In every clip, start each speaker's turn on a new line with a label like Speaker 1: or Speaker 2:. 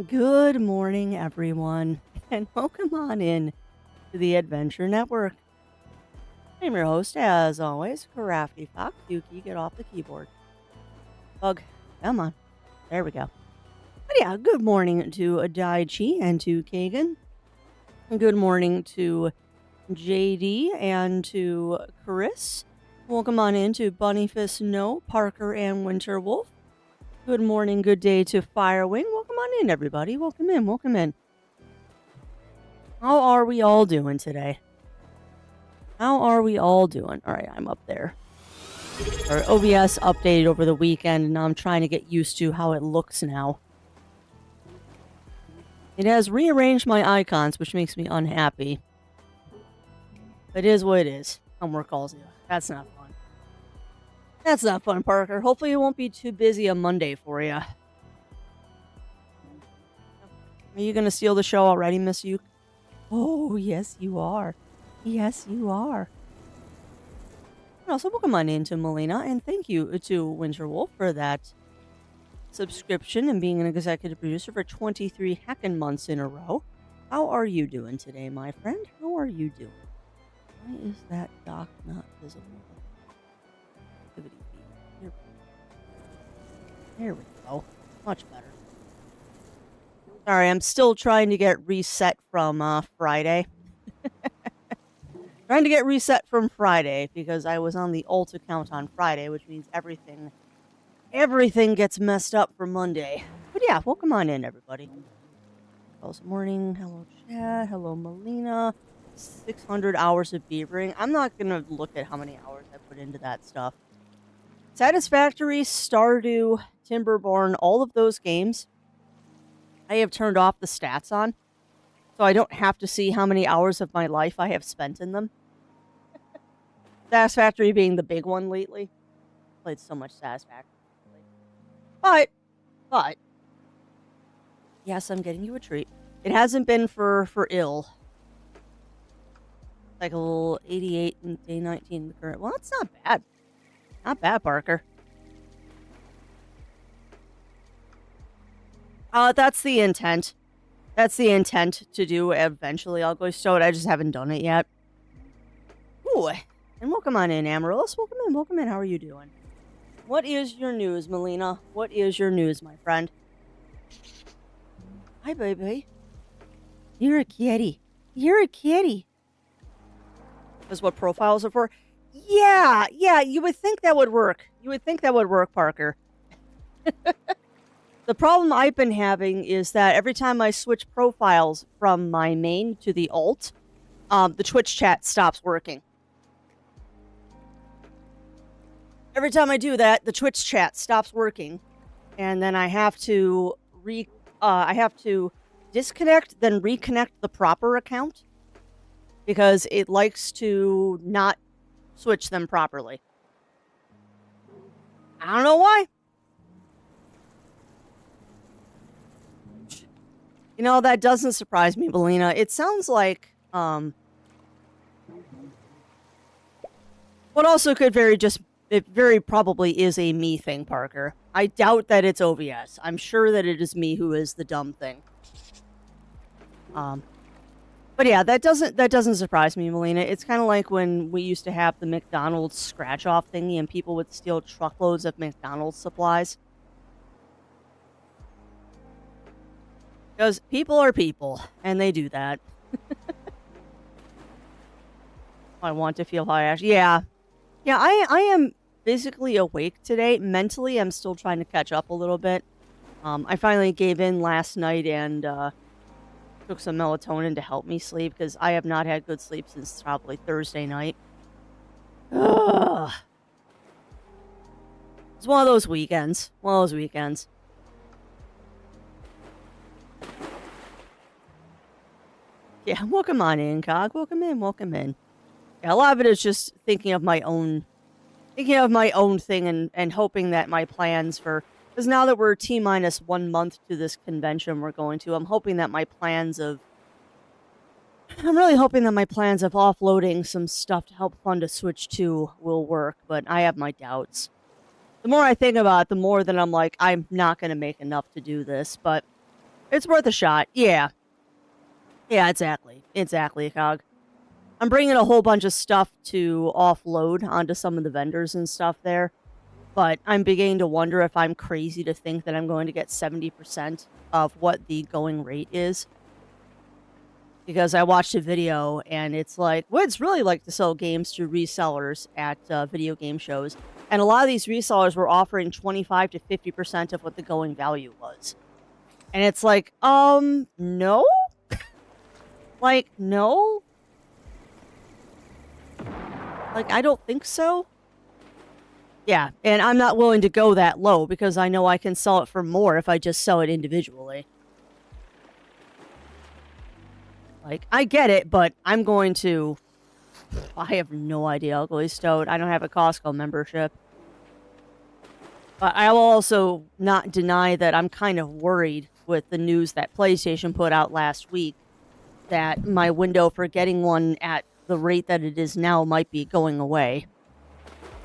Speaker 1: Good morning, everyone, and welcome on in to the Adventure Network. I'm your host, as always, Crafty Fox. Doki, get off the keyboard. Bug, come on. There we go. But yeah, good morning to Daichi and to Kagan. Good morning to JD and to Chris. Welcome on in to Bunnyfist No, Parker, and Winterwolf. Good morning, good day to Firewing. Welcome on in, everybody. Welcome in, welcome in. How are we all doing today? How are we all doing? All right, I'm up there. Our OBS updated over the weekend, and now I'm trying to get used to how it looks now. It has rearranged my icons, which makes me unhappy. But it is what it is. Homework calls you. That's not fun. That's not fun, Parker. Hopefully it won't be too busy a Monday for you. Are you going to steal the show already, Miss Uke? Oh, yes, you are. Yes, you are. Also, welcome on into Melina, and thank you to Winterwolf for that subscription and being an executive producer for 23 heckin' months in a row. How are you doing today, my friend? How are you doing? Why is that dock not visible? There we go. Much better. Sorry, I'm still trying to get reset from Friday. Trying to get reset from Friday because I was on the alt account on Friday, which means everything gets messed up for Monday. But yeah, welcome on in, everybody. Hello, morning. Hello, chat. Hello, Melina. 600 hours of beavering. I'm not going to look at how many hours I put into that stuff. Satisfactory, Stardew, Timberborn, all of those games, I have turned off the stats on, so I don't have to see how many hours of my life I have spent in them. Satisfactory being the big one lately. Played so much Satisfactory. But, yes, I'm getting you a treat. It hasn't been for ill. Like a little 88 and day 19 in the current. Well, that's not bad. Not bad, Parker. That's the intent. That's the intent to do eventually. I'll go show it. I just haven't done it yet. Ooh, and welcome on in, Amaryllis. Welcome in, welcome in. How are you doing? What is your news, Melina? What is your news, my friend? Hi, baby. You're a kitty. You're a kitty. That's what profiles are for? Yeah, you would think that would work. You would think that would work, Parker. The problem I've been having is that every time I switch profiles from my main to the alt, the Twitch chat stops working. Every time I do that, the Twitch chat stops working, and then I have to disconnect, then reconnect the proper account because it likes to not switch them properly. I don't know why. You know, that doesn't surprise me, Melina. It sounds like, what also could it very probably is a me thing, Parker. I doubt that it's OBS. I'm sure that it is me who is the dumb thing. But yeah, that doesn't surprise me, Melina. It's kind of like when we used to have the McDonald's scratch-off thingy and people would steal truckloads of McDonald's supplies. Because people are people, and they do that. I want to feel how I actually... Yeah, I am physically awake today. Mentally, I'm still trying to catch up a little bit. I finally gave in last night and took some melatonin to help me sleep, because I have not had good sleep since probably Thursday night. Ugh. It's one of those weekends. Yeah, welcome on in, Cog. Welcome in. Yeah, a lot of it is just thinking of my own thing and hoping that my plans for... Because now that we're T-minus 1 month to this convention we're going to, I'm really hoping that my plans of offloading some stuff to help fund a Switch 2 will work, but I have my doubts. The more I think about it, the more that I'm like, I'm not going to make enough to do this, but It's worth a shot. Yeah. Yeah, exactly. Exactly, Cog. I'm bringing a whole bunch of stuff to offload onto some of the vendors and stuff there. But I'm beginning to wonder if I'm crazy to think that I'm going to get 70% of what the going rate is. Because I watched a video and it's like, what it's really like to sell games to resellers at video game shows. And a lot of these resellers were offering 25 to 50% of what the going value was. And it's like, no? Like, no? Like, I don't think so. Yeah, and I'm not willing to go that low because I know I can sell it for more if I just sell it individually. Like, I get it, but I'm going to... I have no idea, Ugly Stoat. I don't have a Costco membership. But I will also not deny that I'm kind of worried with the news that PlayStation put out last week that my window for getting one at the rate that it is now might be going away.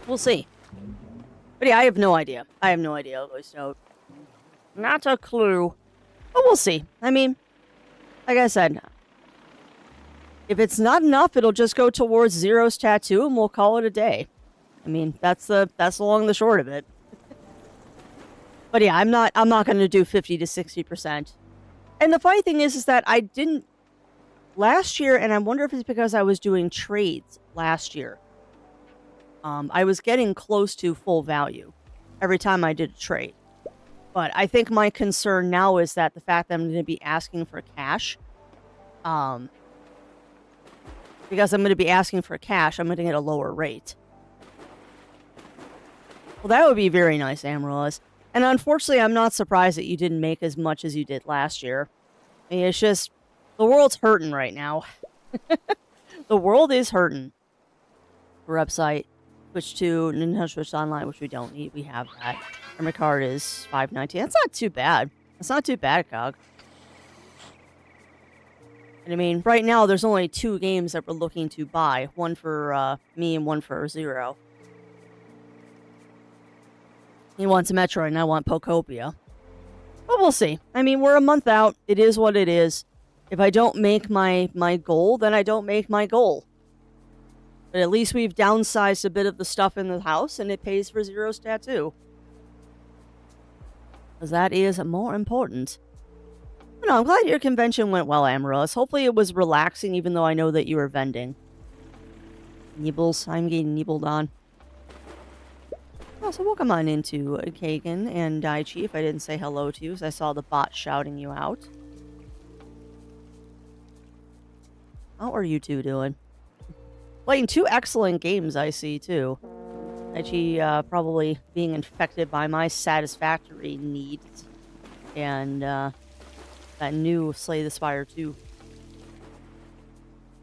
Speaker 1: We'll see. But yeah, I have no idea. I have no idea, Ugly Stoat. Not a clue. But we'll see. I mean, like I said, if it's not enough, it'll just go towards Zero's tattoo and we'll call it a day. I mean, that's the long and the short of it. But yeah, I'm not going to do 50 to 60%. And the funny thing is that I didn't last year, and I wonder if it's because I was doing trades last year. I was getting close to full value every time I did a trade. But I think my concern now is that the fact that I'm going to be asking for cash, because I'm going to be asking for cash, I'm going to get a lower rate. Well, that would be very nice, Amaryllis. And unfortunately, I'm not surprised that you didn't make as much as you did last year. I mean, it's just, the world's hurting right now. The world is hurting. Website, Switch 2, Nintendo Switch Online, which we don't need. We have that. Memory card is $5.19. That's not too bad. That's not too bad, Cog. And I mean, right now, there's only 2 games that we're looking to buy. One for me and one for Zero. He wants Metroid and I want Pokopia. But we'll see. I mean, we're a month out. It is what it is. If I don't make my goal, then I don't make my goal. But at least we've downsized a bit of the stuff in the house and it pays for Zero's tattoo. Because that is more important. But no, I'm glad your convention went well, Amaryllis. Hopefully it was relaxing even though I know that you were vending. Nibbles. I'm getting nibbled on. Oh, so welcome on into Kagan and Daichi if I didn't say hello to you, as I saw the bot shouting you out. How are you two doing? Playing 2 excellent games, I see, too. Daichi probably being infected by my satisfactory needs. And that new Slay the Spire 2.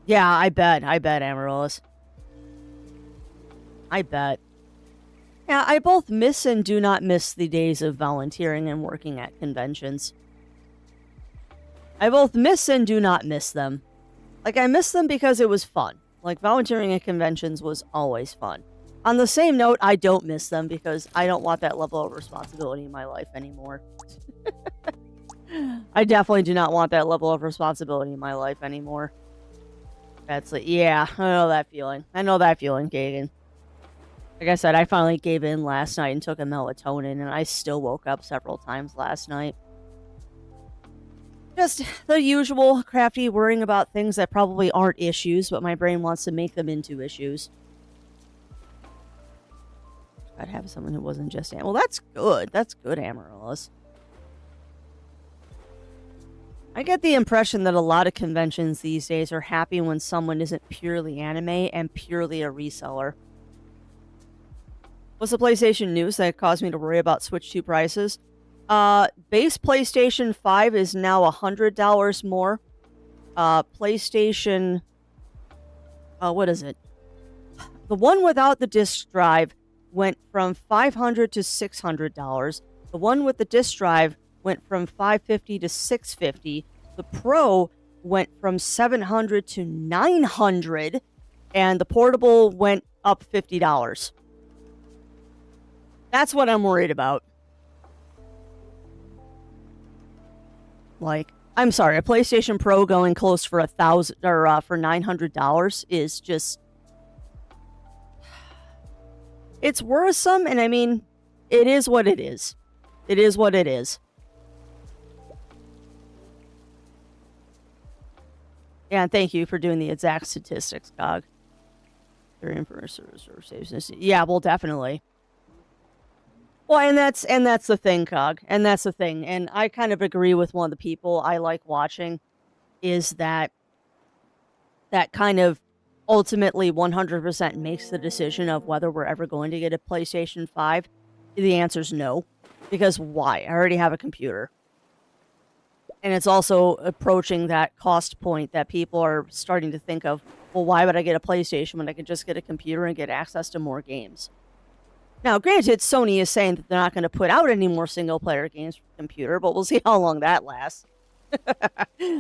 Speaker 1: Yeah, I bet, Amaryllis. I bet. Yeah, I both miss and do not miss the days of volunteering and working at conventions. I both miss and do not miss them. Like, I miss them because it was fun. Like, volunteering at conventions was always fun. On the same note, I don't miss them because I don't want that level of responsibility in my life anymore. I definitely do not want that level of responsibility in my life anymore. That's like, yeah, I know that feeling. I know that feeling, Kagan. Like I said, I finally gave in last night and took a melatonin, and I still woke up several times last night. Just the usual crafty worrying about things that probably aren't issues, but my brain wants to make them into issues. I'd have someone who wasn't just... Well, that's good. That's good, Amaryllis. I get the impression that a lot of conventions these days are happy when someone isn't purely anime and purely a reseller. What's the PlayStation news that caused me to worry about Switch 2 prices? Base PlayStation 5 is now $100 more. PlayStation... what is it? The one without the disc drive went from $500 to $600. The one with the disc drive went from $550 to $650. The Pro went from $700 to $900. And the portable went up $50. That's what I'm worried about. Like, I'm sorry, a PlayStation Pro going close for $1,000 or for $900 is just, it's worrisome. And I mean, it is what it is. It is what it is. Yeah, and thank you for doing the exact statistics, Cog. They're in for reserve saves. Yeah, well, definitely. Well, and that's the thing, Cog. And that's the thing. And I kind of agree with one of the people I like watching is that kind of ultimately 100% makes the decision of whether we're ever going to get a PlayStation 5. The answer is no. Because why? I already have a computer. And it's also approaching that cost point that people are starting to think of, well, why would I get a PlayStation when I can just get a computer and get access to more games? Now, granted, Sony is saying that they're not going to put out any more single-player games for the computer, but we'll see how long that lasts.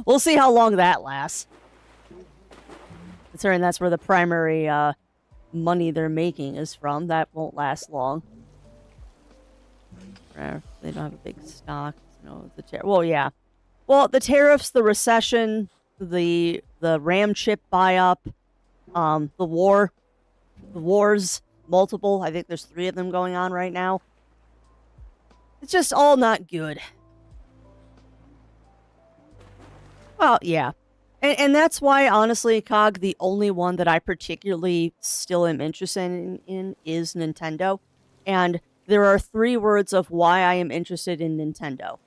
Speaker 1: We'll see how long that lasts. Considering that's where the primary money they're making is from. That won't last long. They don't have a big stock. No, well, yeah. Well, the tariffs, the recession, the RAM chip buy-up, the wars, multiple. I think there's 3 of them going on right now. It's just all not good. Well, yeah. And that's why, honestly, Cog, the only one that I particularly still am interested in is Nintendo. And there are 3 words of why I am interested in Nintendo.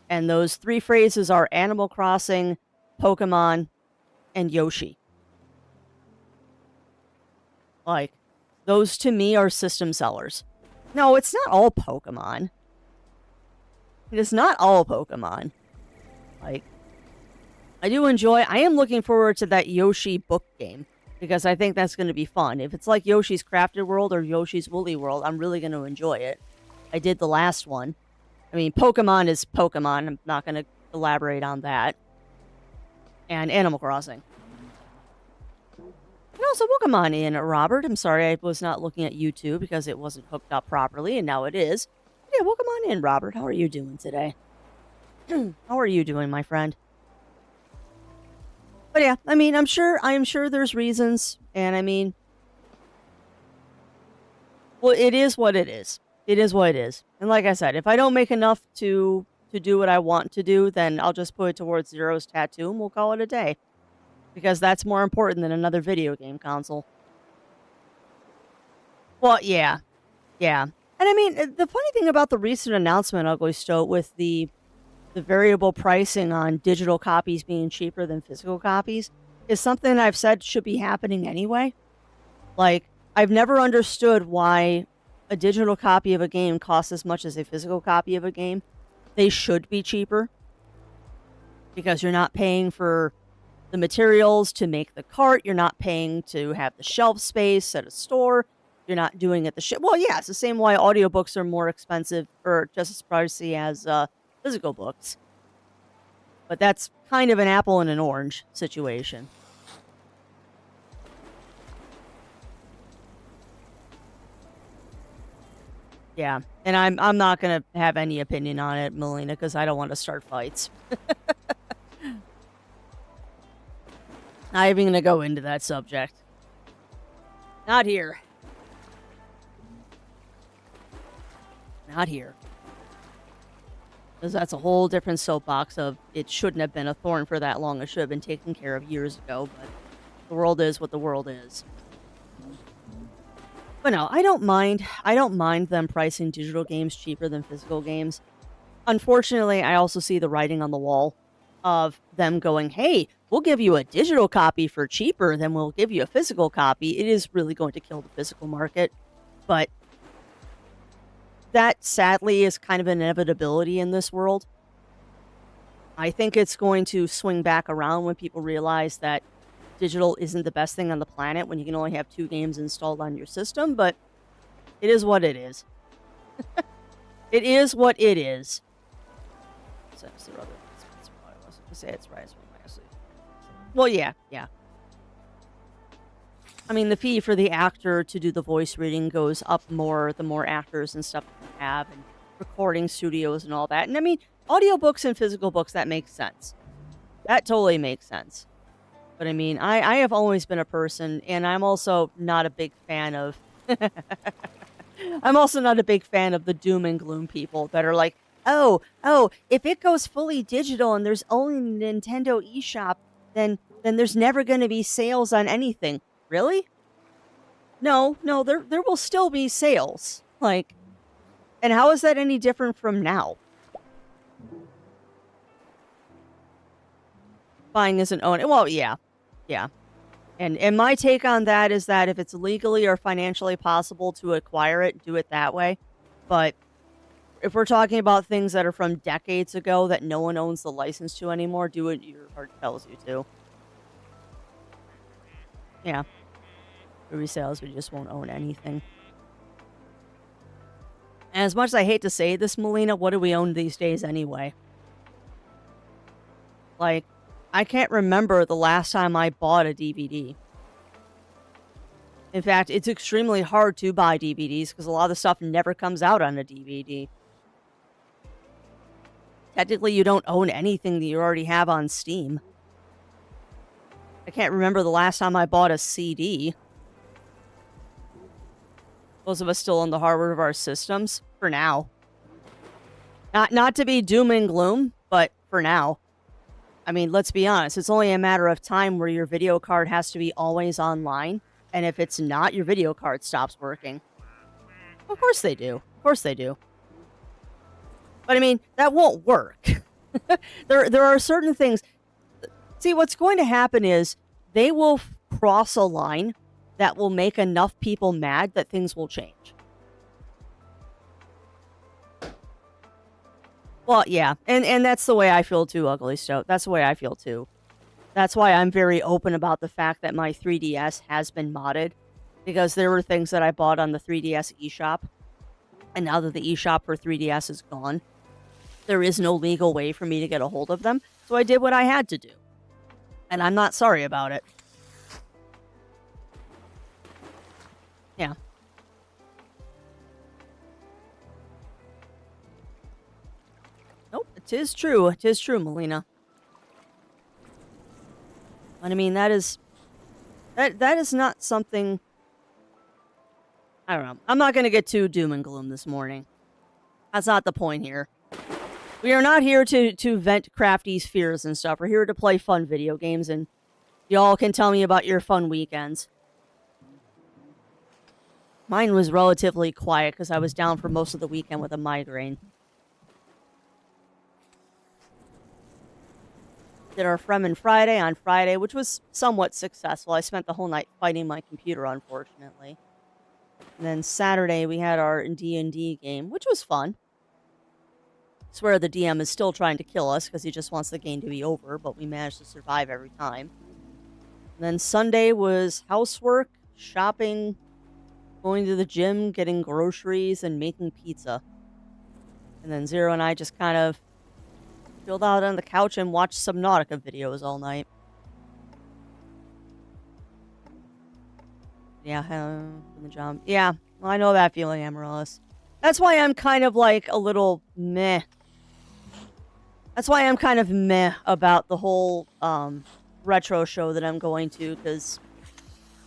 Speaker 1: And those 3 phrases are Animal Crossing, Pokemon, and Yoshi. Like, those to me are system sellers. No, it's not all Pokemon. It is not all Pokemon. Like, I am looking forward to that Yoshi book game. Because I think that's going to be fun. If it's like Yoshi's Crafted World or Yoshi's Woolly World, I'm really going to enjoy it. I did the last one. I mean, Pokemon is Pokemon. I'm not going to elaborate on that. And Animal Crossing. And also Pokemon in Robert. I'm sorry I was not looking at YouTube because it wasn't hooked up properly, and now it is. Yeah, Pokemon in, Robert. How are you doing today? How are you doing, my friend? But yeah, I mean, I'm sure there's reasons, and I mean, well, it is what it is. It is what it is. And like I said, if I don't make enough to do what I want to do, then I'll just put it towards Zero's tattoo and we'll call it a day. Because that's more important than another video game console. Well, yeah. Yeah. And I mean, the funny thing about the recent announcement, Ugly Stoat, with the variable pricing on digital copies being cheaper than physical copies is something I've said should be happening anyway. Like, I've never understood why a digital copy of a game costs as much as a physical copy of a game. They should be cheaper because you're not paying for the materials to make the cart. You're not paying to have the shelf space at a store. You're not doing it well, yeah, it's the same why audiobooks are more expensive or just as pricey as physical books. But that's kind of an apple and an orange situation. Yeah, and I'm not going to have any opinion on it, Melina, because I don't want to start fights. Not even going to go into that subject. Not here. Not here. Because that's a whole different soapbox of it shouldn't have been a thorn for that long. It should have been taken care of years ago, but the world is what the world is. But no, I don't mind them pricing digital games cheaper than physical games. Unfortunately, I also see the writing on the wall of them going, hey, we'll give you a digital copy for cheaper than we'll give you a physical copy. It is really going to kill the physical market. But that, sadly, is kind of an inevitability in this world. I think it's going to swing back around when people realize that digital isn't the best thing on the planet when you can only have 2 games installed on your system, but it is what it is. It is what it is. Well, yeah. I mean, the fee for the actor to do the voice reading goes up more the more actors and stuff you have, and recording studios and all that. And I mean, audiobooks and physical books, that makes sense. That totally makes sense. But I mean, I have always been a person, and I'm also not a big fan of I'm also not a big fan of the doom and gloom people that are like, "Oh, if it goes fully digital and there's only Nintendo eShop, then there's never gonna be sales on anything." Really? No, there will still be sales. Like, and how is that any different from now? Buying isn't owning. Well, yeah. Yeah. And my take on that is that if it's legally or financially possible to acquire it, do it that way. But if we're talking about things that are from decades ago that no one owns the license to anymore, do what your heart tells you to. Yeah. For resales, we just won't own anything. And as much as I hate to say this, Melina, what do we own these days anyway? Like, I can't remember the last time I bought a DVD. In fact, it's extremely hard to buy DVDs because a lot of the stuff never comes out on a DVD. Technically, you don't own anything that you already have on Steam. I can't remember the last time I bought a CD. Those of us still own the hardware of our systems, for now. Not to be doom and gloom, but for now. I mean, let's be honest. It's only a matter of time where your video card has to be always online. And if it's not, your video card stops working. Of course they do. Of course they do. But I mean, that won't work. There are certain things. See, what's going to happen is they will cross a line that will make enough people mad that things will change. Well, yeah. And that's the way I feel too, Ugly Stoat. That's the way I feel too. That's why I'm very open about the fact that my 3DS has been modded. Because there were things that I bought on the 3DS eShop. And now that the eShop for 3DS is gone, there is no legal way for me to get a hold of them. So I did what I had to do. And I'm not sorry about it. Yeah. Nope, it is true. It is true, Melina. But I mean, that is not something. I don't know. I'm not going to get too doom and gloom this morning. That's not the point here. We are not here to vent Crafty's fears and stuff. We're here to play fun video games, and y'all can tell me about your fun weekends. Mine was relatively quiet because I was down for most of the weekend with a migraine. Did our Fremen Friday on Friday, which was somewhat successful. I spent the whole night fighting my computer, unfortunately. And then Saturday, we had our D&D game, which was fun. I swear the DM is still trying to kill us because he just wants the game to be over, but we managed to survive every time. And then Sunday was housework, shopping, going to the gym, getting groceries, and making pizza. And then Zero and I just kind of chilled out on the couch and watched Subnautica videos all night. Yeah, the job. Yeah, well, I know that feeling, Amaryllis. That's why I'm kind of like a little meh. That's why I'm kind of meh about the whole retro show that I'm going to, because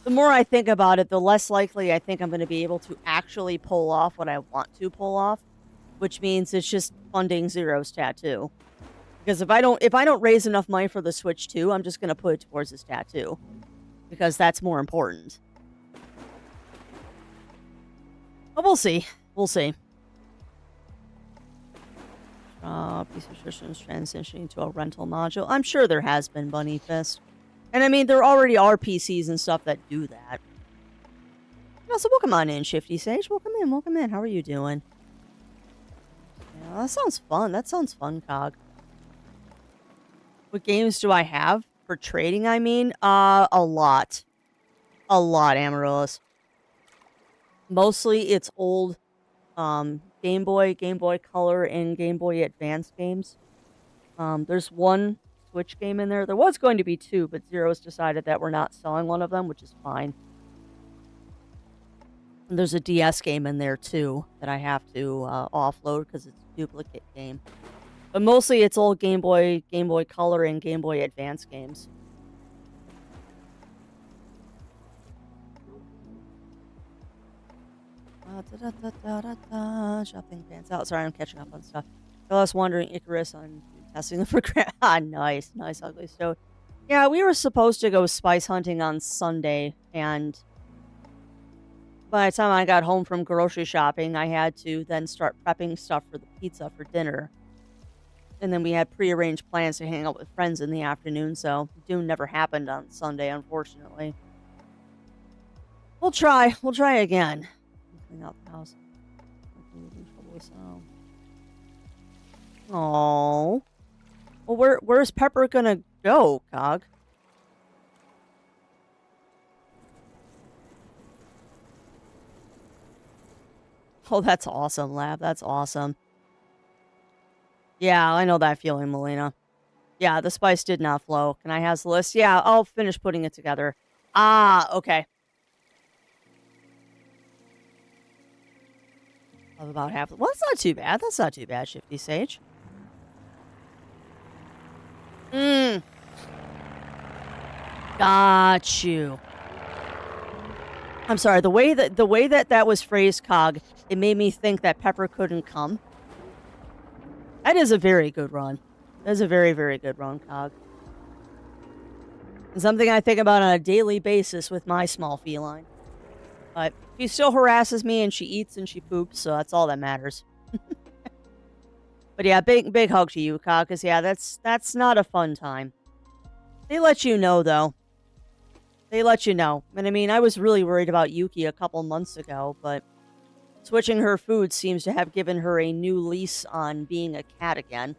Speaker 1: the more I think about it, the less likely I think I'm going to be able to actually pull off what I want to pull off, which means it's just funding Zero's tattoo. Because if I don't raise enough money for the Switch 2, I'm just going to put it towards his tattoo, because that's more important. But we'll see. We'll see. Piece of systems transitioning to a rental module. I'm sure there has been, Bunny Fist. And I mean, there already are PCs and stuff that do that. So welcome on in, Shifty Sage. Welcome in, welcome in. How are you doing? Yeah, that sounds fun. That sounds fun, Cog. What games do I have for trading, I mean? A lot. A lot, Amaryllis. Mostly it's old Game Boy Color, and Game Boy Advance games. There's one Switch game in there. There was going to be two, but Zero's decided that we're not selling one of them, which is fine. And there's a DS game in there, too, that I have to offload because it's a duplicate game. But mostly it's old Game Boy Color, and Game Boy Advance games. Shopping pants out. Sorry, I'm catching up on stuff. I was wondering, Icarus on testing for Ah, nice, ugly. So, yeah, we were supposed to go spice hunting on Sunday, and by the time I got home from grocery shopping, I had to then start prepping stuff for the pizza for dinner. And then we had prearranged plans to hang out with friends in the afternoon, so Dune never happened on Sunday, unfortunately. We'll try. We'll try again. Clean out the house. Oh. Well, where's Pepper gonna go, Cog? Oh, that's awesome, Lab. That's awesome. Yeah, I know that feeling, Melina. Yeah, the spice did not flow. Can I have the list? Yeah, I'll finish putting it together. Ah, okay. Of about half. Well, that's not too bad. That's not too bad, Shifty Sage. Got you. I'm sorry. The way that was phrased, Cog, it made me think that Pepper couldn't come. That is a very good run. That is a very, very good run, Cog. And something I think about on a daily basis with my small feline. But she still harasses me, and she eats and she poops, so that's all that matters. But yeah, big hug to you, Cog, because yeah, that's not a fun time. They let you know, though. They let you know. And I mean, I was really worried about Yuki a couple months ago, but switching her food seems to have given her a new lease on being a cat again.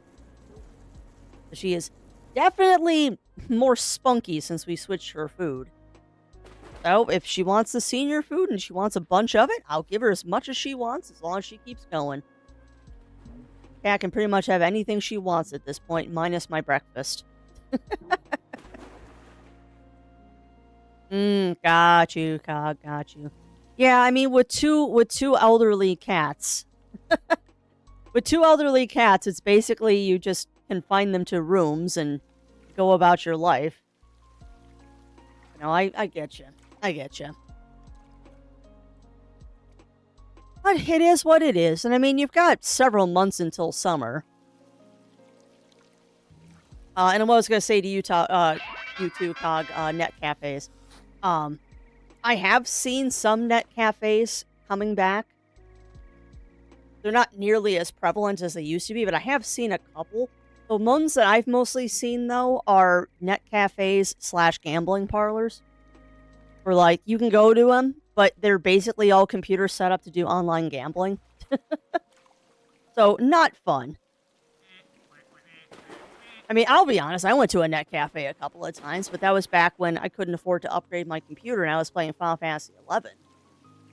Speaker 1: She is definitely more spunky since we switched her food. So, if she wants the senior food and she wants a bunch of it, I'll give her as much as she wants as long as she keeps going. Cat can pretty much have anything she wants at this point, minus my breakfast. Got you, Cog, got you. Yeah, I mean, with two elderly cats, it's basically you just confine them to rooms and go about your life. You know, I get you. I get you. But it is what it is. And I mean, you've got several months until summer. And what I was going to say to you, you two, Cog, net cafes. I have seen some net cafes coming back. They're not nearly as prevalent as they used to be, but I have seen a couple. The ones that I've mostly seen, though, are net cafes / gambling parlors. Where, like, you can go to them, but they're basically all computers set up to do online gambling. So, not fun. I mean, I'll be honest, I went to a net cafe a couple of times, but that was back when I couldn't afford to upgrade my computer and I was playing Final Fantasy 11.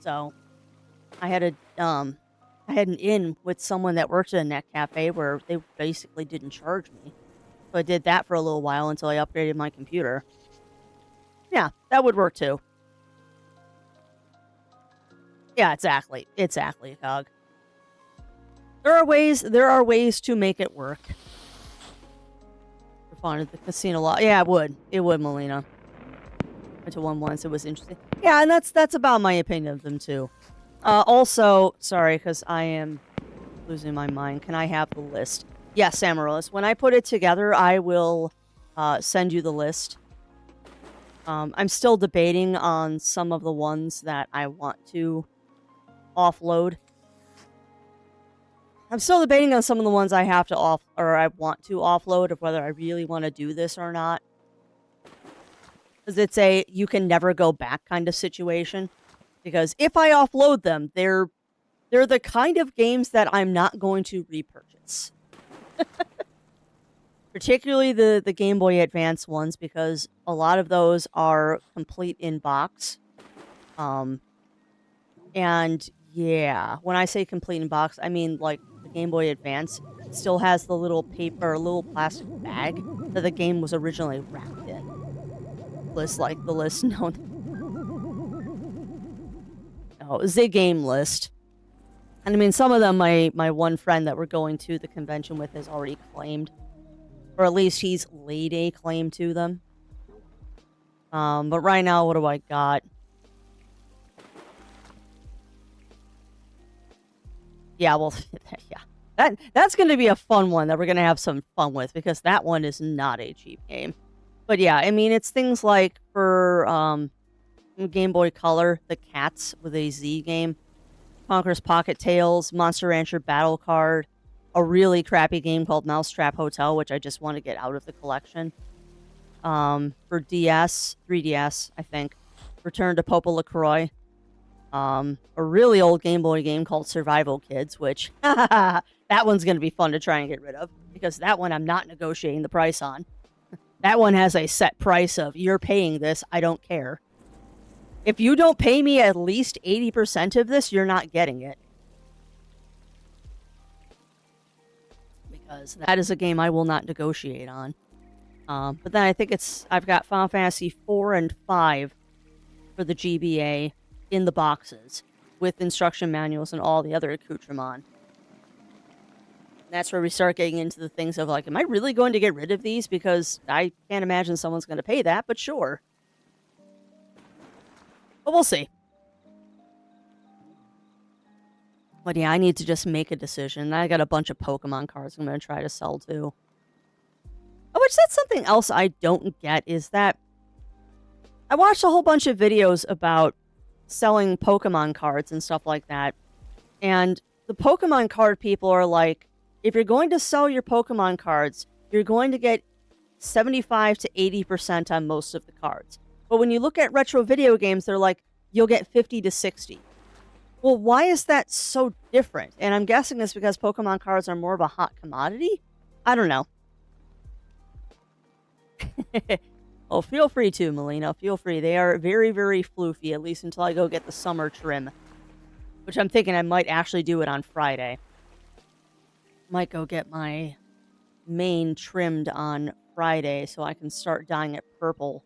Speaker 1: So, I had an in with someone that worked at a net cafe where they basically didn't charge me. So I did that for a little while until I upgraded my computer. Yeah, that would work too. Yeah, exactly. Exactly, Cog. There are ways to make it work. Fun at the casino lot. Yeah, it would. It would, Melina. Went to one once. It was interesting. Yeah, and that's about my opinion of them too. Also, sorry, because I am losing my mind. Can I have the list? Yes, Amaryllis. When I put it together, I will send you the list. I'm still debating on some of the ones that I want to offload. I'm still debating on some of the ones I have to I want to offload, of whether I really want to do this or not. Because it's a you can never go back kind of situation. Because if I offload them, they're the kind of games that I'm not going to repurchase. Particularly the Game Boy Advance ones, because a lot of those are complete in box. And yeah, when I say complete in box, I mean like the Game Boy Advance still has the little paper, little plastic bag that the game was originally wrapped in. Like the list, no, the game list. And I mean, some of them, my one friend that we're going to the convention with has already claimed. Or at least he's laid a claim to them. But right now, what do I got? Yeah, well, yeah. That's going to be a fun one that we're going to have some fun with, because that one is not a cheap game. But yeah, I mean, it's things like for Game Boy Color, the Cats with a Z game, Conker's Pocket Tales, Monster Rancher Battle Card, a really crappy game called Mousetrap Hotel, which I just want to get out of the collection. For DS, 3DS, I think, Return to Popo LaCroix. A really old Game Boy game called Survival Kids, which that one's going to be fun to try and get rid of, because that one I'm not negotiating the price on. That one has a set price of, you're paying this, I don't care. If you don't pay me at least 80% of this, you're not getting it. Because that is a game I will not negotiate on. But then I think I've got Final Fantasy 4 and 5 for the GBA in the boxes, with instruction manuals and all the other accoutrements. That's where we start getting into the things of like, am I really going to get rid of these? Because I can't imagine someone's going to pay that, but sure. But we'll see. But yeah, I need to just make a decision. I got a bunch of Pokemon cards I'm going to try to sell too. Oh, which that's something else I don't get, is that I watched a whole bunch of videos about selling Pokemon cards and stuff like that. And the Pokemon card people are like, if you're going to sell your Pokemon cards, you're going to get 75 to 80% on most of the cards. But when you look at retro video games, they're like, you'll get 50 to 60. Well, why is that so different? And I'm guessing it's because Pokemon cards are more of a hot commodity? I don't know. Oh, feel free to, Melina. Feel free. They are very, very floofy, at least until I go get the summer trim. Which I'm thinking I might actually do it on Friday. Might go get my mane trimmed on Friday so I can start dyeing it purple.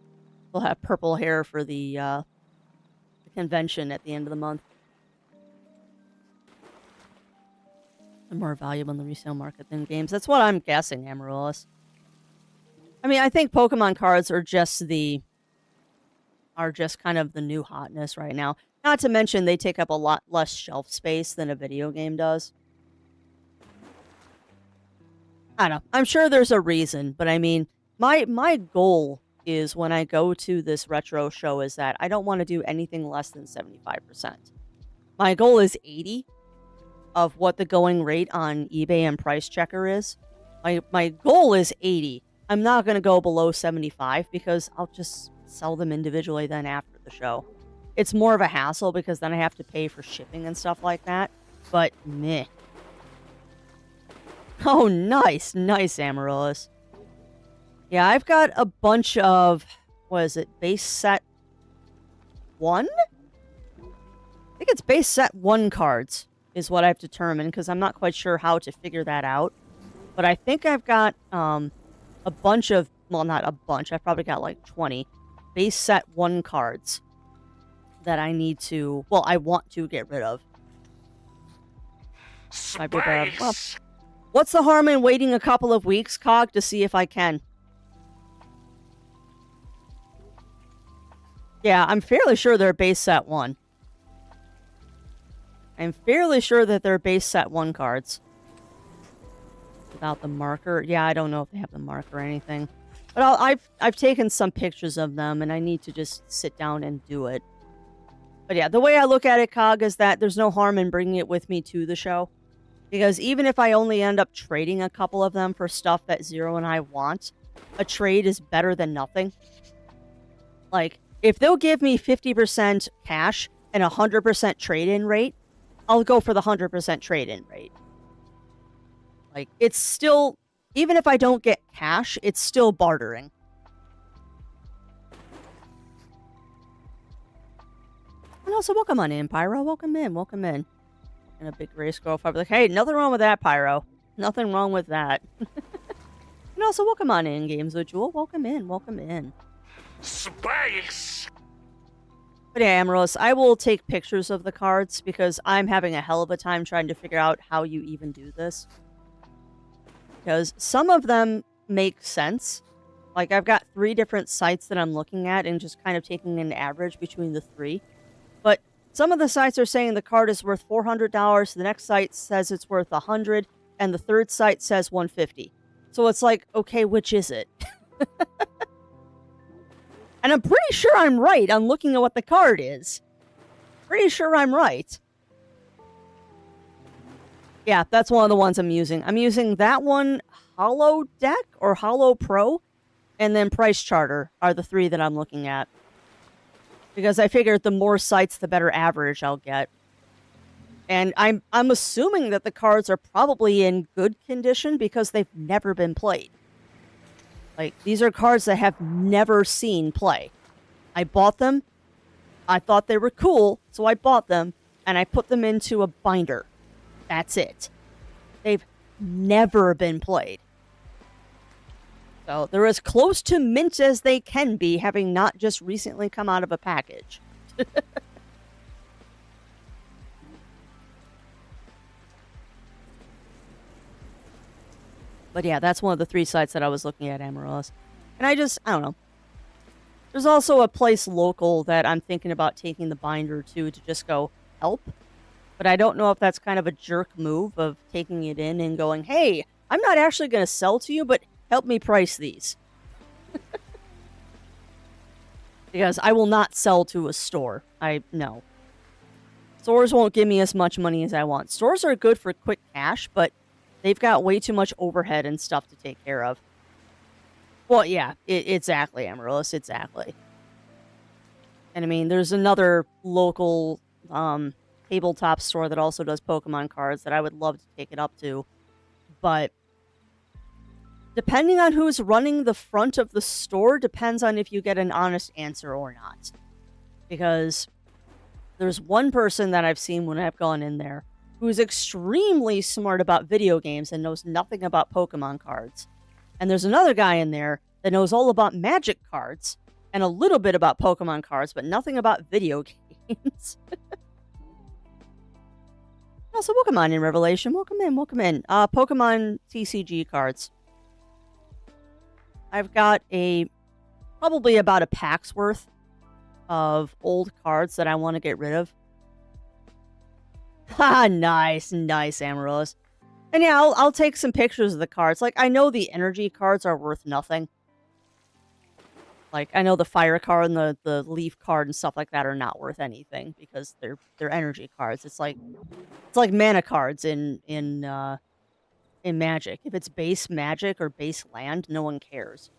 Speaker 1: We'll have purple hair for the convention at the end of the month. They're more valuable in the resale market than games. That's what I'm guessing, Amaryllis. I mean, I think Pokemon cards are just kind of the new hotness right now. Not to mention they take up a lot less shelf space than a video game does. I don't know. I'm sure there's a reason, but I mean, my goal is when I go to this retro show is that I don't want to do anything less than 75%. My goal is 80 of what the going rate on eBay and Price Checker is. My goal is 80. I'm not going to go below 75 because I'll just sell them individually then after the show. It's more of a hassle because then I have to pay for shipping and stuff like that. But meh. Oh, nice. Nice, Amaryllis. Yeah, I've got a bunch of, what is it, base set 1? I think it's base set 1 cards is what I've determined, because I'm not quite sure how to figure that out. But I think I've got a bunch of, well, not a bunch, I've probably got like 20 base set 1 cards that I need to, well, I want to get rid of. Might be better. Well, what's the harm in waiting a couple of weeks, Cog, to see if I can? Yeah, I'm fairly sure they're base set 1. I'm fairly sure that they're base set 1 cards. Without the marker. Yeah, I don't know if they have the marker or anything. But I've taken some pictures of them, and I need to just sit down and do it. But yeah, the way I look at it, Cog, is that there's no harm in bringing it with me to the show. Because even if I only end up trading a couple of them for stuff that Zero and I want, a trade is better than nothing. Like, if they'll give me 50% cash and a 100% trade-in rate, I'll go for the 100% trade-in rate. Like, it's still, even if I don't get cash, it's still bartering. And also, welcome on in, Pyro. Welcome in, welcome in. And a big race girl fiber. Like, hey, nothing wrong with that, Pyro. Nothing wrong with that. And also, welcome on in, Games with Jewel. Welcome in, welcome in.
Speaker 2: Space!
Speaker 1: But yeah, Amaros, I will take pictures of the cards because I'm having a hell of a time trying to figure out how you even do this. Because some of them make sense. Like, I've got 3 different sites that I'm looking at and just kind of taking an average between the 3. But some of the sites are saying the card is worth $400, the next site says it's worth $100, and the third site says $150. So it's like, okay, which is it? And I'm pretty sure I'm right on looking at what the card is. Pretty sure I'm right. Yeah, that's one of the ones I'm using. I'm using that one, Hollow Deck or Hollow Pro, and then Price Charter are the 3 that I'm looking at. Because I figured the more sites, the better average I'll get. And I'm assuming that the cards are probably in good condition because they've never been played. Like, these are cards that have never seen play. I bought them. I thought they were cool, so I bought them, and I put them into a binder. That's it. They've never been played. So they're as close to mint as they can be, having not just recently come out of a package. But yeah, that's one of the 3 sites that I was looking at, Amarillo. And I don't know. There's also a place local that I'm thinking about taking the binder to just go help. But I don't know if that's kind of a jerk move of taking it in and going, hey, I'm not actually going to sell to you, but help me price these. Because I will not sell to a store. No. Stores won't give me as much money as I want. Stores are good for quick cash, but they've got way too much overhead and stuff to take care of. Well, yeah, exactly, Amaryllis, exactly. And I mean, there's another local tabletop store that also does Pokemon cards that I would love to take it up to. But depending on who's running the front of the store depends on if you get an honest answer or not. Because there's one person that I've seen when I've gone in there who's extremely smart about video games and knows nothing about Pokemon cards. And there's another guy in there that knows all about Magic cards and a little bit about Pokemon cards, but nothing about video games. Also, welcome on in, Revelation. Welcome in, welcome in. Pokemon TCG cards. I've got probably about a pack's worth of old cards that I want to get rid of. Ha, nice, Amaryllis. And yeah, I'll take some pictures of the cards. Like, I know the energy cards are worth nothing. Like, I know the fire card and the leaf card and stuff like that are not worth anything because they're energy cards. It's like mana cards in Magic. If it's base Magic or base land, no one cares.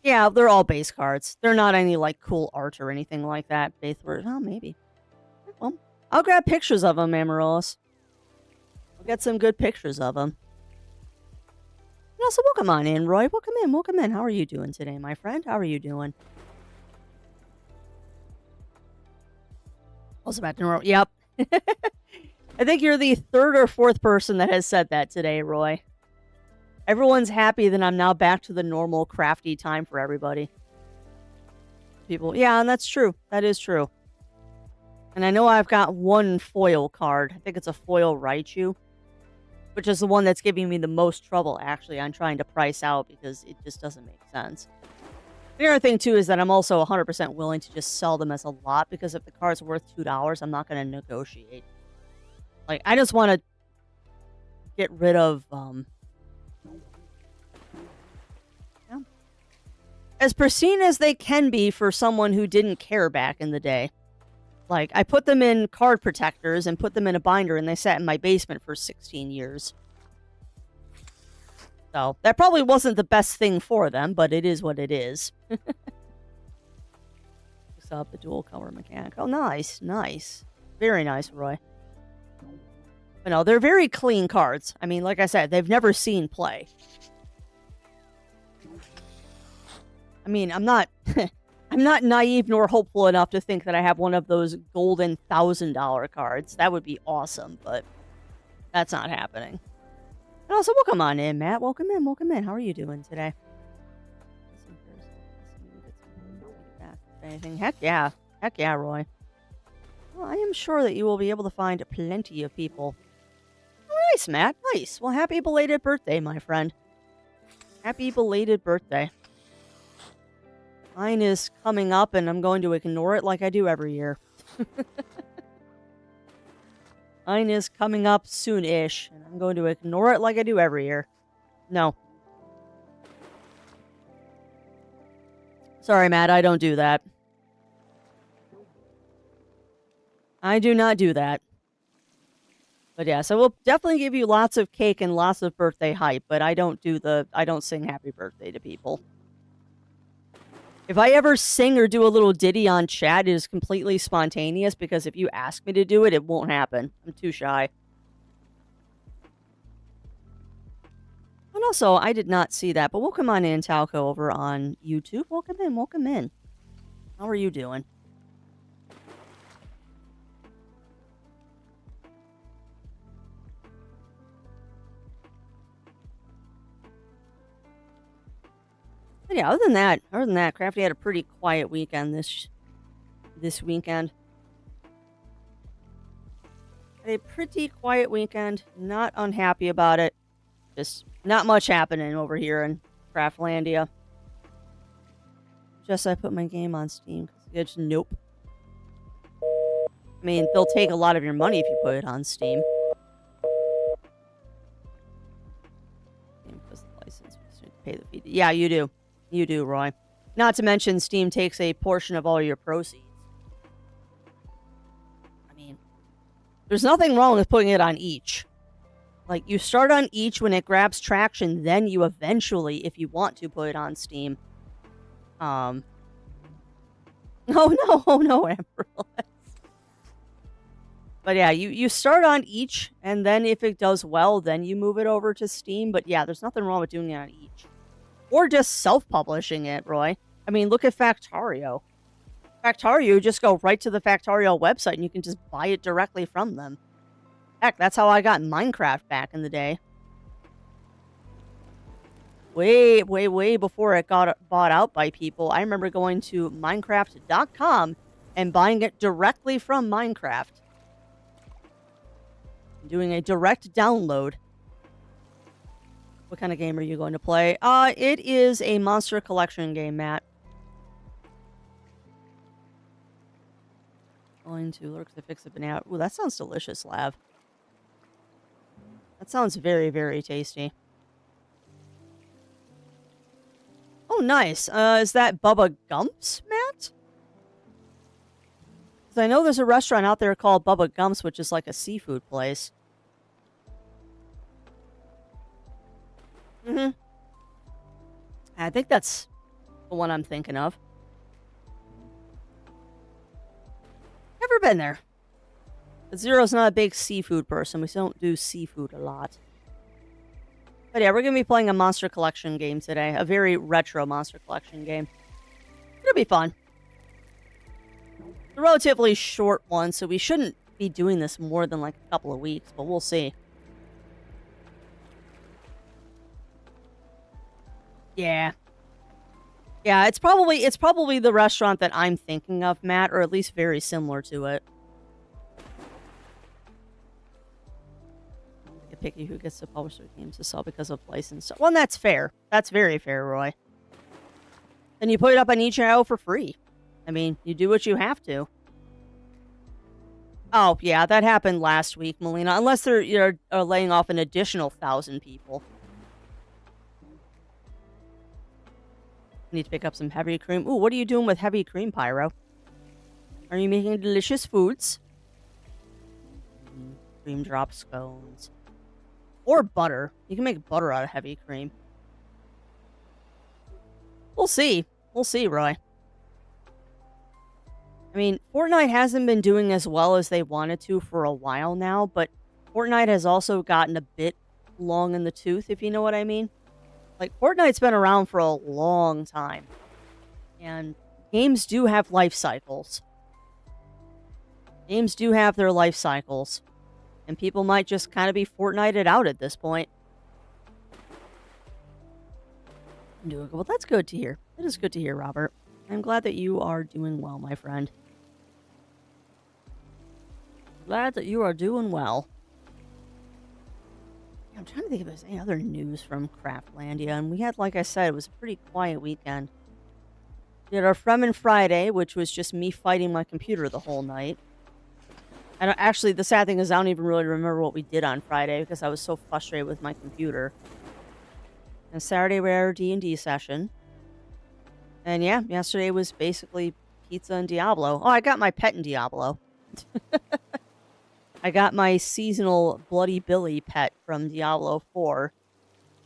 Speaker 1: Yeah, they're all base cards. They're not any like cool art or anything like that. Oh, maybe. Well, I'll grab pictures of them, Amaryllis. I'll get some good pictures of them. And also, welcome on in, Roy. Welcome in, welcome in. How are you doing today, my friend? How are you doing? Also back to normal. Yep. I think you're the 3rd or 4th person that has said that today, Roy. Everyone's happy that I'm now back to the normal crafty time for everybody. People, yeah, and that's true. That is true. And I know I've got one foil card. I think it's a foil Raichu, which is the one that's giving me the most trouble, actually, on trying to price out because it just doesn't make sense. The other thing, too, is that I'm also 100% willing to just sell them as a lot because if the card's worth $2, I'm not going to negotiate. Like, I just want to get rid of, yeah. As pristine as they can be for someone who didn't care back in the day. Like, I put them in card protectors and put them in a binder, and they sat in my basement for 16 years. So, that probably wasn't the best thing for them, but it is what it is. Fix up the dual color mechanic. Oh, nice, nice. Very nice, Roy. But no, they're very clean cards. I mean, like I said, they've never seen play. I mean, I'm not... I'm not naive nor hopeful enough to think that I have one of those golden $1,000 cards. That would be awesome, but that's not happening. And also, welcome on in, Matt. Welcome in, welcome in. How are you doing today? anything. Heck yeah. Heck yeah, Roy. Well, I am sure that you will be able to find plenty of people. Nice, Matt. Nice. Well, happy belated birthday, my friend. Happy belated birthday. Mine is coming up, and I'm going to ignore it like I do every year. Mine is coming up soon-ish, and I'm going to ignore it like I do every year. No. Sorry, Matt, I don't do that. I do not do that. But yeah, so we'll definitely give you lots of cake and lots of birthday hype, but I don't sing happy birthday to people. If I ever sing or do a little ditty on chat, it is completely spontaneous, because if you ask me to do it, it won't happen. I'm too shy. And also, I did not see that, but welcome on in, Talco, over on YouTube. Welcome in, welcome in. How are you doing? But yeah, other than that, Crafty had a pretty quiet weekend this weekend. Had a pretty quiet weekend. Not unhappy about it. Just not much happening over here in Craftlandia. Just I put my game on Steam. It's nope. I mean, they'll take a lot of your money if you put it on Steam. License, pay the fee. Yeah, you do. You do, Roy. Not to mention, Steam takes a portion of all your proceeds. I mean, there's nothing wrong with putting it on each. Like, you start on each when it grabs traction, then you eventually, if you want to, put it on Steam. Oh no, Amber. But yeah, you start on each, and then if it does well, then you move it over to Steam. But yeah, there's nothing wrong with doing it on each. Or just self-publishing it, Roy. I mean, look at Factorio. Factorio, you just go right to the Factorio website, and you can just buy it directly from them. Heck, that's how I got Minecraft back in the day. Way before it got bought out by people. I remember going to Minecraft.com and buying it directly from Minecraft. Doing a direct download. What kind of game are you going to play? It is a monster collection game, Matt. Going to Lurks to fix a banana. Ooh, that sounds delicious, Lav. That sounds very, very tasty. Oh, nice. Is that Bubba Gumps, Matt? Because I know there's a restaurant out there called Bubba Gumps, which is like a seafood place. Mm-hmm. I think that's the one I'm thinking of. Never been there. But Zero's not a big seafood person. We don't do seafood a lot. But yeah, we're going to be playing a Monster Collection game today. A very retro Monster Collection game. It'll be fun. It's a relatively short one, so we shouldn't be doing this more than like a couple of weeks, but we'll see. Yeah. Yeah, it's probably the restaurant that I'm thinking of, Matt, or at least very similar to it. Picky who gets to publish their games to sell because of license. Well, that's fair. That's very fair, Roy. And you put it up on itch.io for free. I mean, you do what you have to. Oh, yeah, that happened last week, Melina. Unless you're laying off an additional 1,000 people. Need to pick up some heavy cream. Ooh, what are you doing with heavy cream, Pyro? Are you making delicious foods? Cream drop scones. Or butter. You can make butter out of heavy cream. We'll see. We'll see, Roy. I mean, Fortnite hasn't been doing as well as they wanted to for a while now, but Fortnite has also gotten a bit long in the tooth, if you know what I mean. Like, Fortnite's been around for a long time. And games do have life cycles. Games do have their life cycles. And people might just kind of be Fortnited out at this point. I'm doing good. Well, that's good to hear. It is good to hear, Robert. I'm glad that you are doing well, my friend. Glad that you are doing well. Yeah, I'm trying to think if there's any other news from Craftlandia. And we had, like I said, it was a pretty quiet weekend. We had our Fremen Friday, which was just me fighting my computer the whole night. And actually, the sad thing is I don't even really remember what we did on Friday because I was so frustrated with my computer. And Saturday we had our D&D session. And yeah, yesterday was basically pizza and Diablo. Oh, I got my pet in Diablo. I got my seasonal Bloody Billy pet from Diablo 4.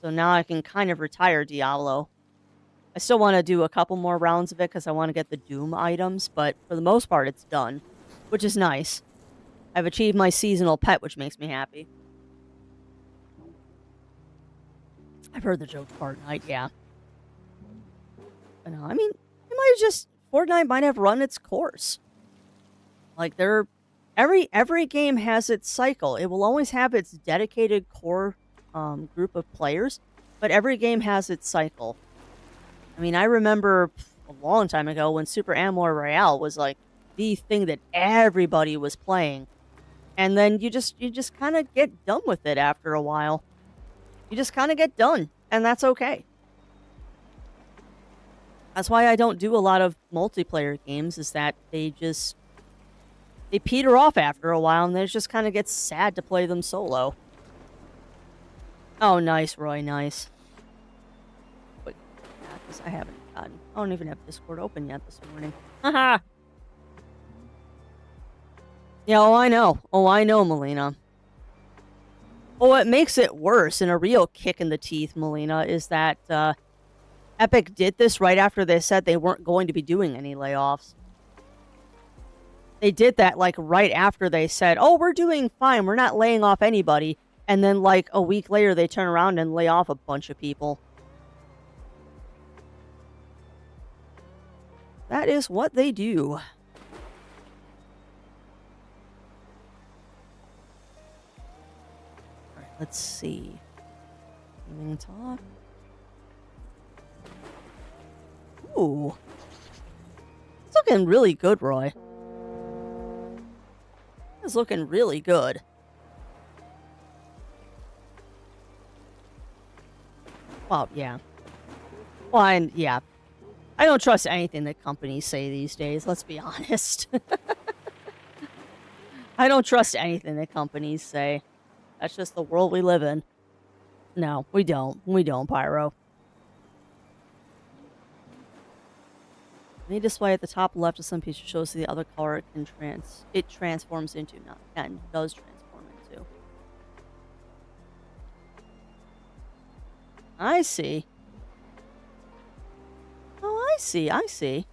Speaker 1: So now I can kind of retire Diablo. I still want to do a couple more rounds of it because I want to get the Doom items, but for the most part, it's done, which is nice. I've achieved my seasonal pet, which makes me happy. I've heard the joke Fortnite, yeah. But no, I mean, it might just Fortnite might have run its course. Like every game has its cycle. It will always have its dedicated core group of players, but every game has its cycle. I mean, I remember a long time ago when Super Animal Royale was like the thing that everybody was playing. And then you just kind of get done with it after a while. You just kind of get done, and that's okay. That's why I don't do a lot of multiplayer games, is that they peter off after a while, and it just kind of gets sad to play them solo. Oh, nice, Roy, nice. But yeah, because I don't even have Discord open yet this morning. Haha. Yeah, oh, I know, Melina. Oh, what makes it worse, and a real kick in the teeth, Melina, is that Epic did this right after they said they weren't going to be doing any layoffs. They did that, like, right after they said, oh, we're doing fine, we're not laying off anybody. And then, like, a week later, they turn around and lay off a bunch of people. That is what they do. Alright, let's see. Gaming talk. Ooh. It's looking really good, Roy. It's looking really good. Well, yeah. Well, yeah. I don't trust anything that companies say these days, let's be honest. I don't trust anything that companies say. That's just the world we live in. No, we don't. We don't, Pyro. The display at the top left of some picture shows the other color it transforms into. Not can, does transform into. I see. Oh, I see.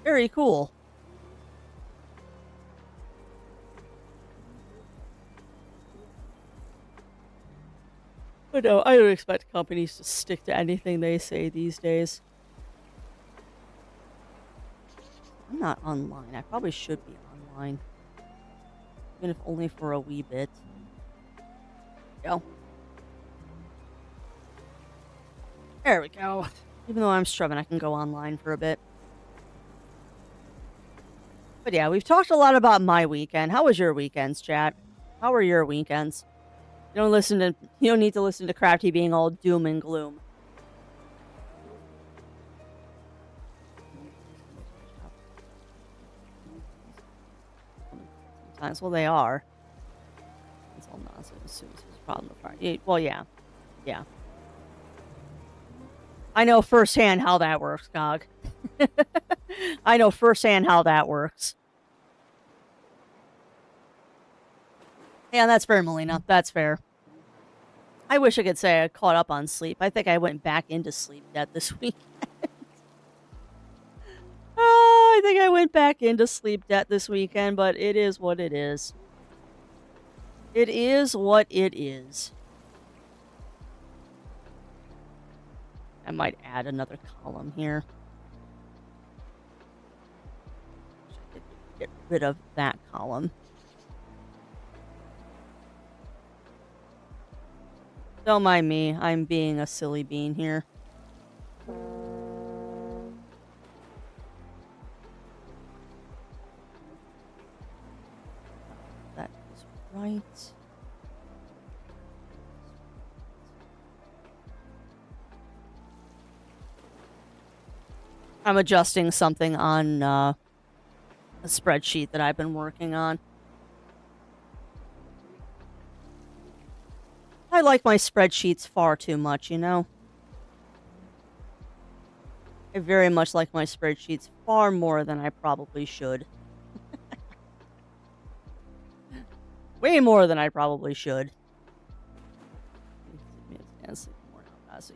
Speaker 1: Very cool. But no, I don't expect companies to stick to anything they say these days. I'm not online. I probably should be online. Even if only for a wee bit. Go. There we go. Even though I'm struggling, I can go online for a bit. But yeah, we've talked a lot about my weekend. How was your weekends, chat? How were your weekends? You don't need to listen to Crafty being all doom and gloom. Sometimes, well, they are. It's all nonsense as soon as there's a problem with fire. Well, yeah. Yeah. I know firsthand how that works, Gog. I know firsthand how that works. Yeah, that's fair, Melina. That's fair. I wish I could say I caught up on sleep. I think I went back into sleep debt this weekend. Oh, I think I went back into sleep debt this weekend, but it is what it is. It is what it is. I might add another column here. I could get rid of that column. Don't mind me. I'm being a silly bean here. right. I'm adjusting something on a spreadsheet that I've been working on. I like my spreadsheets far too much, you know? I very much like my spreadsheets far more than I probably should. Way more than I probably should.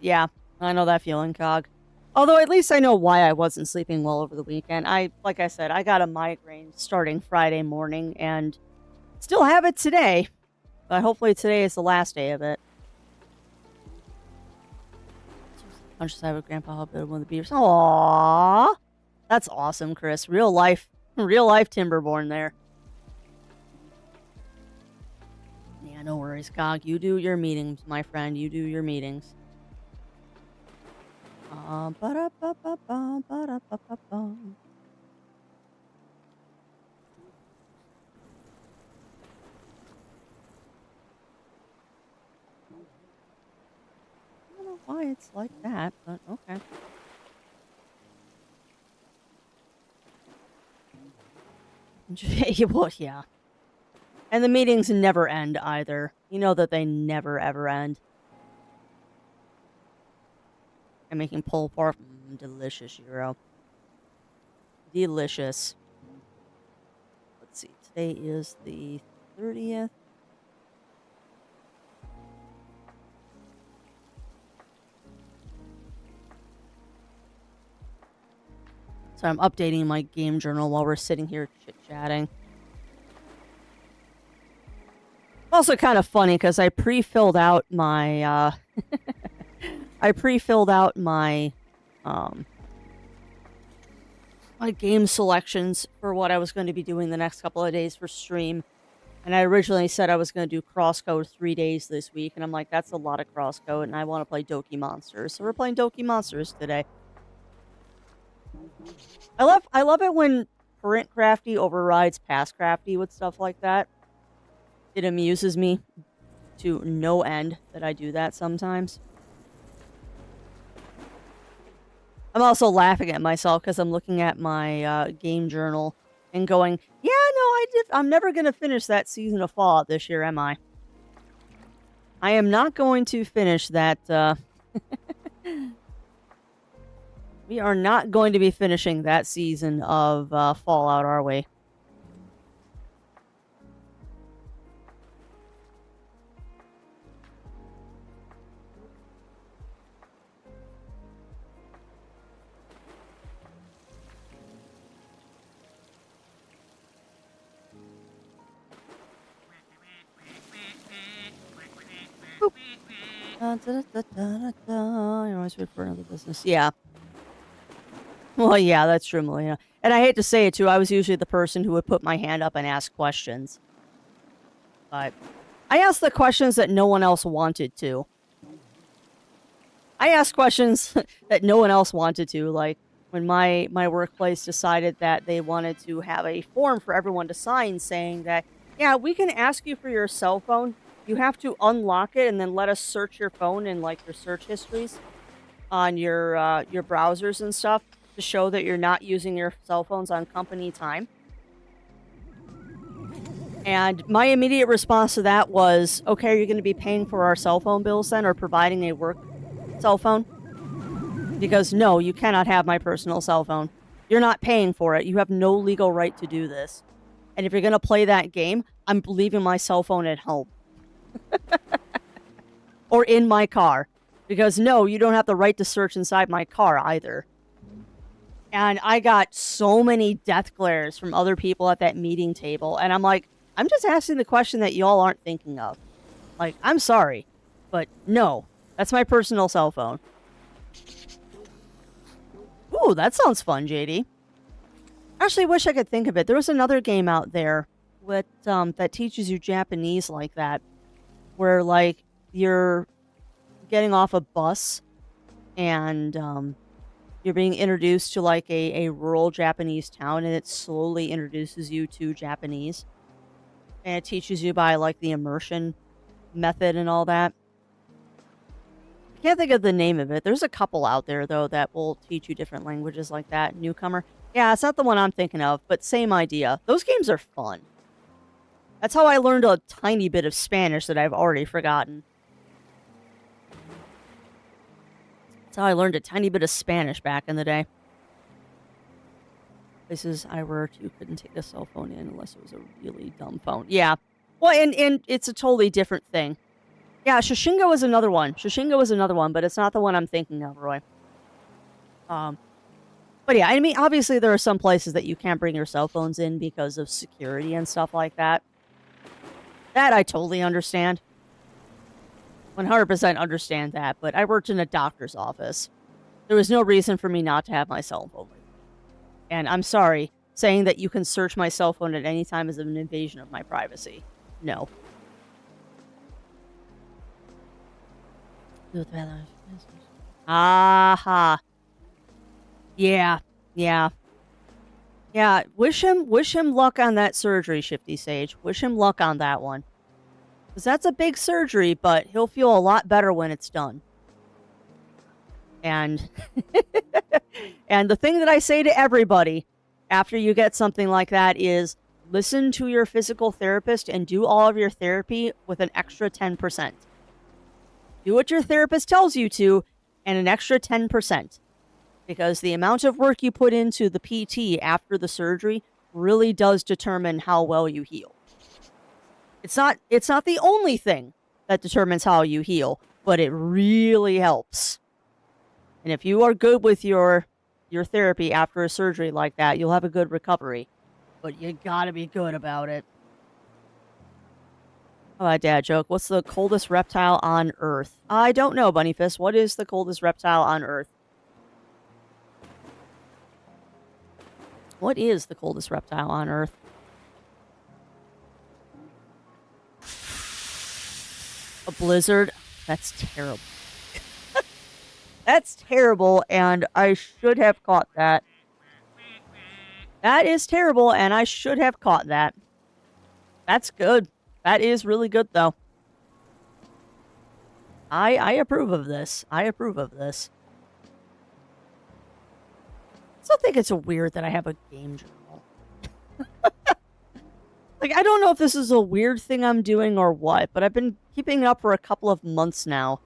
Speaker 1: Yeah, I know that feeling, Cog. Although at least I know why I wasn't sleeping well over the weekend. Like I said, I got a migraine starting Friday morning and still have it today. But hopefully today is the last day of it. Countryside with Grandpa helped build one of the beavers. Aww, that's awesome, Chris. Real life Timberborn there. Yeah, no worries, Cog. You do your meetings, my friend. You do your meetings. Ba-da-ba-ba-ba, ba-da-ba-ba-ba. I don't know why it's like that, but okay. Well, yeah. And the meetings never end either. You know that they never ever end. I'm making pulled pork. Delicious, Euro. Delicious. Let's see. Today is the 30th. So I'm updating my game journal while we're sitting here chit-chatting. Also kind of funny because I pre-filled out my my game selections for what I was going to be doing the next couple of days for stream. And I originally said I was going to do crosscode 3 days this week, and I'm like, that's a lot of crosscode, and I want to play Doki Monsters. So we're playing Doki Monsters today. I love it when current crafty overrides past crafty with stuff like that. It amuses me to no end that I do that sometimes. I'm also laughing at myself because I'm looking at my game journal and going, yeah, no, I'm never going to finish that season of Fallout this year, am I? I am not going to finish that. We are not going to be finishing that season of Fallout, are we? You always wait for another business. Yeah. Well, yeah, that's true, Melina. And I hate to say it too, I was usually the person who would put my hand up and ask questions. But I asked the questions that no one else wanted to. I asked questions that no one else wanted to, like when my workplace decided that they wanted to have a form for everyone to sign saying that, yeah, we can ask you for your cell phone. You have to unlock it and then let us search your phone and like your search histories on your browsers and stuff to show that you're not using your cell phones on company time. And my immediate response to that was, okay, are you going to be paying for our cell phone bills then or providing a work cell phone? Because no, you cannot have my personal cell phone. You're not paying for it. You have no legal right to do this. And if you're going to play that game, I'm leaving my cell phone at home. Or in my car. Because no, you don't have the right to search inside my car either. And I got so many death glares from other people at that meeting table. And I'm like, I'm just asking the question that y'all aren't thinking of. Like, I'm sorry. But no, that's my personal cell phone. Ooh, that sounds fun, JD. Actually, wish I could think of it. There was another game out there with that teaches you Japanese like that. Where, like, you're getting off a bus and you're being introduced to like a rural Japanese town and it slowly introduces you to Japanese. And it teaches you by, like, the immersion method and all that. I can't think of the name of it. There's a couple out there, though, that will teach you different languages like that. Newcomer. Yeah, it's not the one I'm thinking of, but same idea. Those games are fun. That's how I learned a tiny bit of Spanish that I've already forgotten. That's how I learned a tiny bit of Spanish back in the day. Places I worked, you couldn't take a cell phone in unless it was a really dumb phone. Yeah. Well, and it's a totally different thing. Yeah, Shoshingo was another one. Shoshingo was another one, but it's not the one I'm thinking of, Roy. But yeah, I mean, obviously there are some places that you can't bring your cell phones in because of security and stuff like that. That I totally understand. 100% understand that, but I worked in a doctor's office. There was no reason for me not to have my cell phone with me. And I'm sorry, saying that you can search my cell phone at any time is an invasion of my privacy. No. Aha. Yeah. Yeah, wish him luck on that surgery, Shifty Sage. Wish him luck on that one. Because that's a big surgery, but he'll feel a lot better when it's done. And and the thing that I say to everybody after you get something like that is listen to your physical therapist and do all of your therapy with an extra 10%. Do what your therapist tells you to and an extra 10%. Because the amount of work you put into the PT after the surgery really does determine how well you heal. It's not the only thing that determines how you heal, but it really helps. And if you are good with your therapy after a surgery like that, you'll have a good recovery. But you gotta be good about it. How about dad joke? What's the coldest reptile on Earth? I don't know, Bunnyfist. What is the coldest reptile on Earth? What is the coldest reptile on Earth? A blizzard? That's terrible. That's terrible, and I should have caught that. That is terrible, and I should have caught that. That's good. That is really good, though. I approve of this. I approve of this. I still think it's weird that I have a game journal. Like, I don't know if this is a weird thing I'm doing or what, but I've been keeping it up for a couple of months now.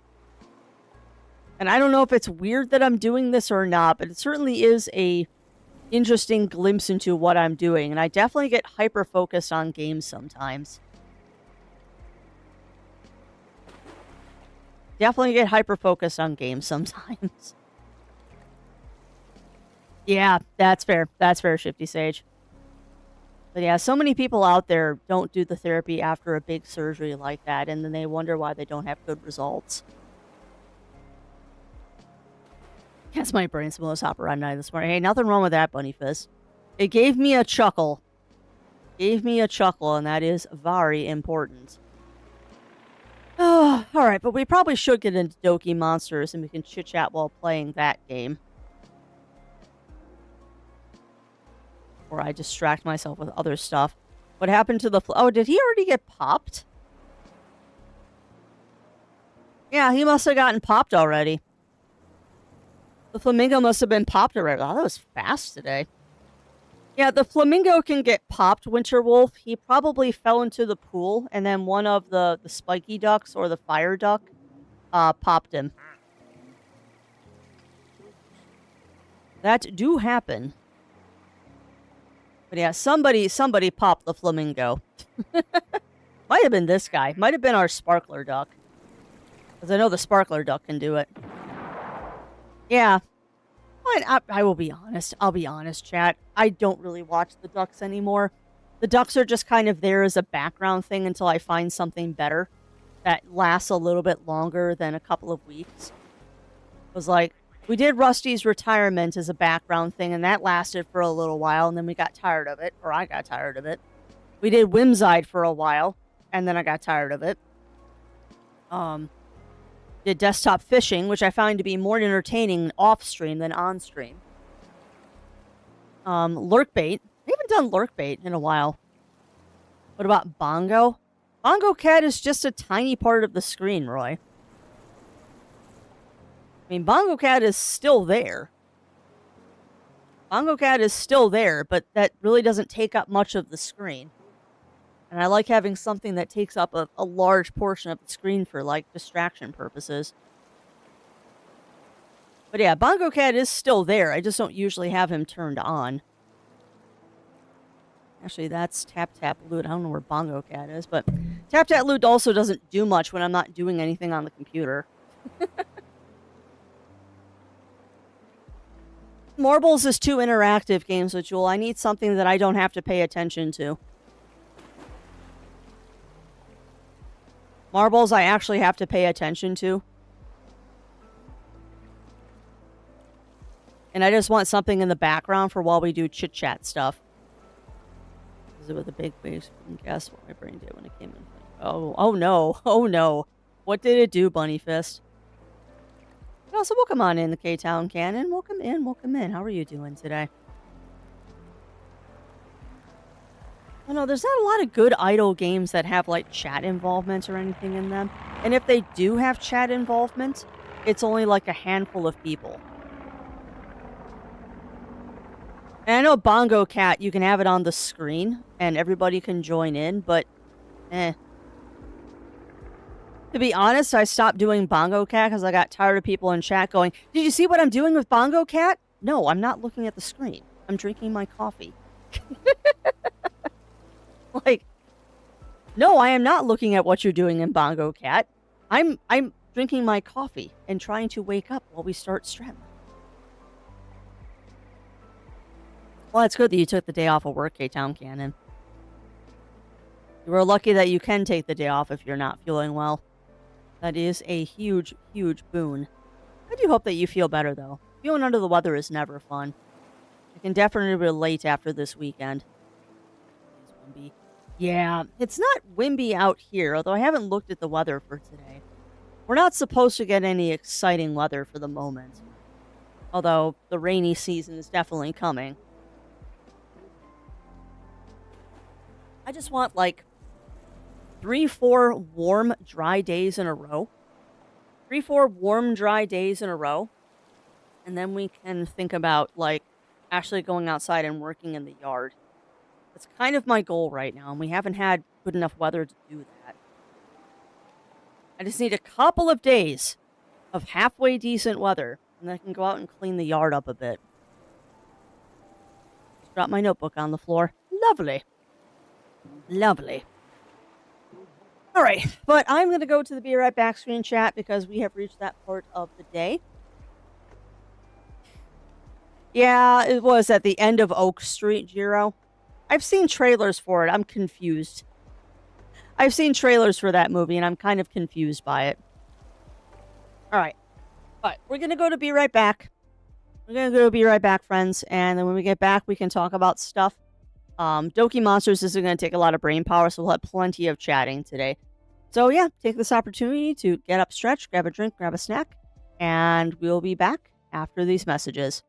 Speaker 1: And I don't know if it's weird that I'm doing this or not, but it certainly is a interesting glimpse into what I'm doing. And I definitely get hyper-focused on games sometimes. Definitely get hyper-focused on games sometimes. Yeah, that's fair. That's fair, Shifty Sage. But yeah, so many people out there don't do the therapy after a big surgery like that, and then they wonder why they don't have good results. Yes, my brain's the most operandi this morning. Hey, nothing wrong with that, Bunny Fizz. It gave me a chuckle. And that is very important. Oh, alright, but we probably should get into Doki Monsters, and we can chit-chat while playing that game. Or I distract myself with other stuff. What happened to the... Oh, did he already get popped? Yeah, he must have gotten popped already. The flamingo must have been popped already. Oh, that was fast today. Yeah, the flamingo can get popped, Winter Wolf. He probably fell into the pool, and then one of the spiky ducks or the fire duck popped him. That do happen. But yeah, somebody popped the flamingo. Might have been this guy. Might have been our sparkler duck. Because I know the sparkler duck can do it. Yeah. But I will be honest. I'll be honest, chat. I don't really watch the ducks anymore. The ducks are just kind of there as a background thing until I find something better that lasts a little bit longer than a couple of weeks. It was like, we did Rusty's retirement as a background thing, and that lasted for a little while, and then we got tired of it. Or I got tired of it. We did Whimside for a while, and then I got tired of it. Did desktop fishing, which I find to be more entertaining off-stream than on-stream. Lurkbait. I haven't done Lurkbait in a while. What about Bongo? Bongo Cat is just a tiny part of the screen, Roy. I mean, Bongo Cat is still there. Bongo Cat is still there, but that really doesn't take up much of the screen. And I like having something that takes up a large portion of the screen for, like, distraction purposes. But yeah, Bongo Cat is still there. I just don't usually have him turned on. Actually, that's Tap Tap Loot. I don't know where Bongo Cat is, but Tap Tap Loot also doesn't do much when I'm not doing anything on the computer. Marbles is too interactive, Games with Jewel. I need something that I don't have to pay attention to. Marbles I actually have to pay attention to. And I just want something in the background for while we do chit-chat stuff. Is it with a big base? Guess what my brain did when it came in. Oh no. Oh no. What did it do, Bunny Fist? Oh, so welcome on in, the K-Town Cannon. Welcome in, welcome in. How are you doing today? I know there's not a lot of good idle games that have, like, chat involvement or anything in them. And if they do have chat involvement, it's only, like, a handful of people. And I know Bongo Cat, you can have it on the screen, and everybody can join in, but, To be honest, I stopped doing Bongo Cat because I got tired of people in chat going, "Did you see what I'm doing with Bongo Cat?" No, I'm not looking at the screen. I'm drinking my coffee. Like, no, I am not looking at what you're doing in Bongo Cat. I'm drinking my coffee and trying to wake up while we start stream. Well, it's good that you took the day off of work, K-Town Cannon. You were lucky that you can take the day off if you're not feeling well. That is a huge, huge boon. I do hope that you feel better, though. Feeling under the weather is never fun. I can definitely relate after this weekend. Yeah, it's not windy out here, although I haven't looked at the weather for today. We're not supposed to get any exciting weather for the moment. Although, the rainy season is definitely coming. I just want, like, 3-4 warm, dry days in a row. 3-4 warm, dry days in a row. And then we can think about, like, actually going outside and working in the yard. That's kind of my goal right now, and we haven't had good enough weather to do that. I just need a couple of days of halfway decent weather, and then I can go out and clean the yard up a bit. Just drop my notebook on the floor. Lovely. Lovely. All right, but I'm going to go to the Be Right Back screen chat because we have reached that part of the day. Yeah, it was at the end of Oak Street, Jiro. I've seen trailers for it. I'm confused. I've seen trailers for that movie, and I'm kind of confused by it. All right. But we're going to go to Be Right Back. We're going to go Be Right Back, friends. And then when we get back, we can talk about stuff. Doki Monsters isn't going to take a lot of brain power, so we'll have plenty of chatting today. So, yeah, take this opportunity to get up, stretch, grab a drink, grab a snack, and we'll be back after these messages.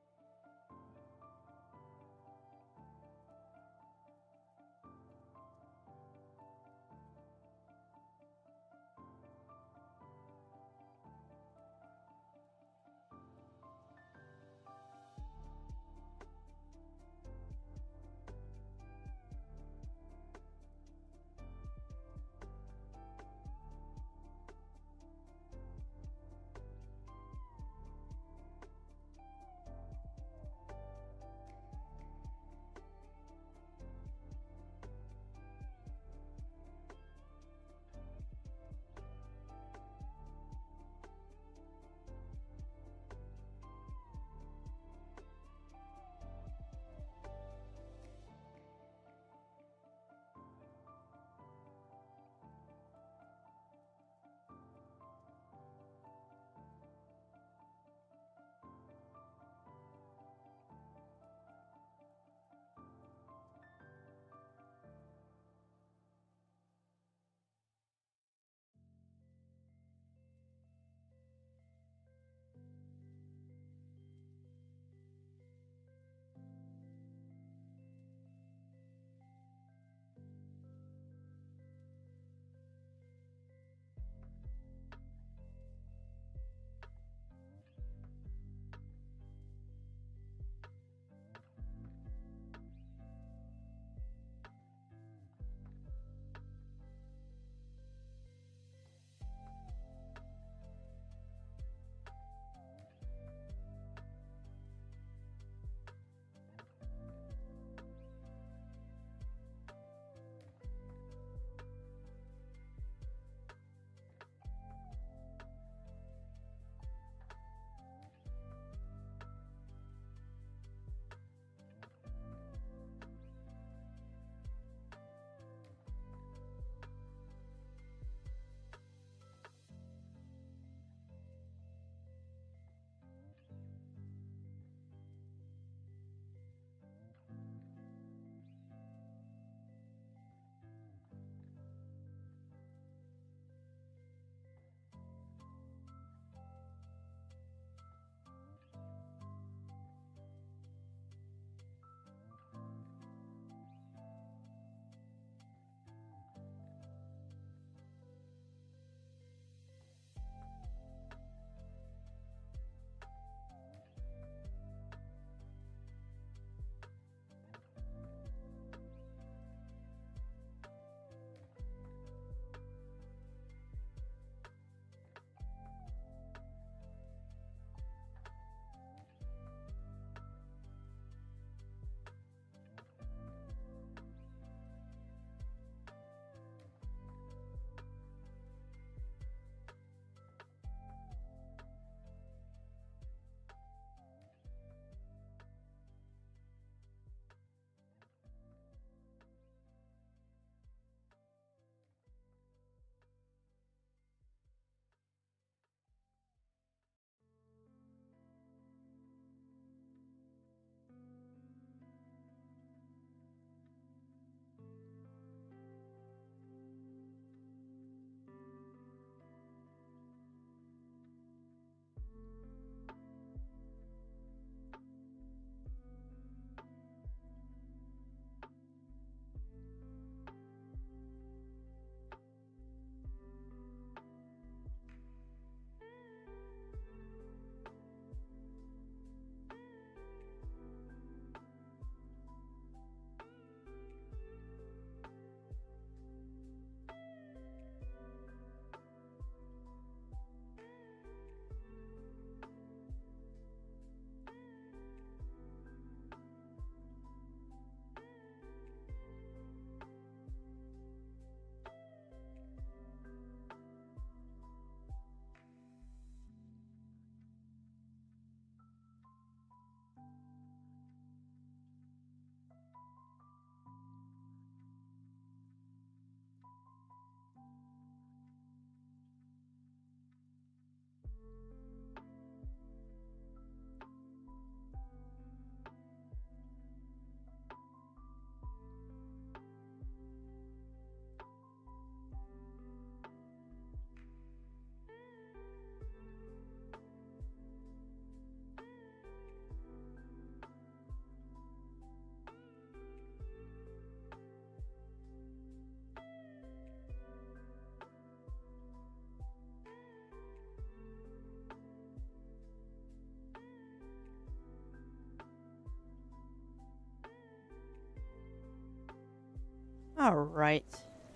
Speaker 1: All right.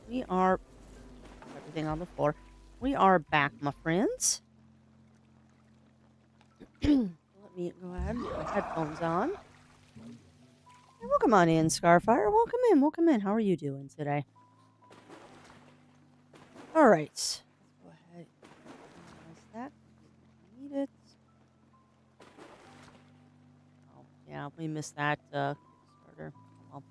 Speaker 1: We are everything on the floor. We are back, my friends. Let me go ahead and put my headphones on. And welcome on in, Scarfire. Welcome in. Welcome in. How are you doing today? All right. Let's go ahead and minimize that. Need it. Oh, yeah, we missed that starter. Well.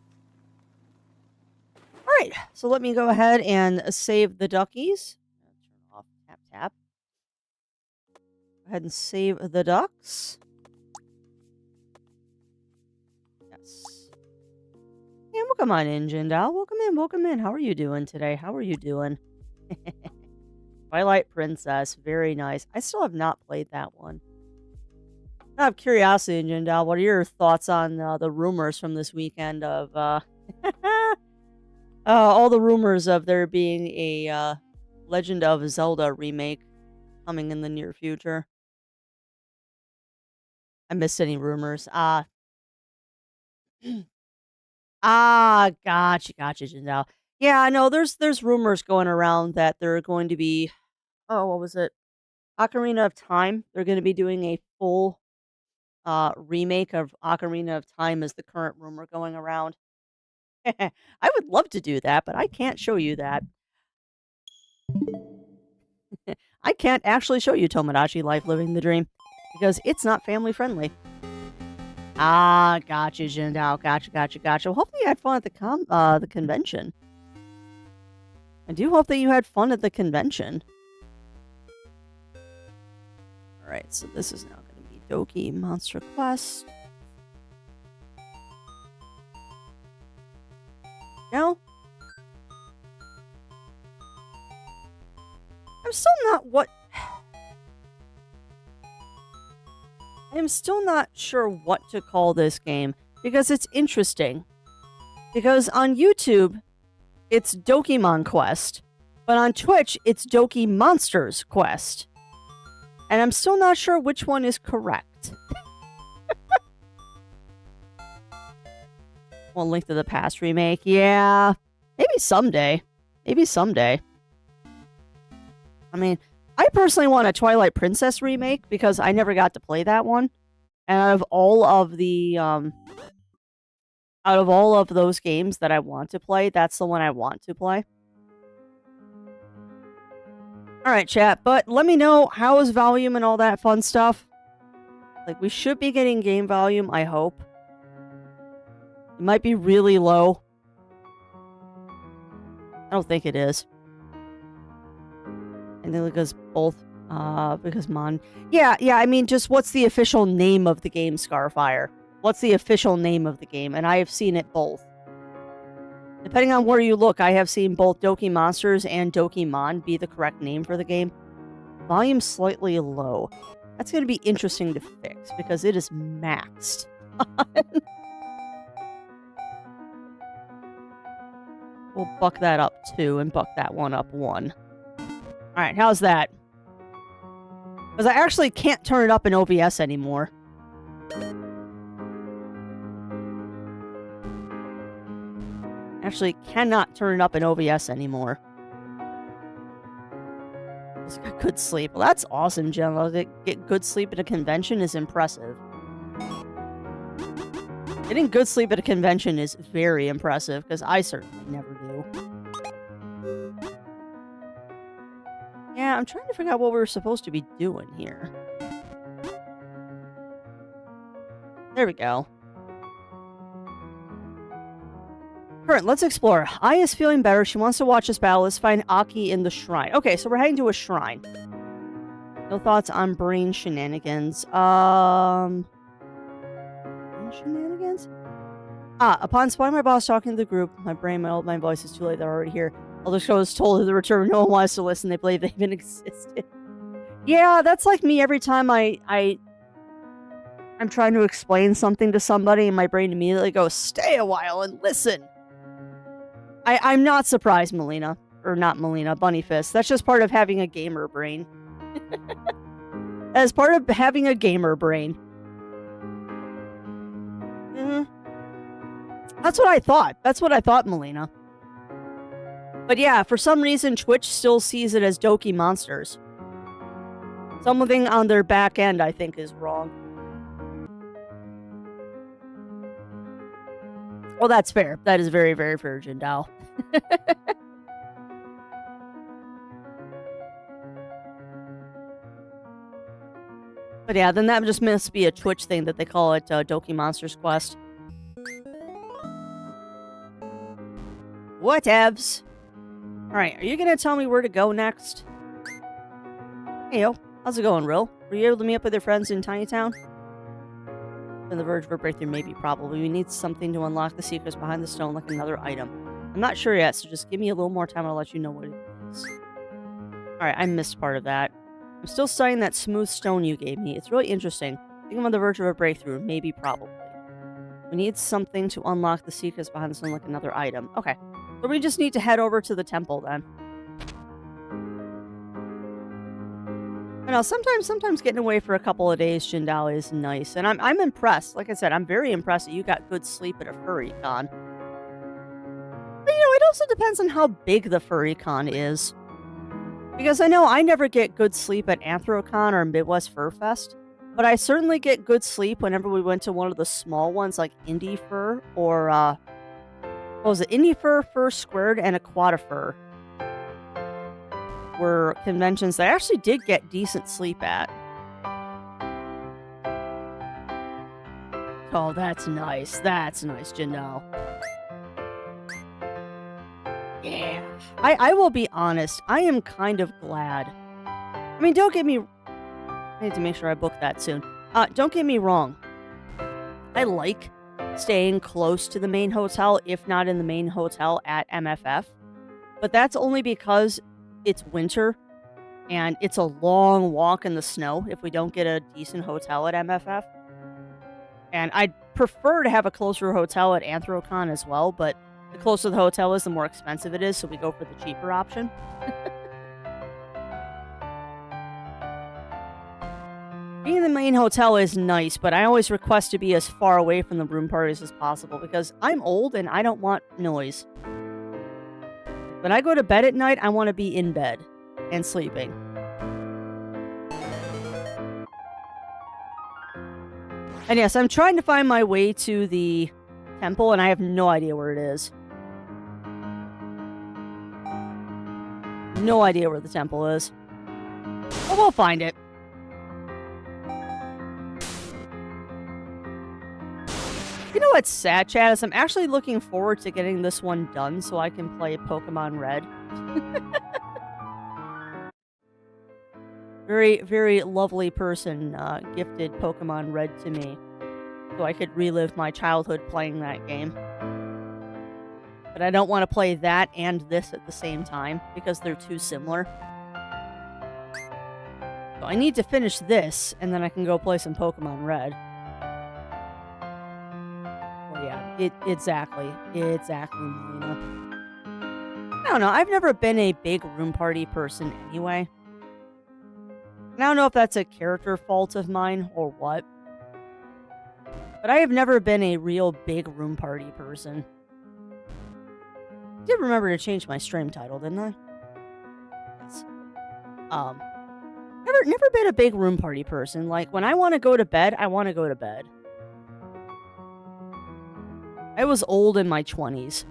Speaker 1: All right. So let me go ahead and save the duckies. Turn off tap tap. Go ahead and save the ducks. Yes. And welcome on in, Jindal. Welcome in, welcome in. How are you doing today? How are you doing? Twilight Princess. Very nice. I still have not played that one. Out of curiosity, Jindal, what are your thoughts on the rumors from this weekend of all the rumors of there being a Legend of Zelda remake coming in the near future? I missed any rumors. Gotcha, Jindal. Yeah, I know there's rumors going around that they're going to be what was it? Ocarina of Time. They're going to be doing a full remake of Ocarina of Time is the current rumor going around. I would love to do that, but I can't show you that. I can't actually show you Tomodachi Life Living the Dream because it's not family friendly. Gotcha, Jindal. Gotcha. Well, hopefully you had fun at the convention. I do hope that you had fun at the convention. All right, so this is now going to be Doki Monster Quest. No? I'm still not sure what to call this game because it's interesting. Because on YouTube, it's Dokimon Quest, but on Twitch, it's Doki Monsters Quest. And I'm still not sure which one is correct. Well, Link to the Past remake, yeah. Maybe someday. I mean, I personally want a Twilight Princess remake because I never got to play that one. And out of all of those games that I want to play, that's the one I want to play. All right, chat, but let me know how is volume and all that fun stuff. Like, we should be getting game volume, I hope. It might be really low. I don't think it is. And then because Yeah, I mean, just what's the official name of the game, Scarfire? What's the official name of the game? And I have seen it both. Depending on where you look, I have seen both Doki Monsters and Dokimon be the correct name for the game. Volume slightly low. That's going to be interesting to fix because it is maxed. We'll buck that up 2 and buck that one up 1. Alright, how's that? Because I actually can't turn it up in OBS anymore. Actually cannot turn it up in OBS anymore. Just got good sleep. Well, that's awesome, Gemma. Get good sleep at a convention is impressive. Getting good sleep at a convention is very impressive, because I certainly never do. Yeah, I'm trying to figure out what we were supposed to be doing here. There we go. Current, let's explore. Ai is feeling better. She wants to watch this battle. Let's find Aki in the shrine. Okay, so we're heading to a shrine. No thoughts on brain shenanigans. Brain shenanigans? Upon spotting my boss talking to the group, my brain muddled. My voice is too late. They're already here. Elder Scrolls told of the return. No one wants to listen. They believe they even existed. Yeah, that's like me every time I'm trying to explain something to somebody, and my brain immediately goes, "Stay a while and listen." I'm not surprised, Melina. Or not Melina, Bunnyfist. That's just part of having a gamer brain. As part of having a gamer brain. That's what I thought. Melina. But yeah, for some reason, Twitch still sees it as Doki monsters. Something on their back end, I think, is wrong. Well, that's fair. That is very, very fair, Jindal. But yeah, then that just must be a Twitch thing that they call it Doki Monsters Quest. Whatevs. Alright, are you gonna tell me where to go next? Hey yo, how's it going, Rill? Were you able to meet up with your friends in Tiny Town? On the verge of a breakthrough, maybe, probably. We need something to unlock the secrets behind the stone, like another item. I'm not sure yet, so just give me a little more time and I'll let you know what it is. Alright, I missed part of that. I'm still studying that smooth stone you gave me. It's really interesting. I think I'm on the verge of a breakthrough, maybe, probably. We need something to unlock the secrets behind the stone, like another item. Okay. So we just need to head over to the temple, then. I know, sometimes getting away for a couple of days, Jindal, is nice. And I'm impressed. Like I said, I'm very impressed that you got good sleep at a furry con. But, you know, it also depends on how big the furry con is. Because I know I never get good sleep at Anthrocon or Midwest Fur Fest, but I certainly get good sleep whenever we went to one of the small ones like Indie Fur or, what was it? Indie Fur, Fur Squared, and Aquata Fur were conventions that I actually did get decent sleep at. Oh, that's nice. That's nice, Jindal. Yeah. I will be honest, I am kind of glad. I mean, don't get me... I need to make sure I book that soon. Don't get me wrong. I like staying close to the main hotel, if not in the main hotel at MFF. But that's only because it's winter, and it's a long walk in the snow if we don't get a decent hotel at MFF. And I'd prefer to have a closer hotel at Anthrocon as well, but the closer the hotel is, the more expensive it is, so we go for the cheaper option. Being in the main hotel is nice, but I always request to be as far away from the room parties as possible, because I'm old and I don't want noise. When I go to bed at night, I want to be in bed and sleeping. And yes, I'm trying to find my way to the temple, and I have no idea where it is. No idea where the temple is. But we'll find it. You know what's sad, Chad, is I'm actually looking forward to getting this one done so I can play Pokemon Red. Very, very lovely person gifted Pokemon Red to me, so I could relive my childhood playing that game. But I don't want to play that and this at the same time, because they're too similar. So I need to finish this, and then I can go play some Pokemon Red. Well, yeah, exactly, Melina. I don't know, I've never been a big room party person anyway. And I don't know if that's a character fault of mine or what. But I have never been a real big room party person. I did remember to change my stream title, didn't I? Yes. Never been a big room party person. Like, when I want to go to bed, I want to go to bed. I was old in my 20s.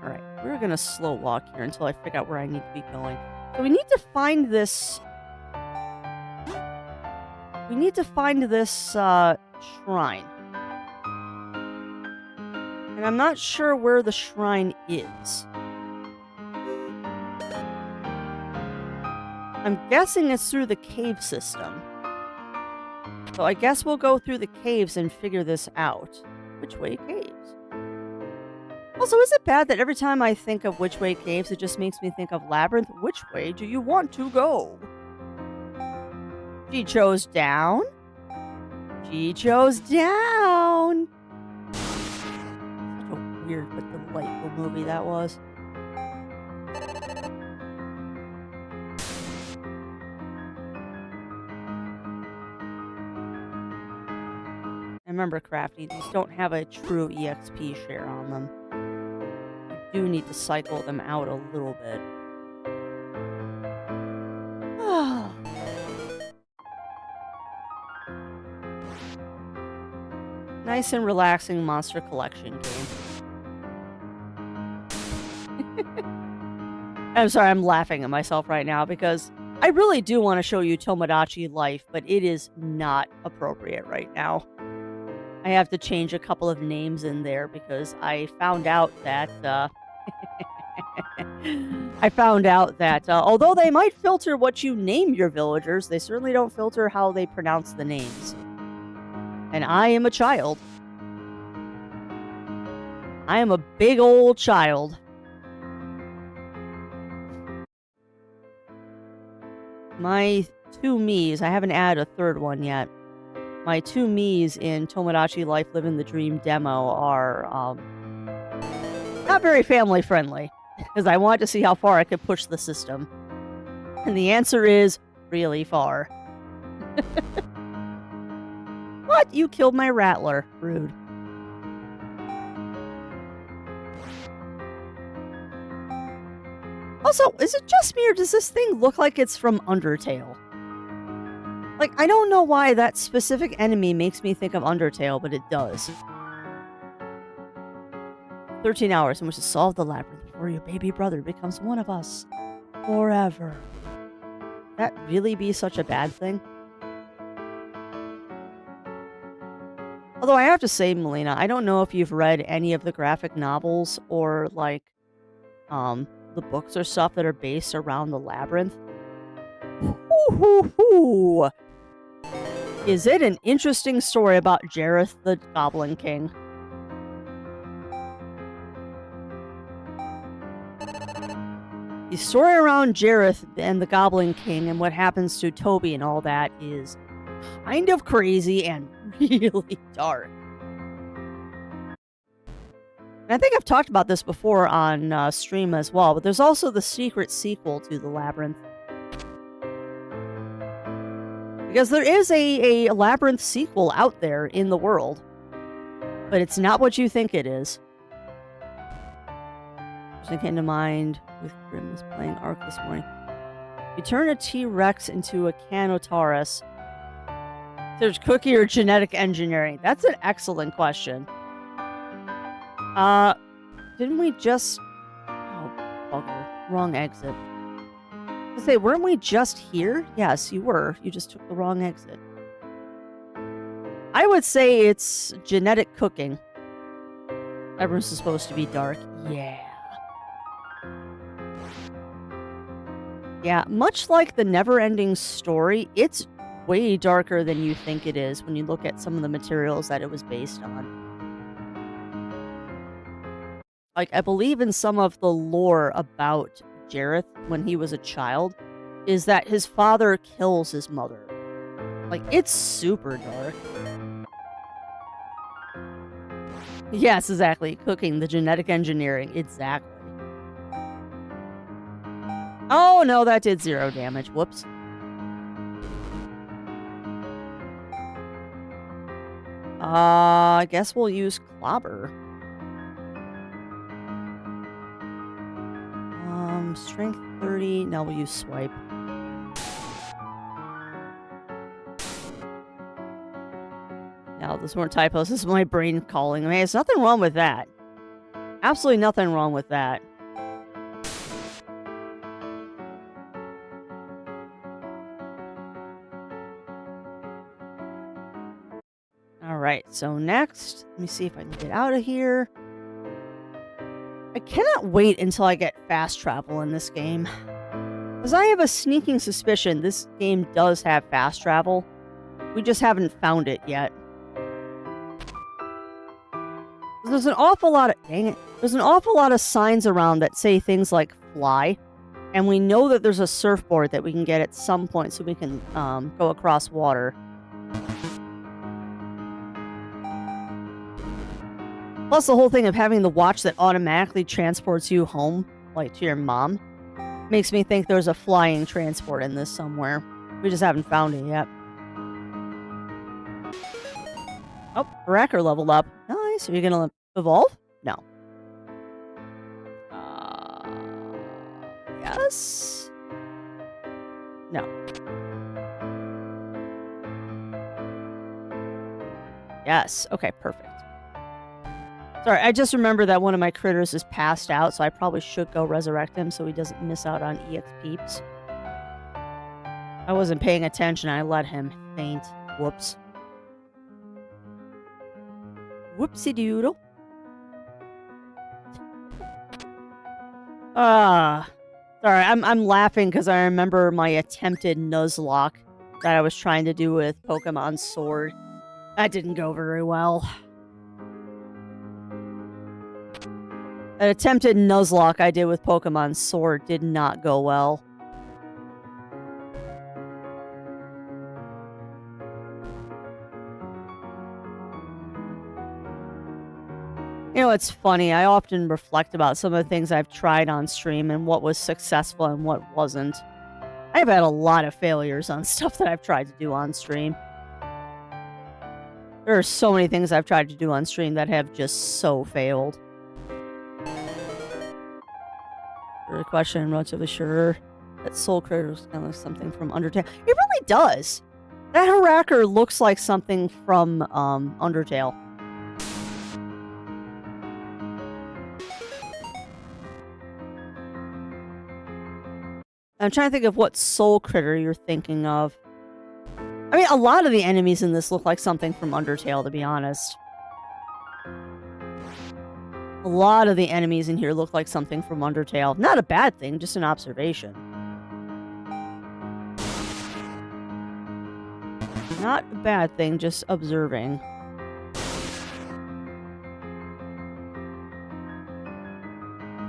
Speaker 1: Alright, we're gonna slow walk here until I figure out where I need to be going. So we need to find this... We need to find this, shrine. And I'm not sure where the shrine is. I'm guessing it's through the cave system. So I guess we'll go through the caves and figure this out. Which way caves? Also, is it bad that every time I think of which way caves, it just makes me think of Labyrinth? Which way do you want to go? She chose down. She chose down. Such a weird but delightful movie that was. remember, Crafty, these don't have a true EXP share on them. You do need to cycle them out a little bit. Nice and relaxing monster collection game. I'm sorry, I'm laughing at myself right now because I really do want to show you Tomodachi Life, but it is not appropriate right now. I have to change a couple of names in there because I found out that although they might filter what you name your villagers, they certainly don't filter how they pronounce the names. And I am a child. I am a big old child. My two me's, I haven't added a third one yet. My two me's in Tomodachi Life Living the Dream demo are not very family friendly. Because I want to see how far I could push the system. And the answer is really far. What? You killed my rattler. Rude. Also, is it just me or does this thing look like it's from Undertale? Like, I don't know why that specific enemy makes me think of Undertale, but it does. 13 hours in which to solve the labyrinth before your baby brother becomes one of us. Forever. That really be such a bad thing? Although I have to say, Melina, I don't know if you've read any of the graphic novels or, like, the books or stuff that are based around the labyrinth. Is it an interesting story about Jareth the Goblin King? The story around Jareth and the Goblin King and what happens to Toby and all that is kind of crazy and really dark. And I think I've talked about this before on stream as well, but there's also the secret sequel to The Labyrinth. Because there is a Labyrinth sequel out there in the world, but it's not what you think it is. Something came to mind with Grim was playing Ark this morning. You turn a T-Rex into a Canotaurus. There's cookie or genetic engineering. That's an excellent question. Didn't we just... Oh, bugger. Wrong exit. I was gonna say, weren't we just here? Yes, you were. You just took the wrong exit. I would say it's genetic cooking. Everyone's supposed to be dark. Yeah. Yeah, much like the never-ending story, it's way darker than you think it is when you look at some of the materials that it was based on. Like, I believe in some of the lore about Jareth when he was a child is that his father kills his mother. Like, it's super dark. Yes, exactly. Cooking, the genetic engineering. Exactly. Oh, no, that did 0 damage. Whoops. I guess we'll use Clobber. Strength 30. Now we'll use Swipe. Now, those weren't typos. This is my brain calling. I mean, there's nothing wrong with that. Absolutely nothing wrong with that. Alright, so next, let me see if I can get out of here. I cannot wait until I get fast travel in this game. Because I have a sneaking suspicion this game does have fast travel. We just haven't found it yet. There's an awful lot of... Dang it. There's an awful lot of signs around that say things like fly. And we know that there's a surfboard that we can get at some point so we can go across water. Plus the whole thing of having the watch that automatically transports you home, like to your mom, makes me think there's a flying transport in this somewhere. We just haven't found it yet. Oh, Racker leveled up. Nice. Are you going to evolve? No. Yes? No. Yes. Okay, perfect. Sorry, I just remember that one of my critters is passed out, so I probably should go resurrect him so he doesn't miss out on EX peeps. I wasn't paying attention. I let him faint. Whoops. Whoopsie doodle. Sorry, I'm laughing because I remember my attempted Nuzlocke that I was trying to do with Pokemon Sword. That didn't go very well. An attempted Nuzlocke I did with Pokemon Sword did not go well. You know, it's funny. I often reflect about some of the things I've tried on stream and what was successful and what wasn't. I've had a lot of failures on stuff that I've tried to do on stream. There are so many things I've tried to do on stream that have just so failed. For the question, I'm relatively sure that Soul Critter is kind of something from Undertale. It really does. That Harakir looks like something from Undertale. I'm trying to think of what Soul Critter you're thinking of. I mean, a lot of the enemies in this look like something from Undertale, to be honest. A lot of the enemies in here look like something from Undertale. Not a bad thing, just an observation. Not a bad thing, just observing.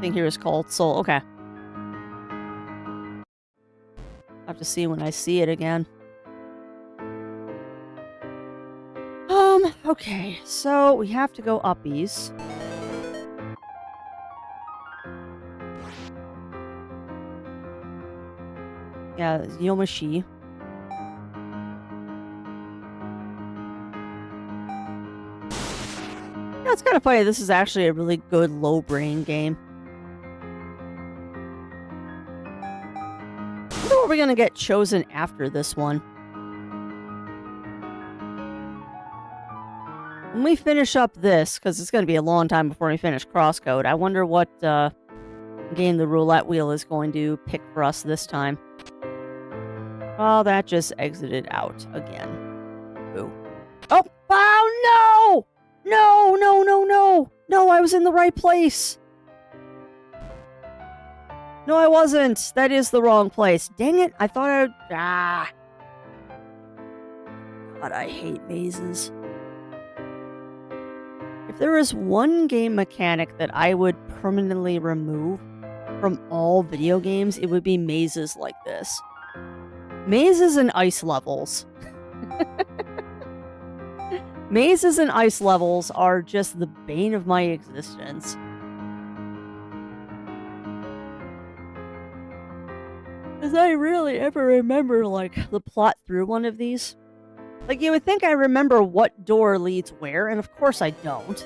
Speaker 1: Thing here is called Soul. Okay. I'll have to see when I see it again. Okay, so we have to go uppies. Yeah, Yomashi. Yeah, it's kind of funny. This is actually a really good low brain game. I wonder what we're gonna get chosen after this one. When we finish up this, because it's going to be a long time before we finish Crosscode, I wonder what game the roulette wheel is going to pick for us this time. Oh, that just exited out again. Boo. Oh! Oh, no! No, no, no, no! No, I was in the right place! No, I wasn't! That is the wrong place. Dang it, I thought I would... Ah! God, I hate mazes. If there is one game mechanic that I would permanently remove from all video games, it would be mazes like this. Mazes and ice levels. Mazes and ice levels are just the bane of my existence. Because I really ever remember, like, the plot through one of these. Like, you would think I remember what door leads where, and of course I don't.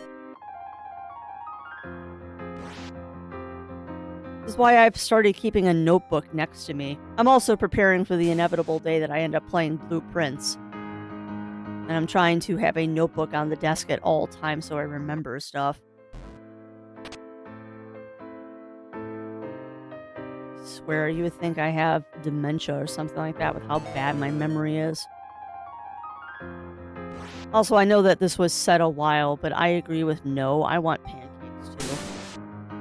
Speaker 1: This is why I've started keeping a notebook next to me. I'm also preparing for the inevitable day that I end up playing Blueprints. And I'm trying to have a notebook on the desk at all times so I remember stuff. I swear, you would think I have dementia or something like that with how bad my memory is. Also, I know that this was said a while, but I agree with no. I want pancakes, too.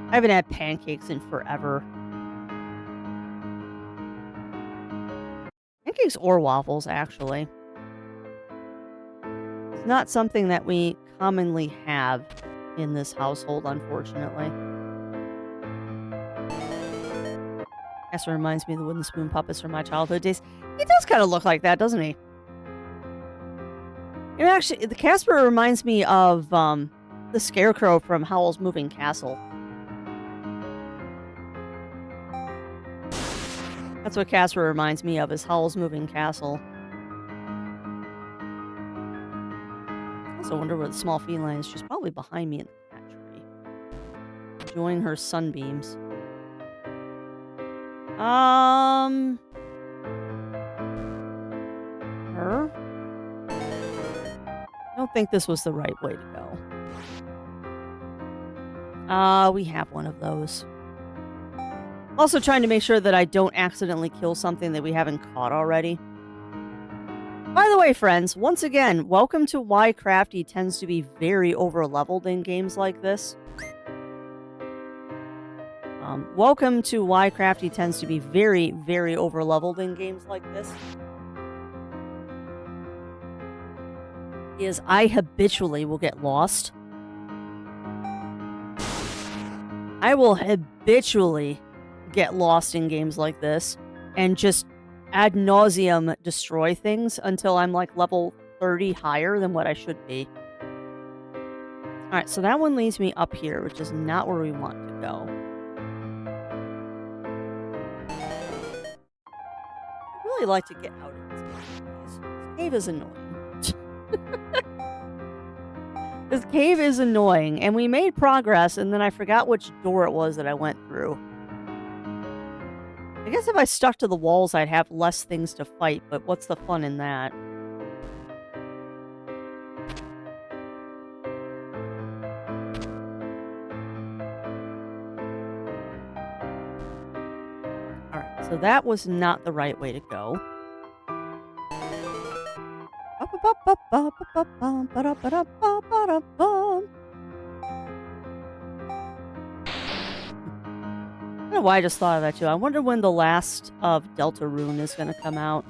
Speaker 1: I haven't had pancakes in forever. Pancakes or waffles, actually. It's not something that we commonly have in this household, unfortunately. Casper reminds me of the wooden spoon puppets from my childhood days. He does kind of look like that, doesn't he? And actually, the Casper reminds me of the Scarecrow from Howl's Moving Castle. That's what Casper reminds me of, is Howl's Moving Castle. I also wonder where the small feline is. She's probably behind me in the cat tree. Enjoying her sunbeams. Her? I don't think this was the right way to go. We have one of those. Also trying to make sure that I don't accidentally kill something that we haven't caught already. By the way, friends, once again, welcome to why Crafty tends to be very over-leveled in games like this. Welcome to why Crafty tends to be very, very over-leveled in games like this. Is I habitually will get lost. I will habitually get lost in games like this and just ad nauseum destroy things until I'm like level 30 higher than what I should be. Alright, so that one leads me up here, which is not where we want to go. I'd really like to get out of this cave. This cave is annoying. This cave is annoying, and we made progress, and then I forgot which door it was that I went through. I guess if I stuck to the walls, I'd have less things to fight, but what's the fun in that? Alright, so that was not the right way to go. I don't know why I just thought of that too. I wonder when the last of Deltarune is going to come out.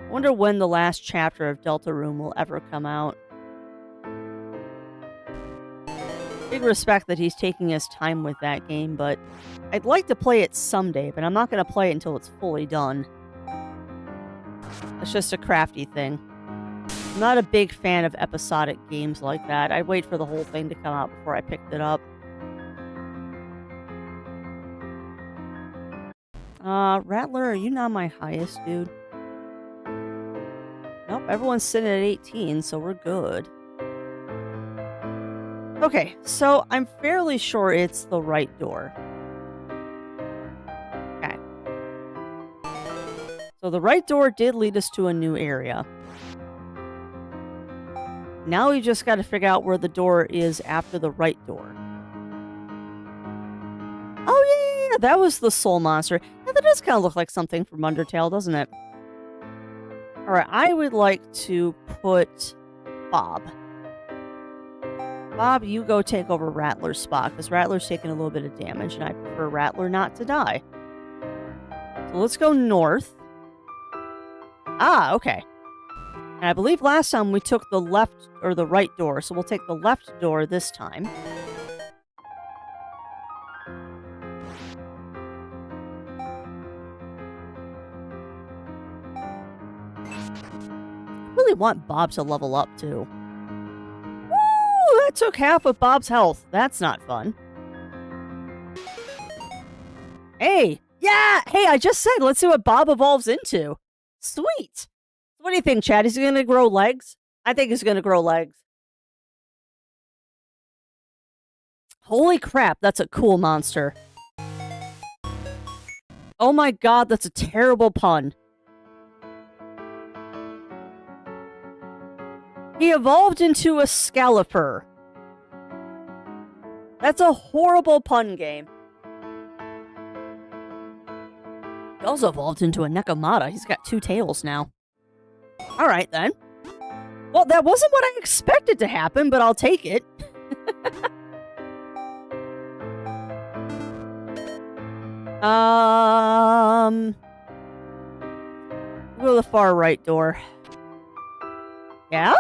Speaker 1: I wonder when the last chapter of Deltarune will ever come out. Big respect that he's taking his time with that game, but I'd like to play it someday, but I'm not going to play it until it's fully done. It's just a Crafty thing. I'm not a big fan of episodic games like that. I'd wait for the whole thing to come out before I picked it up. Rattler, are you not my highest, dude? Nope, everyone's sitting at 18, so we're good. Okay, so I'm fairly sure it's the right door. Okay. So the right door did lead us to a new area. Now we just got to figure out where the door is after the right door. Oh, yeah, that was the soul monster. Yeah, that does kind of look like something from Undertale, doesn't it? Alright, I would like to put Bob. Bob, you go take over Rattler's spot, because Rattler's taking a little bit of damage, and I prefer Rattler not to die. So let's go north. Ah, okay. And I believe last time we took the left or the right door, so we'll take the left door this time. I really want Bob to level up too. Woo! That took half of Bob's health. That's not fun. Hey! Yeah! Hey, I just said, let's see what Bob evolves into. Sweet! What do you think, Chad? Is he going to grow legs? I think he's going to grow legs. Holy crap, that's a cool monster. Oh my god, that's a terrible pun. He evolved into a Scalliper. That's a horrible pun game. He also evolved into a Nekomata. He's got 2 tails now. Alright, then. Well, that wasn't what I expected to happen, but I'll take it. We'll go to the far right door. Yeah?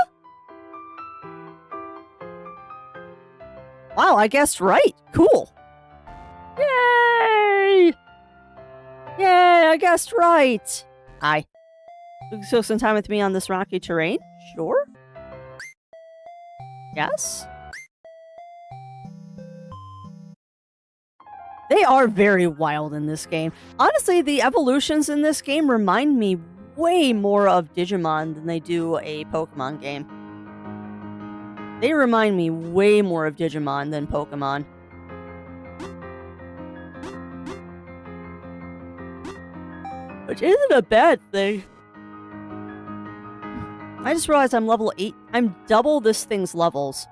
Speaker 1: Wow, I guessed right. Cool. Yay! Yay, I guessed right. Hi. So some time with me on this rocky terrain? Sure. Yes? They are very wild in this game. Honestly, the evolutions in this game remind me way more of Digimon than they do a Pokemon game. They remind me way more of Digimon than Pokemon. Which isn't a bad thing. I just realized I'm level 8. I'm double this thing's levels.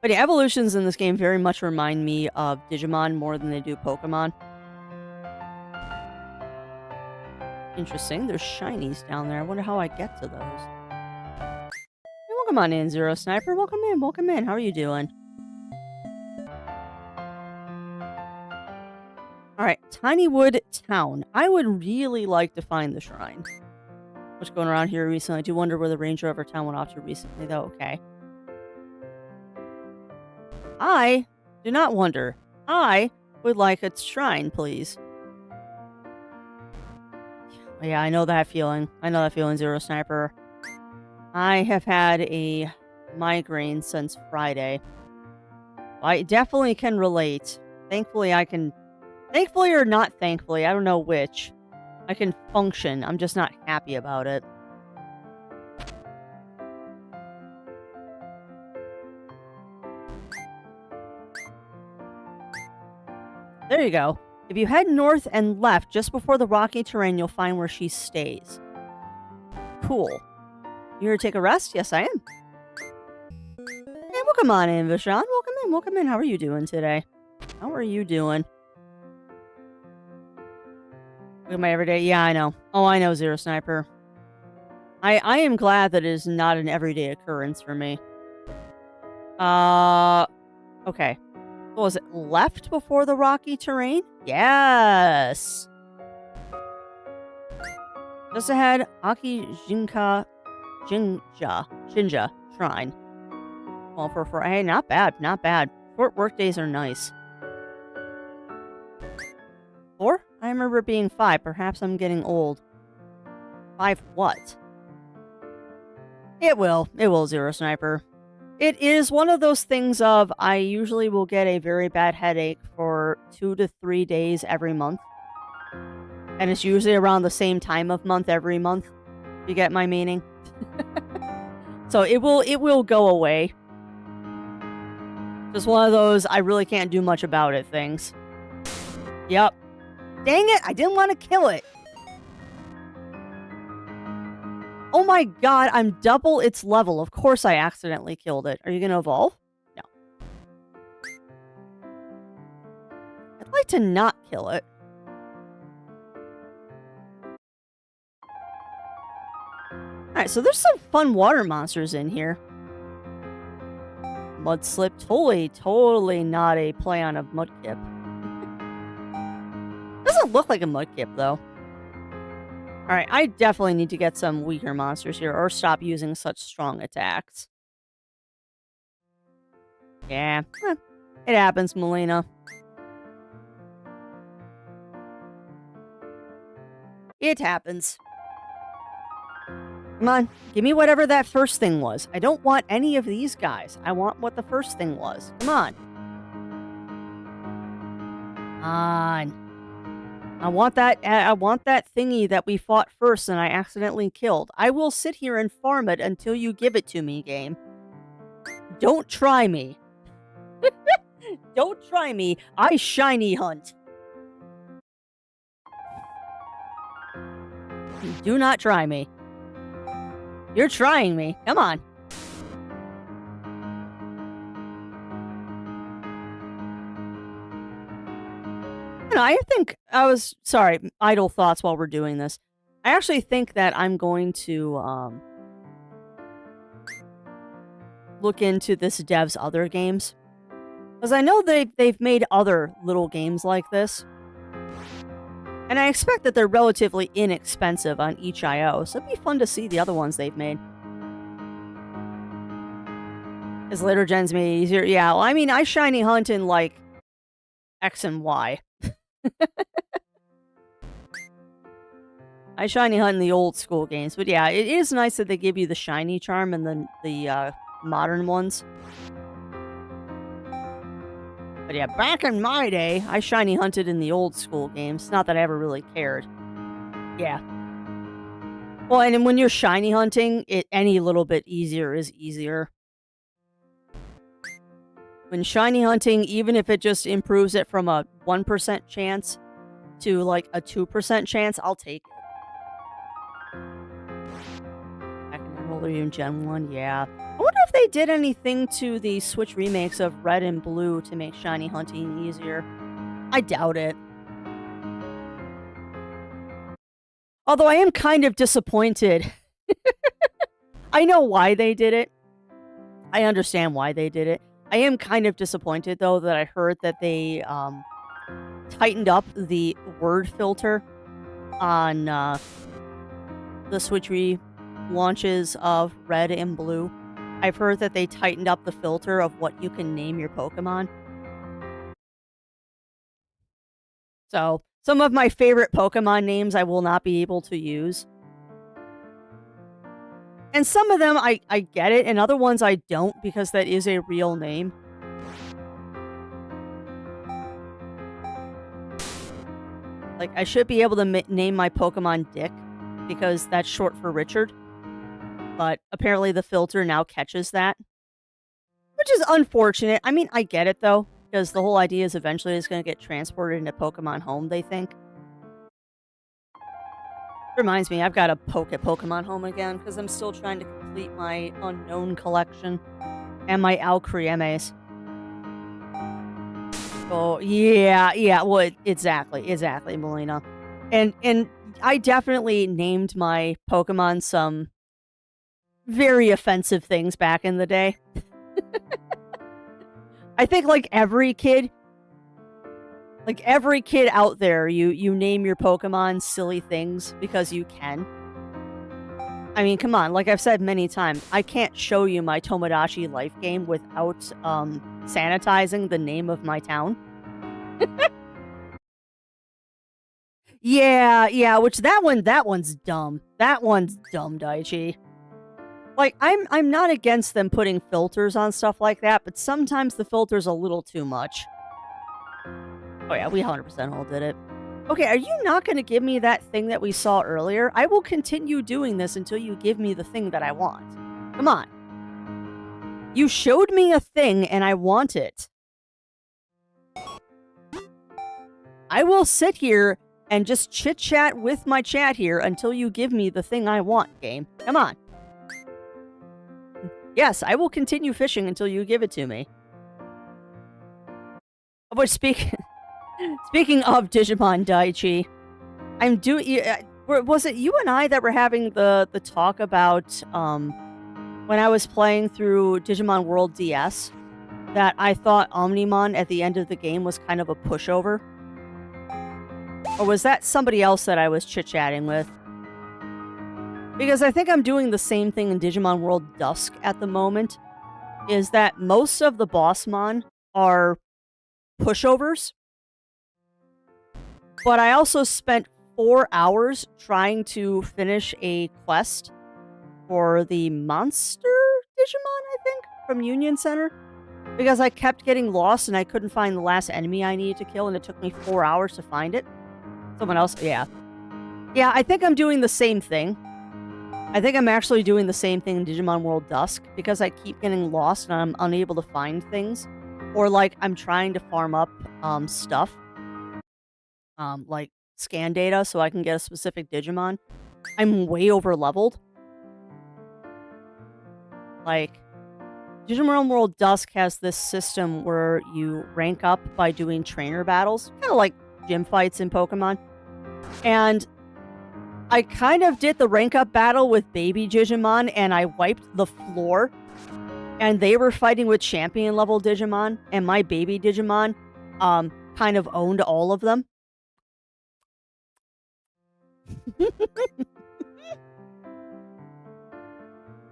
Speaker 1: But yeah, evolutions in this game very much remind me of Digimon more than they do Pokemon. Interesting. There's shinies down there. I wonder how I get to those. Hey, welcome on in, Zero Sniper. Welcome in. Welcome in. How are you doing? Alright, Tinywood Town. I would really like to find the shrine. What's going around here recently? I do wonder where the Range Rover town went off to recently, though. Okay. I do not wonder. I would like a shrine, please. Yeah, I know that feeling. I know that feeling, Zero Sniper. I have had a migraine since Friday. I definitely can relate. Thankfully, I can... Thankfully or not thankfully, I don't know which. I can function. I'm just not happy about it. There you go. If you head north and left just before the rocky terrain, you'll find where she stays. Cool. You here to take a rest? Yes, I am. Hey, welcome on in, Vishon. Welcome in, welcome in. How are you doing today? How are you doing? Look at my everyday. Yeah, I know. Oh, I know, Zero Sniper. I am glad that it is not an everyday occurrence for me. Okay. What was it? Left before the rocky terrain? Yes! Just ahead, Aki Jinja Shrine. Well, hey, not bad, not bad. Short work days are nice. 4? I remember it being 5. Perhaps I'm getting old. 5 what? It will, Zero Sniper. It is one of those things of, I usually will get a very bad headache for 2 to 3 days every month. And it's usually around the same time of month every month. You get my meaning? So it will go away. Just one of those, I really can't do much about it things. Yep. Dang it, I didn't want to kill it. Oh my god, I'm double its level. Of course I accidentally killed it. Are you going to evolve? No. I'd like to not kill it. Alright, so there's some fun water monsters in here. Mudslip. Totally not a play on a Mudkip. Doesn't look like a Mudkip, though. Alright, I definitely need to get some weaker monsters here, or stop using such strong attacks. Yeah, it happens, Melina. It happens. Come on, give me whatever that first thing was. I don't want any of these guys. I want what the first thing was. Come on. Come on. I want that thingy that we fought first and I accidentally killed. I will sit here and farm it until you give it to me, game. Don't try me. Don't try me. I shiny hunt. Do not try me. You're trying me. Come on. I think sorry, idle thoughts while we're doing this. I actually think that I'm going to look into this dev's other games, because I know they've made other little games like this, and I expect that they're relatively inexpensive on itch.io, so it'd be fun to see the other ones they've made. As later gens made it easier. Yeah, well, I mean, I shiny hunt in like X and Y. I shiny hunt in the old school games, but yeah, it is nice that they give you the shiny charm and the modern ones. But yeah, back in my day, I shiny hunted in the old school games. Not that I ever really cared. Yeah. Well, and then when you're shiny hunting, any little bit easier is easier. When shiny hunting, even if it just improves it from a 1% chance to like a 2% chance, I'll take it. Back in Emerald or even Gen 1, yeah. I wonder if they did anything to the Switch remakes of Red and Blue to make shiny hunting easier. I doubt it. Although I am kind of disappointed. I know why they did it. I understand why they did it. I am kind of disappointed, though, that I heard that they tightened up the word filter on the Switch launches of Red and Blue. I've heard that they tightened up the filter of what you can name your Pokemon. So, some of my favorite Pokemon names I will not be able to use. And some of them I get it, and other ones I don't because that is a real name. Like, I should be able to name my Pokemon Dick because that's short for Richard. But apparently the filter now catches that. Which is unfortunate. I mean, I get it, though, because the whole idea is eventually it's going to get transported into Pokemon Home, they think. Reminds me, I've got to poke at Pokemon Home again because I'm still trying to complete my Unknown collection and my Alcreames. Oh, yeah, well, exactly, Melina. And I definitely named my Pokemon some very offensive things back in the day. I think like every kid out there, you name your Pokemon silly things because you can. I mean, come on, like I've said many times, I can't show you my Tomodachi Life game without sanitizing the name of my town. Yeah, which that one's dumb. That one's dumb, Daichi. Like, I'm not against them putting filters on stuff like that, but sometimes the filter's a little too much. Oh yeah, we 100% all did it. Okay, are you not going to give me that thing that we saw earlier? I will continue doing this until you give me the thing that I want. Come on. You showed me a thing and I want it. I will sit here and just chit-chat with my chat here until you give me the thing I want, game. Come on. Yes, I will continue fishing until you give it to me. But speaking of Digimon Daichi, I'm doing. Was it you and I that were having the talk about when I was playing through Digimon World DS that I thought Omnimon at the end of the game was kind of a pushover? Or was that somebody else that I was chit-chatting with? Because I think I'm doing the same thing in Digimon World Dusk at the moment, is that most of the bossmon are pushovers. But I also spent 4 hours trying to finish a quest for the monster Digimon, I think, from Union Center. Because I kept getting lost and I couldn't find the last enemy I needed to kill, and it took me 4 hours to find it. Someone else, yeah. Yeah, I think I'm doing the same thing. I think I'm actually doing the same thing in Digimon World Dusk, because I keep getting lost and I'm unable to find things. Or, like, I'm trying to farm up stuff. Like, scan data so I can get a specific Digimon. I'm way over-leveled. Like, Digimon World Dusk has this system where you rank up by doing trainer battles. Kind of like gym fights in Pokemon. And I kind of did the rank up battle with baby Digimon, and I wiped the floor. And they were fighting with champion level Digimon, and my baby Digimon kind of owned all of them.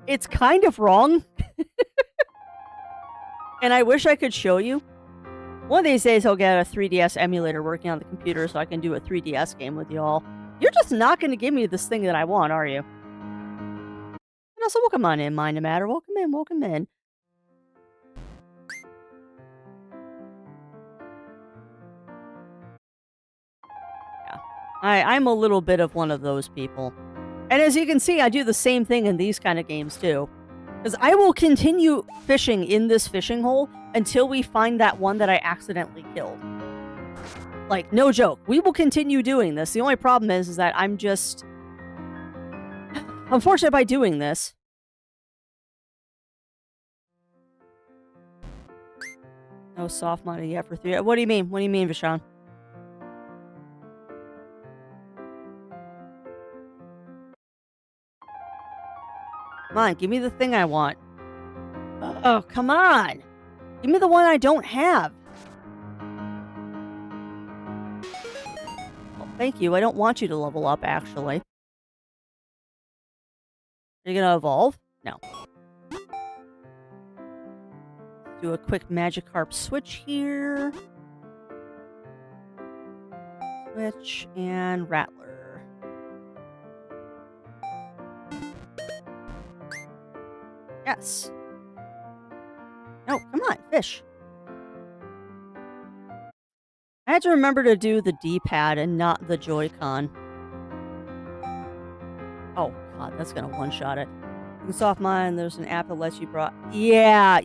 Speaker 1: It's kind of wrong. And I wish I could show you. One of these days I'll get a 3DS emulator working on the computer so I can do a 3DS game with y'all. You're just not going to give me this thing that I want, are you? No, so welcome on in, Mind the Matter. Welcome in, welcome in. I'm a little bit of one of those people. And as you can see, I do the same thing in these kind of games too. Because I will continue fishing in this fishing hole until we find that one that I accidentally killed. Like, no joke. We will continue doing this. The only problem is that I'm just... unfortunate by doing this. No soft money yet for 3. What do you mean? What do you mean, Vishon? Come on, give me the thing I want. Oh, come on. Give me the one I don't have. Well, thank you. I don't want you to level up, actually. Are you going to evolve? No. Do a quick Magikarp switch here. Switch and Rattler. Yes. No, come on, fish. I had to remember to do the D-pad and not the Joy-Con. Oh, God, that's going to one-shot it. You can soft mine, there's an app that lets you Yeah.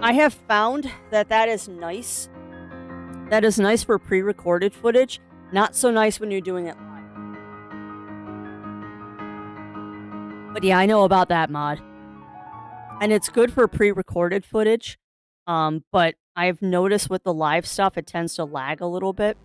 Speaker 1: I have found that that is nice. That is nice for pre-recorded footage. Not so nice when you're doing it live. But yeah, I know about that mod. And it's good for pre-recorded footage. But I've noticed with the live stuff, it tends to lag a little bit.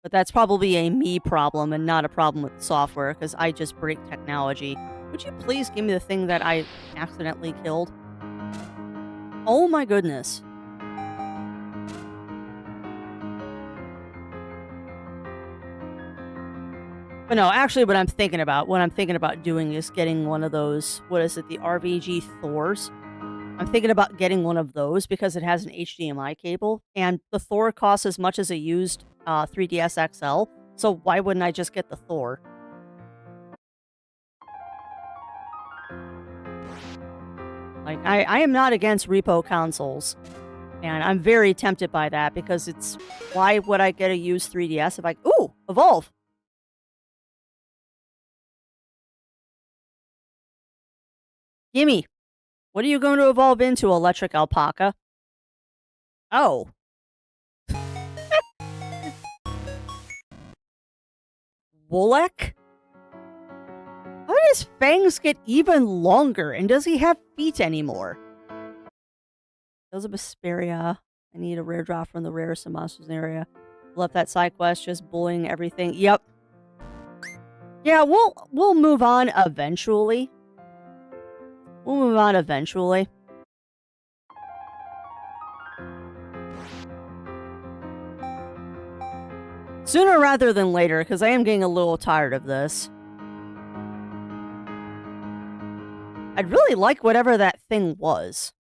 Speaker 1: But that's probably a me problem and not a problem with the software, because I just break technology. Would you please give me the thing that I accidentally killed? Oh my goodness. But no, actually what I'm thinking about doing is getting one of those, what is it, the RVG Thors? I'm thinking about getting one of those because it has an HDMI cable, and the Thor costs as much as a used 3DS XL, so why wouldn't I just get the Thor? Like, I am not against repo consoles, and I'm very tempted by that because it's, why would I get a used 3DS if I, ooh, evolve! Gimme! What are you going to evolve into, Electric Alpaca? Oh. Wolek? How did his fangs get even longer? And does he have feet anymore? Those are Vesperia. I need a rare drop from the rarest of monsters in the area. Left that side quest, just bullying everything. Yep. Yeah, we'll move on eventually. We'll move on eventually. Sooner rather than later, because I am getting a little tired of this. I'd really like whatever that thing was.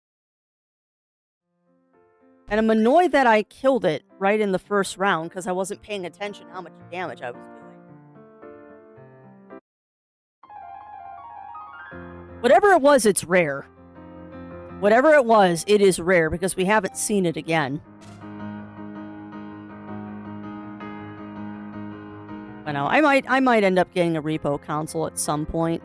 Speaker 1: And I'm annoyed that I killed it right in the first round, because I wasn't paying attention how much damage I was doing. Whatever it was, it's rare. Whatever it was, it is rare, because we haven't seen it again. I know, I might end up getting a repo console at some point.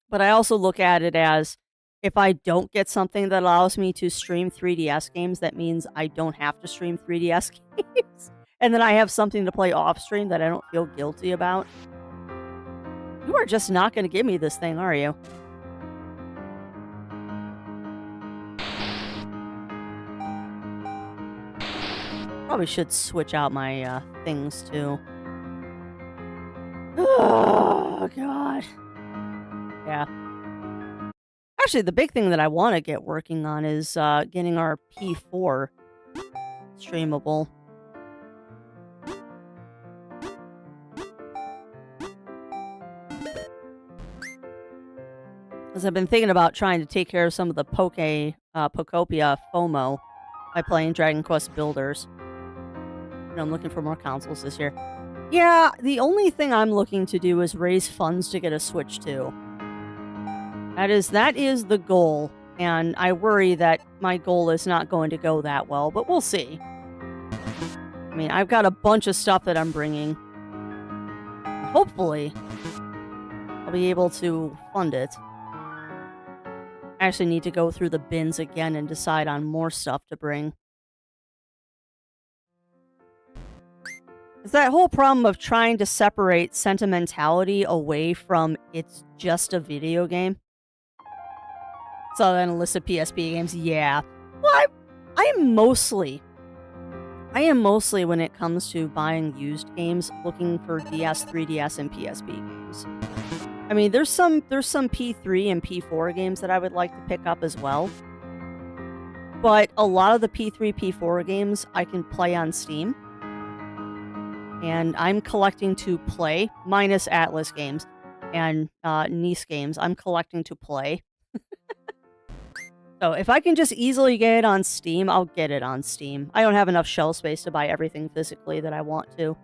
Speaker 1: But I also look at it as, if I don't get something that allows me to stream 3DS games, that means I don't have to stream 3DS games. And then I have something to play off stream that I don't feel guilty about. You are just not going to give me this thing, are you? Probably should switch out my things too. Oh, God. Yeah. Actually, the big thing that I want to get working on is getting our P4 streamable. Because I've been thinking about trying to take care of some of the Pokopia FOMO by playing Dragon Quest Builders. And I'm looking for more consoles this year. Yeah, the only thing I'm looking to do is raise funds to get a Switch 2. That is the goal. And I worry that my goal is not going to go that well, but we'll see. I mean, I've got a bunch of stuff that I'm bringing. Hopefully, I'll be able to fund it. I actually need to go through the bins again and decide on more stuff to bring. It's that whole problem of trying to separate sentimentality away from it's just a video game. So then a list of PSP games, yeah. Well, I am mostly, when it comes to buying used games, looking for DS, 3DS, and PSP games. I mean, there's some P3 and P4 games that I would like to pick up as well. But a lot of the P3, P4 games I can play on Steam. And I'm collecting to play, minus Atlas games and NIS games. I'm collecting to play. So if I can just easily get it on Steam, I'll get it on Steam. I don't have enough shelf space to buy everything physically that I want to.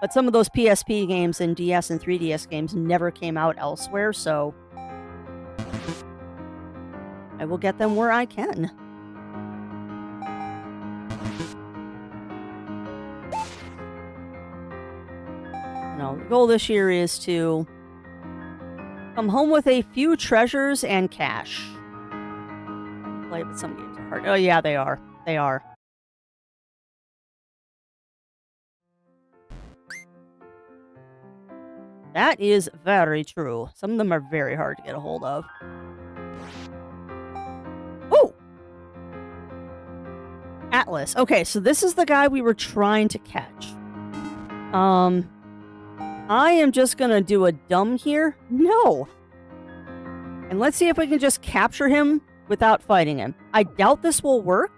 Speaker 1: But some of those PSP games and DS and 3DS games never came out elsewhere, so I will get them where I can. No, the goal this year is to come home with a few treasures and cash. Play, but some games are hard. Oh yeah, they are. They are. That is very true. Some of them are very hard to get a hold of. Oh! Atlas. Okay, so this is the guy we were trying to catch. I am just gonna do a dumb here. No! And let's see if we can just capture him without fighting him. I doubt this will work,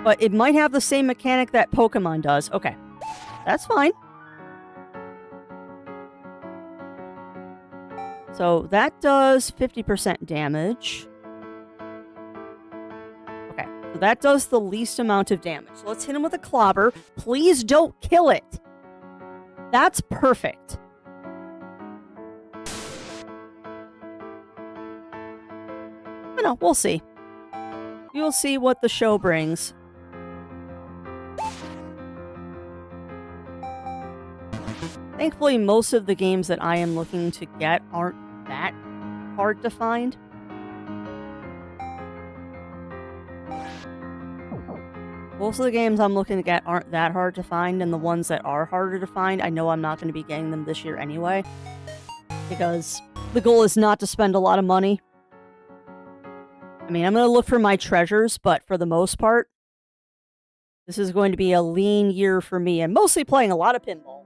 Speaker 1: but it might have the same mechanic that Pokemon does. Okay, that's fine. So that does 50% damage. Okay, so that does the least amount of damage. So let's hit him with a clobber. Please don't kill it. That's perfect. No, we'll see. You'll see what the show brings. Thankfully, most of the games that I am looking to get aren't that hard to find. Most of the games I'm looking to get aren't that hard to find, and the ones that are harder to find, I know I'm not going to be getting them this year anyway. Because the goal is not to spend a lot of money. I mean, I'm going to look for my treasures, but for the most part, this is going to be a lean year for me, and mostly playing a lot of pinball.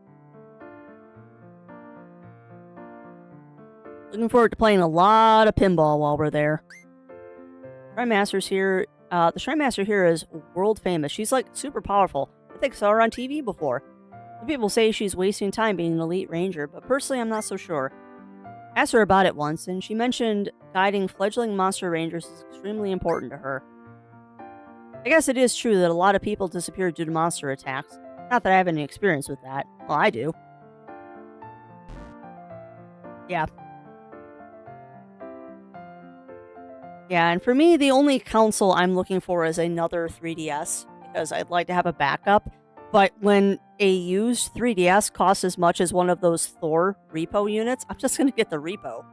Speaker 1: Looking forward to playing a lot of pinball while we're there. Shrine Master's here. The Shrine Master here is world famous. She's like super powerful. I think I saw her on TV before. Some people say she's wasting time being an elite ranger, but personally I'm not so sure. Asked her about it once, and she mentioned guiding fledgling monster rangers is extremely important to her. I guess it is true that a lot of people disappear due to monster attacks. Not that I have any experience with that. Well, I do. Yeah. Yeah, and for me, the only console I'm looking for is another 3DS, because I'd like to have a backup. But when a used 3DS costs as much as one of those Thor repo units, I'm just going to get the repo.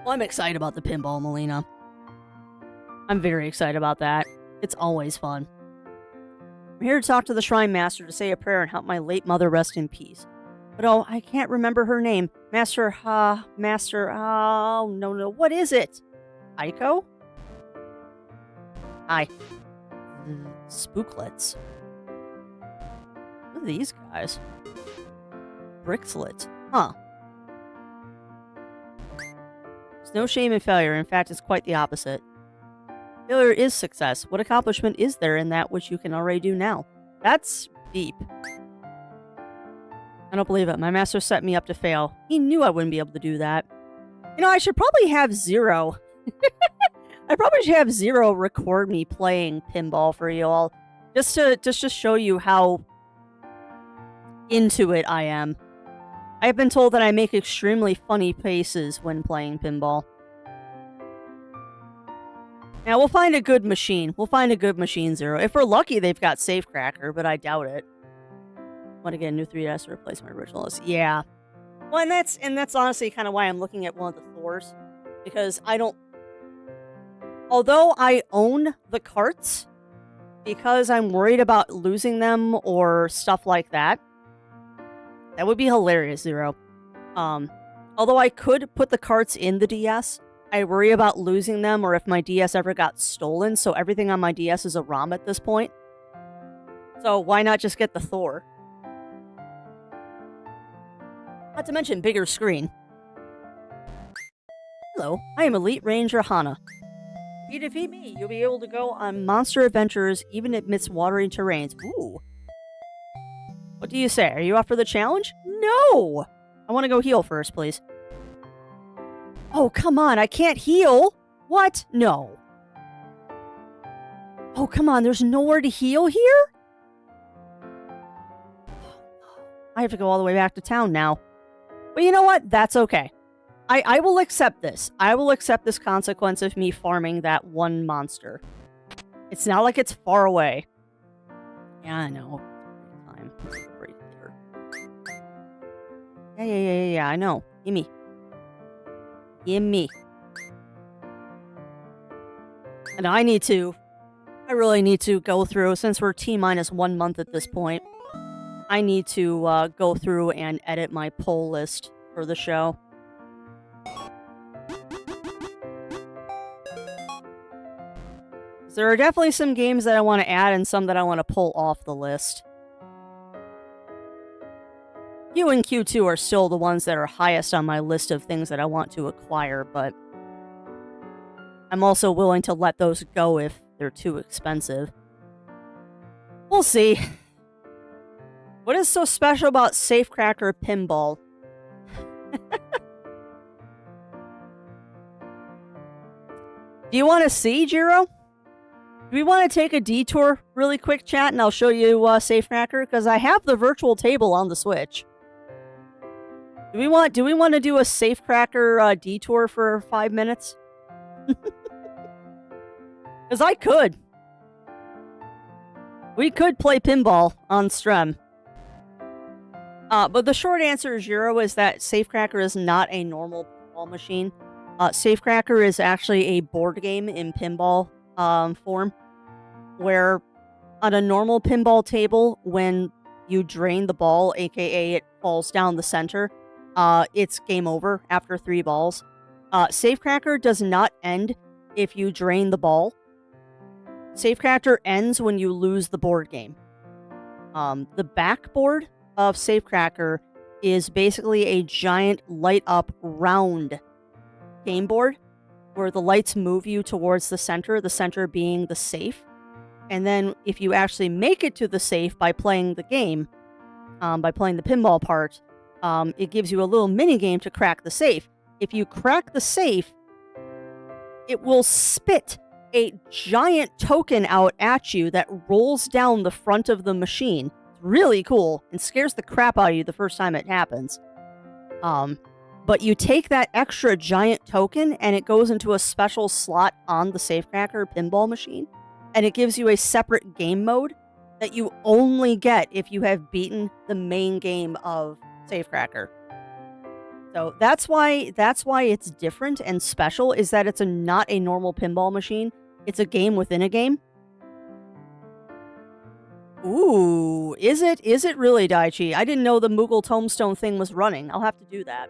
Speaker 1: Well, I'm excited about the pinball, Melina. I'm very excited about that. It's always fun. I'm here to talk to the Shrine Master to say a prayer and help my late mother rest in peace. But oh, I can't remember her name. Oh, no, what is it? Aiko? Hi. Spooklets. What are these guys? Brixlet. Huh. There's no shame in failure. In fact, it's quite the opposite. Failure is success. What accomplishment is there in that which you can already do now? That's deep. I don't believe it. My master set me up to fail. He knew I wouldn't be able to do that. You know, I should probably have Zero. I probably should have Zero record me playing pinball for you all. Just to show you how into it I am. I've been told that I make extremely funny faces when playing pinball. Now, we'll find a good machine. We'll find a good machine, Zero. If we're lucky, they've got Safecracker, but I doubt it. Want to get a new 3DS to replace my original list? Yeah. Well, and that's honestly kind of why I'm looking at one of the Thors. Because I don't... Although I own the carts, because I'm worried about losing them or stuff like that, that would be hilarious, Zero. Although I could put the carts in the DS, I worry about losing them or if my DS ever got stolen, so everything on my DS is a ROM at this point. So why not just get the Thor? Not to mention bigger screen. Hello, I am Elite Ranger Hana. If you defeat me, you'll be able to go on monster adventures even amidst watery terrains. Ooh. What do you say? Are you up for the challenge? No! I want to go heal first, please. Oh, come on, I can't heal! What? No. Oh, come on, there's nowhere to heal here? I have to go all the way back to town now. But you know what? That's okay. I will accept this. I will accept this consequence of me farming that one monster. It's not like it's far away. Yeah, I know. Time. Break here. Yeah, I know. Gimme. Gimme. And I really need to go through, since we're T-minus 1 month at this point, I need to go through and edit my poll list for the show. There are definitely some games that I want to add and some that I want to pull off the list. Q and Q2 are still the ones that are highest on my list of things that I want to acquire, but I'm also willing to let those go if they're too expensive. We'll see. What is so special about Safecracker Pinball? Do you want to see, Jiro? Do we want to take a detour really quick, chat, and I'll show you Safecracker? Because I have the virtual table on the Switch. Do we want to do a Safecracker detour for 5 minutes? Because I could. We could play pinball on stream. But the short answer, Jiro, is that Safecracker is not a normal pinball machine. Safecracker is actually a board game in pinball form, where on a normal pinball table, when you drain the ball, aka it falls down the center, it's game over after 3 balls. Safecracker does not end if you drain the ball. Safecracker ends when you lose the board game. The backboard of Safecracker is basically a giant light-up round game board where the lights move you towards the center being the safe. And then if you actually make it to the safe by playing the game, by playing the pinball part, it gives you a little mini game to crack the safe. If you crack the safe, it will spit a giant token out at you that rolls down the front of the machine. It's really cool and scares the crap out of you the first time it happens. But you take that extra giant token and it goes into a special slot on the Safecracker pinball machine, and it gives you a separate game mode that you only get if you have beaten the main game of Safecracker. So that's why it's different and special, is that it's not a normal pinball machine. It's a game within a game. Ooh, is it really, Daichi? I didn't know the Moogle Tombstone thing was running. I'll have to do that.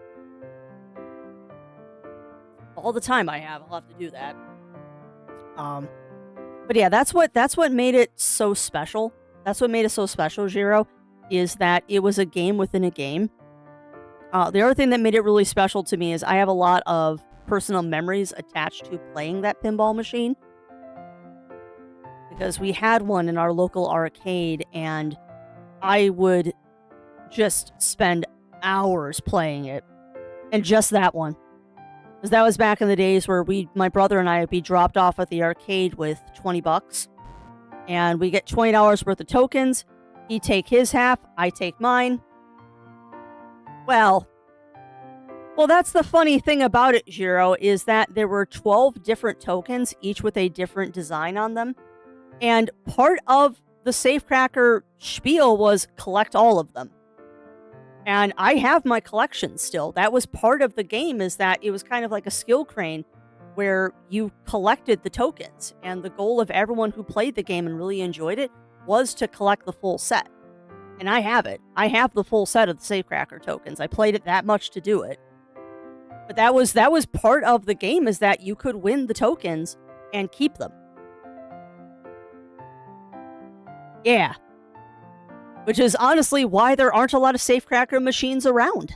Speaker 1: All the time I'll have to do that. But yeah, that's what made it so special. That's what made it so special, Jiro, is that it was a game within a game. The other thing that made it really special to me is I have a lot of personal memories attached to playing that pinball machine. Because we had one in our local arcade, and I would just spend hours playing it. And just that one. Because that was back in the days where my brother and I would be dropped off at the arcade with $20. And we get $20 worth of tokens. He'd take his half, I take mine. Well, that's the funny thing about it, Jiro, is that there were 12 different tokens, each with a different design on them. And part of the Safecracker spiel was collect all of them. And I have my collection still. That was part of the game, is that it was kind of like a skill crane where you collected the tokens. And the goal of everyone who played the game and really enjoyed it was to collect the full set. And I have it. I have the full set of the Safecracker tokens. I played it that much to do it. But that was part of the game, is that you could win the tokens and keep them. Yeah. Which is honestly why there aren't a lot of Safecracker machines around.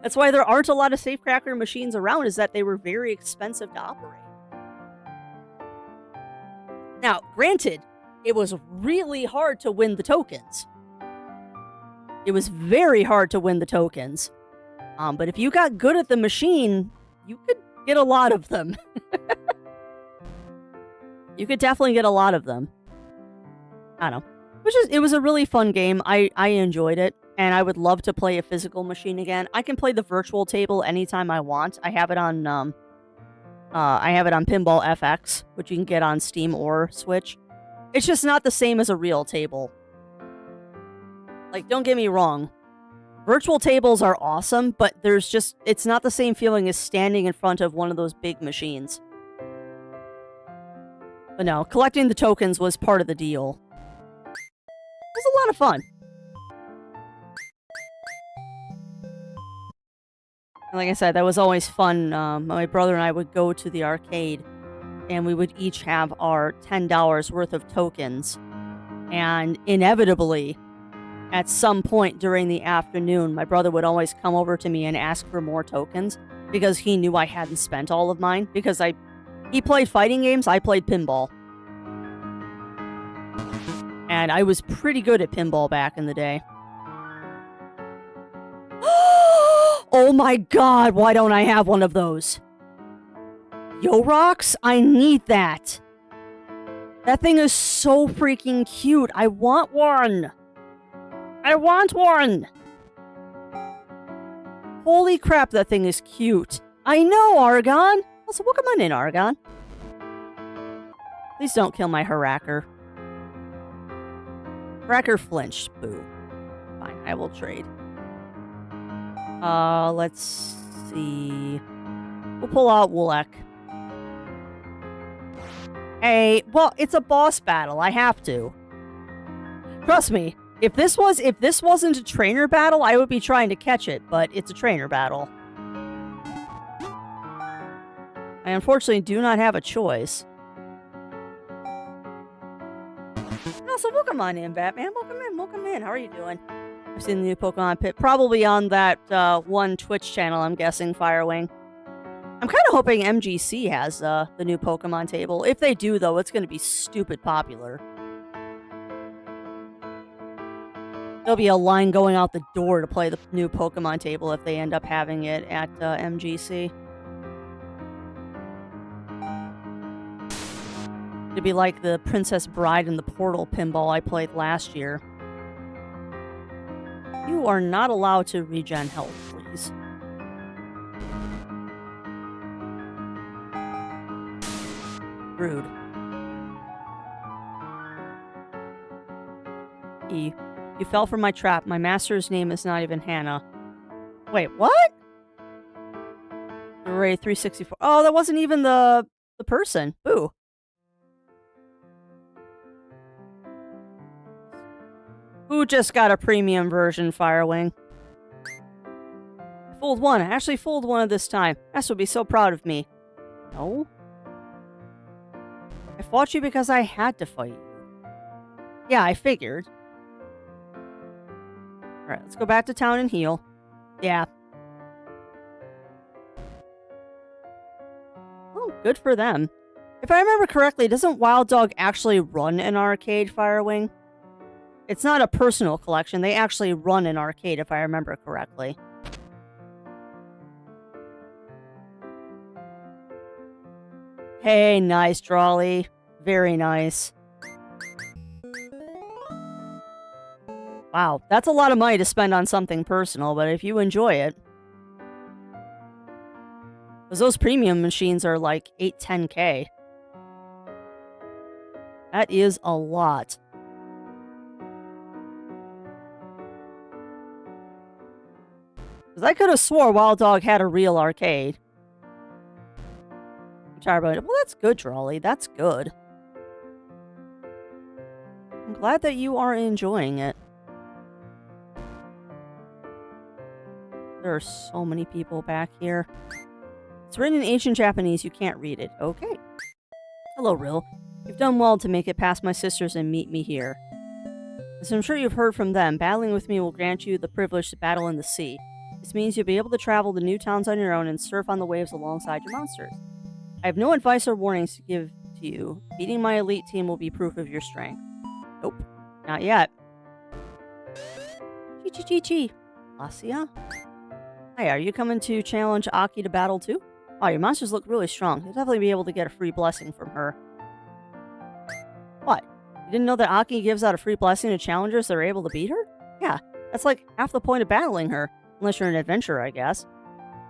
Speaker 1: That's why there aren't a lot of Safecracker machines around, is that they were very expensive to operate. Now, granted, it was really hard to win the tokens. It was very hard to win the tokens. But if you got good at the machine, you could get a lot of them. You could definitely get a lot of them. I don't know. It was a really fun game. I enjoyed it, and I would love to play a physical machine again. I can play the virtual table anytime I want. I have it on Pinball FX, which you can get on Steam or Switch. It's just not the same as a real table. Like, don't get me wrong. Virtual tables are awesome, but it's not the same feeling as standing in front of one of those big machines. But no, collecting the tokens was part of the deal. It was a lot of fun. And like I said, that was always fun. My brother and I would go to the arcade, and we would each have our $10 worth of tokens. And inevitably, at some point during the afternoon, my brother would always come over to me and ask for more tokens, because he knew I hadn't spent all of mine. Because he played fighting games, I played pinball. And I was pretty good at pinball back in the day. Oh my god, why don't I have one of those? Yo Rocks, I need that. That thing is so freaking cute. I want one. I want one. Holy crap, that thing is cute. I know, Argon. Also, welcome on in, Argon. Please don't kill my Haracker. Haracker flinched. Boo. Fine, I will trade. Let's see. We'll pull out Woolek. Hey, well, it's a boss battle. I have to. Trust me. If this wasn't a trainer battle, I would be trying to catch it, but it's a trainer battle. I unfortunately do not have a choice. Also, welcome on in, Batman. Welcome in. How are you doing? I've seen the new Pokemon Pit. Probably on that one Twitch channel, I'm guessing, Firewing. I'm kind of hoping MGC has the new Pokemon table. If they do, though, it's going to be stupid popular. There'll be a line going out the door to play the new Pokemon table if they end up having it at MGC. It'd be like the Princess Bride and the Portal pinball I played last year. You are not allowed to regen health, please. Rude. E. You fell for my trap. My master's name is not even Hannah. Wait, what? Array 364. Oh, that wasn't even the person. Boo. Who just got a premium version, Firewing? I fooled one. I actually fooled one of this time. Ash would be so proud of me. No? I fought you because I had to fight you. Yeah, I figured. Alright, let's go back to town and heal. Yeah. Oh, good for them. If I remember correctly, doesn't Wild Dog actually run an arcade, Firewing? It's not a personal collection. They actually run an arcade, if I remember correctly. Hey, nice, Drawley. Very nice. Wow, Wow, that's a lot of money to spend on something personal, but if you enjoy it. Because those premium machines are like 8-10K. That is a lot. Because I could have swore Wild Dog had a real arcade. I'm tired about it. Well, that's good, Drawley. That's good. I'm glad that you are enjoying it. There are so many people back here. It's written in ancient Japanese. You can't read it. Okay. Hello, Rill. You've done well to make it past my sisters and meet me here. As I'm sure you've heard from them, battling with me will grant you the privilege to battle in the sea. This means you'll be able to travel to new towns on your own and surf on the waves alongside your monsters. I have no advice or warnings to give to you. Beating my elite team will be proof of your strength. Nope. Not yet. Chi. Lasia? Hey, are you coming to challenge Aki to battle too? Oh, your monsters look really strong. You'll definitely be able to get a free blessing from her. What? You didn't know that Aki gives out a free blessing to challengers that are able to beat her? Yeah, that's like half the point of battling her. Unless you're an adventurer, I guess.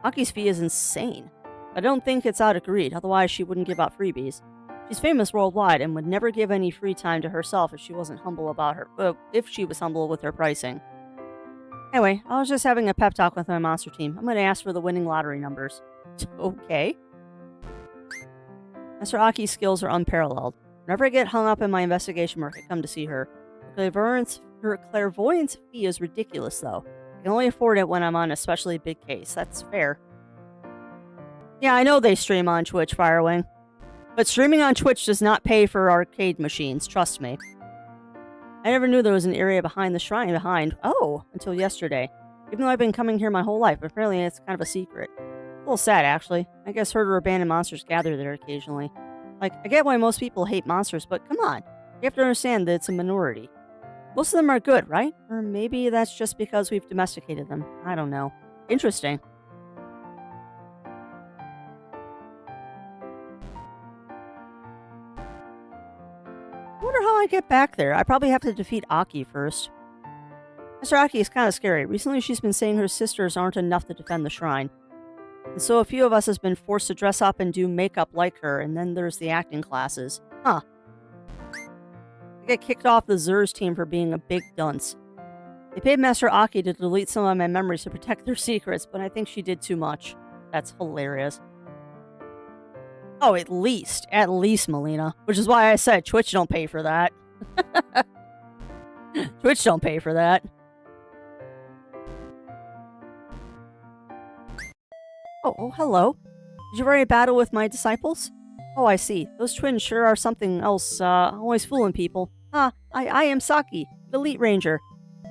Speaker 1: Aki's fee is insane. I don't think it's out of greed, otherwise she wouldn't give out freebies. She's famous worldwide and would never give any free time to herself if she wasn't humble about her. If she was humble with her pricing. Anyway, I was just having a pep talk with my monster team. I'm going to ask for the winning lottery numbers. Okay. Master Aki's skills are unparalleled. Whenever I get hung up in my investigation work, I come to see her. Her clairvoyance fee is ridiculous, though. I can only afford it when I'm on an especially big case. That's fair. Yeah, I know they stream on Twitch, Firewing. But streaming on Twitch does not pay for arcade machines, trust me. I never knew there was an area behind the shrine until yesterday. Even though I've been coming here my whole life, but apparently it's kind of a secret. A little sad, actually. I guess herder abandoned monsters gather there occasionally. Like, I get why most people hate monsters, but come on. You have to understand that it's a minority. Most of them are good, right? Or maybe that's just because we've domesticated them. I don't know. Interesting. I wonder how I get back there. I probably have to defeat Aki first. Mr. Aki is kind of scary. Recently she's been saying her sisters aren't enough to defend the shrine. And so a few of us has been forced to dress up and do makeup like her, and then there's the acting classes. Huh. I get kicked off the Zur's team for being a big dunce. They paid Master Aki to delete some of my memories to protect their secrets, but I think she did too much. That's hilarious. Oh, at least, Melina. Which is why I said Twitch don't pay for that. Twitch don't pay for that. Oh, hello. Did you already battle with my disciples? Oh, I see. Those twins sure are something else, always fooling people. I am Saki, the Elite Ranger.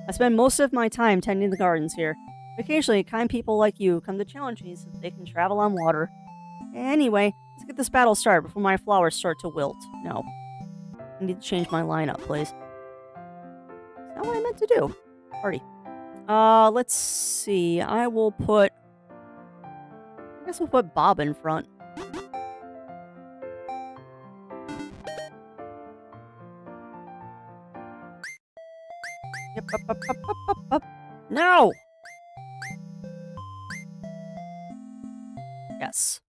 Speaker 1: I spend most of my time tending the gardens here. Occasionally, kind people like you come to challenge me so they can travel on water. Anyway, let's get this battle started before my flowers start to wilt. No. I need to change my lineup, please. Is that what I meant to do? Party. Let's see. I guess we'll put Bob in front. Yep, up. No! Yes.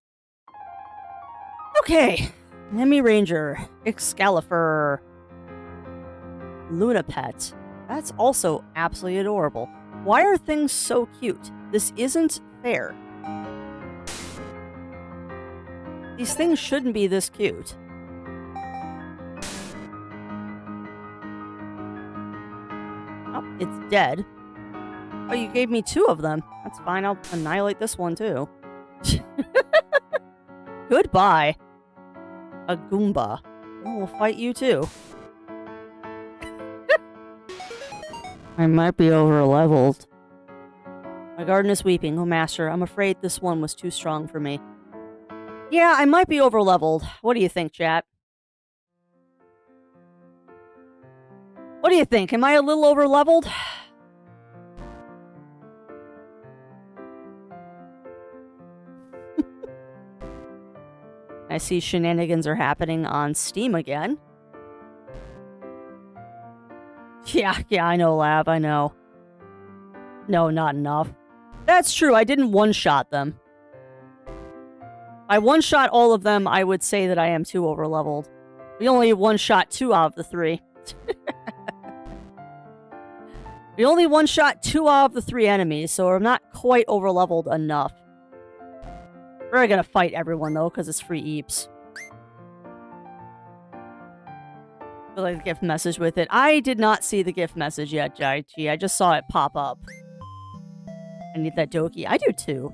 Speaker 1: Okay. Enemy Ranger. Excalibur. Lunapet. That's also absolutely adorable. Why are things so cute? This isn't fair. These things shouldn't be this cute. Oh, it's dead. Oh, you gave me 2 of them. That's fine, I'll annihilate this one too. Goodbye. A Goomba. We'll fight you too. I might be over-leveled. My garden is weeping. Oh, Master, I'm afraid this one was too strong for me. Yeah, I might be over-leveled. What do you think, chat? What do you think? Am I a little over-leveled? I see shenanigans are happening on Steam again. Yeah, I know, Lab, I know. No, not enough. That's true, I didn't one-shot them. If I one-shot all of them, I would say that I am too overleveled. We only one-shot 2 out of the 3. We only one-shot 2 out of the 3 enemies, so we're not quite overleveled enough. We're gonna fight everyone, though, because it's free eeps. I like the gift message with it. I did not see the gift message yet, Jaichi. I just saw it pop up. I need that Doki. I do, too.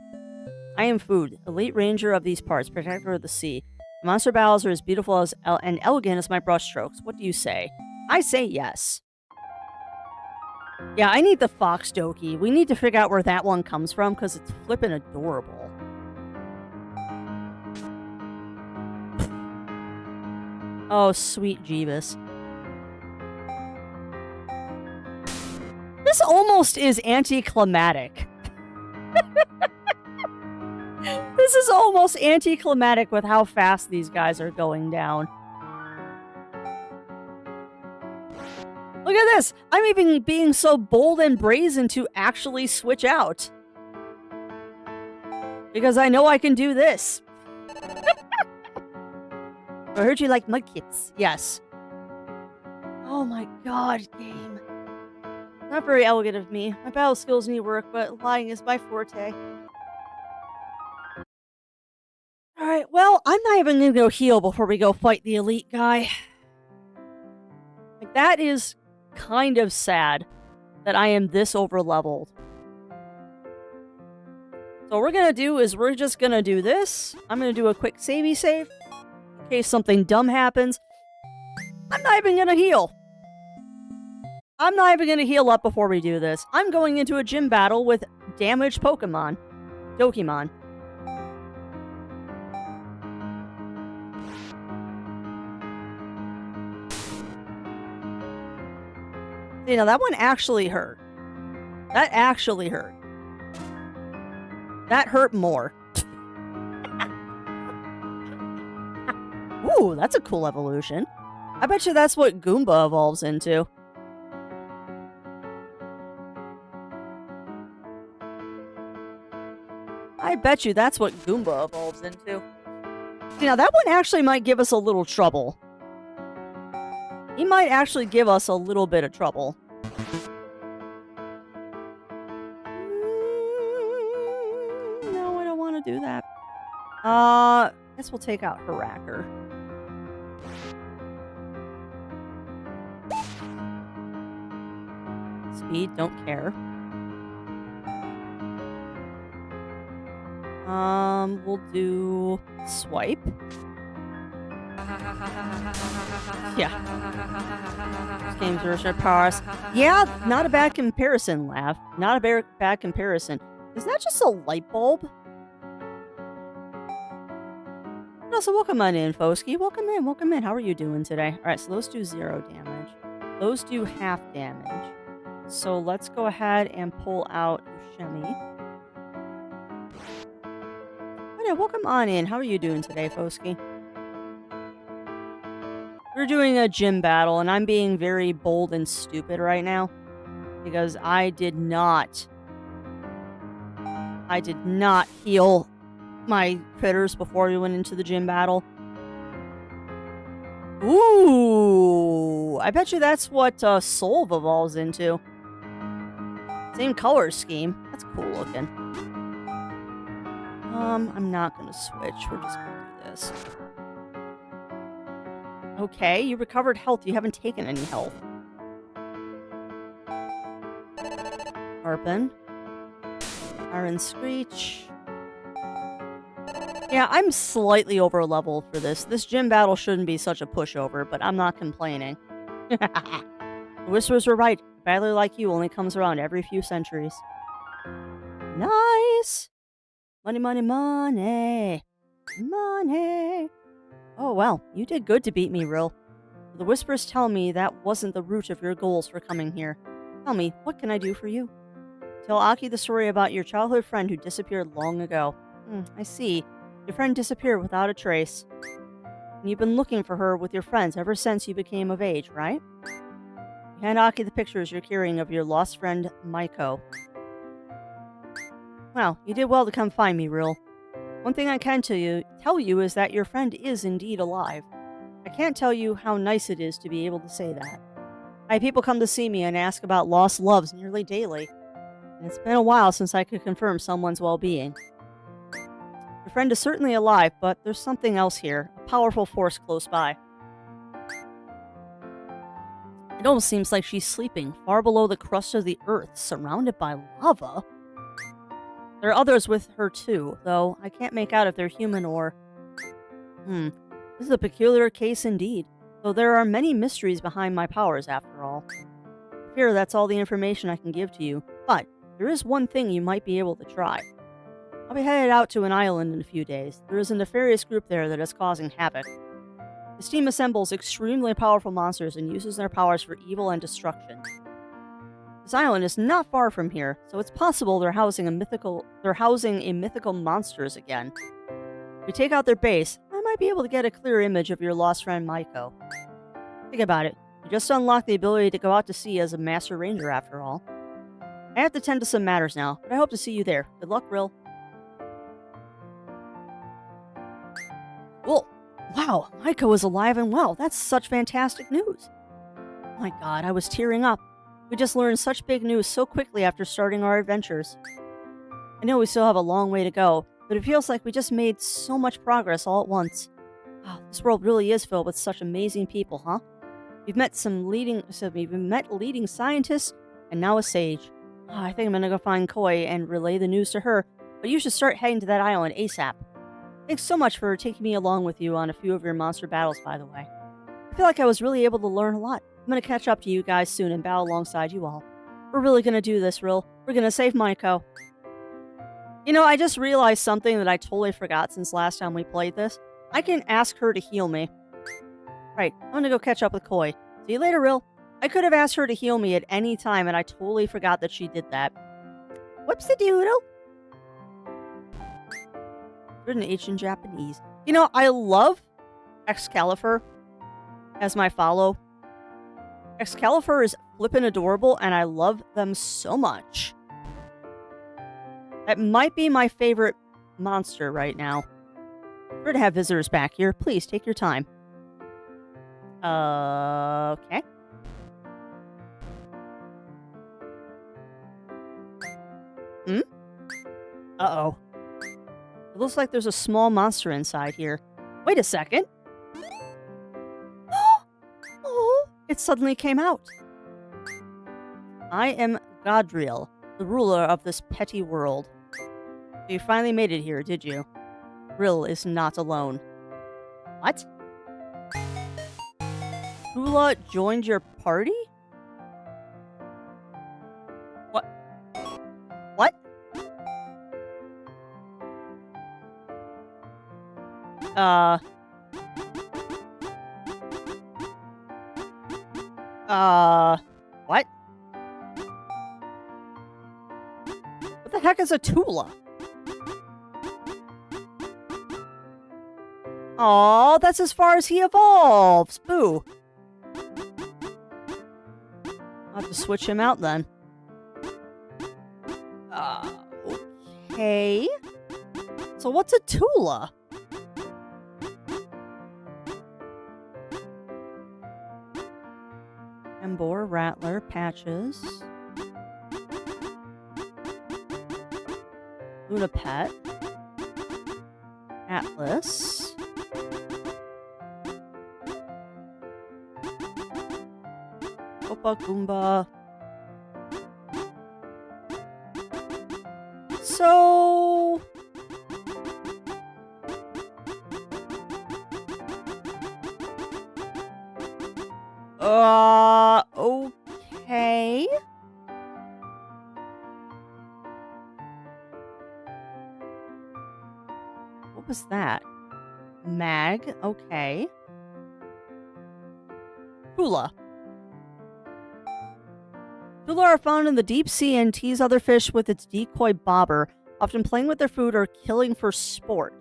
Speaker 1: I am Food, elite ranger of these parts, protector of the sea. Monster battles are as beautiful as and elegant as my brushstrokes. What do you say? I say yes. Yeah, I need the Fox Doki. We need to figure out where that one comes from, because it's flippin' adorable. Oh, sweet Jeebus. This almost is anticlimactic. This is almost anticlimactic with how fast these guys are going down. Look at this! I'm even being so bold and brazen to actually switch out. Because I know I can do this. I heard you like mudkits. Yes. Oh my god, game. Not very elegant of me. My battle skills need work, but lying is my forte. Alright, well, I'm not even gonna go heal before we go fight the elite guy. Like, that is kind of sad that I am this overleveled. So what we're gonna do is we're just gonna do this. I'm gonna do a quick savey save. In case something dumb happens. I'm not even gonna heal. I'm not even gonna heal up before we do this. I'm going into a gym battle with damaged Pokemon. Dokimon. You know, that one actually hurt. That actually hurt. That hurt more. Ooh, that's a cool evolution. I bet you that's what Goomba evolves into. I bet you that's what Goomba evolves into. You know, that one actually might give us a little trouble. He might actually give us a little bit of trouble. No, I don't want to do that. I guess we'll take out Harakir. Speed, don't care. We'll do Swipe. Yeah. This game's version of powers. Yeah, not a bad comparison, Laugh. Not a bad comparison. Is that just a light bulb? No, so welcome on in, Foski. Welcome in, welcome in. How are you doing today? Alright, so those do 0 damage. Those do half damage. So let's go ahead and pull out Ushemi. Okay, welcome on in. How are you doing today, Foski? We're doing a gym battle, and I'm being very bold and stupid right now. Because I did not heal my critters before we went into the gym battle. Ooh! I bet you that's what Solve evolves into. Same color scheme. That's cool looking. I'm not gonna switch. We're just gonna do this. Okay, you recovered health. You haven't taken any health. Harpin. Iron Screech. Yeah, I'm slightly over level for this. This gym battle shouldn't be such a pushover, but I'm not complaining. The Whisperers were right. A battler like you only comes around every few centuries. Nice! Money, money, money. Money. Oh, well, you did good to beat me, Rill. The Whispers tell me that wasn't the root of your goals for coming here. Tell me, what can I do for you? Tell Aki the story about your childhood friend who disappeared long ago. I see. Your friend disappeared without a trace. And you've been looking for her with your friends ever since you became of age, right? Hand Aki the pictures you're carrying of your lost friend, Maiko. Well, you did well to come find me, Real. One thing I can tell you is that your friend is indeed alive. I can't tell you how nice it is to be able to say that. I have people come to see me and ask about lost loves nearly daily, and it's been a while since I could confirm someone's well-being. Your friend is certainly alive, but there's something else here, a powerful force close by. It almost seems like she's sleeping far below the crust of the earth, surrounded by lava. There are others with her too, though I can't make out if they're human or... This is a peculiar case indeed, though there are many mysteries behind my powers after all. I fear that's all the information I can give to you, but there is one thing you might be able to try. I'll be headed out to an island in a few days. There is a nefarious group there that is causing havoc. This team assembles extremely powerful monsters and uses their powers for evil and destruction. This island is not far from here, so it's possible they're housing a mythical monsters again. If we take out their base, I might be able to get a clear image of your lost friend Maiko. Think about it. You just unlocked the ability to go out to sea as a Master Ranger after all. I have to tend to some matters now, but I hope to see you there. Good luck, Rill. Cool. Wow, Maiko is alive and well. That's such fantastic news. Oh my god, I was tearing up. We just learned such big news so quickly after starting our adventures. I know we still have a long way to go, but it feels like we just made so much progress all at once. Wow, this world really is filled with such amazing people, huh? We've met leading scientists and now a sage. Oh, I think I'm gonna go find Koi and relay the news to her, but you should start heading to that island ASAP. Thanks so much for taking me along with you on a few of your monster battles, by the way. I feel like I was really able to learn a lot. I'm gonna catch up to you guys soon and battle alongside you all. We're really gonna do this, Rill. We're gonna save Maiko. You know, I just realized something that I totally forgot since last time we played this. I can ask her to heal me. Right, I'm gonna go catch up with Koi. See you later, Rill. I could have asked her to heal me at any time, and I totally forgot that she did that. Whoops-a-doodle. Written ancient Japanese. You know, I love Excalibur as my follow. Excalibur is flippin' adorable, and I love them so much. That might be my favorite monster right now. We're to have visitors back here. Please, take your time. Okay. Uh-oh. It looks like there's a small monster inside here. Wait a second. Oh, it suddenly came out. I am Godriel, the ruler of this petty world. So you finally made it here, did you? Rill is not alone. What? Tula joined your party? What? What? What? What the heck is a Tula? Aw, that's as far as he evolves. Boo. I'll have to switch him out then. Okay. So what's a Tula? Embor, Rattler, Patches. Luna Pet. Atlas. Opa Goomba. So... okay. What was that? Mag, okay. Tula. Tula are found in the deep sea and tease other fish with its decoy bobber, often playing with their food or killing for sport.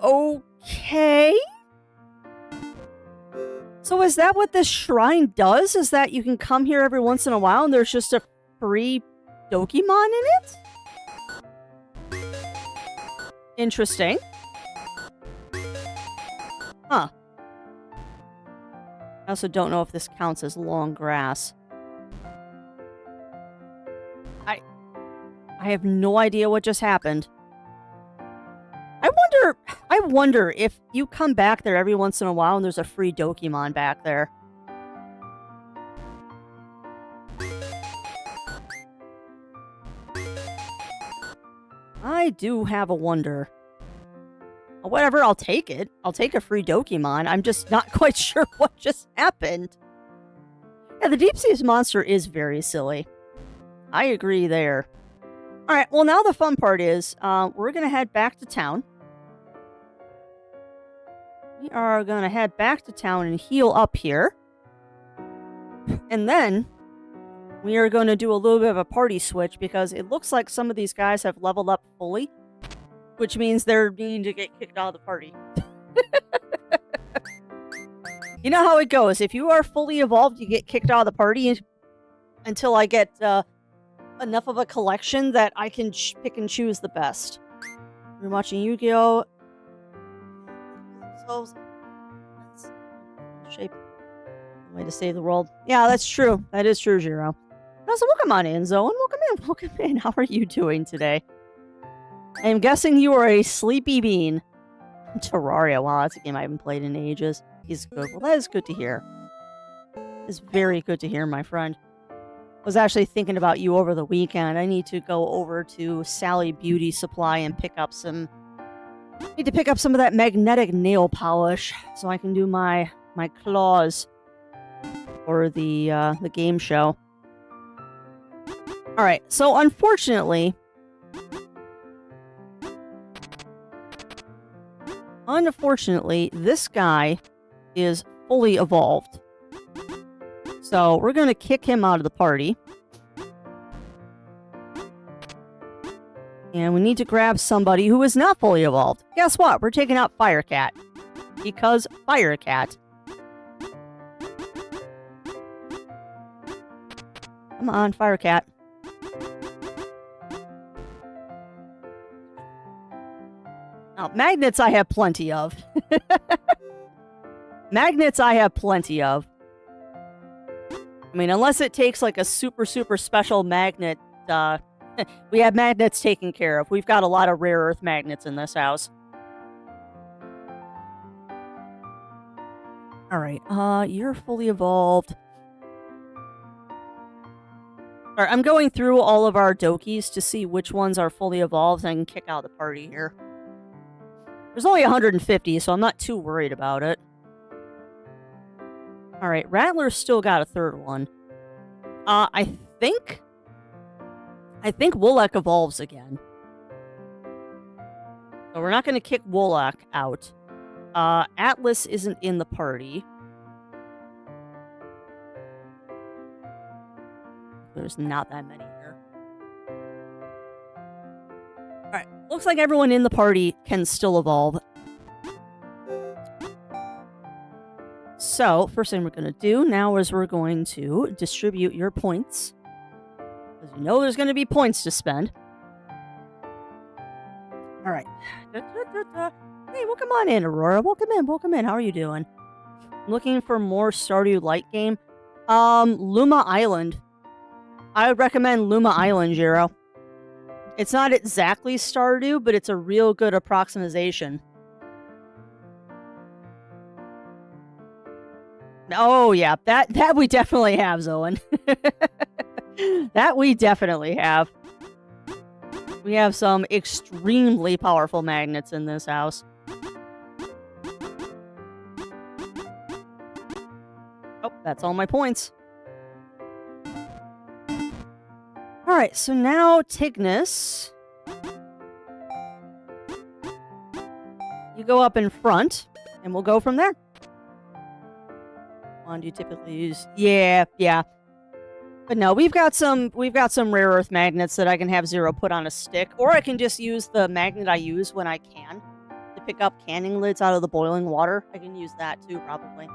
Speaker 1: Okay? So is that what this shrine does? Is that you can come here every once in a while and there's just a free Dokimon in it? Interesting. Huh. I also don't know if this counts as long grass. I have no idea what just happened. I wonder if you come back there every once in a while and there's a free Dokimon back there. I do have a wonder. Whatever, I'll take it. I'll take a free Dokimon. I'm just not quite sure what just happened. Yeah, the deep sea monster is very silly. I agree there. Alright, well now the fun part is, we're gonna head back to town. We are gonna head back to town and heal up here. And then, we are gonna do a little bit of a party switch because it looks like some of these guys have leveled up fully. Which means they're needing to get kicked out of the party. You know how it goes. If you are fully evolved, you get kicked out of the party until I get enough of a collection that I can pick and choose the best. We're watching Yu-Gi-Oh! Shape. Way to save the world. Yeah, that's true. That is true, Zero. Also, welcome on in, Zoan. Welcome in. Welcome in. How are you doing today? I am guessing you are a sleepy bean. Terraria. Wow, that's a game I haven't played in ages. He's good. Well, that is good to hear. It's very good to hear, my friend. I was actually thinking about you over the weekend. I need to go over to Sally Beauty Supply and pick up some... need to pick up some of that magnetic nail polish so I can do my claws for the game show. Alright, so unfortunately... this guy is fully evolved. So, we're going to kick him out of the party. And we need to grab somebody who is not fully evolved. Guess what? We're taking out Firecat. Because Firecat. Come on, Firecat. Now, magnets I have plenty of. Magnets I have plenty of. I mean, unless it takes like a super, super special magnet, we have magnets taken care of. We've got a lot of rare earth magnets in this house. Alright, you're fully evolved. Alright, I'm going through all of our Dokis to see which ones are fully evolved and I can kick out the party here. There's only 150, so I'm not too worried about it. Alright, Rattler's still got a third one. I think Woolak evolves again. So we're not going to kick Woolak out. Atlas isn't in the party. There's not that many here. Alright, looks like everyone in the party can still evolve. So, first thing we're going to do now is we're going to distribute your points. Because you know there's going to be points to spend. Alright. Hey, welcome on in, Aurora. Welcome in. How are you doing? Looking for more Stardew Light game? Luma Island. I would recommend Luma Island, Jiro. It's not exactly Stardew, but it's a real good approximation. Oh, yeah. That we definitely have, Zoan. That we definitely have. We have some extremely powerful magnets in this house. Oh, that's all my points. Alright, so now, Tignis. You go up in front, and we'll go from there. One do you typically use? Yeah. But no, we've got some rare earth magnets that I can have Zero put on a stick, or I can just use the magnet I use when I can to pick up canning lids out of the boiling water. I can use that too, probably.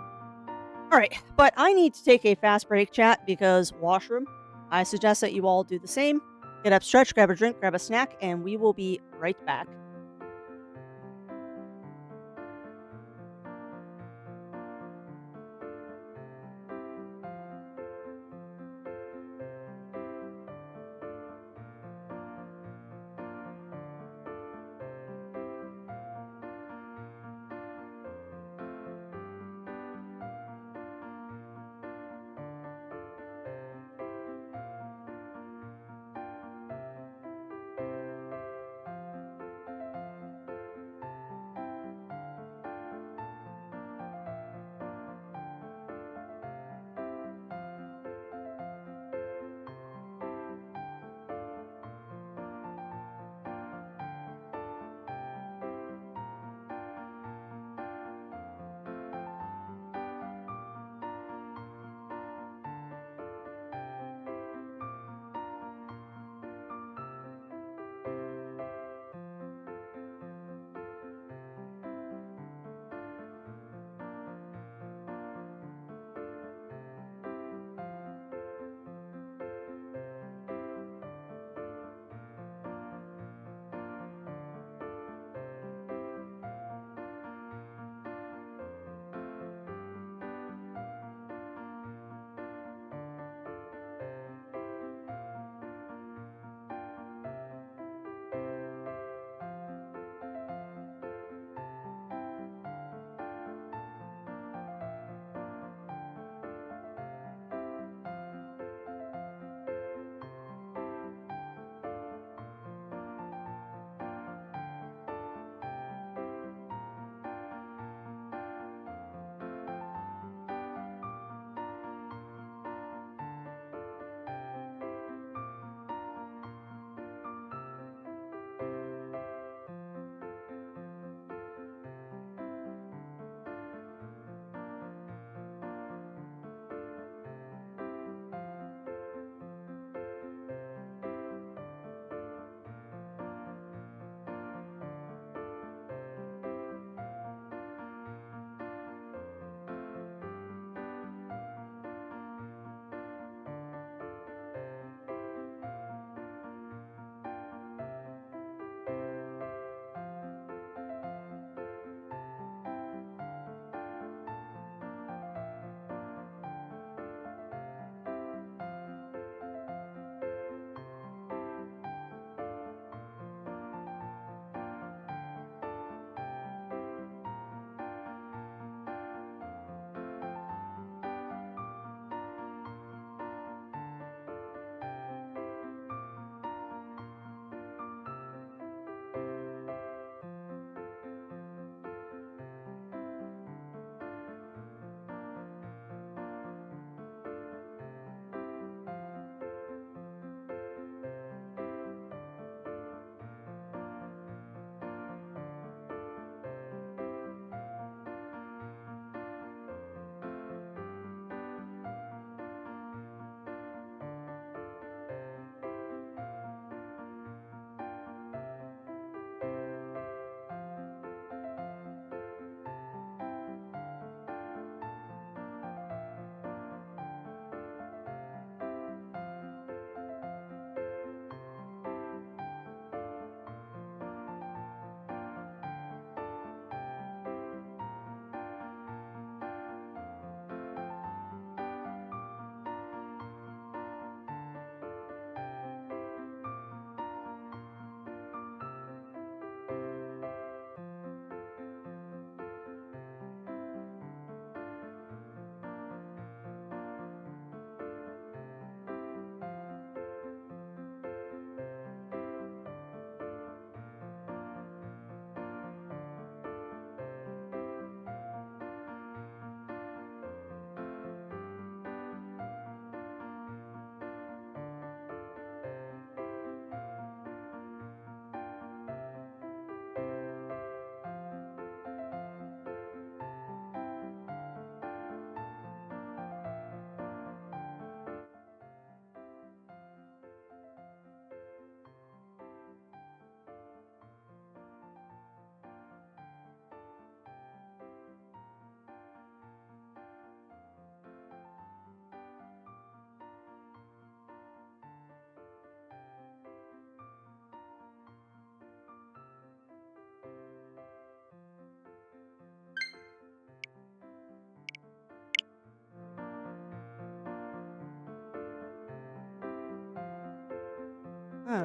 Speaker 1: All right, but I need to take a fast break, chat, because washroom. I suggest that you all do the same. Get up, stretch, grab a drink, grab a snack, and we will be right back.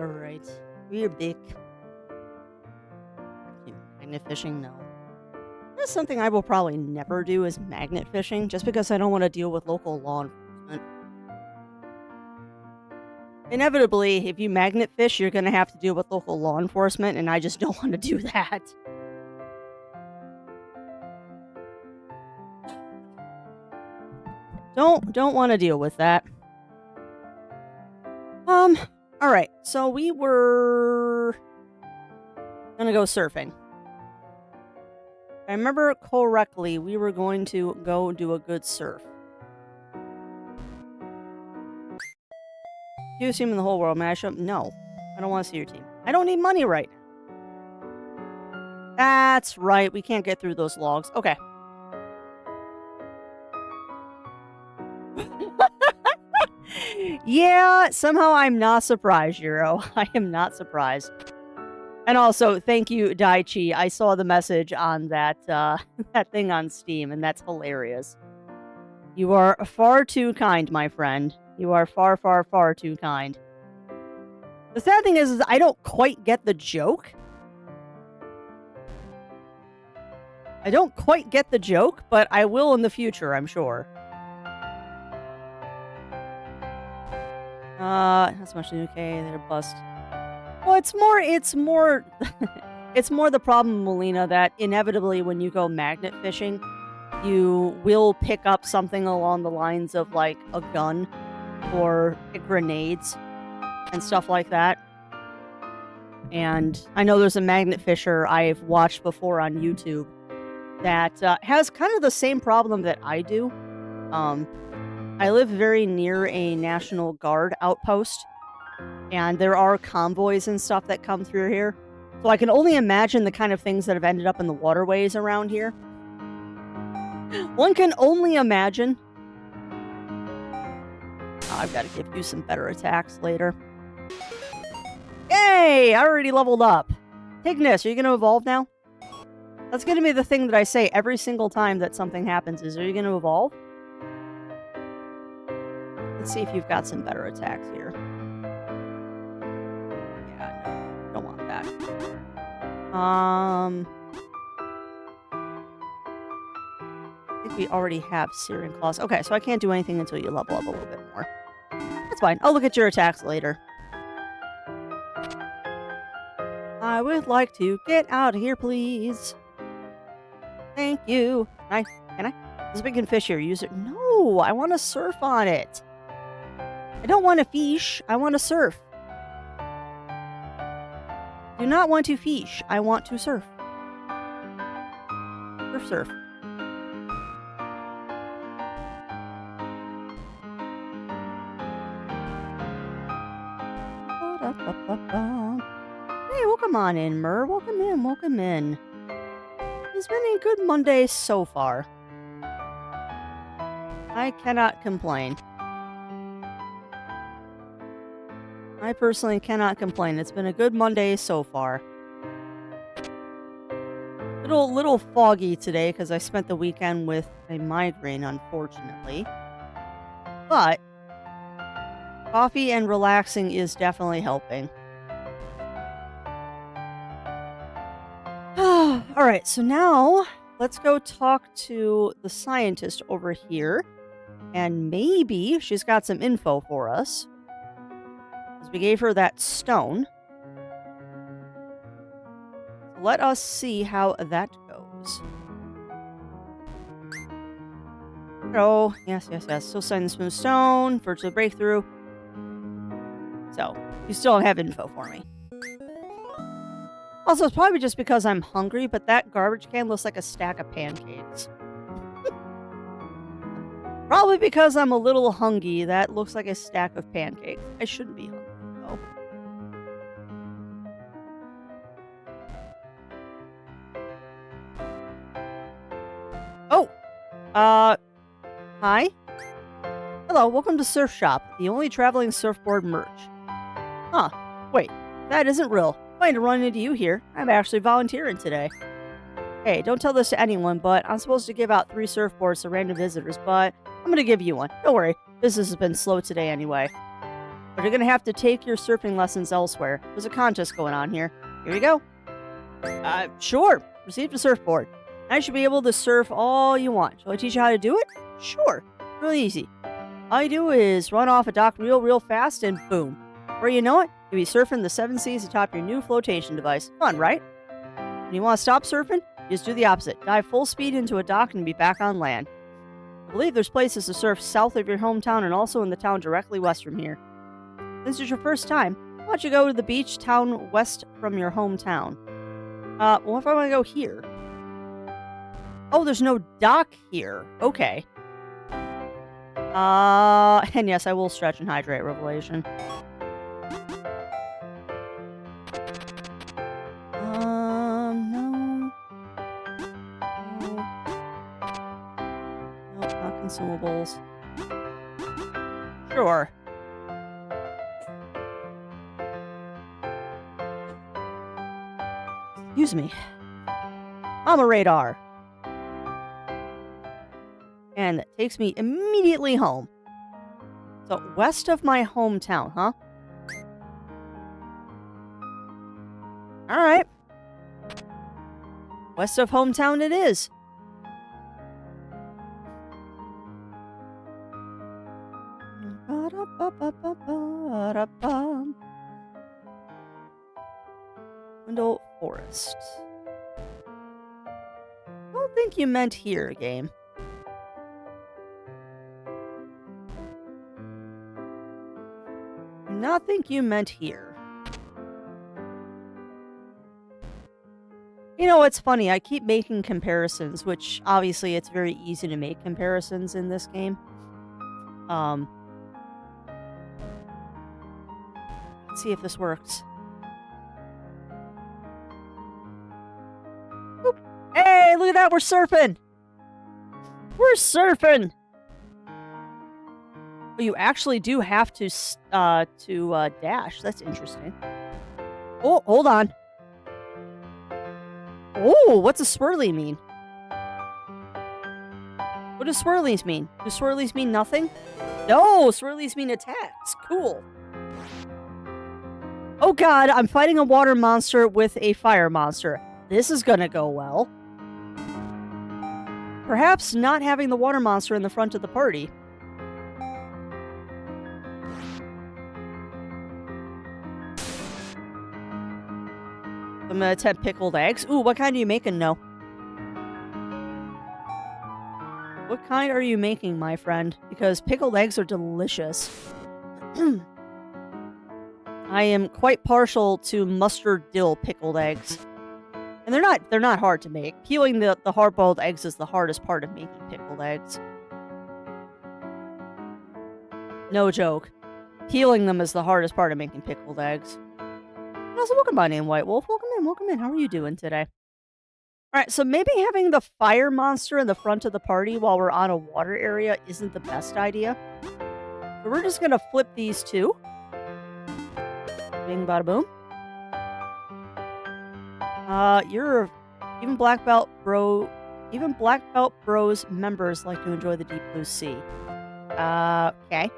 Speaker 1: Alright. We're back. Magnet fishing? No. That's something I will probably never do is magnet fishing, just because I don't want to deal with local law enforcement. Inevitably, if you magnet fish, you're going to have to deal with local law enforcement, and I just don't want to do that. Don't want to deal with that. Alright, so we were gonna go surfing. If I remember correctly, we were going to go do a good surf. Cutest team in the whole world, mashup? No. I don't want to see your team. I don't need money right now. That's right, we can't get through those logs. Okay. Yeah, somehow I'm not surprised, Euro. I am not surprised. And also, thank you, Daichi. I saw the message on that that thing on Steam, and that's hilarious. You are far too kind, my friend. You are far, far, far too kind. The sad thing is I don't quite get the joke. I don't quite get the joke, but I will in the future, I'm sure. That's much okay. They're bust. Well, it's more, it's more the problem, Melina, that inevitably when you go magnet fishing, you will pick up something along the lines of like a gun or grenades and stuff like that. And I know there's a magnet fisher I've watched before on YouTube that has kind of the same problem that I do. I live very near a National Guard outpost, and there are convoys and stuff that come through here. So I can only imagine the kind of things that have ended up in the waterways around here. One can only imagine. Oh, I've got to give you some better attacks later. Yay! I already leveled up. Tignis, are you going to evolve now? That's going to be the thing that I say every single time that something happens is, are you going to evolve? Let's see if you've got some better attacks here. Yeah, no, don't want that. I think we already have Searing Claws. Okay, so I can't do anything until you level up a little bit more. That's fine. I'll look at your attacks later. I would like to get out of here, please. Thank you. Can I? There's a big fish here. Use it. No, I want to surf on it. I don't want to fish. I want to surf. Do not want to fish. I want to surf. Surf, surf. Hey, welcome on in, Mur. Welcome in, welcome in. It's been a good Monday so far. I cannot complain. I personally cannot complain. It's been a good Monday so far. Little foggy today because I spent the weekend with a migraine, unfortunately. But coffee and relaxing is definitely helping. Alright, so now let's go talk to the scientist over here. And maybe she's got some info for us. Because we gave her that stone. Let us see how that goes. Oh, yes. Still sending smooth stone, virtual breakthrough. So, you still don't have info for me. Also, it's probably just because I'm hungry, but that garbage can looks like a stack of pancakes. Probably because I'm a little hungry, that looks like a stack of pancakes. I shouldn't be hungry, though. Oh! Hi? Hello, welcome to Surf Shop, the only traveling surfboard merch. Huh, wait, that isn't real. Fine to run into you here. I'm actually volunteering today. Hey, don't tell this to anyone, but I'm supposed to give out 3 surfboards to random visitors, but I'm gonna give you one. Don't worry, business has been slow today anyway. but you're going to have to take your surfing lessons elsewhere. There's a contest going on here. Here you go. Sure. Received a surfboard. I should be able to surf all you want. Shall I teach you how to do it? Sure. Really easy. All you do is run off a dock real fast and boom. Before you know it, you'll be surfing the 7 seas atop your new flotation device. Fun, right? When you want to stop surfing, you just do the opposite. Dive full speed into a dock and be back on land. I believe there's places to surf south of your hometown and also in the town directly west from here. Since it's your first time, why don't you go to the beach town west from your hometown? Well, if I want to go here. Oh, there's no dock here. Okay. And yes, I will stretch and hydrate, Revelation. No. No. Nope, not consumables. Sure. Excuse me. I'm a radar. And that takes me immediately home. So, west of my hometown, huh? Alright. West of hometown it is. Window Forest. I don't think you meant here, game. Not think you meant here. You know, it's funny. I keep making comparisons, which obviously it's very easy to make comparisons in this game. Let's see if this works. Boop. Hey, look at that. We're surfing. We're surfing. Oh, you actually do have to dash. That's interesting. Oh, hold on. Oh, what's a swirly mean? What do swirlies mean? Do swirlies mean nothing? No, swirlies mean attacks. Cool. Oh god, I'm fighting a water monster with a fire monster. This is gonna go well. Perhaps not having the water monster in the front of the party. I'm gonna attempt pickled eggs. Ooh, what kind are you making, no? What kind are you making, my friend? Because pickled eggs are delicious. I am quite partial to mustard dill pickled eggs. And they're not hard to make. Peeling the hard-boiled eggs is the hardest part of making pickled eggs. No joke. Peeling them is the hardest part of making pickled eggs. Also, welcome by name, White Wolf. Welcome in. How are you doing today? Alright, so maybe having the fire monster in the front of the party while we're on a water area isn't the best idea. So we're just gonna flip these two. Bing, bada, boom. You're even Black Belt Bros members like to enjoy the deep blue sea. Okay.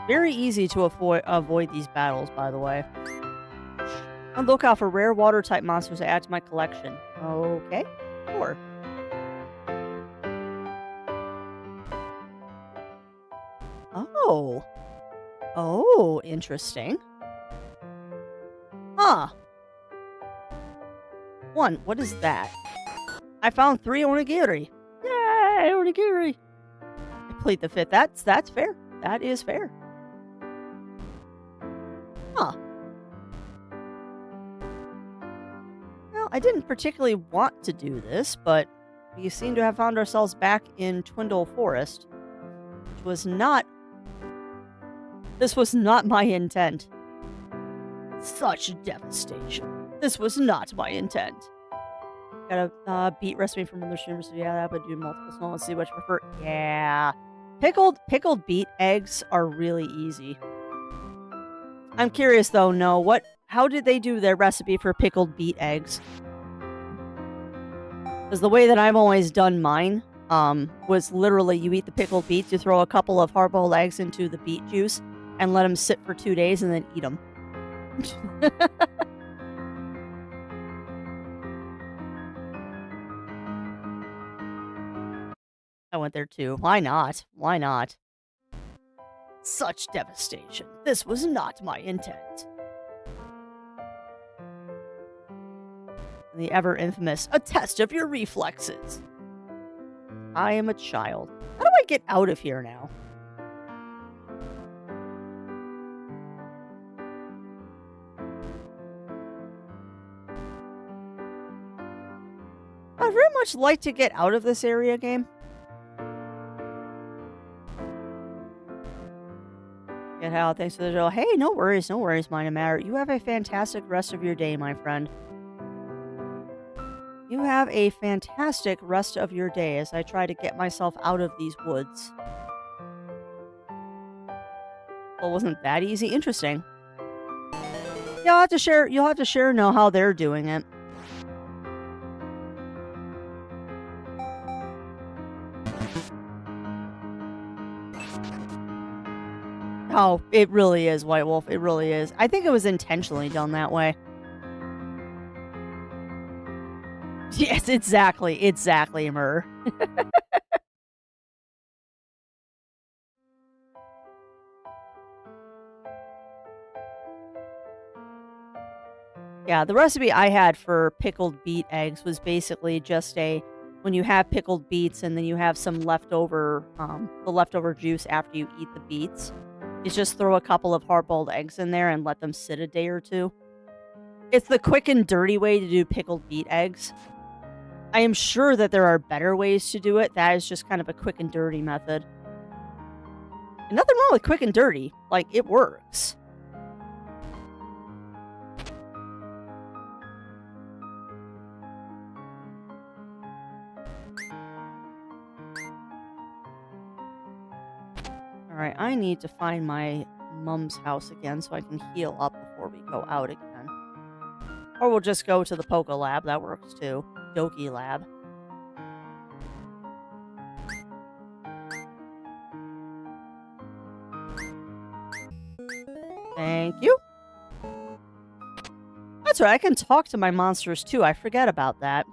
Speaker 1: Very easy to avoid these battles, by the way. On the lookout for rare water-type monsters to add to my collection. Okay, sure. Oh. Oh, interesting. Huh. One, what is that? I found 3 onigiri. Yay, onigiri! Complete the fit. That's fair. That is fair. Huh. Well, I didn't particularly want to do this, but we seem to have found ourselves back in Twindle Forest, which was not... This was not my intent. Such devastation. This was not my intent. Got a beet recipe from another streamer, so yeah, that would do multiple small and see which you prefer. Yeah. Pickled beet eggs are really easy. I'm curious though, no, how did they do their recipe for pickled beet eggs? Because the way that I've always done mine was literally you eat the pickled beets, you throw a couple of hard-boiled eggs into the beet juice, and let them sit for 2 days, and then eat them. I went there too. Why not? Why not? Such devastation. This was not my intent. The ever infamous, a test of your reflexes. I am a child. How do I get out of here now? I'd very much like to get out of this area game. Get out, thanks for the show. Hey, no worries, Mind Matter. You have a fantastic rest of your day, my friend. You have a fantastic rest of your day as I try to get myself out of these woods. Well, wasn't that easy? Interesting. You'll have to share know how they're doing it. Oh, it really is, White Wolf. It really is. I think it was intentionally done that way. Yes, exactly, Mur. Yeah, the recipe I had for pickled beet eggs was basically just when you have pickled beets and then you have some leftover, the leftover juice after you eat the beets, is just throw a couple of hard-boiled eggs in there and let them sit a day or two. It's the quick and dirty way to do pickled beet eggs. I am sure that there are better ways to do it. That is just kind of a quick and dirty method. And nothing wrong with quick and dirty. Like, it works. Alright, I need to find my mom's house again so I can heal up before we go out again. Or we'll just go to the Poke Lab. That works too. Doki Lab. Thank you. That's right, I can talk to my monsters too. I forget about that.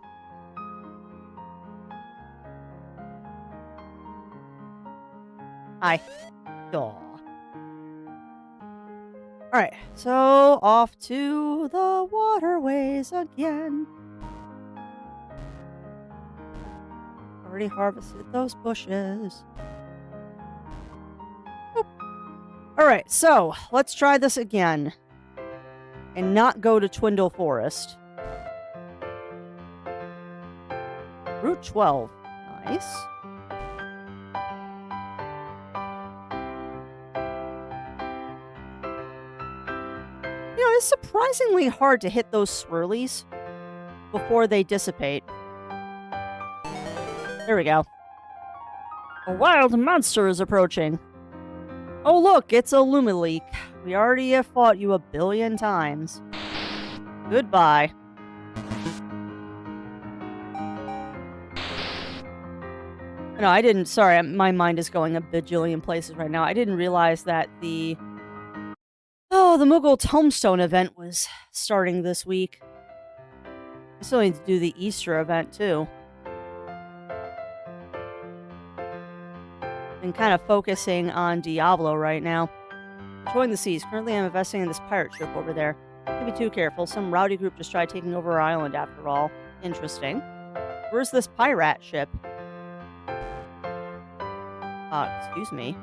Speaker 1: Hi. Aw. Alright, so off to the waterways again. Already harvested those bushes. Alright, so let's try this again. And not go to Twindle Forest. Route 12. Nice. It's surprisingly hard to hit those swirlies before they dissipate. There we go. A wild monster is approaching. Oh look, it's a Lumeleak. We already have fought you 1 billion times. Goodbye. No, I didn't. Sorry, my mind is going a bajillion places right now. I didn't realize that the Moogle Tombstone event was starting this week. I still need to do the Easter event, too. I'm kind of focusing on Diablo right now. Enjoying the seas. Currently, I'm investing in this pirate ship over there. Can't be too careful. Some rowdy group just tried taking over our island after all. Interesting. Where's this pirate ship? Excuse me.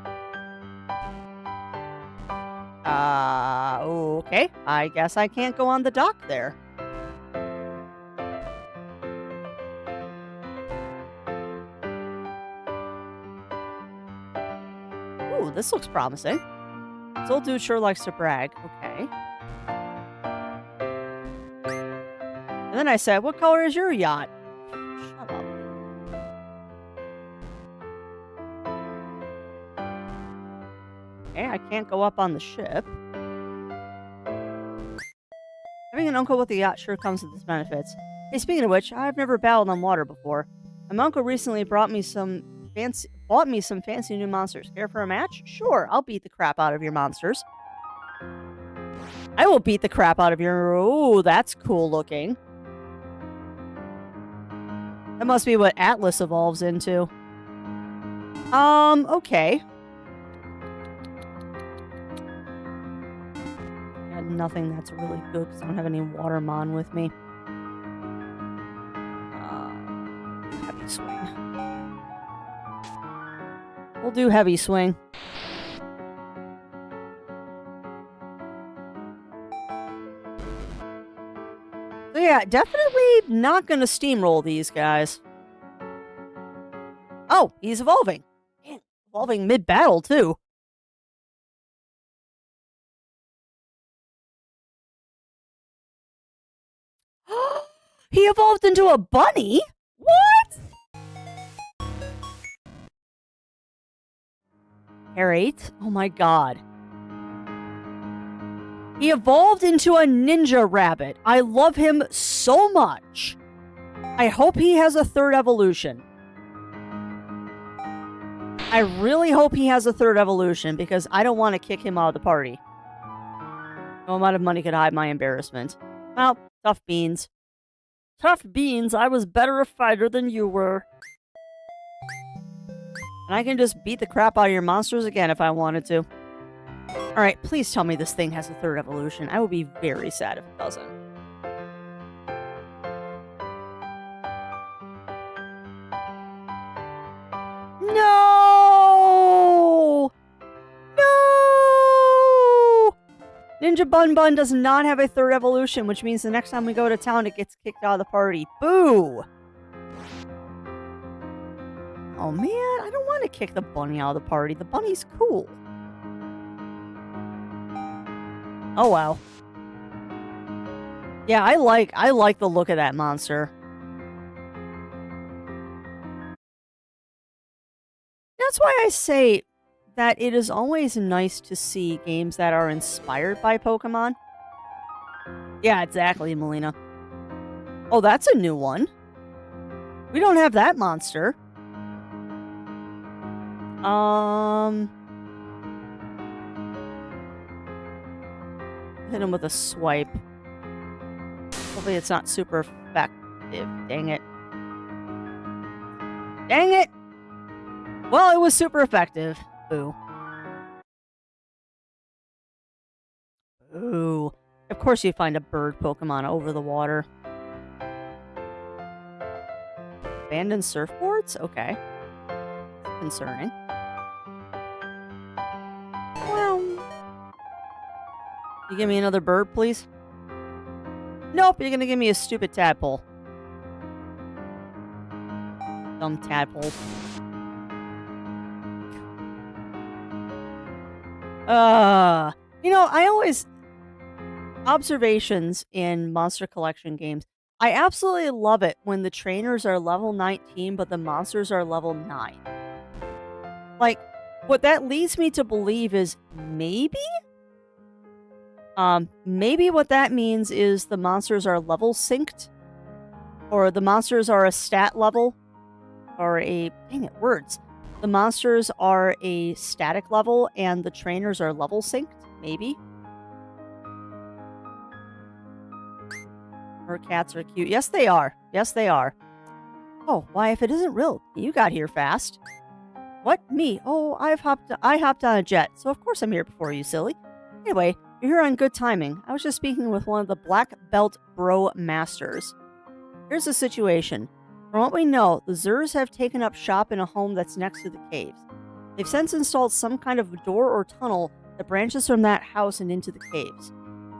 Speaker 1: Okay. I guess I can't go on the dock there. Ooh, this looks promising. This old dude sure likes to brag. Okay. And then I said, what color is your yacht? Shut up. Okay, I can't go up on the ship. Having an uncle with a yacht sure comes with its benefits. Hey, speaking of which, I've never battled on water before. My uncle recently bought me some fancy new monsters. Care for a match? Sure, I'll beat the crap out of your monsters. I will beat the crap out of your... Ooh, that's cool looking. That must be what Atlas evolves into. Okay. Got nothing that's really good because I don't have any Watermon with me. Heavy swing. We'll do heavy swing. So yeah, definitely not gonna steamroll these guys. Oh, he's evolving. Man, evolving mid-battle, too. He evolved into a bunny? What? Hair 8? Oh my god. He evolved into a ninja rabbit. I love him so much. I hope he has a third evolution. I really hope he has a third evolution because I don't want to kick him out of the party. No amount of money could hide my embarrassment. Well, tough beans. Tough beans, I was better a fighter than you were. And I can just beat the crap out of your monsters again if I wanted to. Alright, please tell me this thing has a third evolution. I would be very sad if it doesn't. No! No! Ninja Bun Bun does not have a third evolution, which means the next time we go to town, it gets kicked out of the party. Boo! Oh man, I don't want to kick the bunny out of the party. The bunny's cool. Oh wow. Yeah, I like the look of that monster. That's why I say that it is always nice to see games that are inspired by Pokemon. Yeah, exactly, Melina. Oh, that's a new one. We don't have that monster. Hit him with a swipe. Hopefully it's not super effective. Dang it. Dang it! Well, it was super effective. Boo. Ooh. Of course you find a bird Pokemon over the water. Abandoned surfboards? Okay. Concerning. Well. You give me another bird, please? Nope, you're gonna give me a stupid tadpole. Dumb tadpole. You know, I always... Observations in Monster Collection games. I absolutely love it when the trainers are level 19, but the monsters are level 9. Like, what that leads me to believe is maybe what that means is the monsters are level synced, or the monsters are a stat level, or a... Dang it, words. The monsters are a static level, and the trainers are level synced, maybe? Her cats are cute. Yes, they are. Yes, they are. Oh, why, if it isn't real, you got here fast. What? Me? Oh, I hopped on a jet, so of course I'm here before you, silly. Anyway, you're here on good timing. I was just speaking with one of the Black Belt Bro Masters. Here's the situation. From what we know, the Zers have taken up shop in a home that's next to the caves. They've since installed some kind of door or tunnel that branches from that house and into the caves.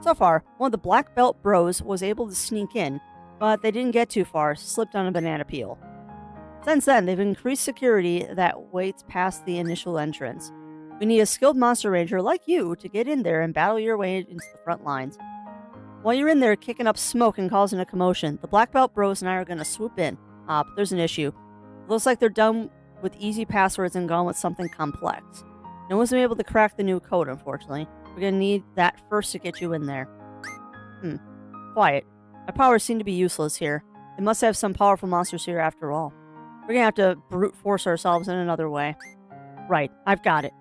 Speaker 1: So far, one of the Black Belt Bros was able to sneak in, but they didn't get too far, slipped on a banana peel. Since then, they've increased security that waits past the initial entrance. We need a skilled monster ranger like you to get in there and battle your way into the front lines. While you're in there kicking up smoke and causing a commotion, the Black Belt Bros and I are going to swoop in. But there's an issue. It looks like they're done with easy passwords and gone with something complex. No one's been able to crack the new code, unfortunately. We're going to need that first to get you in there. Quiet. My powers seem to be useless here. They must have some powerful monsters here after all. We're gonna have to brute force ourselves in another way. Right, I've got it.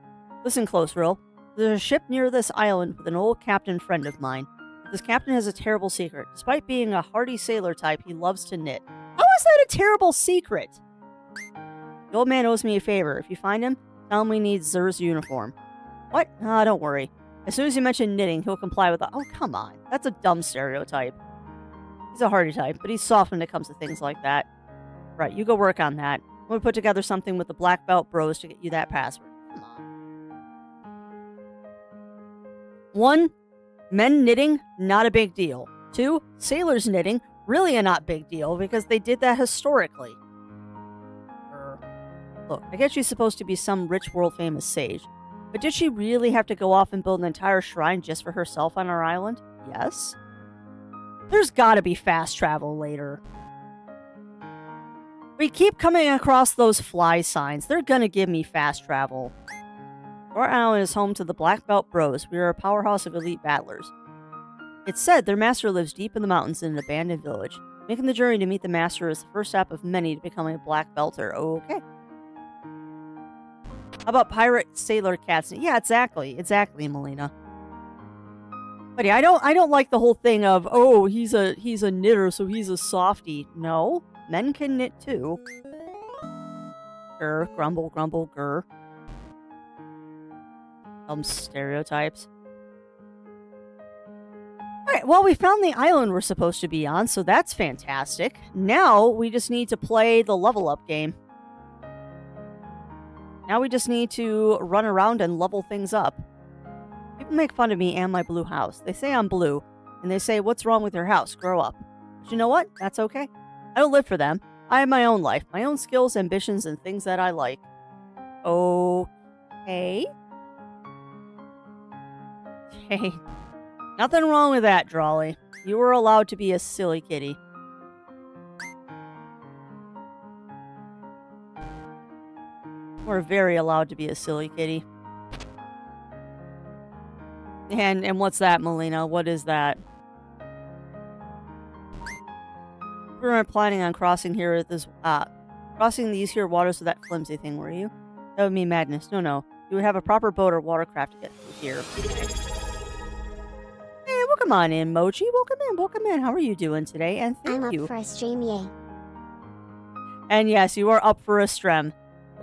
Speaker 1: Listen close, Rill. There's a ship near this island with an old captain friend of mine. This captain has a terrible secret. Despite being a hardy sailor type, he loves to knit. How is that a terrible secret? The old man owes me a favor. If you find him, tell him we need Zur's uniform. What? Ah, don't worry. As soon as you mention knitting, he'll comply with the— Oh, come on. That's a dumb stereotype. He's a hardy type, but he's soft when it comes to things like that. Right, you go work on that. I'm going to put together something with the Black Belt Bros to get you that password. Come on. 1. Men knitting, not a big deal. 2. Sailors knitting, really a not big deal because they did that historically. Look, I guess she's supposed to be some rich world-famous sage. But did she really have to go off and build an entire shrine just for herself on our island? Yes. There's gotta be fast travel later. We keep coming across those fly signs. They're gonna give me fast travel. Our island is home to the Black Belt Bros. We are a powerhouse of elite battlers. It's said their master lives deep in the mountains in an abandoned village. Making the journey to meet the master is the first step of many to becoming a Black Belter. Okay. How about pirate sailor cats? Yeah, exactly. Exactly, Melina. But yeah, I don't like the whole thing of, oh, he's a knitter, so he's a softie. No, men can knit too. Grr, grumble, grumble, grr. Some stereotypes. Alright, well, we found the island we're supposed to be on, so that's fantastic. Now, we just need to play the level up game. Now we just need to run around and level things up. People make fun of me and my blue house. They say I'm blue, and they say, what's wrong with your house? Grow up. But you know what? That's okay. I don't live for them. I have my own life, my own skills, ambitions, and things that I like. Okay. Hey. Nothing wrong with that, Drawley. You were allowed to be a silly kitty. We're very allowed to be a silly kitty. And what's that, Melina? What is that? We weren't planning on crossing here at this crossing these here waters with that flimsy thing, were you? That would mean madness. No. You would have a proper boat or watercraft to get through here. Hey, welcome on in, Mochi. Welcome in. How are you doing today? And thank you.
Speaker 2: I'm up for a stream, yay.
Speaker 1: And yes, you are up for a strem.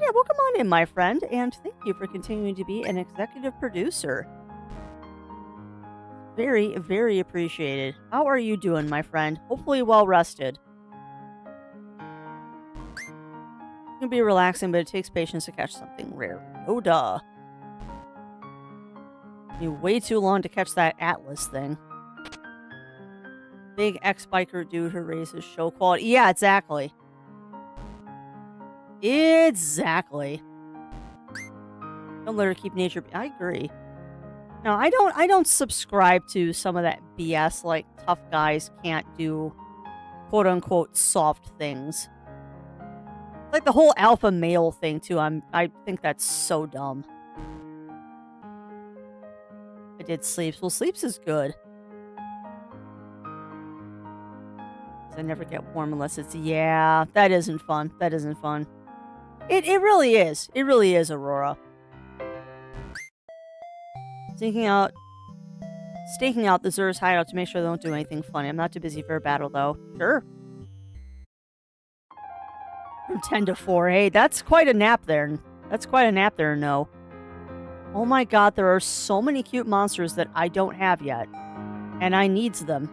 Speaker 1: Yeah, welcome on in, my friend, and thank you for continuing to be an executive producer. Very, very appreciated. How are you doing, my friend? Hopefully well rested. It can be relaxing, but it takes patience to catch something rare. Oh, duh. You're way too long to catch that Atlas thing. Big ex-biker dude who raises show quality. Yeah, exactly. Exactly. Don't let her keep nature. I agree. No, I don't subscribe to some of that BS like tough guys can't do quote unquote soft things. Like the whole alpha male thing too. I think that's so dumb. I did Sleeps. Well, Sleeps is good. I never get warm unless it's yeah, that isn't fun. That isn't fun. It really is. It really is, Aurora. Staking out the Zur's hideout to make sure they don't do anything funny. I'm not too busy for a battle, though. Sure. From 10 to 4. Hey, that's quite a nap there. That's quite a nap there, no. Oh my god, there are so many cute monsters that I don't have yet. And I needs them.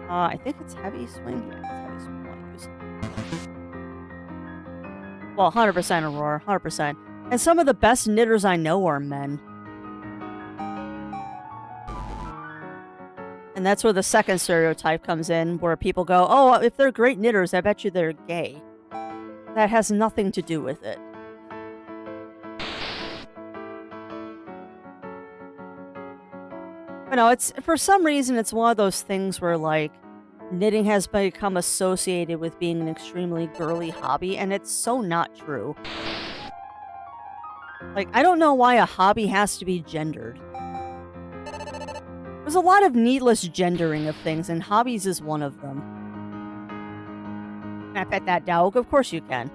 Speaker 1: I think it's Heavy Swing. Yeah, it's Heavy Swing. Well, 100% Aurora, 100%. And some of the best knitters I know are men. And that's where the second stereotype comes in, where people go, oh, if they're great knitters, I bet you they're gay. That has nothing to do with it. But no, it's, for some reason, it's one of those things where, like, knitting has become associated with being an extremely girly hobby, and it's so not true. Like, I don't know why a hobby has to be gendered. There's a lot of needless gendering of things, and hobbies is one of them. Can I pet that dog? Of course you can.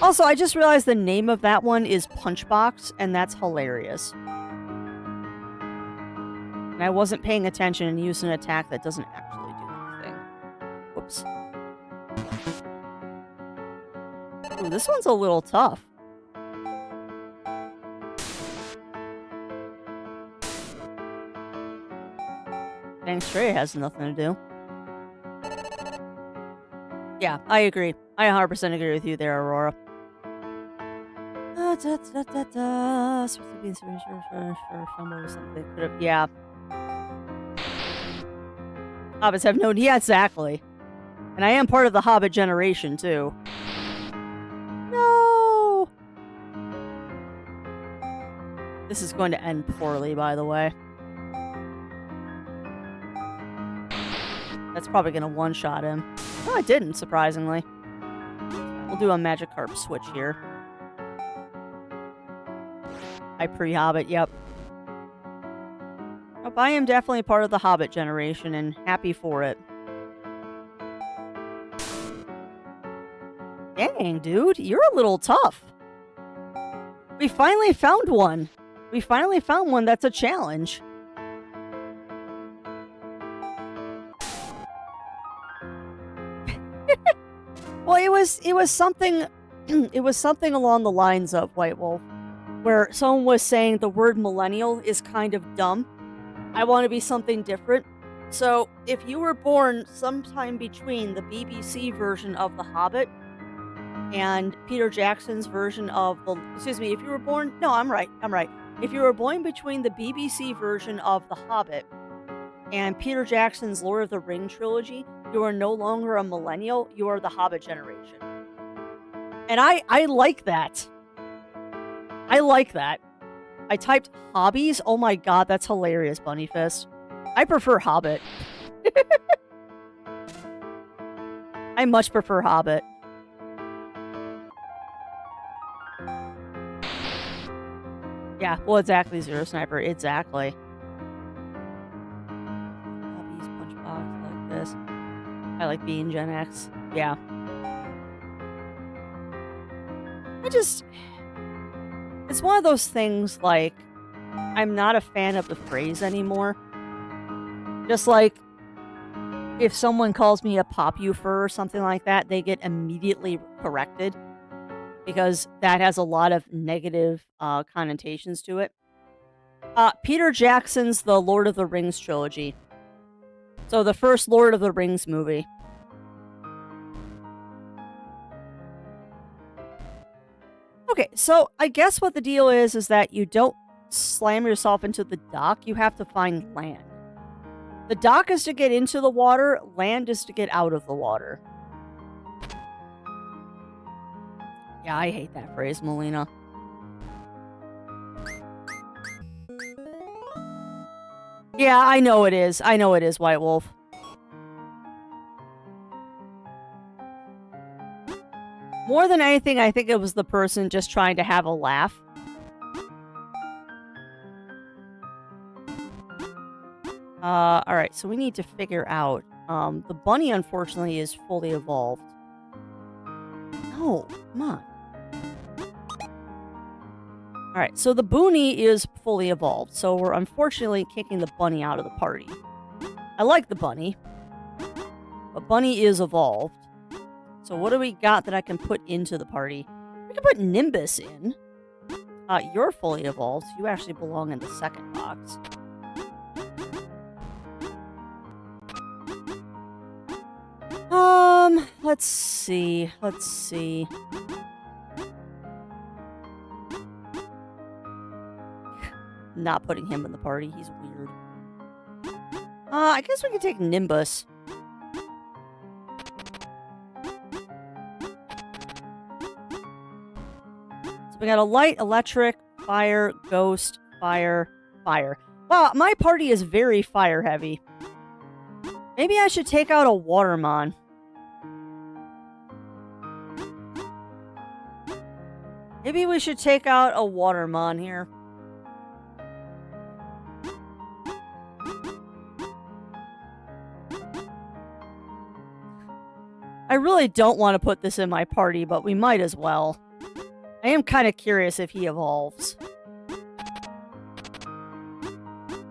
Speaker 1: Also, I just realized the name of that one is Punchbox, and that's hilarious. And I wasn't paying attention and used an attack that doesn't actually do anything. Whoops. Ooh, this one's a little tough. Dang straight has nothing to do. Yeah, I agree. I 100% agree with you there, Aurora. Something could have. Yeah. Hobbits have no. Yeah, exactly. And I am part of the Hobbit generation too. No. This is going to end poorly, by the way. That's probably going to one-shot him. No, I didn't, surprisingly. We'll do a Magikarp switch here. I pre-Hobbit, yep. Nope, I am definitely part of the Hobbit generation, and happy for it. Dang, dude, you're a little tough. We finally found one. We finally found one that's a challenge. Well, it was something it was something along the lines of White Wolf, where someone was saying the word millennial is kind of dumb. I want to be something different. So, if you were born sometime between the BBC version of The Hobbit and Peter Jackson's version of the... Excuse me, if you were born... No, I'm right. If you were born between the BBC version of The Hobbit and Peter Jackson's Lord of the Rings trilogy, you are no longer a millennial, you are the Hobbit generation. And I like that. I like that. I typed hobbies. Oh my god, that's hilarious, Bunny Fist. I prefer Hobbit. I much prefer Hobbit. Yeah, well, exactly, Zero Sniper. Exactly. Hobbies, Punchbox, I like this. I like being Gen X. Yeah. It's one of those things, like, I'm not a fan of the phrase anymore. Just like, if someone calls me a popufur or something like that, they get immediately corrected. Because that has a lot of negative connotations to it. Peter Jackson's The Lord of the Rings trilogy. So the first Lord of the Rings movie. Okay, so I guess what the deal is that you don't slam yourself into the dock, you have to find land. The dock is to get into the water, land is to get out of the water. Yeah, I hate that phrase, Melina. Yeah, I know it is. I know it is, White Wolf. More than anything, I think it was the person just trying to have a laugh. Alright, so we need to figure out... the bunny, unfortunately, is fully evolved. No, come on. Alright, so the Boonie is fully evolved, so we're unfortunately kicking the bunny out of the party. I like the bunny, but bunny is evolved. So what do we got that I can put into the party? We can put Nimbus in. You're fully evolved, so you actually belong in the second box. Let's see. Not putting him in the party, he's weird. I guess we can take Nimbus. So we got a light, electric, fire, ghost, fire, fire. Wow, my party is very fire heavy. Maybe I should take out a Watermon. Maybe we should take out a Watermon here. really don't want to put this in my party, but we might as well. I am kind of curious if he evolves.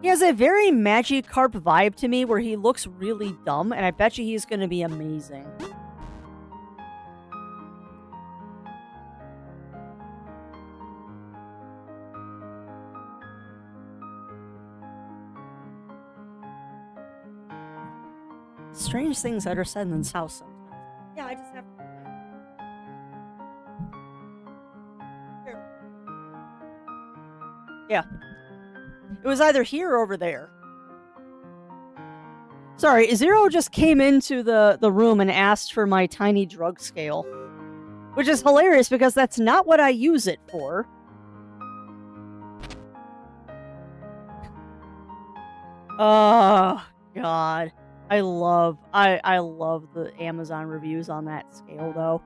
Speaker 1: He has a very Magikarp vibe to me where he looks really dumb, and I bet you he's going to be amazing. Strange things that are said in this house sometimes. Yeah, I just have to... Here. Yeah. It was either here or over there. Sorry, Zero just came into the room and asked for my tiny drug scale. Which is hilarious because that's not what I use it for. Oh, God. I love the Amazon reviews on that scale, though.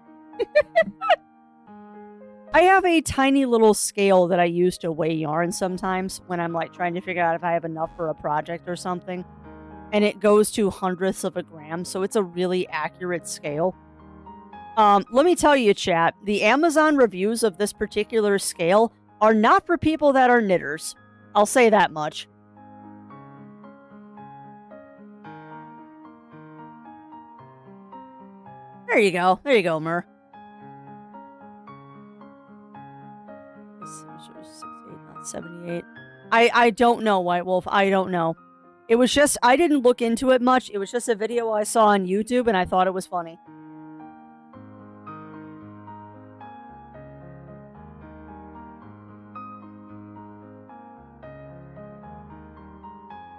Speaker 1: I have a tiny little scale that I use to weigh yarn sometimes when I'm like trying to figure out if I have enough for a project or something. And it goes to hundredths of a gram, so it's a really accurate scale. Let me tell you, chat, the Amazon reviews of this particular scale are not for people that are knitters. I'll say that much. There you go. There you go, Mur. 68, not 78. I don't know, White Wolf. I don't know. It was just, I didn't look into it much. It was just a video I saw on YouTube, and I thought it was funny.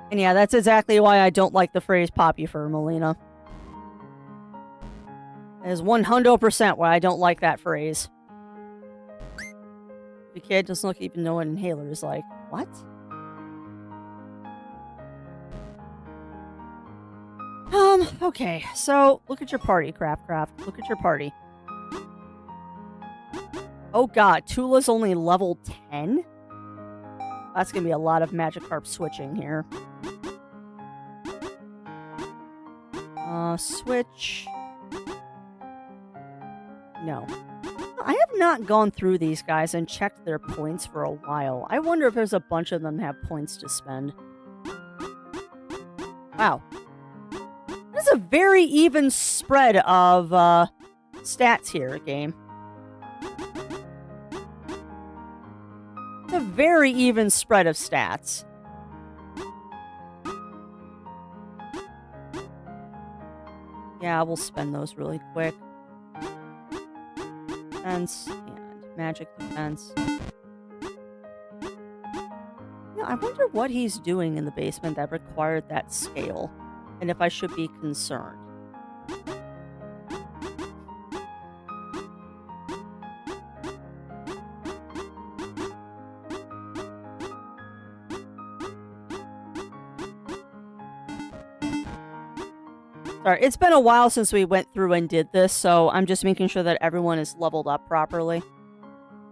Speaker 1: And yeah, that's exactly why I don't like the phrase poppy fur, Melina. That is 100% why I don't like that phrase. The kid doesn't even know what an inhaler is like. What? Okay, so look at your party, Craft. Look at your party. Oh god, Tula's only level 10? That's gonna be a lot of Magikarp switching here. Switch. No. I have not gone through these guys and checked their points for a while. I wonder if there's a bunch of them that have points to spend. Wow. There's a very even spread of stats here, game. It's a very even spread of stats. Yeah, we'll spend those really quick. Defense and magic defense. Yeah, I wonder what he's doing in the basement that required that scale, and if I should be concerned. Sorry, it's been a while since we went through and did this, so I'm just making sure that everyone is leveled up properly.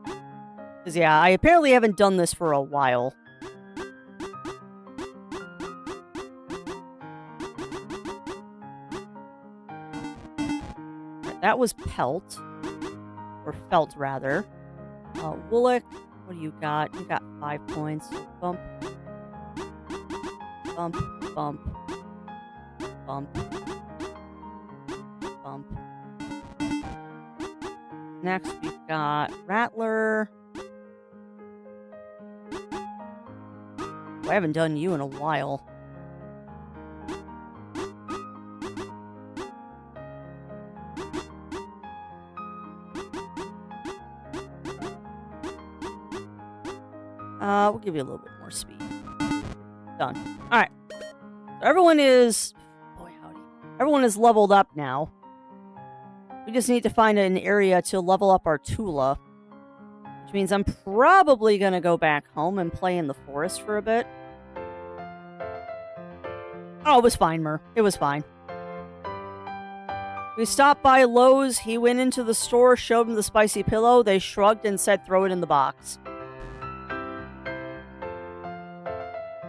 Speaker 1: Because, yeah, I apparently haven't done this for a while. That was Pelt. Or Felt, rather. Woolick, what do you got? You got 5 points. Bump. Bump. Bump. Bump. Bump. Next, we've got Rattler. I haven't done you in a while. We'll give you a little bit more speed. Done. Alright. So everyone is... Boy, howdy. Everyone is leveled up now. We just need to find an area to level up our Tula. Which means I'm probably going to go back home and play in the forest for a bit. Oh, it was fine, Mur. It was fine. We stopped by Lowe's. He went into the store, showed him the spicy pillow. They shrugged and said, throw it in the box.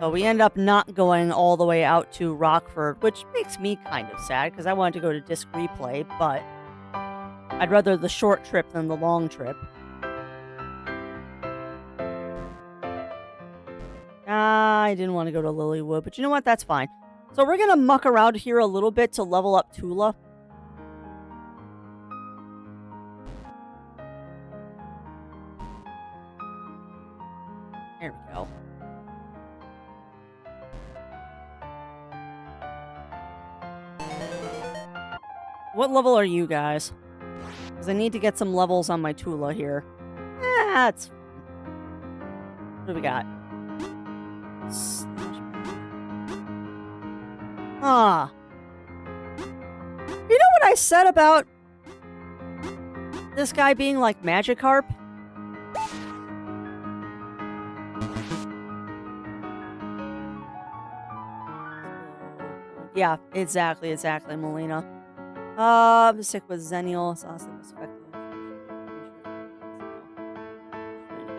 Speaker 1: So we end up not going all the way out to Rockford, which makes me kind of sad, because I wanted to go to Disc Replay, but I'd rather the short trip than the long trip. I didn't want to go to Lilywood, but you know what? That's fine. So we're going to muck around here a little bit to level up Tula. There we go. What level are you guys? Because I need to get some levels on my Tula here. That's fine. What do we got? Ah. You know what I said about this guy being like Magikarp? Yeah, exactly, Melina. I'm sick with Xennial. It's awesome.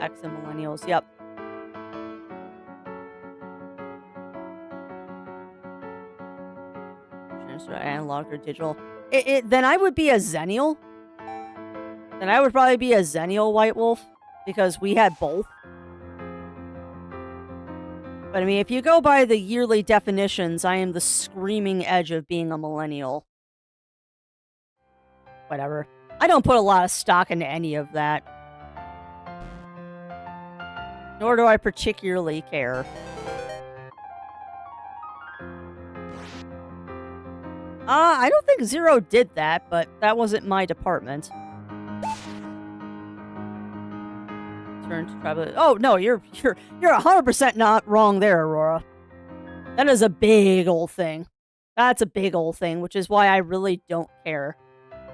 Speaker 1: X and Millennials, yep. Analog or digital. Then I would be a Xennial. Then I would probably be a Xennial White Wolf, because we had both. But I mean, if you go by the yearly definitions, I am the screaming edge of being a millennial. Whatever. I don't put a lot of stock into any of that. Nor do I particularly care. I don't think Zero did that, but that wasn't my department. Turn to tribal. Oh no, you're 100% not wrong there, Aurora. That is a big old thing. That's a big old thing, which is why I really don't care.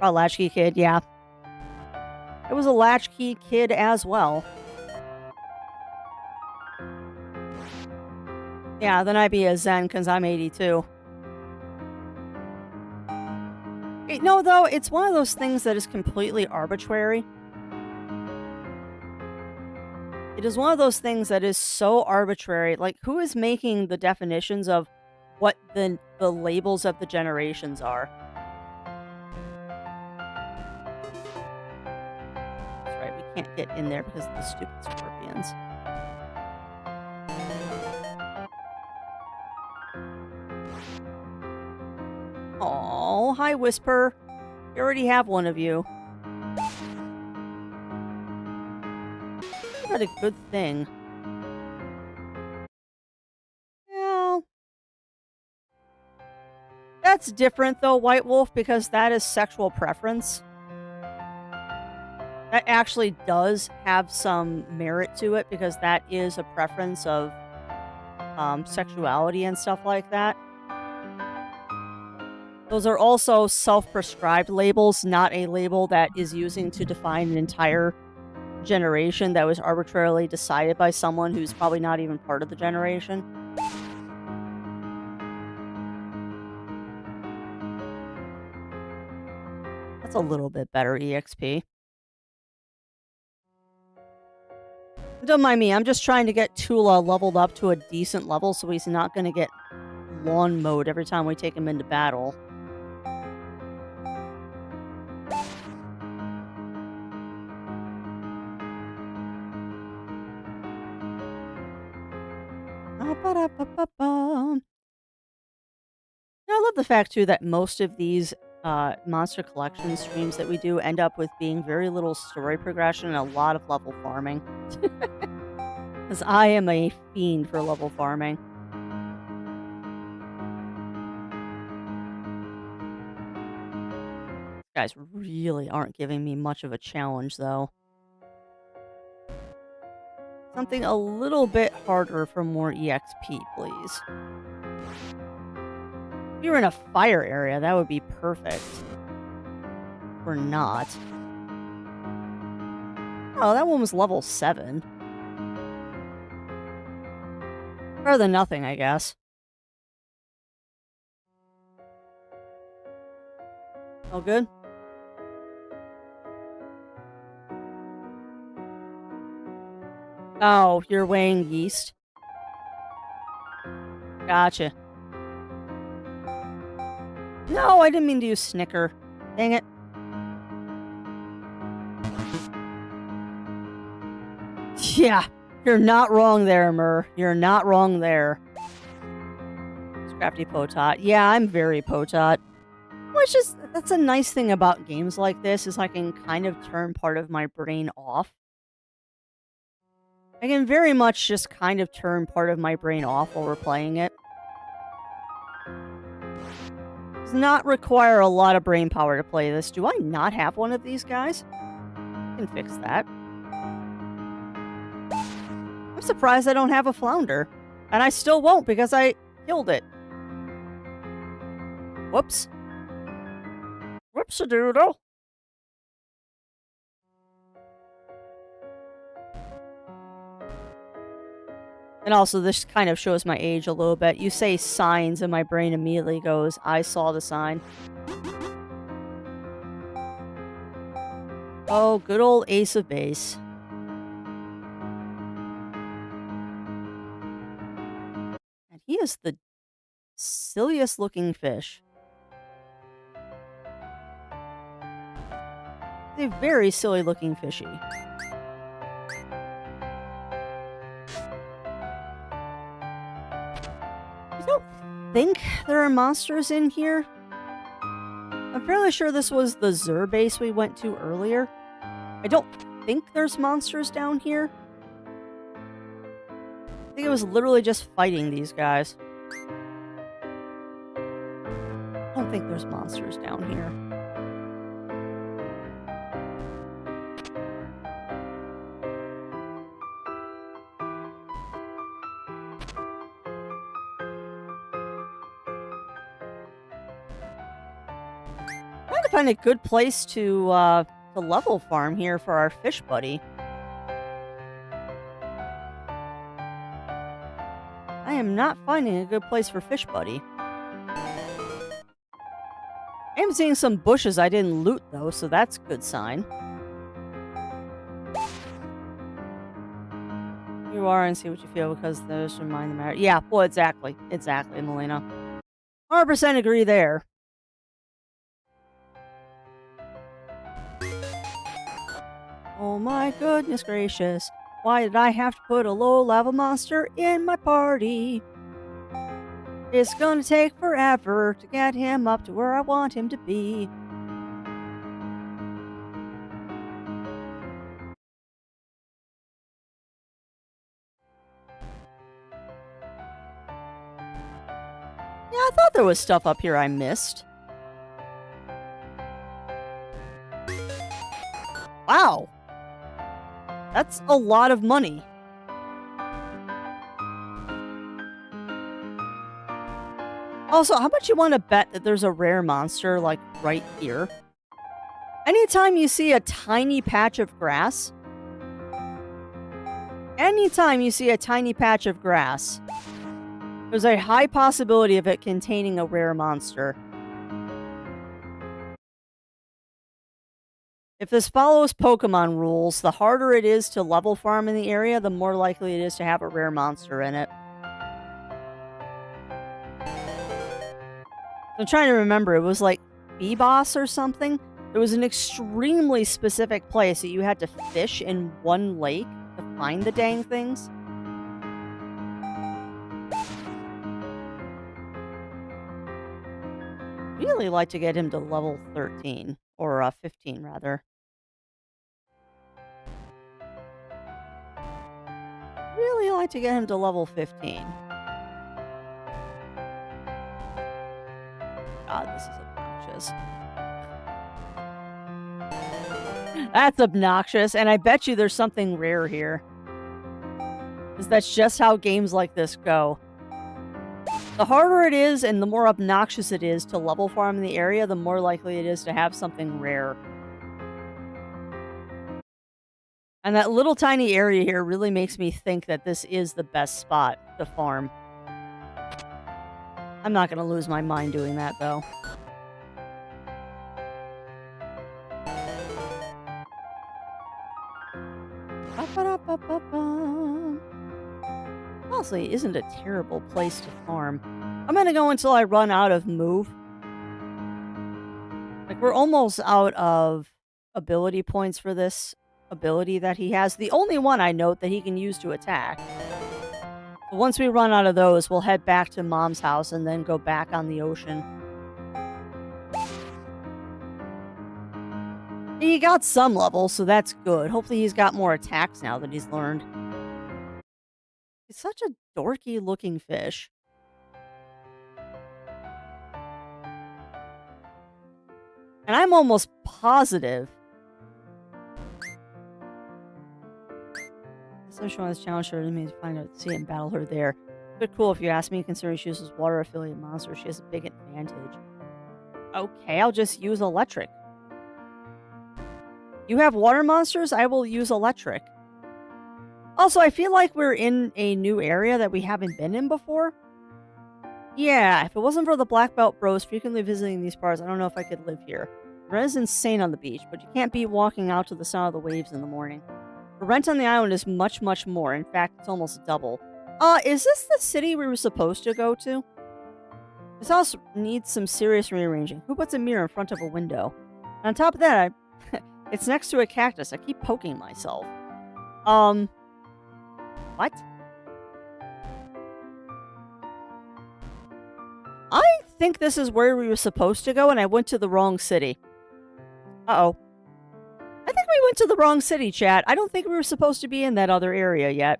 Speaker 1: Oh, Latchkey Kid, yeah. It was a Latchkey Kid as well. Yeah, then I'd be a Zen because I'm 82. No, though, it's one of those things that is completely arbitrary. It is one of those things that is so arbitrary. Like, who is making the definitions of what the labels of the generations are? That's right, we can't get in there because of the stupid scorpions. Oh, hi, Whisper. We already have one of you. Not a good thing. Well, that's different, though, White Wolf, because that is sexual preference. That actually does have some merit to it, because that is a preference of sexuality and stuff like that. Those are also self-prescribed labels, not a label that is using to define an entire generation that was arbitrarily decided by someone who's probably not even part of the generation. That's a little bit better EXP. Don't mind me, I'm just trying to get Tula leveled up to a decent level so he's not going to get lawn mowed every time we take him into battle. I love the fact, too, that most of these monster collection streams that we do end up with being very little story progression and a lot of level farming. Because I am a fiend for level farming. These guys really aren't giving me much of a challenge, though. Something a little bit harder for more EXP, please. If you were in a fire area, that would be perfect. Or not. Oh, that one was level 7. Better than nothing, I guess. All good? Oh, you're weighing yeast? Gotcha. No, I didn't mean to use Snicker. Dang it. Yeah, you're not wrong there, Mur. You're not wrong there. Scrafty Potot. Yeah, I'm very Potot. Which is, that's a nice thing about games like this, is I can kind of turn part of my brain off. I can very much just kind of turn part of my brain off while we're playing it. Does not require a lot of brain power to play this. Do I not have one of these guys? I can fix that. I'm surprised I don't have a flounder. And I still won't because I killed it. Whoops. Whoops-a-doodle. And also, this kind of shows my age a little bit. You say signs, and my brain immediately goes, I saw the sign. Oh, good old Ace of Base. And he is the silliest looking fish. He's a very silly looking fishy. I don't think there are monsters in here. I'm fairly sure this was the Zur base we went to earlier. I don't think there's monsters down here. I think it was literally just fighting these guys. I don't think there's monsters down here. Trying to find a good place to level farm here for our fish buddy. I am not finding a good place for fish buddy. I am seeing some bushes I didn't loot though, so that's a good sign. You are and see what you feel because those remind the matter. Yeah, well, exactly. Exactly, Melina. 100% agree there. Oh my goodness gracious. Why did I have to put a low-level monster in my party? It's gonna take forever to get him up to where I want him to be. Yeah, I thought there was stuff up here I missed. Wow. That's a lot of money. Also, how much you want to bet that there's a rare monster, like, right here? Anytime you see a tiny patch of grass, there's a high possibility of it containing a rare monster. If this follows Pokemon rules, the harder it is to level farm in the area, the more likely it is to have a rare monster in it. I'm trying to remember, it was like Feebos or something? There was an extremely specific place that you had to fish in one lake to find the dang things. Really like to get him to level 13, or 15 rather. Really like to get him to level 15. God, this is obnoxious. That's obnoxious, and I bet you there's something rare here. Because that's just how games like this go. The harder it is and the more obnoxious it is to level farm in the area, the more likely it is to have something rare. And that little tiny area here really makes me think that this is the best spot to farm. I'm not going to lose my mind doing that, though. Honestly, isn't a terrible place to farm. I'm going to go until I run out of move. Like, we're almost out of ability points for this ability that he has. The only one I note that he can use to attack. But once we run out of those, we'll head back to Mom's house and then go back on the ocean. He got some levels, so that's good. Hopefully he's got more attacks now that he's learned. He's such a dorky looking fish. And I'm almost positive. So showing this challenge her to me to find out, see and battle her there. But cool if you ask me, considering she uses water affiliate monster, she has a big advantage. Okay, I'll just use electric. You have water monsters? I will use electric. Also, I feel like we're in a new area that we haven't been in before. Yeah, if it wasn't for the Black Belt Bros frequently visiting these parts, I don't know if I could live here. The rent is insane on the beach, but you can't be walking out to the sound of the waves in the morning. The rent on the island is much, much more. In fact, it's almost double. Is this the city we were supposed to go to? This house needs some serious rearranging. Who puts a mirror in front of a window? And on top of that, it's next to a cactus. I keep poking myself. What? I think this is where we were supposed to go, and I went to the wrong city. Uh-oh. I think we went to the wrong city, chat. I don't think we were supposed to be in that other area yet.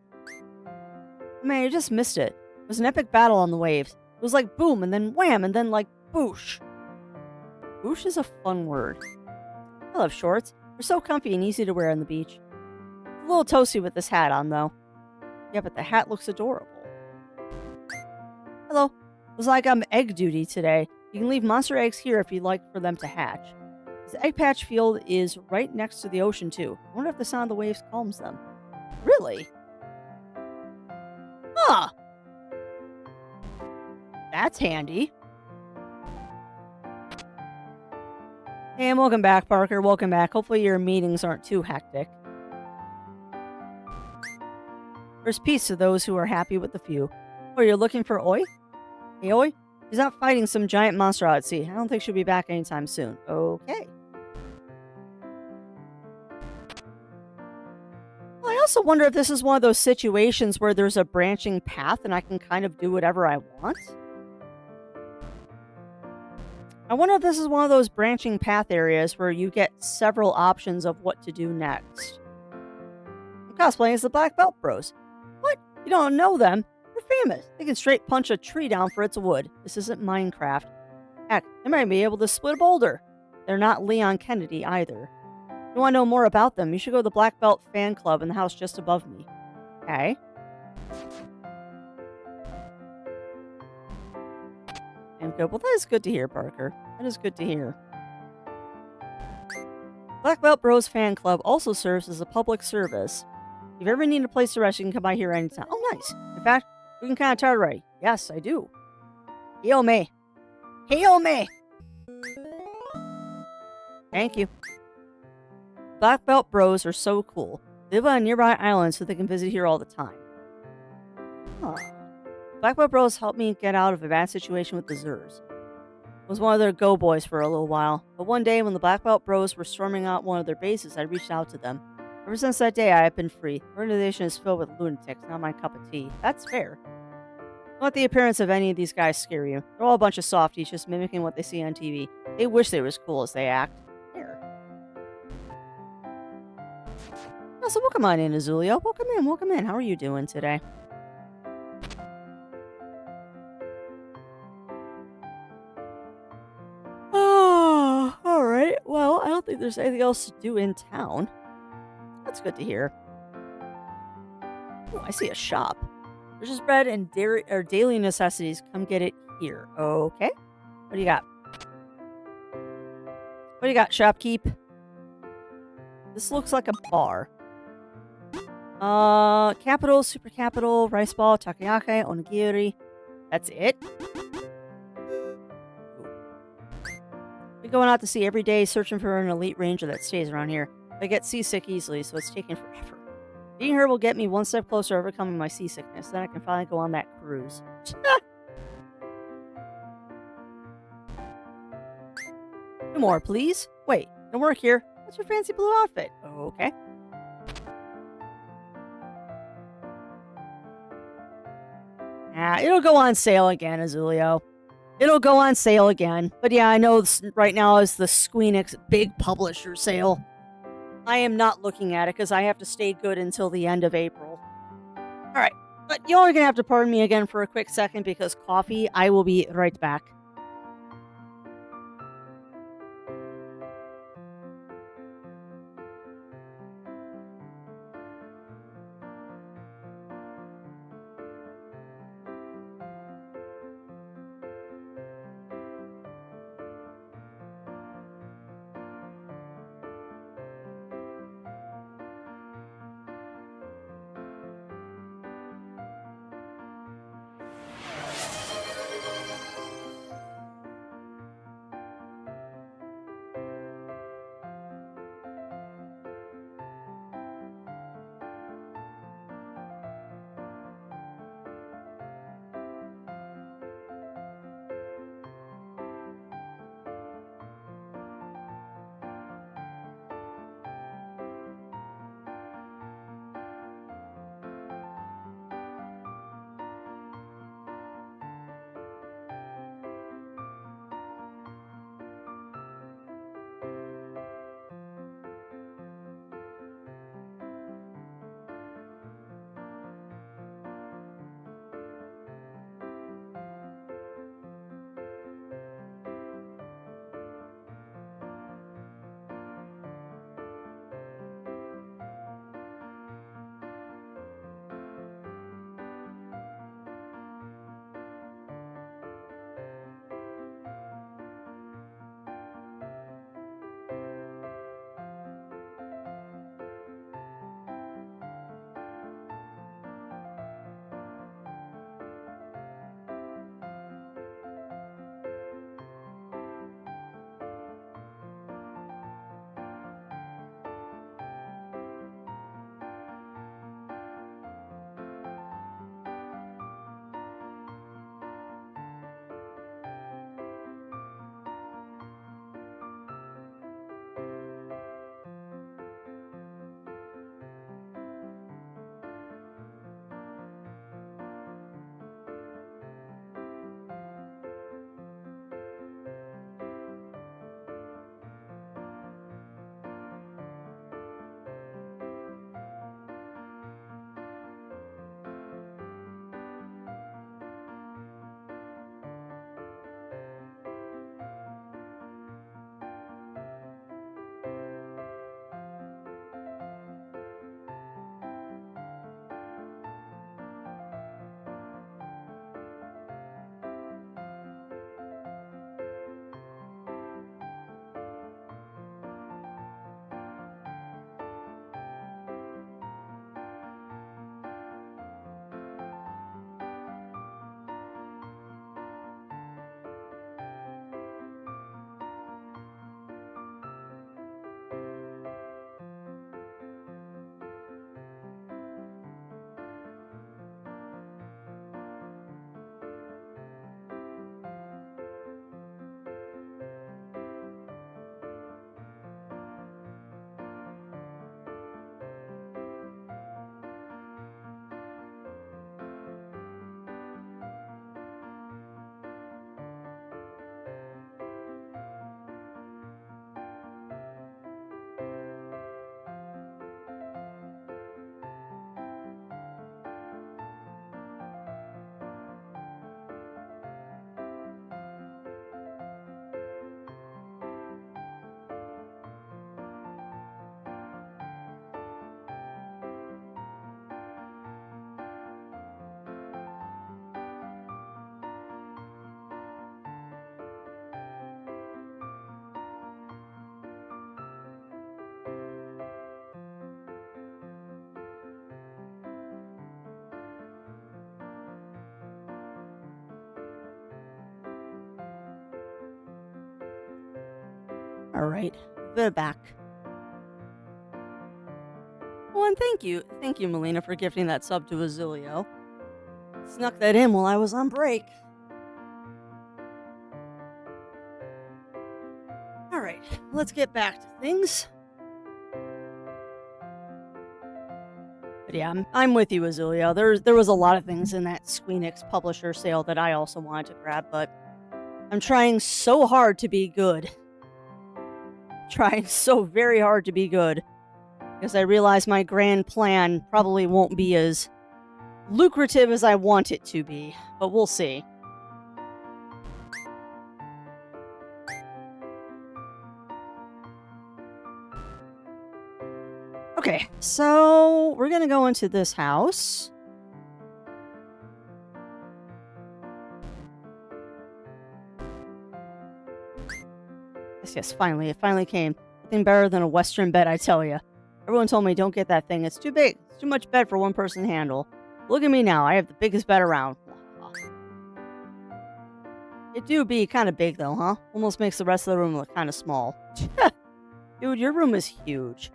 Speaker 1: Man, I just missed it. It was an epic battle on the waves. It was like boom, and then wham, and then like boosh. Boosh is a fun word. I love shorts. They're so comfy and easy to wear on the beach. A little toasty with this hat on, though. Yeah, but the hat looks adorable. Hello. Looks like I'm egg duty today. You can leave monster eggs here if you'd like for them to hatch. This egg patch field is right next to the ocean, too. I wonder if the sound of the waves calms them. Really? Huh. That's handy. Hey, and welcome back, Parker. Welcome back. Hopefully your meetings aren't too hectic. There's peace to those who are happy with the few. Oh, you're looking for Oi? Hey, Oi? She's out fighting some giant monster out at sea. I don't think she'll be back anytime soon. Okay. Well, I also wonder if this is one of those situations where there's a branching path and I can kind of do whatever I want. I wonder if this is one of those branching path areas where you get several options of what to do next. I'm cosplaying as the Black Belt Bros. What? You don't know them? They're famous. They can straight punch a tree down for its wood. This isn't Minecraft. Heck, they might be able to split a boulder. They're not Leon Kennedy either. If you want to know more about them, you should go to the Black Belt fan club in the house just above me. Okay. And good. Well, that is good to hear, Parker. That is good to hear. Black Belt Bros Fan Club also serves as a public service. If you ever need a place to rest, you can come by here anytime. Oh, nice. In fact, we can kind of tired already. Yes, I do. Heal me. Heal me. Thank you. Black Belt Bros are so cool. They live on a nearby island so they can visit here all the time. Huh. Black Belt Bros helped me get out of a bad situation with the Zers. I was one of their go-boys for a little while, but one day when the Black Belt Bros were storming out one of their bases, I reached out to them. Ever since that day, I have been free. The organization is filled with lunatics, not my cup of tea. That's fair. Don't let the appearance of any of these guys scare you. They're all a bunch of softies just mimicking what they see on TV. They wish they were as cool as they act. There. Oh, so welcome on in, Azulio. Welcome in, welcome in. How are you doing today? Oh, alright. Well, I don't think there's anything else to do in town. That's good to hear. Oh, I see a shop. There's just bread and dairy or daily necessities. Come get it here. Okay. What do you got? What do you got, shopkeep? This looks like a bar. Capital, super capital, rice ball, takoyaki, onigiri. That's it. We're going out to sea every day, searching for an elite ranger that stays around here. I get seasick easily, so it's taking forever. Being here will get me one step closer to overcoming my seasickness. Then I can finally go on that cruise. No more, please. Wait, don't work here. What's your fancy blue outfit? Okay. It'll go on sale again, Azulio. It'll go on sale again. But yeah, I know right now is the Squeenix big publisher sale. I am not looking at it because I have to stay good until the end of April. All right. But y'all are going to have to pardon me again for a quick second because coffee. I will be right back. All right, we're back. Well, and thank you, Melina, for gifting that sub to Azulio. Snuck that in while I was on break. All right, let's get back to things. But yeah, I'm with you, Azulia. There was a lot of things in that Squeenix publisher sale that I also wanted to grab, but I'm trying so hard to be good. Trying so very hard to be good. Because I realize my grand plan probably won't be as lucrative as I want it to be. But we'll see. Okay, so we're gonna go into this house. Yes, finally. It finally came. Nothing better than a Western bed, I tell you. Everyone told me don't get that thing. It's too big. It's too much bed for one person to handle. Look at me now. I have the biggest bed around. It do be kind of big, though, huh? Almost makes the rest of the room look kind of small. Dude, your room is huge.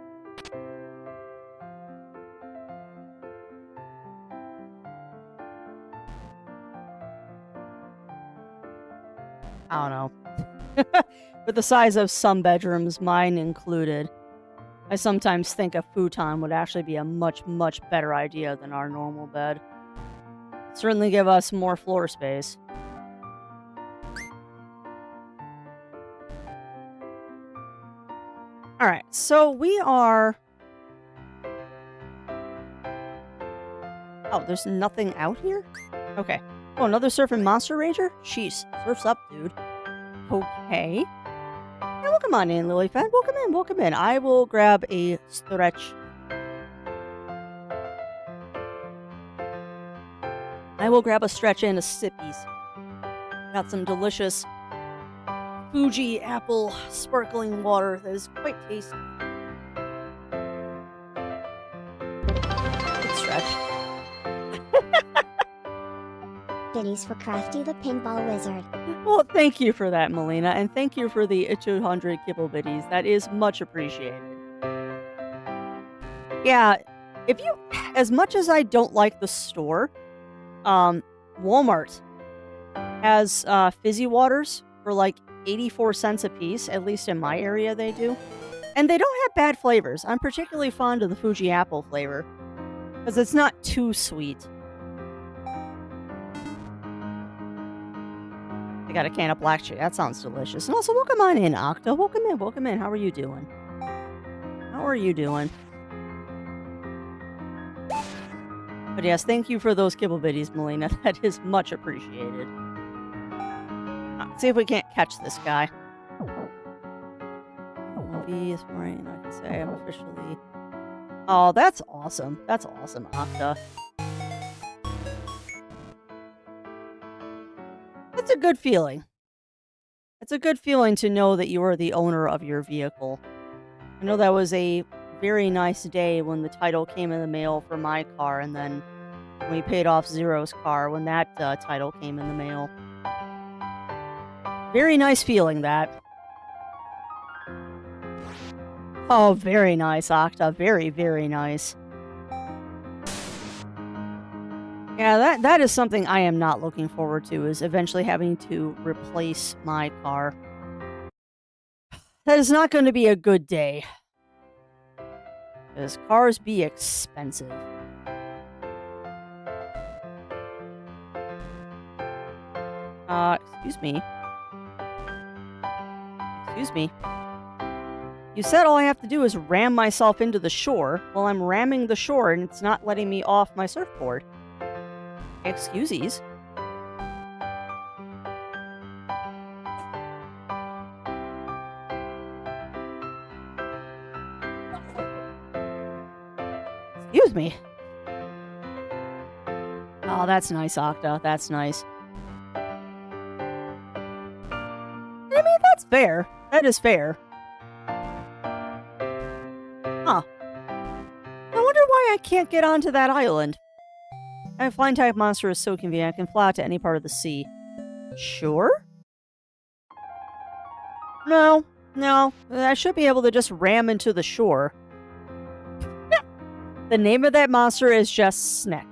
Speaker 1: I don't know. With the size of some bedrooms, mine included, I sometimes think a futon would actually be a much, much better idea than our normal bed. It'd certainly give us more floor space. Alright, so we are... Oh, there's nothing out here? Okay. Oh, another surfing monster ranger? Jeez, surf's up, dude. Okay. Yeah, welcome on in, Lilyfan. Welcome in, welcome in. I will grab a stretch. I will grab a stretch and a sippies. Got some delicious Fuji apple sparkling water that is quite tasty. Good stretch.
Speaker 2: Goodies for Crafty the Pinball Wizard.
Speaker 1: Well, thank you for that, Melina, and thank you for the 200 kibble bitties. That is much appreciated. Yeah, if you, as much as I don't like the store, Walmart has fizzy waters for like 84 cents a piece, at least in my area they do. And they don't have bad flavors. I'm particularly fond of the Fuji apple flavor, because it's not too sweet. I got a can of black cherry. That sounds delicious. And also, welcome on in, Octa. Welcome in, welcome in. How are you doing? How are you doing? But yes, thank you for those kibble bitties, Melina. That is much appreciated. Let's see if we can't catch this guy. This morning, I can say I'm officially... Oh, that's awesome. That's awesome, Octa. That's a good feeling. It's a good feeling to know that you are the owner of your vehicle. I know that was a very nice day when the title came in the mail for my car, and then we paid off Zero's car when that title came in the mail. Very nice feeling, that. Oh, very nice, Octa. Very, very nice. Yeah, that is something I am not looking forward to, is eventually having to replace my car. That is not going to be a good day. Because cars be expensive. Excuse me. Excuse me. You said all I have to do is ram myself into the shore. Well, I'm ramming the shore and it's not letting me off my surfboard. Excusies. Excuse me. Oh, that's nice, Octa. That's nice. I mean, that's fair. That is fair. Huh. I wonder why I can't get onto that island. A flying type monster is so convenient. I can fly out to any part of the sea. Sure? No. No. I should be able to just ram into the shore. The name of that monster is just Sneck.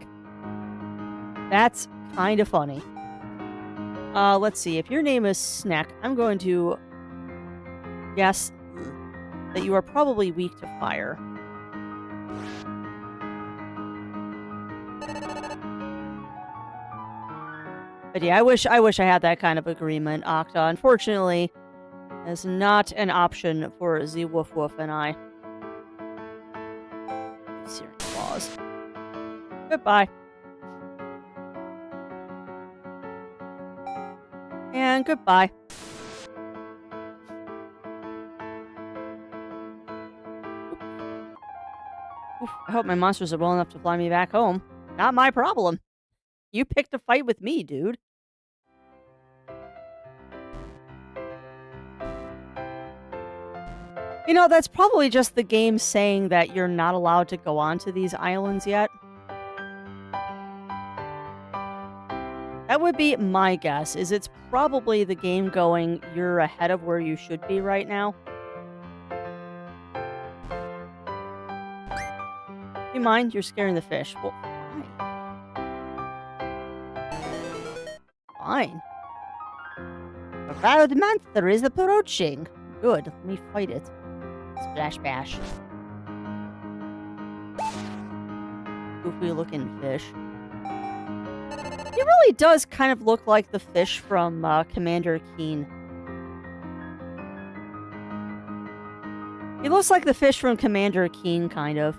Speaker 1: That's kind of funny. Let's see. If your name is Sneck, I'm going to guess that you are probably weak to fire. But yeah, I wish I had that kind of agreement, Octa. Unfortunately, it's not an option for the Woof Woof and I. Searing claws. Goodbye. And goodbye. Oof, I hope my monsters are well enough to fly me back home. Not my problem. You picked a fight with me, dude. You know, that's probably just the game saying that you're not allowed to go onto these islands yet. That would be my guess, is it's probably the game going, you're ahead of where you should be right now. You mind? You're scaring the fish. Well, fine. A wild monster is approaching. Good, let me fight it. Splash bash. Goofy looking fish. He really does kind of look like the fish from Commander Keen. He looks like the fish from Commander Keen, kind of.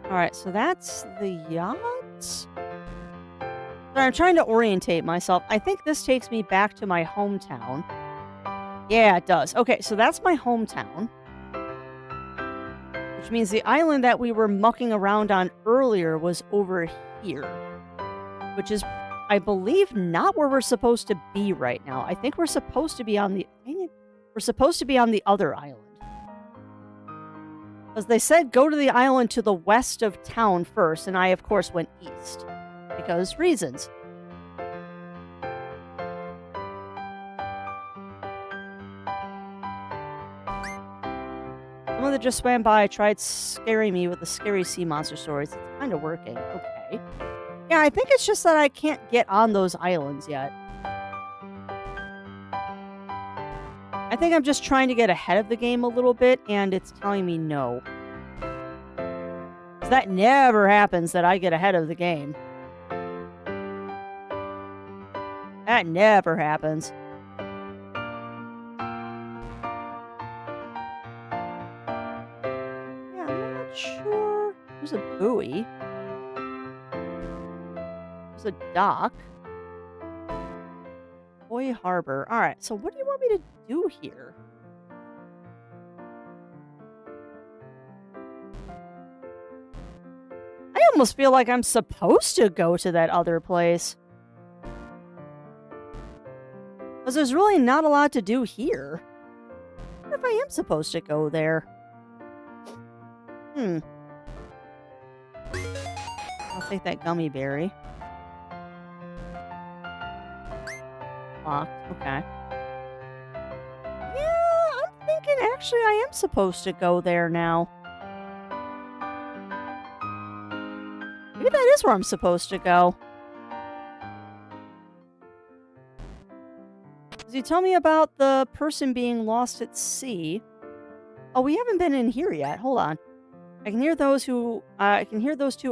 Speaker 1: Alright, so that's the yacht? Sorry, I'm trying to orientate myself. I think this takes me back to my hometown. Yeah, it does. Okay, so that's my hometown. Which means the island that we were mucking around on earlier was over here. Which is, I believe, not where we're supposed to be right now. I think we're supposed to be on the... Dang it. We're supposed to be on the other island. Because they said go to the island to the west of town first, and I, of course, went east. Because reasons. Someone that just swam by tried scaring me with the scary sea monster stories. It's kind of working. Okay. Yeah, I think it's just that I can't get on those islands yet. I think I'm just trying to get ahead of the game a little bit, and it's telling me no. So that never happens that I get ahead of the game. That never happens. Yeah, I'm not sure. There's a buoy. There's a dock. Boy Harbor. Alright, so what do you want me to do here? I almost feel like I'm supposed to go to that other place. Because there's really not a lot to do here. What if I am supposed to go there? I'll take that gummy berry. Locked. Okay. Yeah, I'm thinking actually I am supposed to go there now. Maybe that is where I'm supposed to go. Does he tell me about the person being lost at sea? Oh, we haven't been in here yet. Hold on. I can hear those two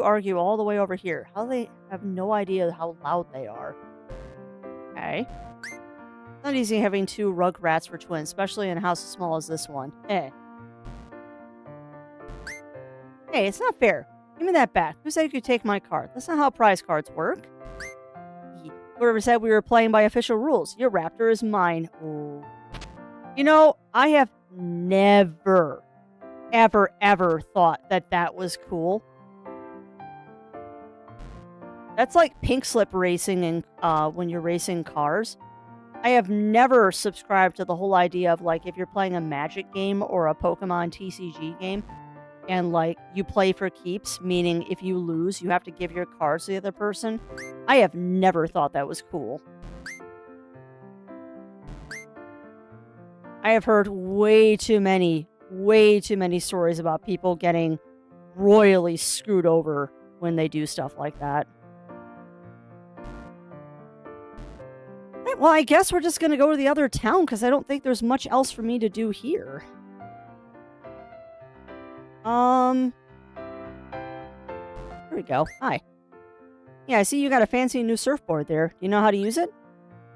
Speaker 1: argue all the way over here. How they have no idea how loud they are. Okay. Not easy having two rugrats for twins, especially in a house as small as this one. Hey, it's not fair. Give me that back. Who said you could take my card? That's not how prize cards work. Whoever said we were playing by official rules? Your raptor is mine. Ooh. You know, I have never, ever thought that that was cool. That's like pink slip racing and when you're racing cars. I have never subscribed to the whole idea of like if you're playing a Magic game or a Pokemon TCG game and like you play for keeps, meaning if you lose, you have to give your cards to the other person. I have never thought that was cool. I have heard way too many stories about people getting royally screwed over when they do stuff like that. Right, well, I guess we're just going to go to the other town because I don't think there's much else for me to do here. There we go. Hi. Yeah, I see you got a fancy new surfboard there. Do you know how to use it?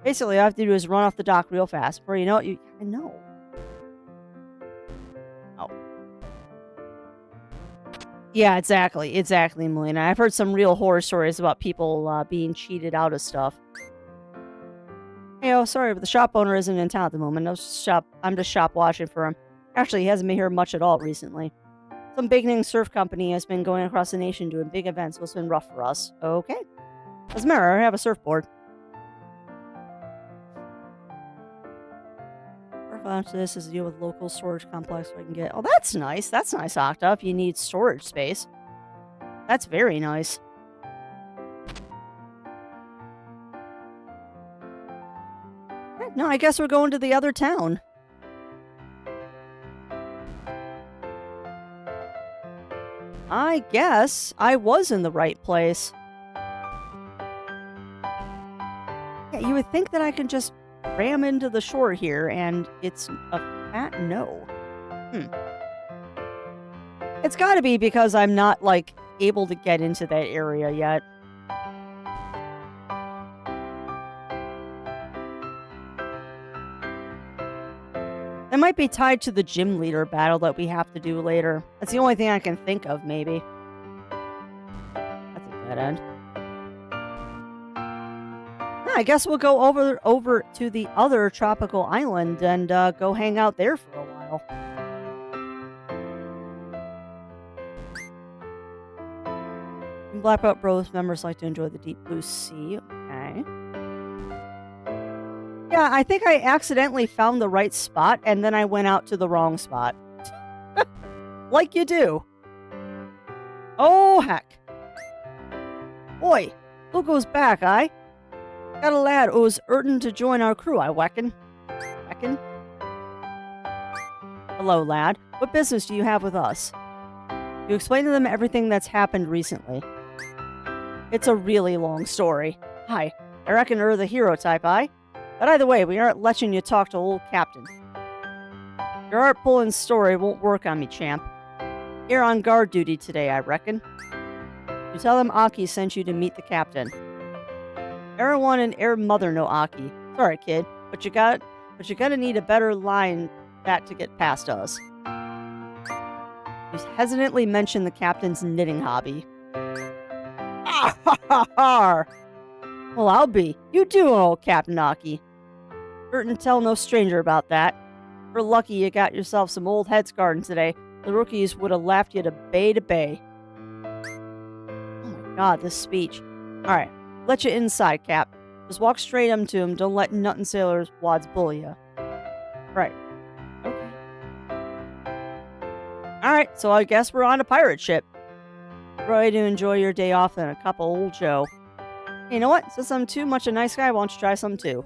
Speaker 1: Basically, all I have to do is run off the dock real fast. Before you know it, I know. Oh. Yeah, exactly. Exactly, Melina. I've heard some real horror stories about people being cheated out of stuff. Hey, oh, sorry, but the shop owner isn't in town at the moment. I'm just shop watching for him. Actually, he hasn't been here much at all recently. Some big-name surf company has been going across the nation doing big events, so it's been rough for us. Okay. Doesn't matter, I have a surfboard. After this is to deal with local storage complex so I can get... Oh, that's nice. That's nice, Octa, if you need storage space. That's very nice. No, I guess we're going to the other town. I guess I was in the right place. Yeah, you would think that I can just ram into the shore here, and it's a fat no. It's gotta be because I'm not, like, able to get into that area yet. That might be tied to the gym leader battle that we have to do later. That's the only thing I can think of, maybe. That's a dead end. I guess we'll go over to the other tropical island and go hang out there for a while. Black Belt Bros members like to enjoy the deep blue sea. Okay. Yeah, I think I accidentally found the right spot, and then I went out to the wrong spot. Like you do. Oh, heck. Boy, look who's back, I. Got a lad who's urgent to join our crew, I reckon. Hello, lad. What business do you have with us? You explain to them everything that's happened recently. It's a really long story. Hi, I reckon you're the hero type, I. But either way, we aren't letting you talk to old Captain. Your art pulling story won't work on me, champ. You're on guard duty today, I reckon. You tell them Aki sent you to meet the captain. Everyone and Air Mother know Aki. Sorry, kid, but you're gonna need a better line that to get past us. You hesitantly mention the captain's knitting hobby. Ah, ha, ha, ha. Well, I'll be. You do, old Captain Aki. Certain tell no stranger about that. We're lucky you got yourself some old heads garden today. The rookies would have laughed you to bay. Oh my god, this speech. Alright, let you inside, Cap. Just walk straight up to him. Don't let nuttin' sailors wads bully you. Right. Okay. Alright, so I guess we're on a pirate ship. Ready to enjoy your day off and a cup of old Joe. Hey, you know what? Since I'm too much a nice guy, why don't you try some too?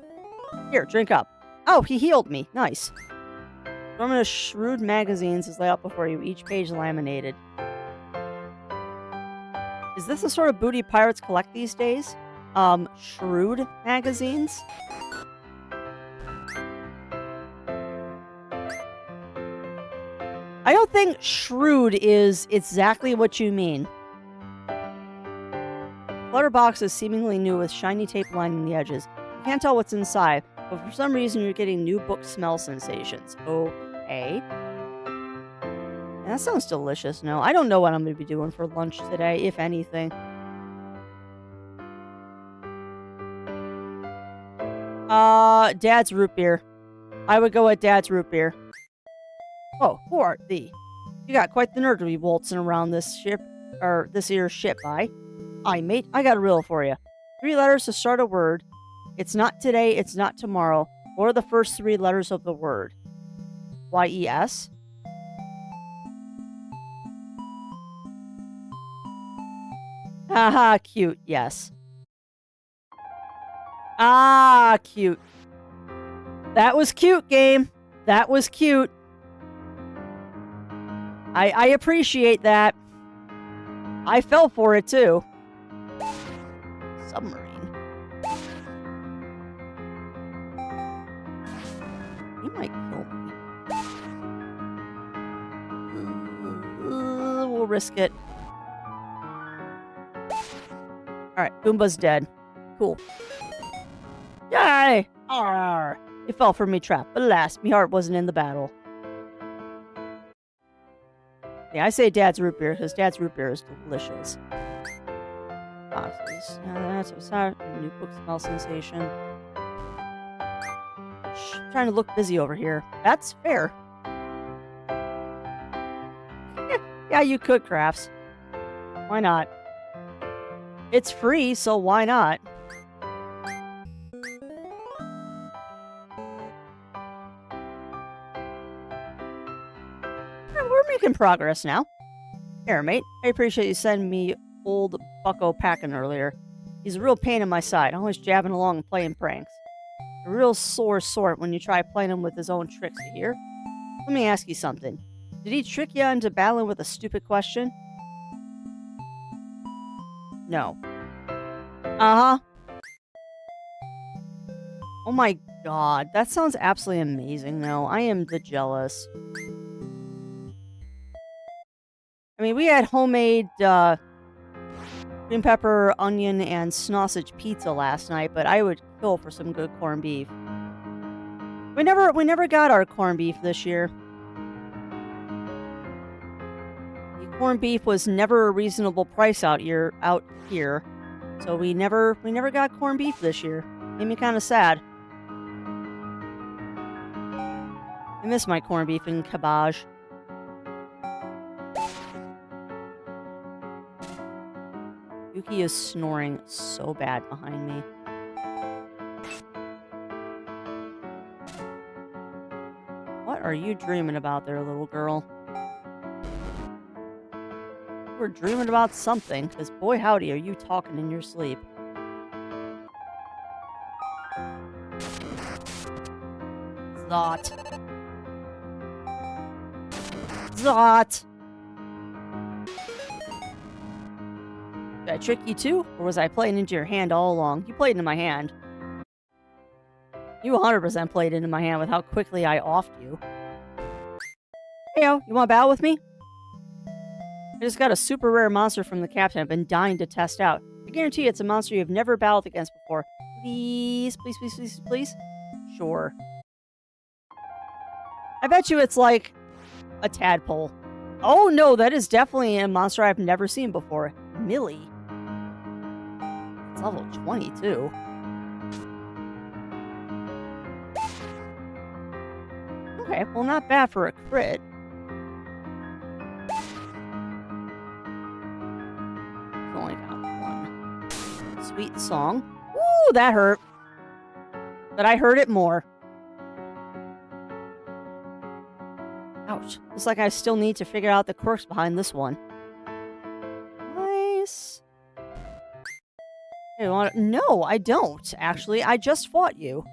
Speaker 1: Here, drink up. Oh, he healed me. Nice. Assortment of shrewd magazines is laid out before you, each page laminated. Is this the sort of booty pirates collect these days? Shrewd magazines? I don't think shrewd is exactly what you mean. Clutter box is seemingly new with shiny tape lining the edges. You can't tell what's inside, but for some reason you're getting new book smell sensations. Okay. That sounds delicious. No, I don't know what I'm going to be doing for lunch today, if anything. Dad's root beer. I would go with Dad's root beer. Oh, who art thee? You got quite the nerve to be waltzing around this ship, or this here ship, aye? Aye, mate, I got a riddle for you. 3 letters to start a word. It's not today, it's not tomorrow. What are the first 3 letters of the word? Y-E-S? Haha, cute, yes. Ah, cute. That was cute, game. That was cute. I appreciate that. I fell for it, too. Submarine. He might kill me. will risk it. Alright, Goomba's dead. Cool. Yay! Arr! He fell for me trap, but alas, me heart wasn't in the battle. Yeah, I say Dad's root beer because Dad's root beer is delicious. Boxes. That's what's that. New book smell sensation. Shh, trying to look busy over here. That's fair. Yeah, you could, Crafts. Why not? It's free, so why not? We're making progress now. Here, mate. I appreciate you sending me old Bucko packing earlier. He's a real pain in my side, always jabbing along and playing pranks. A real sore sort when you try playing him with his own tricks, you hear? Let me ask you something. Did he trick you into battling with a stupid question? No. Uh-huh. Oh my god, that sounds absolutely amazing, though. I am the jealous. I mean, we had homemade, green pepper, onion, and sausage pizza last night, but I would kill for some good corned beef. We never got our corned beef this year. The corned beef was never a reasonable price out here, so we never got corned beef this year. Made me kind of sad. I miss my corned beef and cabbage. Yuki is snoring so bad behind me. What are you dreaming about there, little girl? We're dreaming about something, because boy howdy are you talking in your sleep. Zot. Zot! Did I trick you too? Or was I playing into your hand all along? You played into my hand. You 100% played into my hand with how quickly I offed you. Heyo, you want to battle with me? I just got a super rare monster from the captain I've been dying to test out. I guarantee it's a monster you've never battled against before. Please, please, please, please, please? Sure. I bet you it's like a tadpole. Oh no, that is definitely a monster I've never seen before. Millie. It's level 22. Okay, well not bad for a crit. It's only got one. Sweet song. Ooh, that hurt. But I heard it more. Ouch. Looks like I still need to figure out the quirks behind this one. Nice. Hey, no, I don't, actually. I just fought you.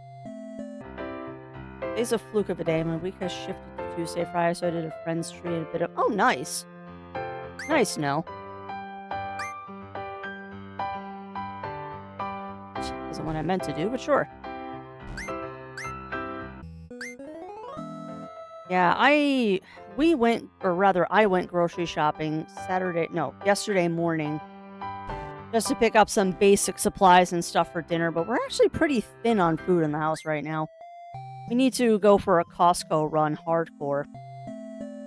Speaker 1: Today's a fluke of a day. My week has shifted to Tuesday, Friday, so I did a friend's tree and a bit of... Oh, nice. Nice, no. Isn't what I meant to do, but sure. Yeah, I went grocery shopping yesterday morning just to pick up some basic supplies and stuff for dinner, but we're actually pretty thin on food in the house right now. We need to go for a Costco run hardcore.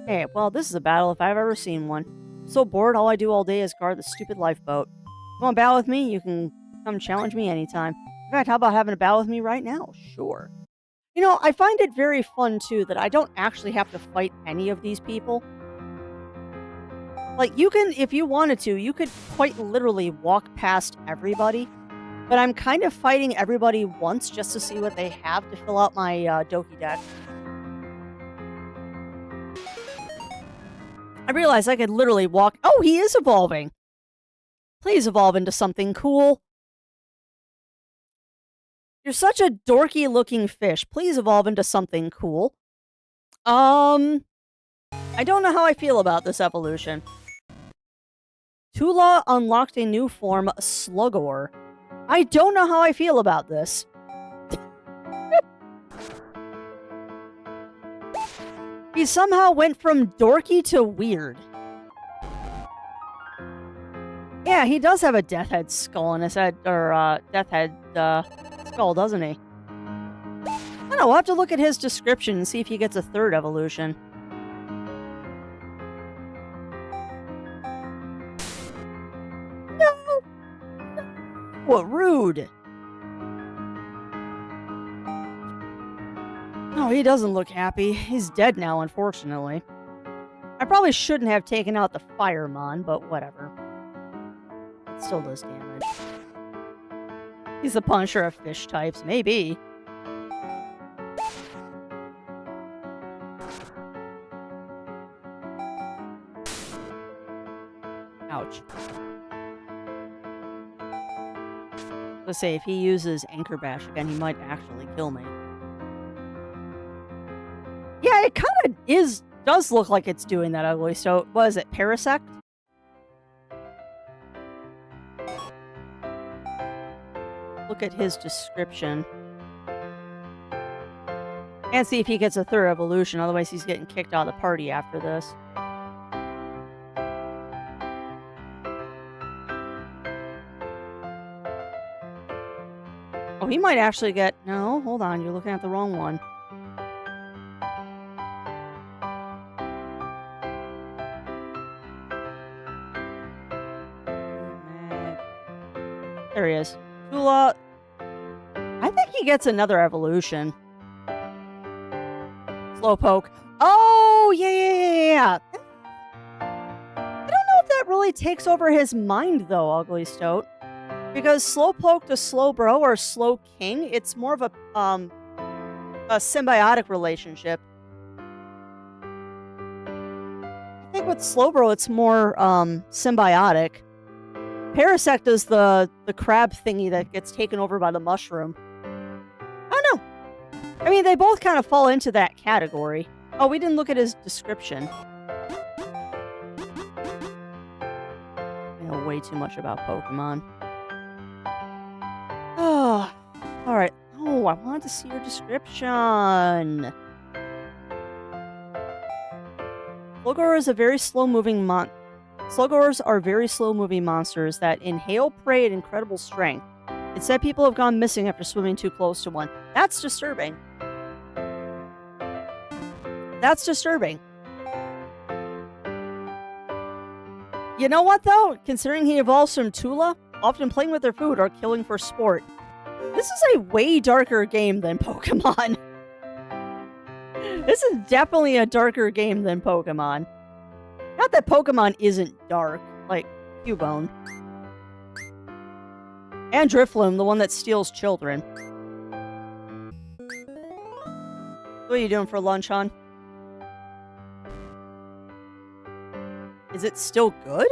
Speaker 1: Hey, well, this is a battle if I've ever seen one. I'm so bored, all I do all day is guard the stupid lifeboat. You want to battle with me? You can come challenge me anytime. In fact, how about having a battle with me right now? Sure. You know, I find it very fun, too, that I don't actually have to fight any of these people. Like, you can, if you wanted to, you could quite literally walk past everybody. But I'm kind of fighting everybody once just to see what they have to fill out my Doki deck. I realized I could literally walk... Oh, he is evolving! Please evolve into something cool. You're such a dorky-looking fish. Please evolve into something cool. I don't know how I feel about this evolution. Tula unlocked a new form, Slugor. I don't know how I feel about this. He somehow went from dorky to weird. Yeah, he does have a death head skull on his head, or death head skull, doesn't he? I don't know, we'll have to look at his description and see if he gets a third evolution. No! What rude! No, he doesn't look happy. He's dead now, unfortunately. I probably shouldn't have taken out the Firemon, but whatever. It still does damage. He's the Punisher of fish types, maybe. Ouch. Let's say if he uses Anchor Bash again, he might actually kill me. Yeah, it kind of does look like it's doing that ugly. So, what is it, Parasect? Look at his description. And see if he gets a third evolution, otherwise he's getting kicked out of the party after this. Oh, he might actually get... No, hold on, you're looking at the wrong one. There he is. Tula. I think he gets another evolution. Slowpoke. Oh, yeah. I don't know if that really takes over his mind, though, Ugly Stoat. Because Slowpoke to Slowbro or Slowking, it's more of a symbiotic relationship. I think with Slowbro, it's more symbiotic. Parasect is the crab thingy that gets taken over by the mushroom. I don't know. I mean, they both kind of fall into that category. Oh, we didn't look at his description. I know way too much about Pokemon. Oh, alright. Oh, I wanted to see your description. Slowgores are very slow-moving Slowgores are very slow-moving monsters that inhale prey at incredible strength. It said people have gone missing after swimming too close to one. That's disturbing. That's disturbing. You know what, though? Considering he evolves from Tula, often playing with their food or killing for sport. This is a way darker game than Pokemon. This is definitely a darker game than Pokemon. Not that Pokemon isn't dark, like Cubone. And Drifloon, the one that steals children. What are you doing for lunch, hon? Is it still good?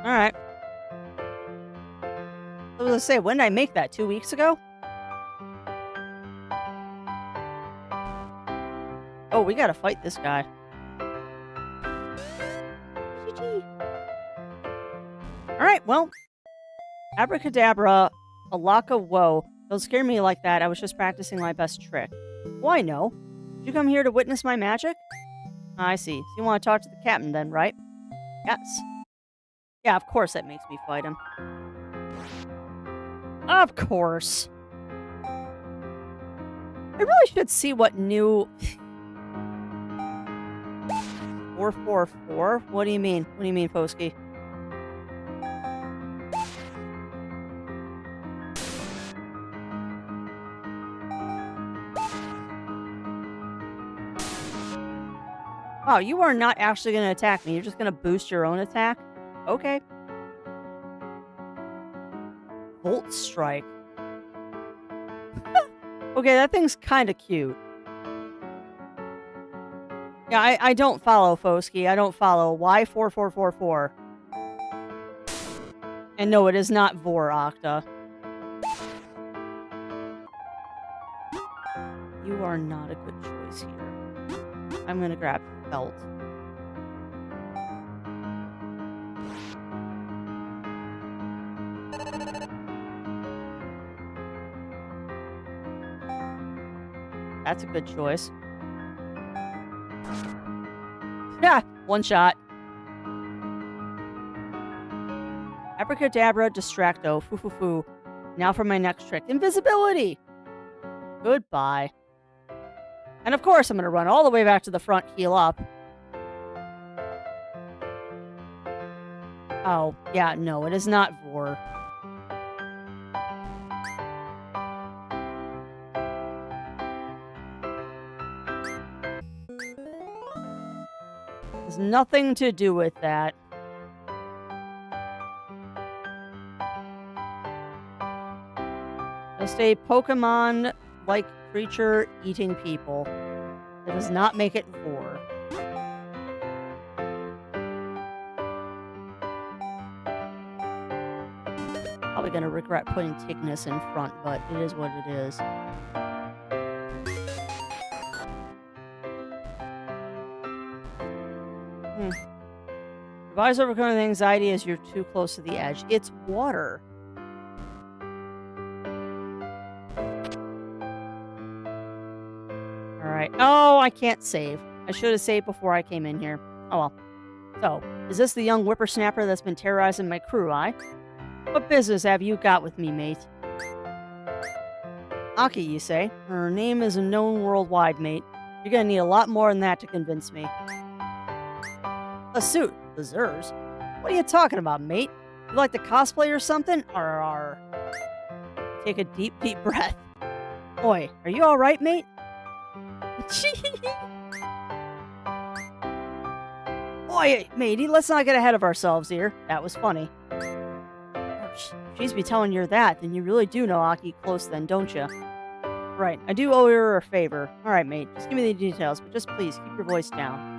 Speaker 1: Alright. I was gonna say, when did I make that? 2 weeks ago? Oh, we gotta fight this guy. Alright, well. Abracadabra, Alaka Woe. Don't scare me like that. I was just practicing my best trick. Why no? Did you come here to witness my magic? I see. So you want to talk to the captain then, right? Yes. Yeah, of course that makes me fight him. Of course. I really should see what new... 444? What do you mean? What do you mean, Posky? Oh, you are not actually going to attack me. You're just going to boost your own attack? Okay. Volt Strike. Okay, that thing's kind of cute. Yeah, I don't follow, Fosky. I don't follow. Why 4444? And no, it is not Vor Octa. You are not a good choice here. I'm gonna grab Felt. That's a good choice. Yeah, One shot. Abracadabra, distracto, foo foo foo. Now for my next trick. Invisibility! Goodbye. And of course, I'm going to run all the way back to the front, heal up. Oh, yeah, no, it is not Vor. Has nothing to do with that. Just a Pokemon-like creature eating people. That does not make it Vor. Probably gonna regret putting Tignis in front, but it is what it is. Advise overcoming anxiety as you're too close to the edge. It's water. Alright. Oh, I can't save. I should have saved before I came in here. Oh well. So, is this the young whippersnapper that's been terrorizing my crew, What business have you got with me, mate? Aki, you say? Her name is known worldwide, mate. You're gonna need a lot more than that to convince me. A suit? The Zers? What are you talking about, mate? You like to cosplay or something? Arr. Take a deep, deep breath. Oi, are you alright, mate? Oi, matey, let's not get ahead of ourselves here. That was funny. She's be telling you that, then you really do know Aki close then, don't you? Right, I do owe her a favor. Alright, mate, just give me the details, but just please keep your voice down.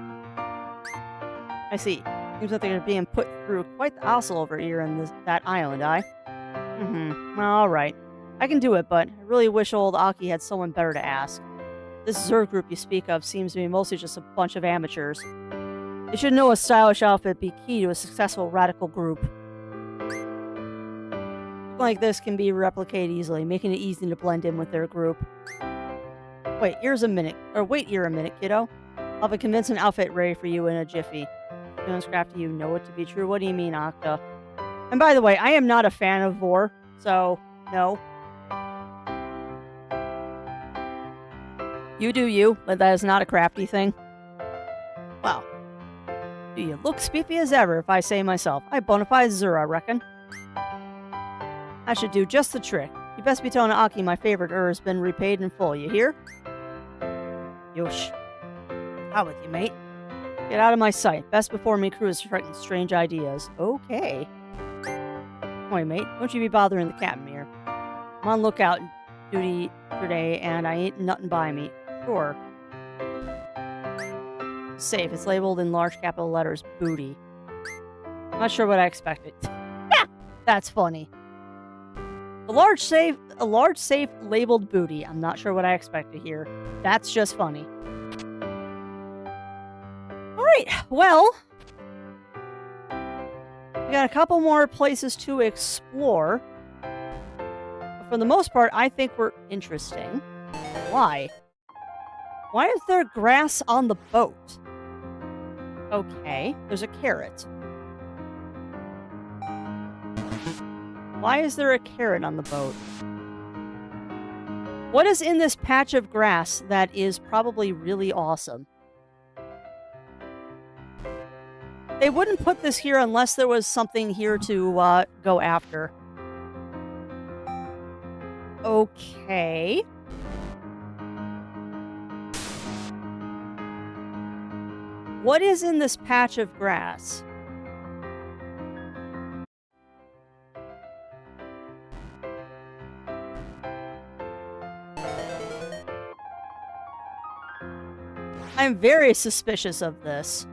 Speaker 1: I see. Seems like they're being put through quite the hassle over here in that island, Well, alright. I can do it, but I really wish old Aki had someone better to ask. This Zerg group you speak of seems to be mostly just a bunch of amateurs. They should know a stylish outfit be key to a successful radical group. Like this can be replicated easily, making it easy to blend in with their group. Wait here a minute, kiddo. I'll have a convincing outfit ready for you in a jiffy. Crafty, you know it to be true. What do you mean, Octa? And by the way, I am not a fan of Vor, so no. You do you, but that is not a crafty thing. Well, do you look spiffy as ever, if I say myself. I bonafide Zur, I reckon. I should do just the trick. You best be telling Aki my favorite has been repaid in full, you hear? Yosh. Out with you, mate. Get out of my sight. Best before me crew is striking strange ideas. Okay. Wait, mate. Don't you be bothering the captain here. I'm on lookout duty today, and I ain't nothing by me. Sure. Safe. It's labeled in large capital letters, booty. I'm not sure what I expected. That's funny. A large safe labeled booty. I'm not sure what I expected here. That's just funny. Alright, well, we got a couple more places to explore. But for the most part, I think we're interesting. Why? Why is there grass on the boat? Okay, there's a carrot. Why is there a carrot on the boat? What is in this patch of grass that is probably really awesome? They wouldn't put this here unless there was something here to go after. Okay. What is in this patch of grass? I'm very suspicious of this.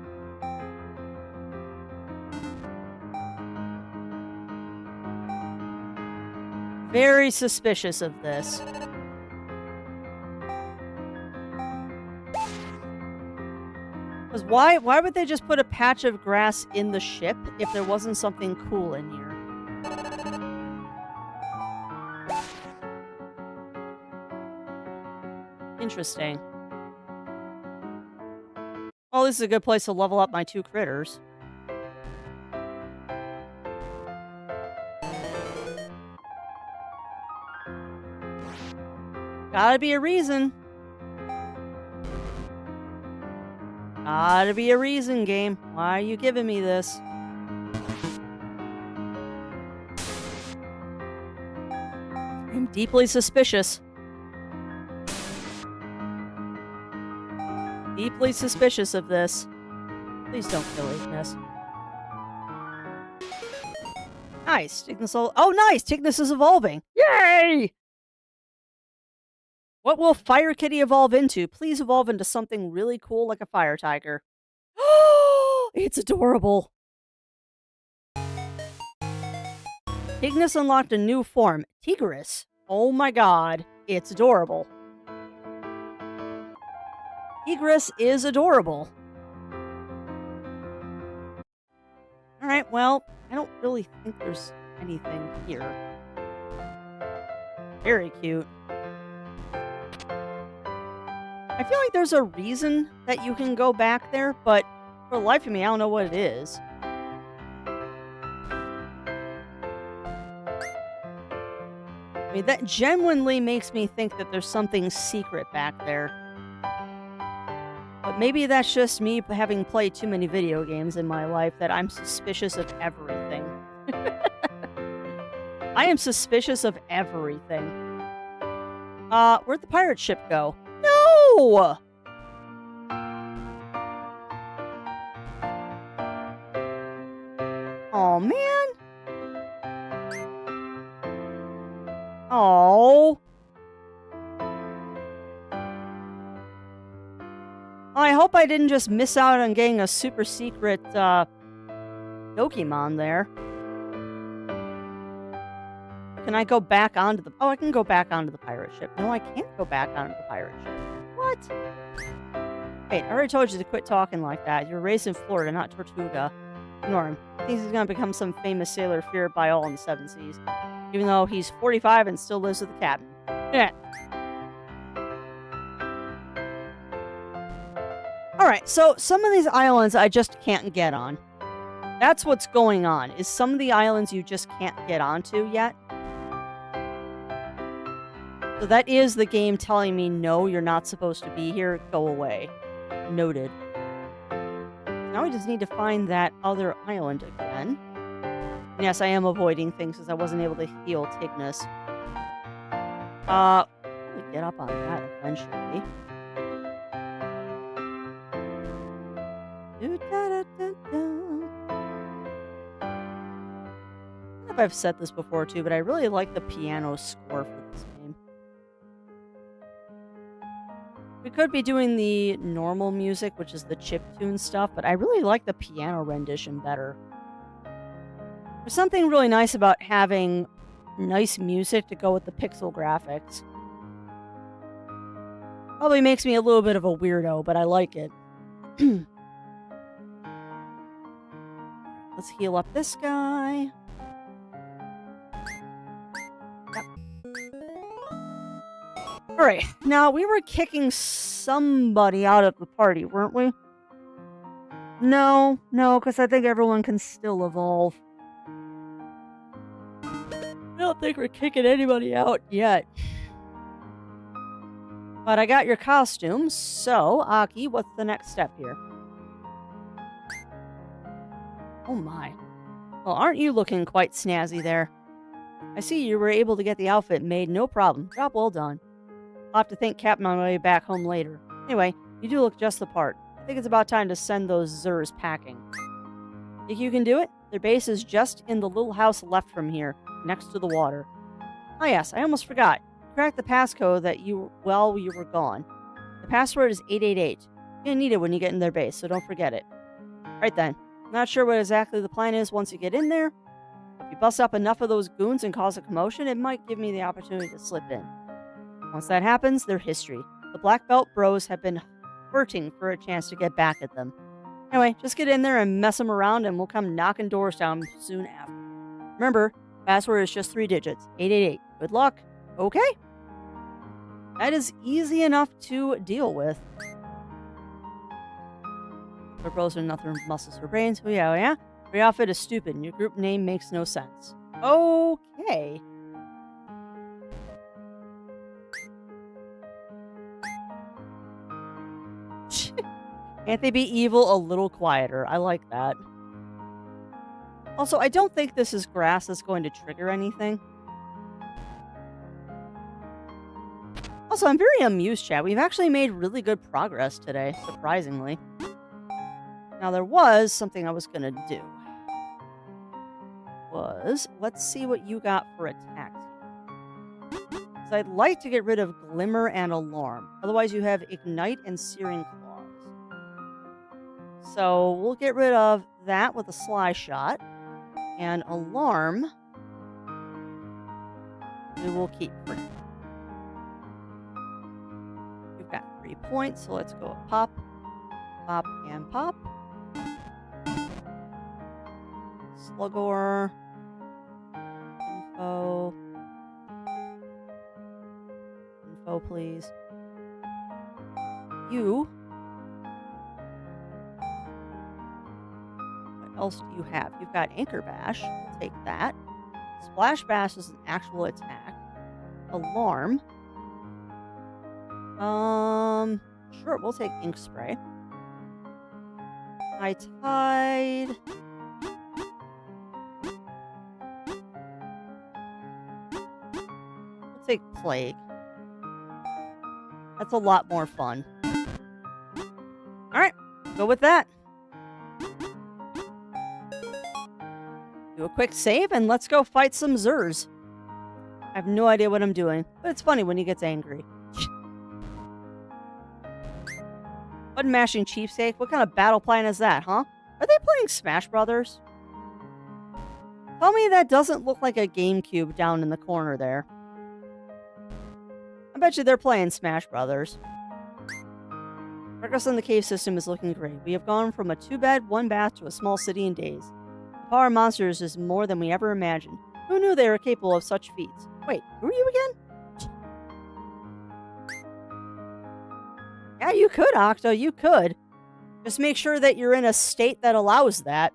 Speaker 1: Very suspicious of this. Because why would they just put a patch of grass in the ship if there wasn't something cool in here? Interesting. Well, this is a good place to level up my 2 critters. Gotta be a reason. Gotta be a reason, game. Why are you giving me this? I'm deeply suspicious. Deeply suspicious of this. Please don't kill Ignis. Nice. Oh, nice! Tignis is evolving. Yay! What will Fire Kitty evolve into? Please evolve into something really cool like a fire tiger. It's adorable. Tignis unlocked a new form, Tigris. Oh my god, it's adorable. Tigris is adorable. Alright, well, I don't really think there's anything here. Very cute. I feel like there's a reason that you can go back there, but for the life of me, I don't know what it is. I mean, that genuinely makes me think that there's something secret back there. But maybe that's just me having played too many video games in my life that I'm suspicious of everything. I am suspicious of everything. Where'd the pirate ship go? No! Oh man. Oh. I hope I didn't just miss out on getting a super secret Dokimon there. Can I go back onto the... Oh, I can go back onto the pirate ship. No, I can't go back onto the pirate ship. What? Wait, I already told you to quit talking like that. You're raised in Florida, not Tortuga. Ignore him. He thinks he's going to become some famous sailor feared by all in the 7 seas. Even though he's 45 and still lives with the captain. Yeah. Alright, so some of these islands I just can't get on. That's what's going on, is some of the islands you just can't get onto yet. So that is the game telling me, no, you're not supposed to be here, go away. Noted. Now we just need to find that other island again. And yes, I am avoiding things because I wasn't able to heal Tignis. I'll get up on that eventually. I don't know if I've said this before too, but I really like the piano score for this game. We could be doing the normal music, which is the chiptune stuff, but I really like the piano rendition better. There's something really nice about having nice music to go with the pixel graphics. Probably makes me a little bit of a weirdo, but I like it. Let's heal up this guy. Alright, now we were kicking somebody out of the party, weren't we? No, because I think everyone can still evolve. I don't think we're kicking anybody out yet. But I got your costume, so, Aki, what's the next step here? Oh my. Well, aren't you looking quite snazzy there? I see you were able to get the outfit made, no problem. Job well done. I'll have to thank Captain on my way back home later. Anyway, you do look just the part. I think it's about time to send those Zers packing. Think you can do it? Their base is just in the little house left from here, next to the water. Oh yes, I almost forgot. Crack the passcode that while you were gone. The password is 888. You're gonna need it when you get in their base, so don't forget it. Right then. Not sure what exactly the plan is once you get in there. If you bust up enough of those goons and cause a commotion, it might give me the opportunity to slip in. Once that happens, they're history. The Black Belt bros have been hurting for a chance to get back at them. Anyway, just get in there and mess them around and we'll come knocking doors down soon after. Remember, password is just 3 digits. 888. Good luck. Okay? That is easy enough to deal with. Her closer, nothing muscles her brains. Oh yeah. Your outfit is stupid and your group name makes no sense. Okay. Can't they be evil a little quieter? I like that. Also, I don't think this is grass that's going to trigger anything. Also, I'm very amused, chat. We've actually made really good progress today, surprisingly. Now, there was something I was going to do. Let's see what you got for attacks. So I'd like to get rid of Glimmer and Alarm. Otherwise, you have Ignite and Searing Claws. So we'll get rid of that with a Sly Shot. And Alarm, we will keep for now. We've got 3 points, so let's go with Pop. Pop and Pop. Slugor. Info. Info, please. You. What else do you have? You've got Anchor Bash. We'll take that. Splash Bash is an actual attack. Alarm. Sure, we'll take Ink Spray. High Tide. We'll take Plague. That's a lot more fun. Alright, go with that. Do a quick save and let's go fight some Zers. I have no idea what I'm doing, but it's funny when he gets angry. Button mashing cheapsake? What kind of battle plan is that, huh? Are they playing Smash Brothers? Tell me that doesn't look like a GameCube down in the corner there. I bet you they're playing Smash Brothers. Progress on the cave system is looking great. We have gone from a 2-bed, 1-bath to a small city in days. The power of monsters is more than we ever imagined. Who knew they were capable of such feats? Wait, who are you again? Yeah, you could, Octo, you could. Just make sure that you're in a state that allows that.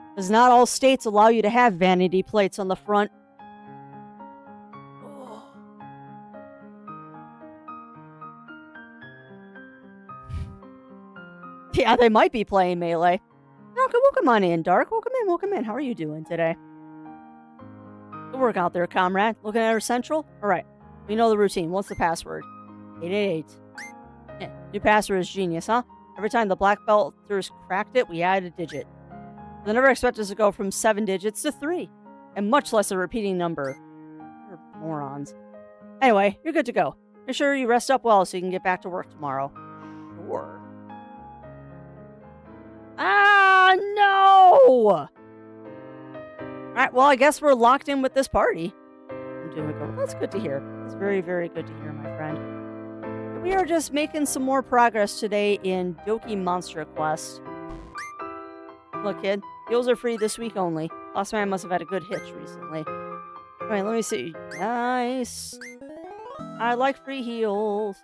Speaker 1: Because not all states allow you to have vanity plates on the front. Yeah, they might be playing Melee. Okay, welcome on in, Dark. Welcome in. How are you doing today? Good work out there, comrade. Looking at our central? Alright, we know the routine. What's the password? 888. Yeah, new password is genius, huh? Every time the black belters cracked it, we added a digit. They never expect us to go from 7 digits to 3. And much less a repeating number. You're morons. Anyway, you're good to go. Make sure you rest up well so you can get back to work tomorrow. Sure. Ah, no! Alright, well, I guess we're locked in with this party. I'm doing good. That's good to hear. That's very, very good to hear, my friend. We are just making some more progress today in Doki Monster Quest. Look, kid, heals are free this week only. Boss man must have had a good hitch recently. Alright, let me see. Nice. I like free heals.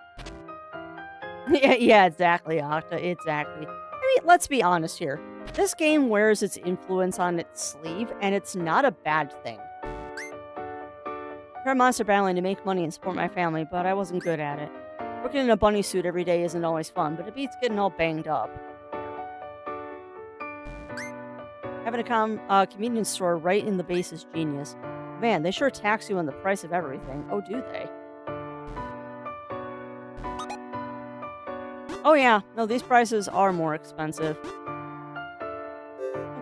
Speaker 1: yeah, exactly, Octa. Exactly. I mean, let's be honest here. This game wears its influence on its sleeve, and it's not a bad thing. I tried monster battling to make money and support my family, but I wasn't good at it. Working in a bunny suit every day isn't always fun, but it beats getting all banged up. Having a convenience store right in the base is genius. Man, they sure tax you on the price of everything. Oh, do they? Oh yeah, no, these prices are more expensive.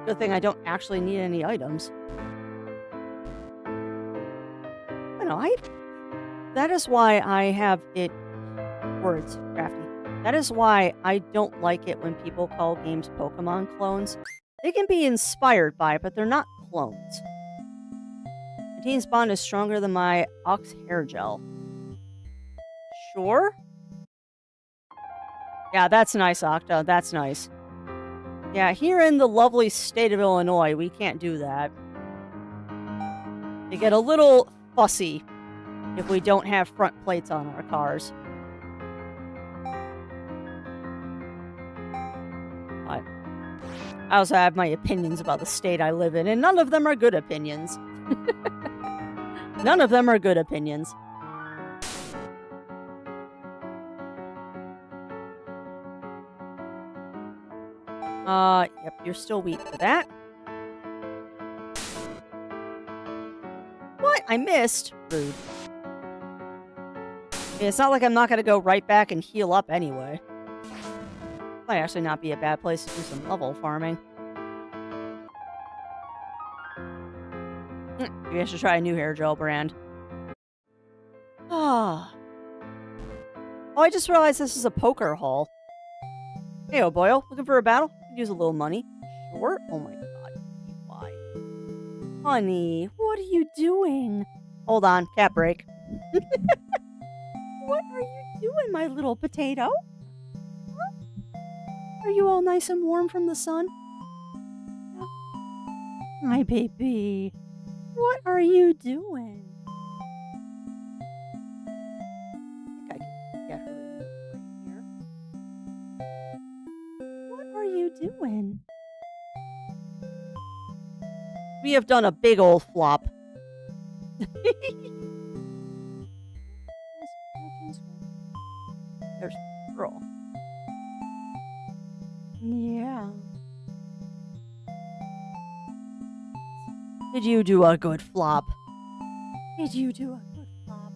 Speaker 1: Good thing I don't actually need any items. You know, that is why I have it... Words, crafty. That is why I don't like it when people call games Pokemon clones. They can be inspired by it, but they're not clones. My teen's bond is stronger than my Ox hair gel. Sure? Yeah, that's nice, Octa. That's nice. Yeah, here in the lovely state of Illinois, we can't do that. They get a little fussy if we don't have front plates on our cars. I also have my opinions about the state I live in, and none of them are good opinions. None of them are good opinions. Yep, you're still weak for that. What? I missed? Rude. Yeah, it's not like I'm not gonna go right back and heal up anyway. Might actually not be a bad place to do some level farming. Maybe I should try a new hair gel brand. Oh, I just realized this is a poker hall. Hey, oh Boyle, looking for a battle? Could use a little money. Sure? Oh my god. Why? Honey, what are you doing? Hold on, cat break. What are you doing, my little potato? Huh? Are you all nice and warm from the sun? Hi, baby. What are you doing? I think I can get her in here. What are you doing? We have done a big old flop. There's the girl. Yeah. Did you do a good flop? Did you do a good flop?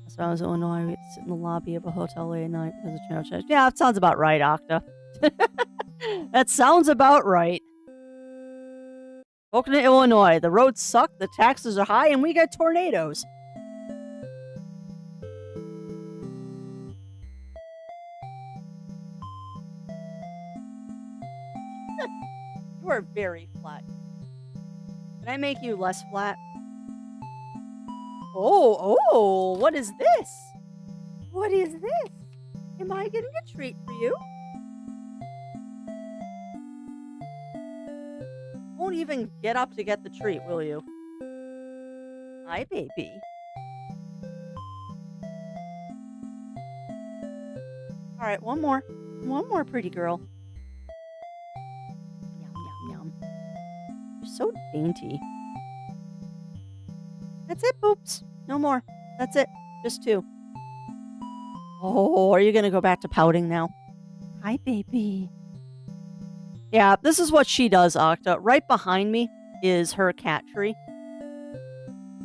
Speaker 1: So I was in Illinois. We sit in the lobby of a hotel late at night because of channel check. Yeah, that sounds about right, Octa. That sounds about right. Welcome to Illinois. The roads suck, the taxes are high, and we get tornadoes. You are very flat. Can I make you less flat? Oh, what is this? What is this? Am I getting a treat for you? Won't even get up to get the treat, will you? Hi, baby. All right, one more. One more, pretty girl. Yum, yum, yum. You're so dainty. That's it, Boops. No more. That's it. Just 2. Oh, are you going to go back to pouting now? Hi, baby. Yeah, this is what she does, Octa. Right behind me is her cat tree.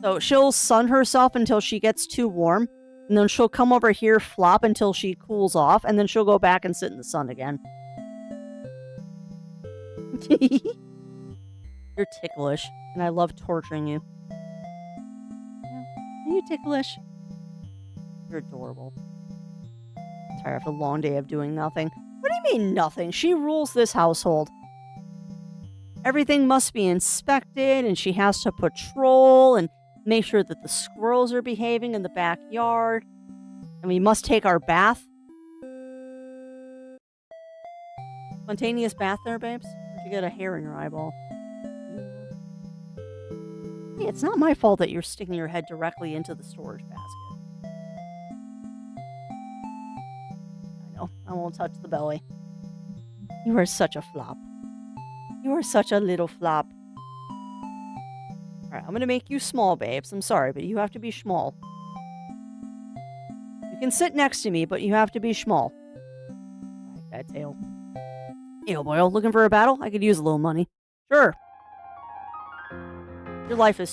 Speaker 1: So she'll sun herself until she gets too warm, and then she'll come over here, flop until she cools off, and then she'll go back and sit in the sun again. You're ticklish, and I love torturing you. Yeah. Are you ticklish? You're adorable. I'm tired after a long day of doing nothing. What do you mean nothing? She rules this household. Everything must be inspected, and she has to patrol and make sure that the squirrels are behaving in the backyard. And we must take our bath. Spontaneous bath there, babes? Or did you get a hair in your eyeball? Yeah. Hey, it's not my fault that you're sticking your head directly into the storage basket. I won't touch the belly. You are such a flop. You are such a little flop. Alright, I'm gonna make you small, babes. I'm sorry, but you have to be small. You can sit next to me, but you have to be small. Wag that tail. Hey, old boy, looking for a battle? I could use a little money. Sure. Your life is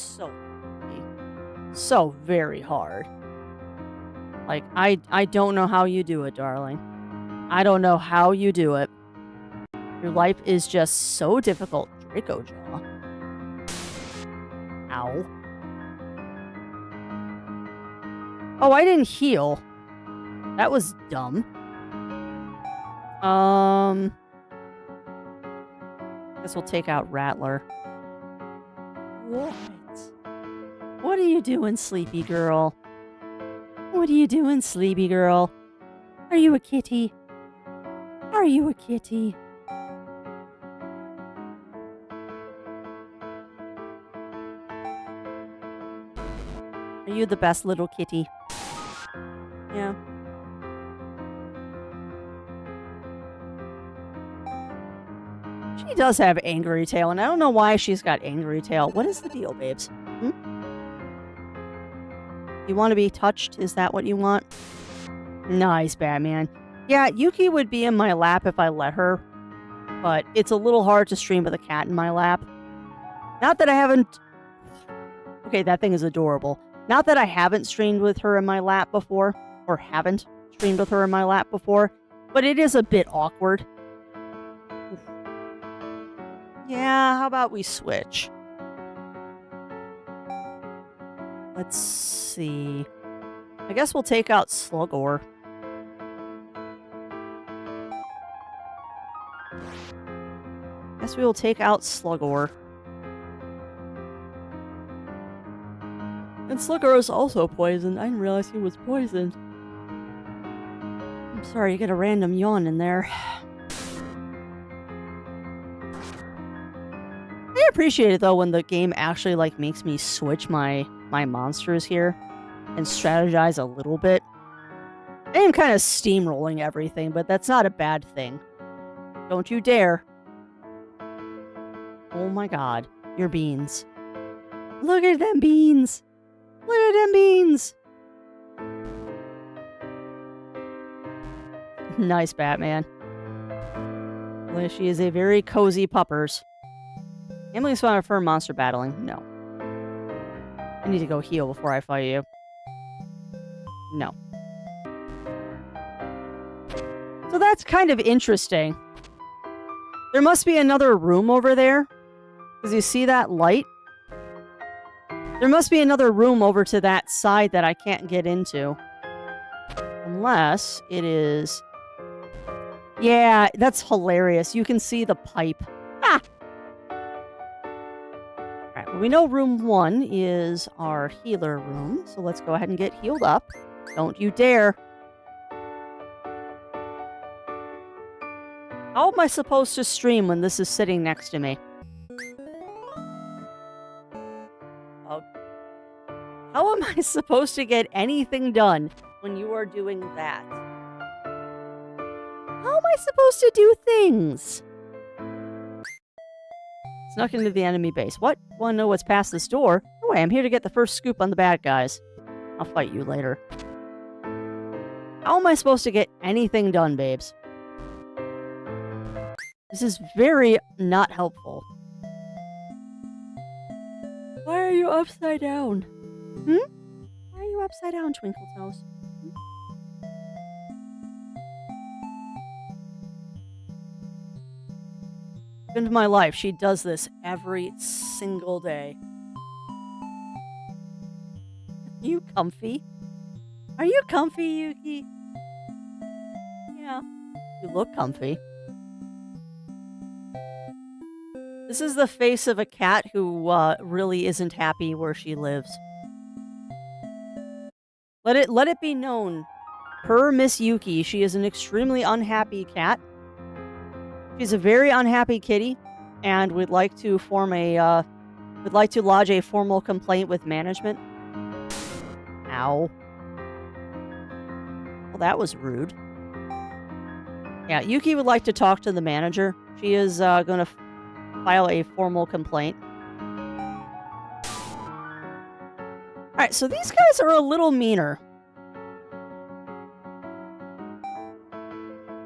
Speaker 1: so very hard. Like, I don't know how you do it, darling. I don't know how you do it. Your life is just so difficult. Draco Jaw. Ow. Oh, I didn't heal. That was dumb. Guess we'll take out Rattler. What? What are you doing, sleepy girl? What are you doing, sleepy girl? Are you a kitty? Are you a kitty? Are you the best little kitty? Yeah. She does have angry tail, and I don't know why she's got angry tail. What is the deal, babes? Hmm? You want to be touched? Is that what you want? Nice, Batman. Yeah, Yuki would be in my lap if I let her, but it's a little hard to stream with a cat in my lap. Not that I haven't... Okay, that thing is adorable. Not that I haven't streamed with her in my lap before, or haven't streamed with her in my lap before, but it is a bit awkward. Yeah, how about we switch? Let's see. I guess we'll take out Slugor. Guess we will take out Slugor. And Slugor is also poisoned. I didn't realize he was poisoned. I'm sorry, you get a random yawn in there. I appreciate it though when the game actually like makes me switch my monsters here and strategize a little bit. I am kind of steamrolling everything, but that's not a bad thing. Don't you dare. Oh my god, your beans. Look at them beans. Look at them beans. Nice, Batman. Well, she is a very cozy puppers. Emily's found a firm monster battling. No. I need to go heal before I fight you. No. So that's kind of interesting. There must be another room over there. Because you see that light? There must be another room over to that side that I can't get into. Unless it is... Yeah, that's hilarious. You can see the pipe. Ah! Alright, well, we know room 1 is our healer room. So let's go ahead and get healed up. Don't you dare. How am I supposed to stream when this is sitting next to me? How am I supposed to get anything done when you are doing that? How am I supposed to do things? Snuck into the enemy base. What? Want to know what's past this door? No way, I'm here to get the first scoop on the bad guys. I'll fight you later. How am I supposed to get anything done, babes? This is very not helpful. Why are you upside down? Hmm? Why are you upside down, Twinkle Toes? Into my life, she does this every single day. You comfy? Are you comfy, Yuki? Yeah, you look comfy. This is the face of a cat who really isn't happy where she lives. Let it be known, per Miss Yuki, she is an extremely unhappy cat. She's a very unhappy kitty, and would like to lodge a formal complaint with management. Ow. Well, that was rude. Yeah, Yuki would like to talk to the manager. She is going to file a formal complaint. Alright, so these guys are a little meaner.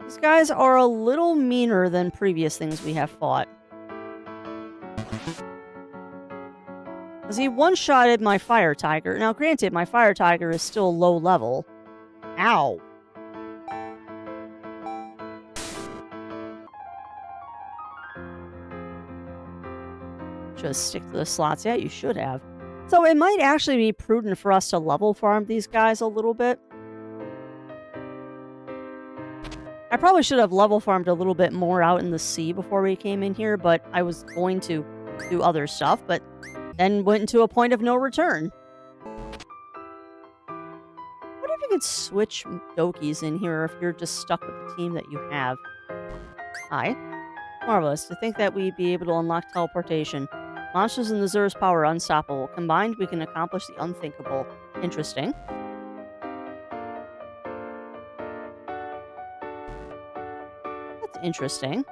Speaker 1: These guys are a little meaner than previous things we have fought. Because he one-shotted my fire tiger. Now, granted, my fire tiger is still low level. Ow. Just stick to the slots. Yeah, you should have. So it might actually be prudent for us to level farm these guys a little bit. I probably should have level farmed a little bit more out in the sea before we came in here, but I was going to do other stuff, but then went into a point of no return. What if you could switch Dokis in here if you're just stuck with the team that you have? Hi. Marvelous. To think that we'd be able to unlock teleportation. Monsters in the Zer's power are unstoppable. Combined, we can accomplish the unthinkable. Interesting. That's interesting.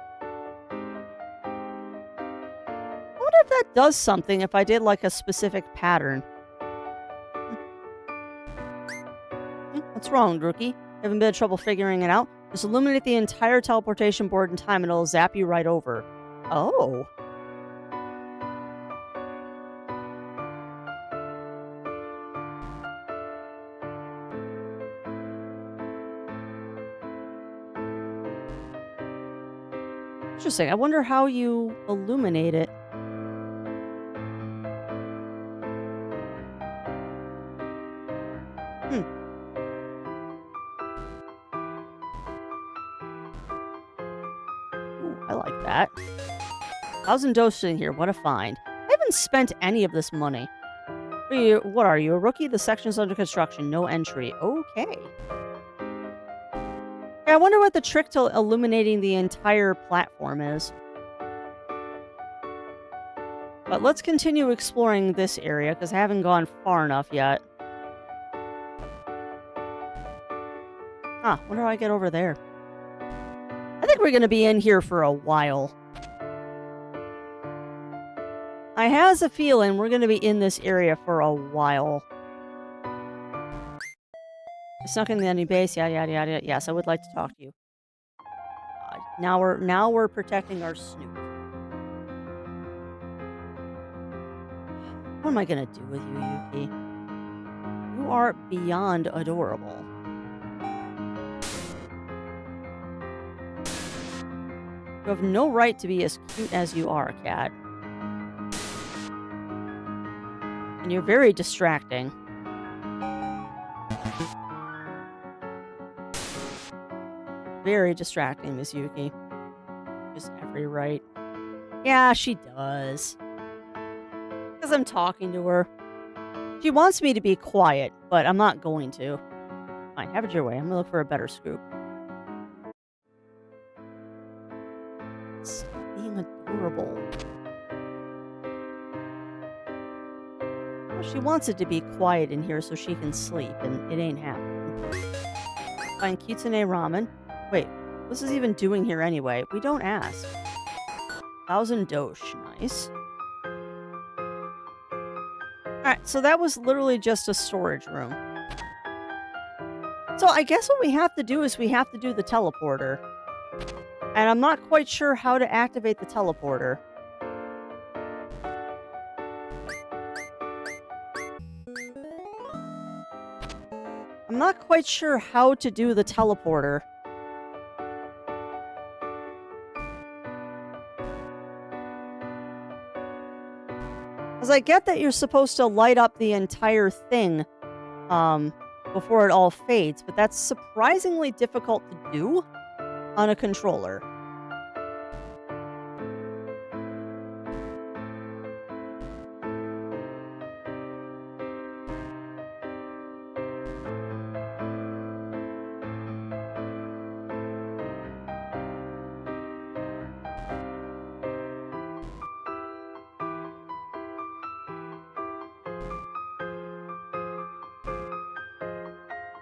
Speaker 1: does something if I did like a specific pattern. What's wrong, rookie? Having been trouble figuring it out? Just illuminate the entire teleportation board in time and it'll zap you right over. Oh. Interesting. I wonder how you illuminate it. Ooh, I like that. 1,000 doses in here. What a find. I haven't spent any of this money. What are you, a rookie? The section's under construction. No entry. Okay. Yeah, I wonder what the trick to illuminating the entire platform is. But let's continue exploring this area, because I haven't gone far enough yet. When do I get over there? I think we're going to be in here for a while. I has a feeling we're going to be in this area for a while. I snuck in the enemy base, yada, yada, yada. Yes, I would like to talk to you. Now we're protecting our snoot. What am I going to do with you, Yuki? You are beyond adorable. You have no right to be as cute as you are, cat. And you're very distracting. Very distracting, Miss Yuki. Just every right. Yeah, she does. Because I'm talking to her. She wants me to be quiet, but I'm not going to. Fine, have it your way. I'm gonna look for a better scoop. Stop being adorable. Well, she wants it to be quiet in here so she can sleep, and it ain't happening. Find Kitsune Ramen. Wait, what's this even doing here anyway? We don't ask. 1,000 dosh. Nice. Alright, so that was literally just a storage room. So I guess what we have to do is we have to do the teleporter. And I'm not quite sure how to activate the teleporter. I'm not quite sure how to do the teleporter. Because I get that you're supposed to light up the entire thing before it all fades, but that's surprisingly difficult to do on a controller.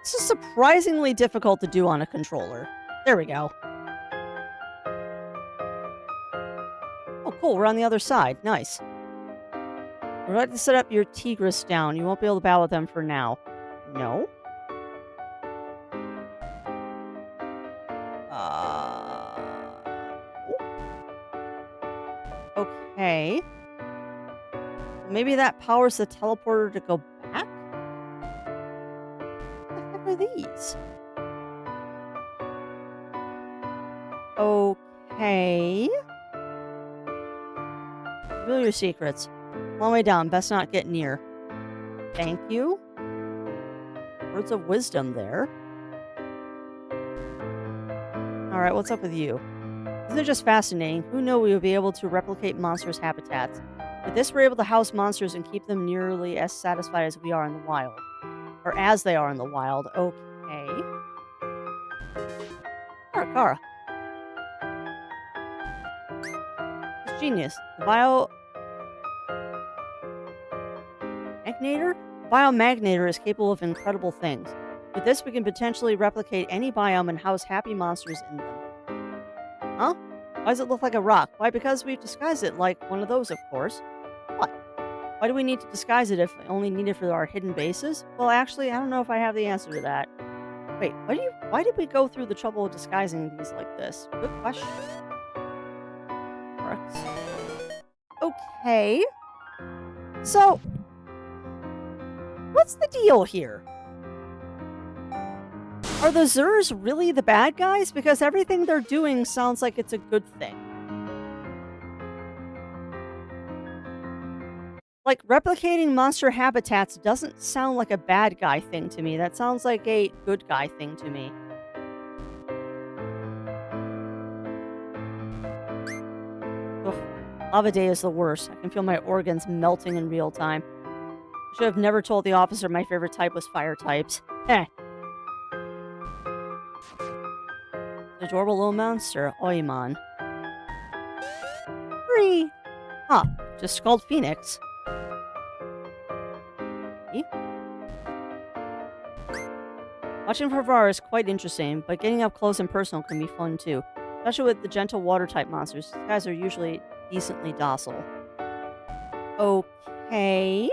Speaker 1: This is surprisingly difficult to do on a controller. There we go. Oh, cool. We're on the other side. Nice. We'd like to set up your Tigris down. You won't be able to battle with them for now. No? Okay. Maybe that powers the teleporter to go back? What the heck are these? Okay. Reveal your secrets. Long way down. Best not get near. Thank you. Words of wisdom there. Alright, what's up with you? Isn't it just fascinating? Who knew we would be able to replicate monsters' habitats? With this, we're able to house monsters and keep them nearly as satisfied as we are in the wild. Or as they are in the wild. Okay. Kara. It's genius. The biomagnator is capable of incredible things. With this, we can potentially replicate any biome and house happy monsters in them. Huh? Why does it look like a rock? Why, because we've disguised it like one of those, of course. Why do we need to disguise it if we only need it for our hidden bases? Well, actually, I don't know if I have the answer to that. Wait, why did we go through the trouble of disguising these like this? Good question. Works. Okay. So, what's the deal here? Are the Zers really the bad guys? Because everything they're doing sounds like it's a good thing. Like, replicating monster habitats doesn't sound like a bad guy thing to me. That sounds like a good guy thing to me. Ugh, Lava Day is the worst. I can feel my organs melting in real time. I should have never told the officer my favorite type was fire types. Heh. Adorable little monster. Oimon. 3. Huh. Just called Phoenix. Watching from far is quite interesting, but getting up close and personal can be fun too. Especially with the gentle water-type monsters. These guys are usually decently docile. Okay.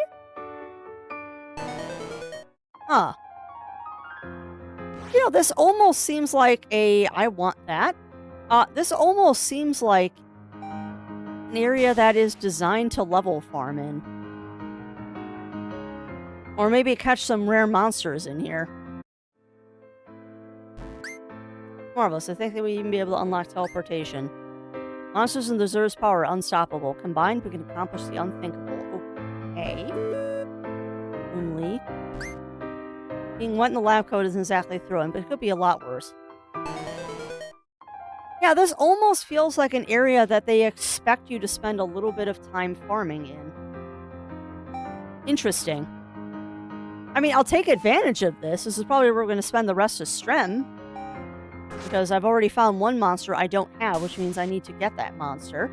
Speaker 1: Huh. You know, this almost seems like a... I want that. This almost seems like an area that is designed to level farm in. Or maybe catch some rare monsters in here. Marvelous. I think that we even be able to unlock teleportation. Monsters in the Zer's power are unstoppable. Combined, we can accomplish the unthinkable. Okay. Boom leak. Being wet in the lab coat isn't exactly thrilling, but it could be a lot worse. Yeah, this almost feels like an area that they expect you to spend a little bit of time farming in. Interesting. I mean, I'll take advantage of this. This is probably where we're going to spend the rest of Strem. Because I've already found one monster I don't have, which means I need to get that monster.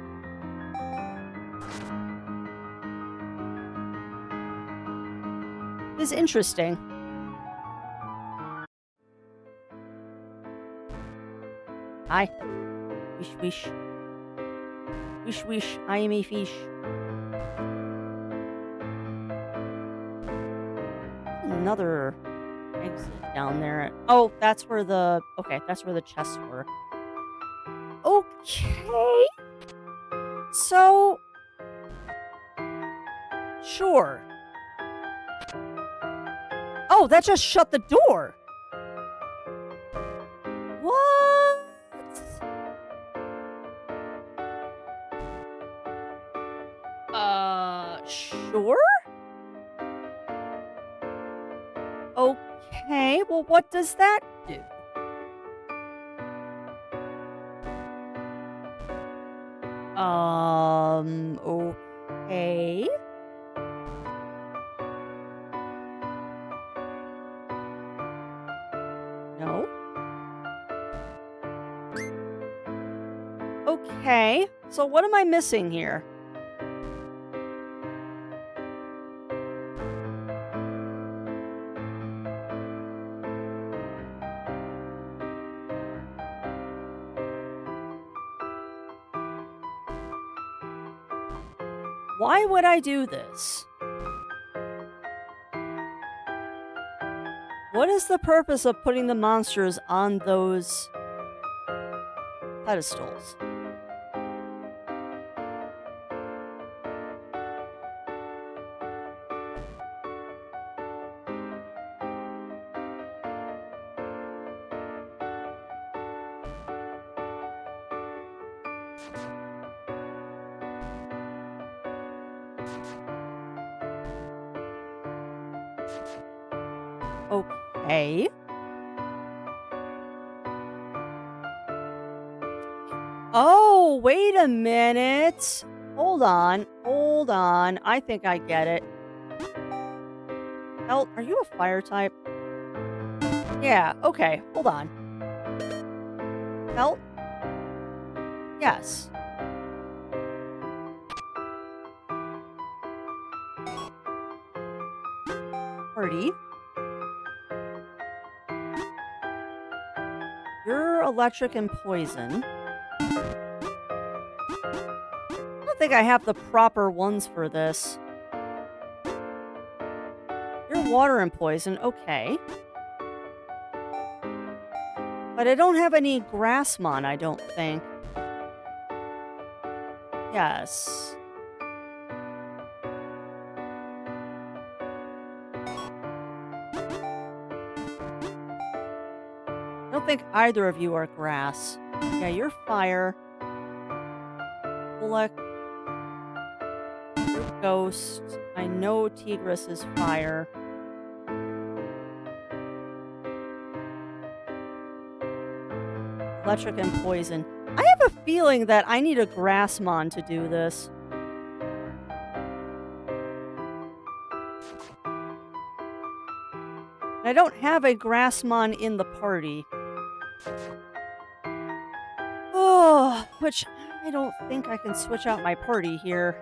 Speaker 1: This is interesting. Hi. Wish, wish. Wish, wish. I am a fish. Another exit down there. Oh, that's where the... Okay, that's where the chests were. Okay. So... Sure. Oh, that just shut the door. What? Sure? Okay, well, what does that do? Okay. No. Okay, so what am I missing here? Why would I do this? What is the purpose of putting the monsters on those pedestals? Okay. Oh, wait a minute. Hold on. Hold on. I think I get it. Hell, are you a fire type? Yeah, okay. Hold on. Hell? Yes. Party. You're electric and poison. I don't think I have the proper ones for this. water and poison. Okay. But I don't have any Grassmon, I don't think. Yes. I don't think either of you are grass. Yeah, you're fire. Bullock. You're ghost. I know Tigris is fire. Electric and poison. I have a feeling that I need a Grassmon to do this. I don't have a Grassmon in the party. Oh, which I don't think I can switch out my party here.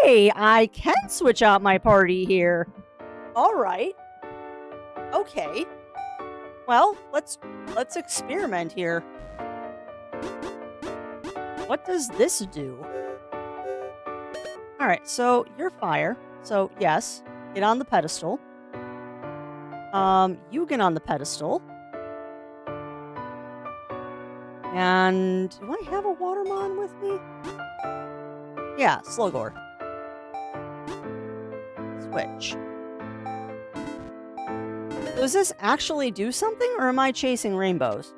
Speaker 1: Okay. I can switch out my party here. All right. Okay. Well, let's experiment here. What does this do? All right, so you're fire. So, yes, get on the pedestal. You get on the pedestal. And do I have a Watermon with me? Yeah, Slogor. Switch. Does this actually do something, or am I chasing rainbows?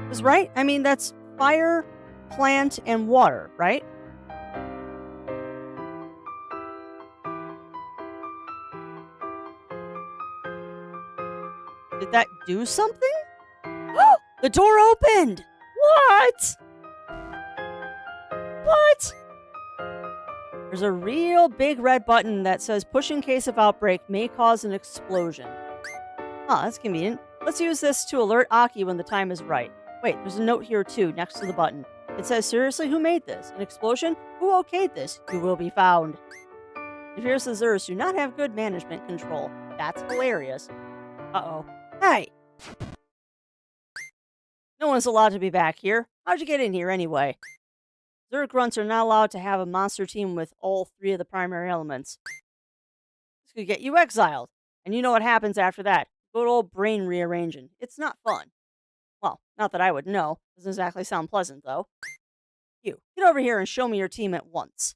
Speaker 1: Because, right? I mean, that's fire, plant, and water, right? Did that do something? The door opened! What? What? There's a real big red button that says push in case of outbreak may cause an explosion. Oh, that's convenient. Let's use this to alert Aki when the time is right. Wait, there's a note here too, next to the button. It says, seriously, who made this? An explosion? Who okayed this? You will be found. It appears the Zers do not have good management control. That's hilarious. Uh-oh. Hey! No one's allowed to be back here. How'd you get in here anyway? Zerg grunts are not allowed to have a monster team with all three of the primary elements. This could get you exiled. And you know what happens after that. Good old brain rearranging. It's not fun. Well, not that I would know. Doesn't exactly sound pleasant, though. You, get over here and show me your team at once.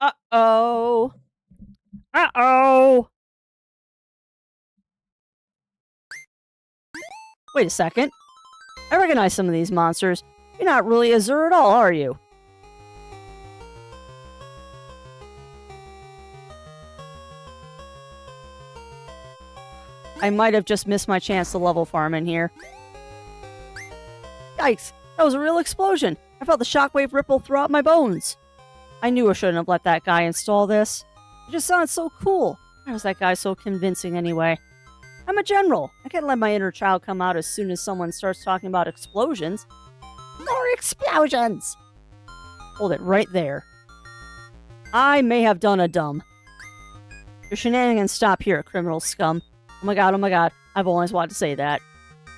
Speaker 1: Uh-oh. Uh-oh. Wait a second. I recognize some of these monsters. You're not really a Zer at all, are you? I might have just missed my chance to level farm in here. Yikes! That was a real explosion! I felt the shockwave ripple throughout my bones! I knew I shouldn't have let that guy install this. It just sounded so cool. Why was that guy so convincing anyway? I'm a general. I can't let my inner child come out as soon as someone starts talking about explosions. More explosions! Hold it right there. I may have done a dumb. Your shenanigans stop here, criminal scum. Oh my god, I've always wanted to say that.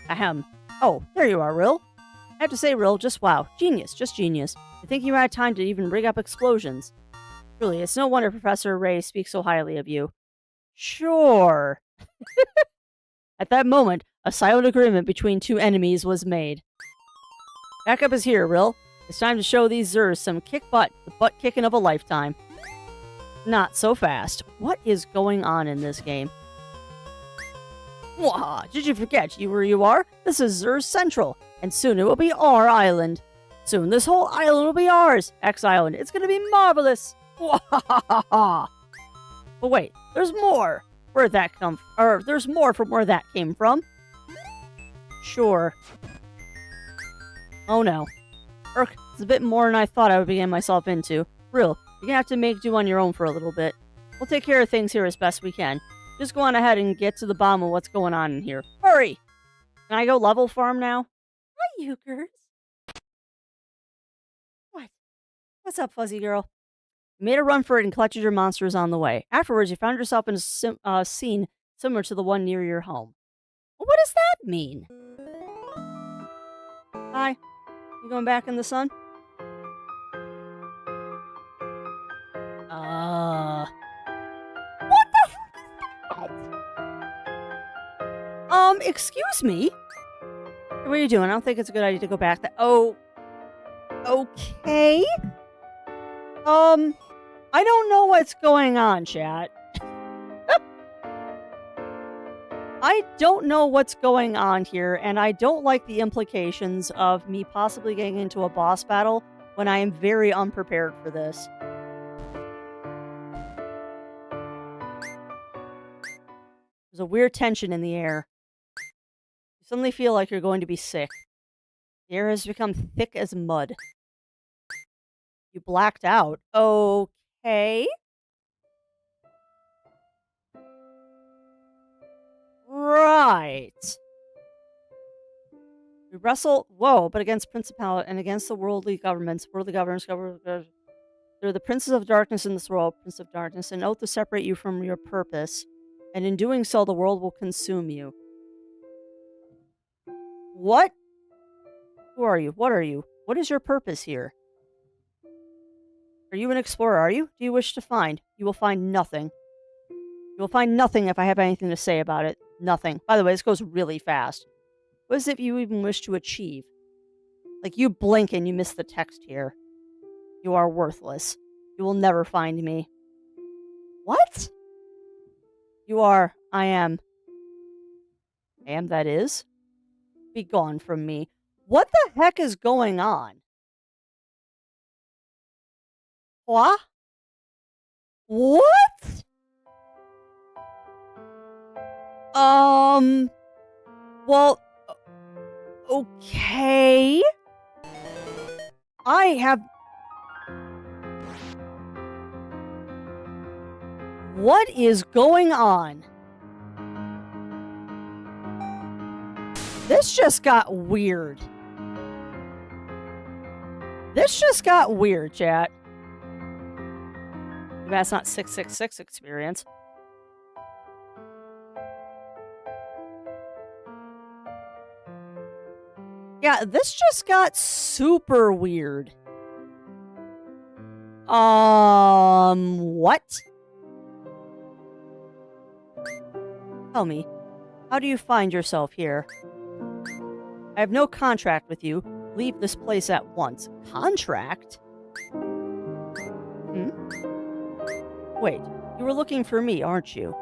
Speaker 1: Ahem. Oh, there you are, Rill. I have to say, Rill, just wow. Genius, just genius. I think you had time to even rig up explosions. Truly, it's no wonder Professor Ray speaks so highly of you. Sure. At that moment, a silent agreement between two enemies was made. Backup is here, Rill. It's time to show these Zers some kick butt, the butt kicking of a lifetime. Not so fast. What is going on in this game? Wah! Did you forget where you are? This is Zers Central, and soon it will be our island. Soon this whole island will be ours, X Island. It's gonna be marvelous. Wah! But wait, there's more. Where'd that come from? Or there's more from where that came from. Sure. Oh no. Urk, it's a bit more than I thought I would begin myself into. Real, you're gonna have to make do on your own for a little bit. We'll take care of things here as best we can. Just go on ahead and get to the bottom of what's going on in here. Hurry! Can I go level farm now? Hi, Euchers. What? What's up, fuzzy girl? You made a run for it and collected your monsters on the way. Afterwards, you found yourself in a scene similar to the one near your home. Well, what does that mean? Hi. You going back in the sun? Excuse me? What are you doing? I don't think it's a good idea to go back there. Oh, okay. I don't know what's going on, chat. I don't know what's going on here, and I don't like the implications of me possibly getting into a boss battle when I am very unprepared for this. There's a weird tension in the air. You suddenly feel like you're going to be sick. The air has become thick as mud. You blacked out. Okay. Right. We wrestle, but against principality and against the worldly governments. They're the princes of darkness in this world, prince of darkness, an oath to separate you from your purpose. And in doing so, the world will consume you. What? Who are you? What are you? What is your purpose here? Are you an explorer, are you? Do you wish to find? You will find nothing. You will find nothing if I have anything to say about it. Nothing. By the way, this goes really fast. What is it you even wish to achieve? Like, you blink and you miss the text here. You are worthless. You will never find me. What? You are. I am. I am, that is. Be gone from me. What the heck is going on? What? What? Well, okay. I have... What is going on? This just got weird. This just got weird, chat. That's not 666 experience. Yeah, this just got super weird. What? Tell me, how do you find yourself here? I have no contract with you. Leave this place at once. Contract? Wait, you were looking for me, aren't you?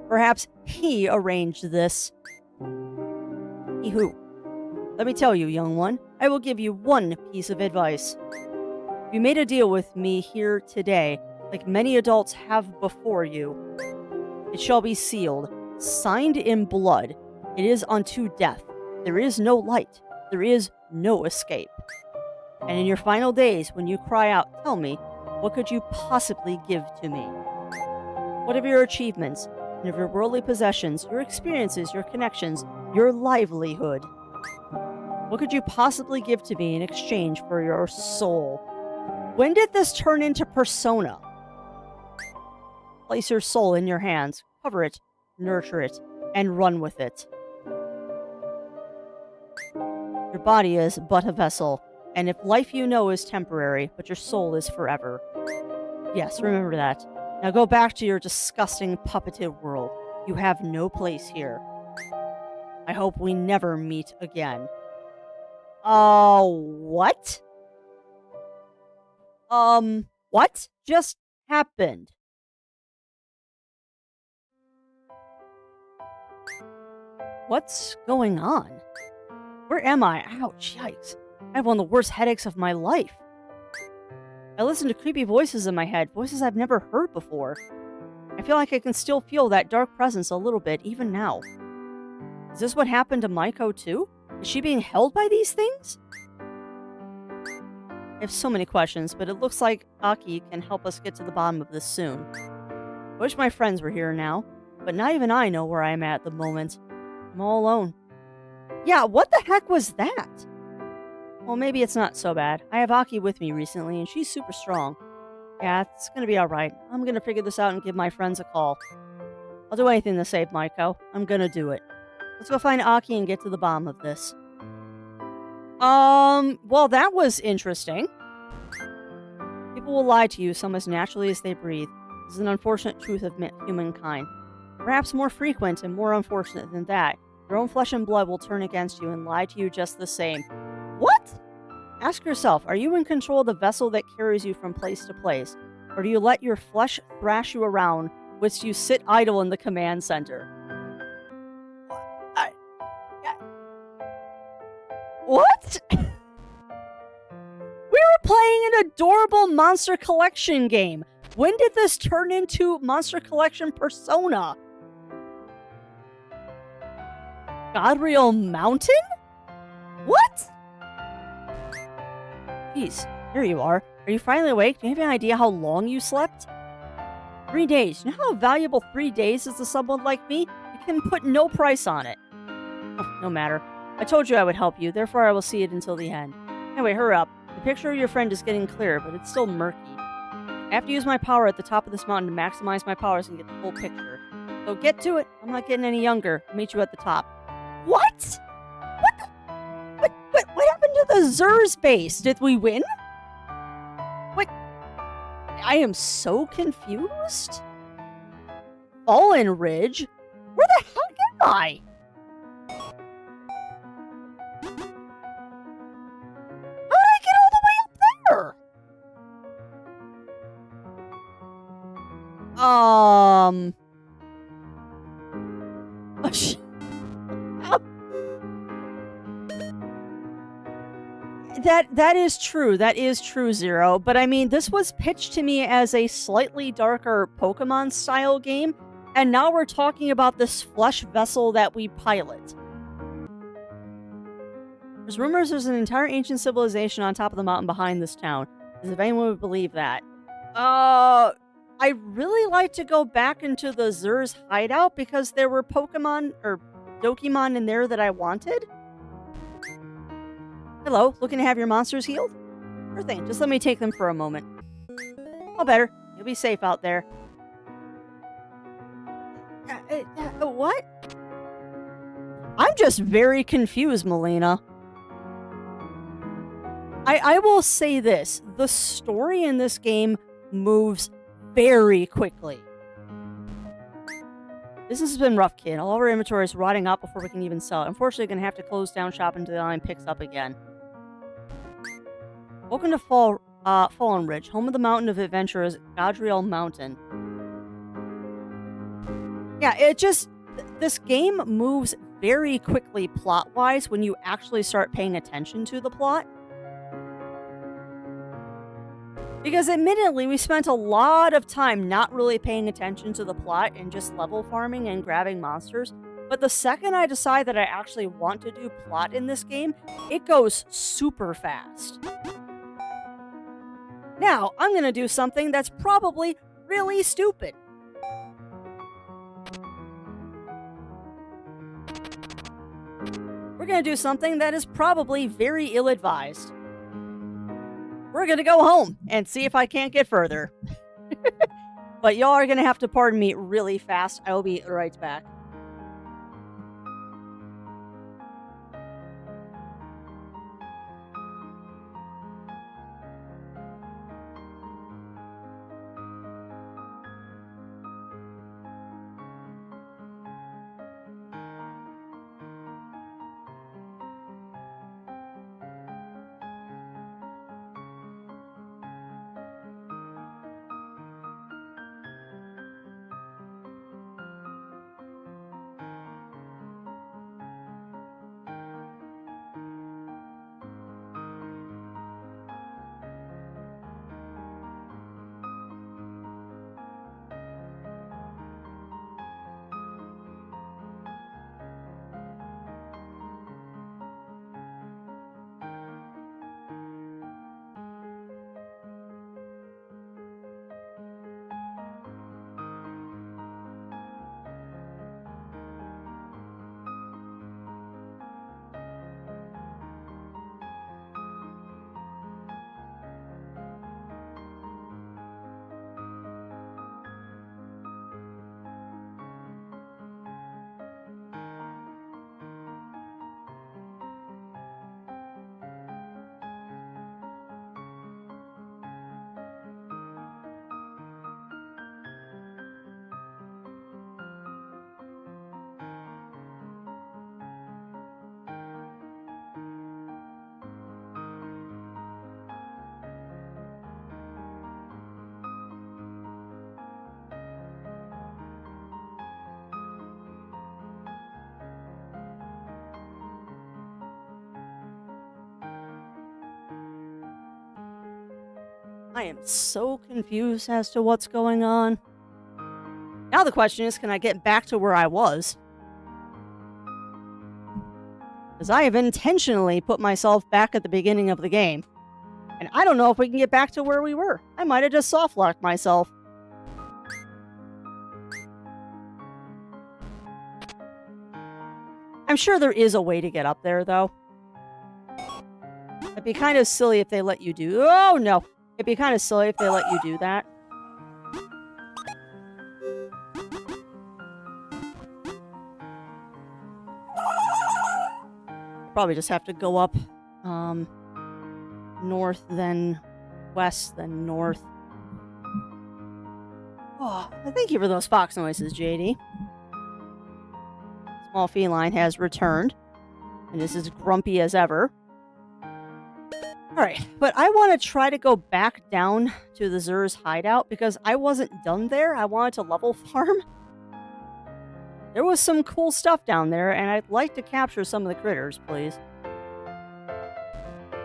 Speaker 1: Perhaps he arranged this. He who? Let me tell you, young one, I will give you one piece of advice. You made a deal with me here today, like many adults have before you. It shall be sealed, signed in blood. It is unto death. There is no light. There is no escape. And in your final days, when you cry out, tell me, what could you possibly give to me? What of your achievements, and of your worldly possessions, your experiences, your connections, your livelihood? What could you possibly give to me in exchange for your soul? When did this turn into Persona? Place your soul in your hands, cover it, nurture it, and run with it. Your body is but a vessel, and if life you know is temporary, but your soul is forever. Yes, remember that. Now go back to your disgusting puppeted world. You have no place here. I hope we never meet again. What? What just happened? What's going on? Where am I? Ouch, yikes. I have one of the worst headaches of my life. I listen to creepy voices in my head, voices I've never heard before. I feel like I can still feel that dark presence a little bit, even now. Is this what happened to Maiko too? Is she being held by these things? I have so many questions, but it looks like Aki can help us get to the bottom of this soon. I wish my friends were here now, but not even I know where I am at the moment. I'm all alone. Yeah, what the heck was that? Well, maybe it's not so bad. I have Aki with me recently, and she's super strong. Yeah, it's gonna be alright. I'm gonna figure this out and give my friends a call. I'll do anything to save Maiko. I'm gonna do it. Let's go find Aki and get to the bottom of this. Well, that was interesting. People will lie to you some as naturally as they breathe. This is an unfortunate truth of humankind. Perhaps more frequent and more unfortunate than that. Your own flesh and blood will turn against you and lie to you just the same. What? Ask yourself, are you in control of the vessel that carries you from place to place? Or do you let your flesh thrash you around, whilst you sit idle in the command center? What? We were playing an adorable Monster Collection game. When did this turn into Monster Collection Persona? Godriel Mountain? What? Jeez, here you are. Are you finally awake? Do you have any idea how long you slept? 3 days. You know how valuable 3 days is to someone like me? You can put no price on it. Oh, no matter. I told you I would help you, therefore I will see it until the end. Anyway, hurry up. The picture of your friend is getting clear, but it's still murky. I have to use my power at the top of this mountain to maximize my powers and get the full picture. So get to it. I'm not getting any younger. I'll meet you at the top. What? What happened to the Zer's base? Did we win? What? I am so confused. Fallen Ridge? Where the heck am I? How did I get all the way up there? That is true. That is true, Zero. But I mean, this was pitched to me as a slightly darker Pokemon style game, and now we're talking about this flesh vessel that we pilot. There's rumors there's an entire ancient civilization on top of the mountain behind this town, as if anyone would believe that. I'd really like to go back into the Zer's hideout because there were Pokemon or Dokimon in there that I wanted. Hello, looking to have your monsters healed? Sure thing, just let me take them for a moment. All better. You'll be safe out there. What? I'm just very confused, Melina. I will say this. The story in this game moves very quickly. Business has been rough, kid. All of our inventory is rotting out before we can even sell it. Unfortunately, going to have to close down shop until the line picks up again. Welcome to Fallen Ridge, home of the Mountain of Adventurers, Godriel Mountain. Yeah, this game moves very quickly plot-wise when you actually start paying attention to the plot. Because admittedly, we spent a lot of time not really paying attention to the plot and just level farming and grabbing monsters. But the second I decide that I actually want to do plot in this game, it goes super fast. Now, I'm going to do something that's probably really stupid. We're going to do something that is probably very ill-advised. We're going to go home and see if I can't get further. But y'all are going to have to pardon me really fast. I will be right back. I am so confused as to what's going on. Now the question is, can I get back to where I was? Because I have intentionally put myself back at the beginning of the game. And I don't know if we can get back to where we were. I might have just soft-locked myself. I'm sure there is a way to get up there, though. It'd be kind of silly if they let you do... Oh, no. It'd be kind of silly if they let you do that. Probably just have to go up north, then west, then north. Oh, thank you for those fox noises, JD. Small feline has returned, and this is grumpy as ever. Alright, but I want to try to go back down to the Zur's hideout because I wasn't done there. I wanted to level farm. There was some cool stuff down there, and I'd like to capture some of the critters, please.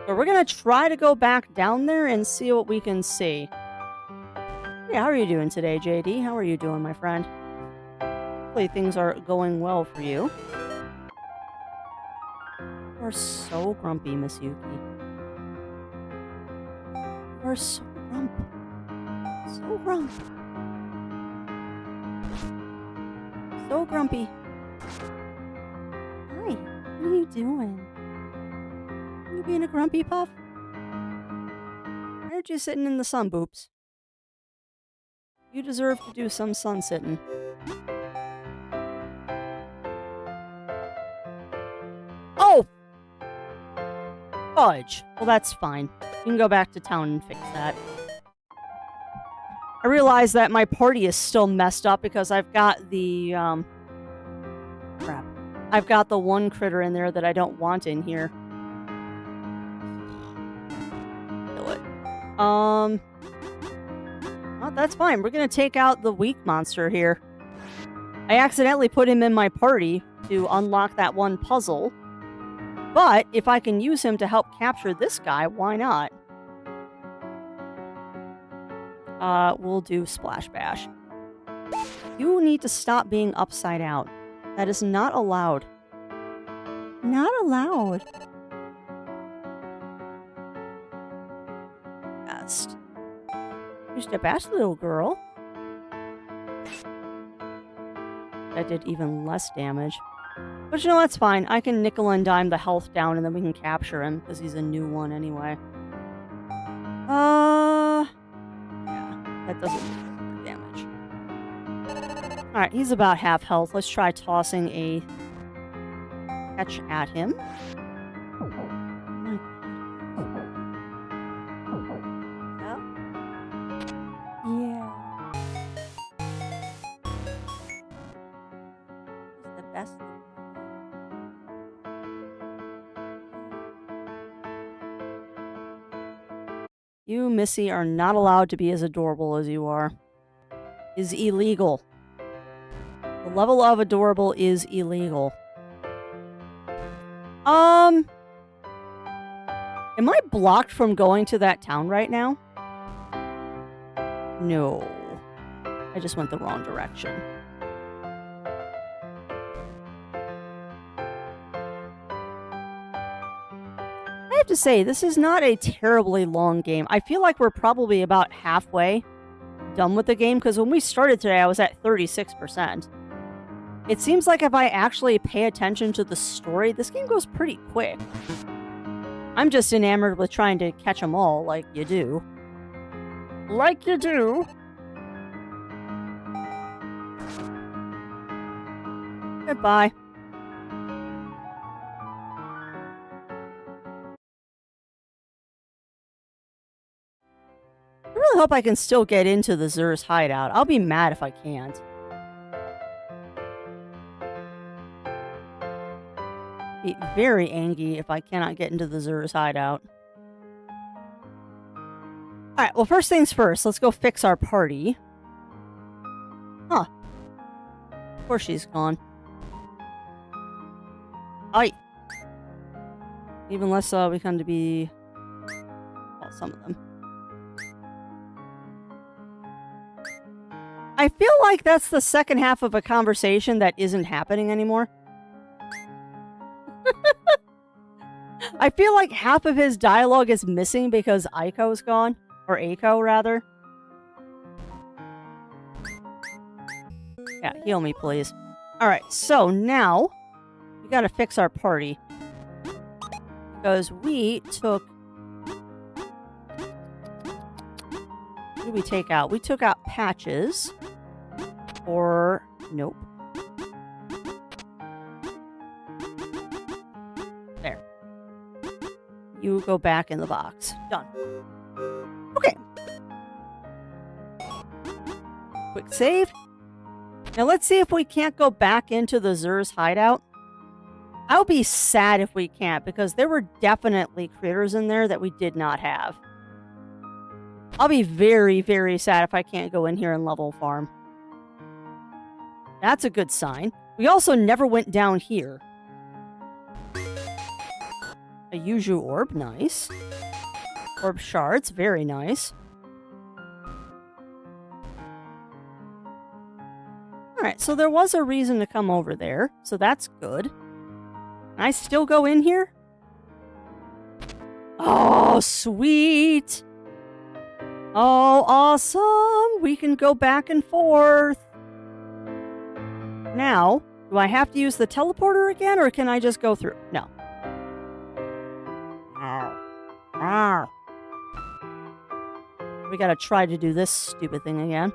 Speaker 1: So we're going to try to go back down there and see what we can see. Hey, how are you doing today, JD? How are you doing, my friend? Hopefully things are going well for you. You are so grumpy, Miss Yuki. You are so grumpy. So grumpy. So grumpy. Hi, what are you doing? Are you being a grumpy puff? Why aren't you sitting in the sun, Boops? You deserve to do some sun sitting. Oh! Fudge. Well, that's fine. You can go back to town and fix that. I realize that my party is still messed up because I've got the, crap. I've got the one critter in there that I don't want in here. Kill it. Well, that's fine. We're gonna take out the weak monster here. I accidentally put him in my party to unlock that one puzzle. But if I can use him to help capture this guy, why not? We'll do Splash Bash. You need to stop being upside out. That is not allowed. Not allowed. Best. You step past, little girl. That did even less damage. But you know, that's fine. I can nickel and dime the health down and then we can capture him because he's a new one anyway. That doesn't do damage. Alright, he's about half health. Let's try tossing a catch at him. Oh my god. Yeah. He's the best. You, Missy, are not allowed to be as adorable as you are. Is illegal. The level of adorable is illegal. Am I blocked from going to that town right now? No. I just went the wrong direction. I have to say, this is not a terribly long game. I feel like we're probably about halfway done with the game, because when we started today, I was at 36%. It seems like if I actually pay attention to the story, this game goes pretty quick. I'm just enamored with trying to catch them all, like you do. Like you do! Goodbye. I really hope I can still get into the Zur's hideout. I'll be mad if I can't. Be very angry if I cannot get into the Zur's hideout. Alright, well, first things first. Let's go fix our party. Huh. Of course she's gone. Aye. Even less we come to be... well, some of them. I feel like that's the second half of a conversation that isn't happening anymore. I feel like half of his dialogue is missing because Aiko's gone. Or Aiko, rather. Yeah, heal me, please. Alright, so now we gotta fix our party. Because we took... What did we take out? We took out Patches. Or... Nope. There. You go back in the box. Done. Okay. Quick save. Now let's see if we can't go back into the Zur's hideout. I'll be sad if we can't, because there were definitely critters in there that we did not have. I'll be very, very sad if I can't go in here and level farm. That's a good sign. We also never went down here. A Yuju orb, nice. Orb shards, very nice. Alright, so there was a reason to come over there, so that's good. Can I still go in here? Oh, sweet! Oh, awesome! We can go back and forth! Now, do I have to use the teleporter again, or can I just go through? No. We gotta try to do this stupid thing again.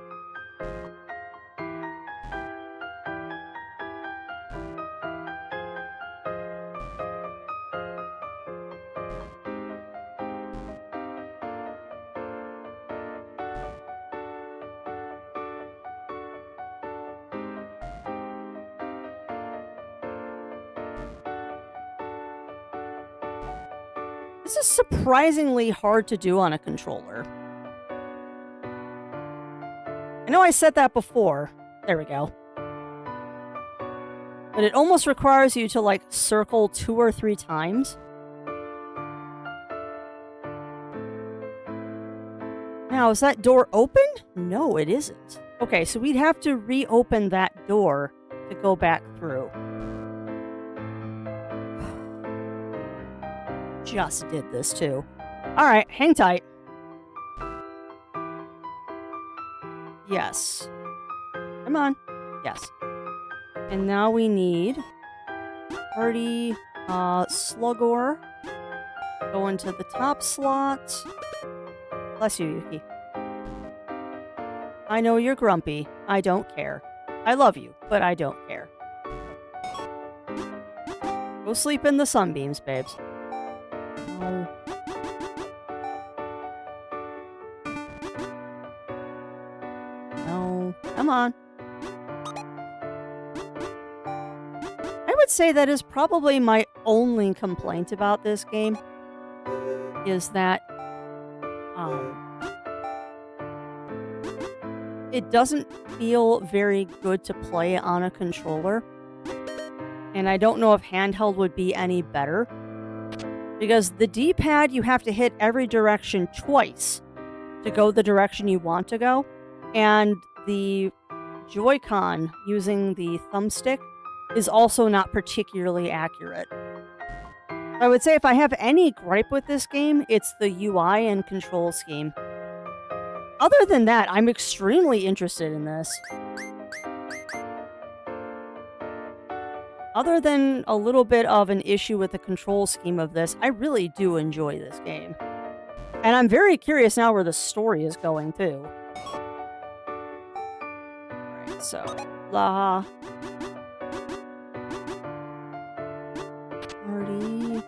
Speaker 1: This is surprisingly hard to do on a controller. I know I said that before. There we go. But it almost requires you to, like, circle 2 or 3 times. Now, is that door open? No, it isn't. Okay, so we'd have to reopen that door to go back through. Just did this too. Alright, hang tight. Yes. Come on. Yes. And now we need Party Slugor. Go into the top slot. Bless you, Yuki. I know you're grumpy. I don't care. I love you, but I don't care. Go sleep in the sunbeams, babes. No. No. Come on. I would say that is probably my only complaint about this game. Is that it doesn't feel very good to play on a controller. And I don't know if handheld would be any better. Because the D-pad, you have to hit every direction twice to go the direction you want to go. And the Joy-Con, using the thumbstick, is also not particularly accurate. I would say if I have any gripe with this game, it's the UI and control scheme. Other than that, I'm extremely interested in this. Other than a little bit of an issue with the control scheme of this, I really do enjoy this game. And I'm very curious now where the story is going, too. Alright, so... La... Party...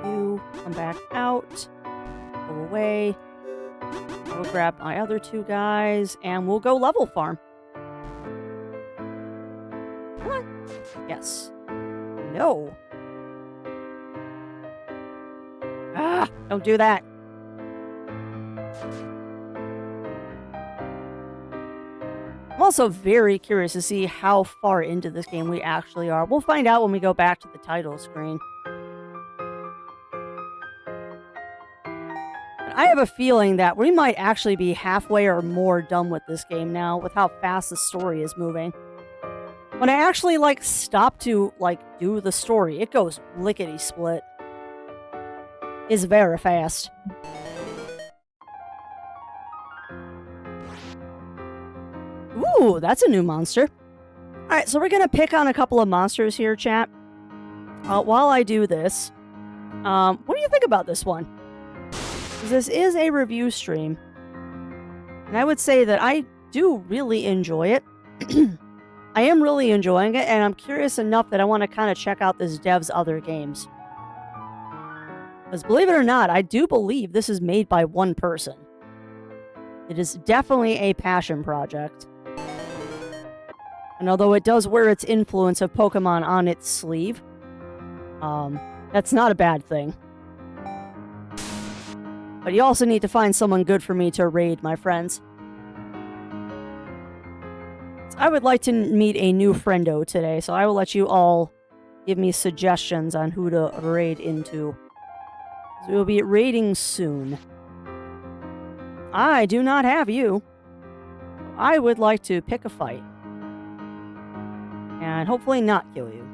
Speaker 1: You... Come back out. Go away. We'll grab my other 2 guys, and we'll go level farm. Come on. Yes. No. Ah! Don't do that. I'm also very curious to see how far into this game we actually are. We'll find out when we go back to the title screen. But I have a feeling that we might actually be halfway or more done with this game now with how fast the story is moving. When I actually, like, stop to, like, do the story, it goes lickety-split. It's very fast. Ooh, that's a new monster. Alright, so we're gonna pick on a couple of monsters here, chat. While I do this, what do you think about this one? This is a review stream. And I would say that I do really enjoy it. I am really enjoying it, and I'm curious enough that I want to kind of check out this dev's other games. Because believe it or not, I do believe this is made by one person. It is definitely a passion project. And although it does wear its influence of Pokemon on its sleeve, that's not a bad thing. But you also need to find someone good for me to raid, my friends. I would like to meet a new friendo today, so I will let you all give me suggestions on who to raid into. So we will be raiding soon. I do not have you. I would like to pick a fight. And hopefully not kill you.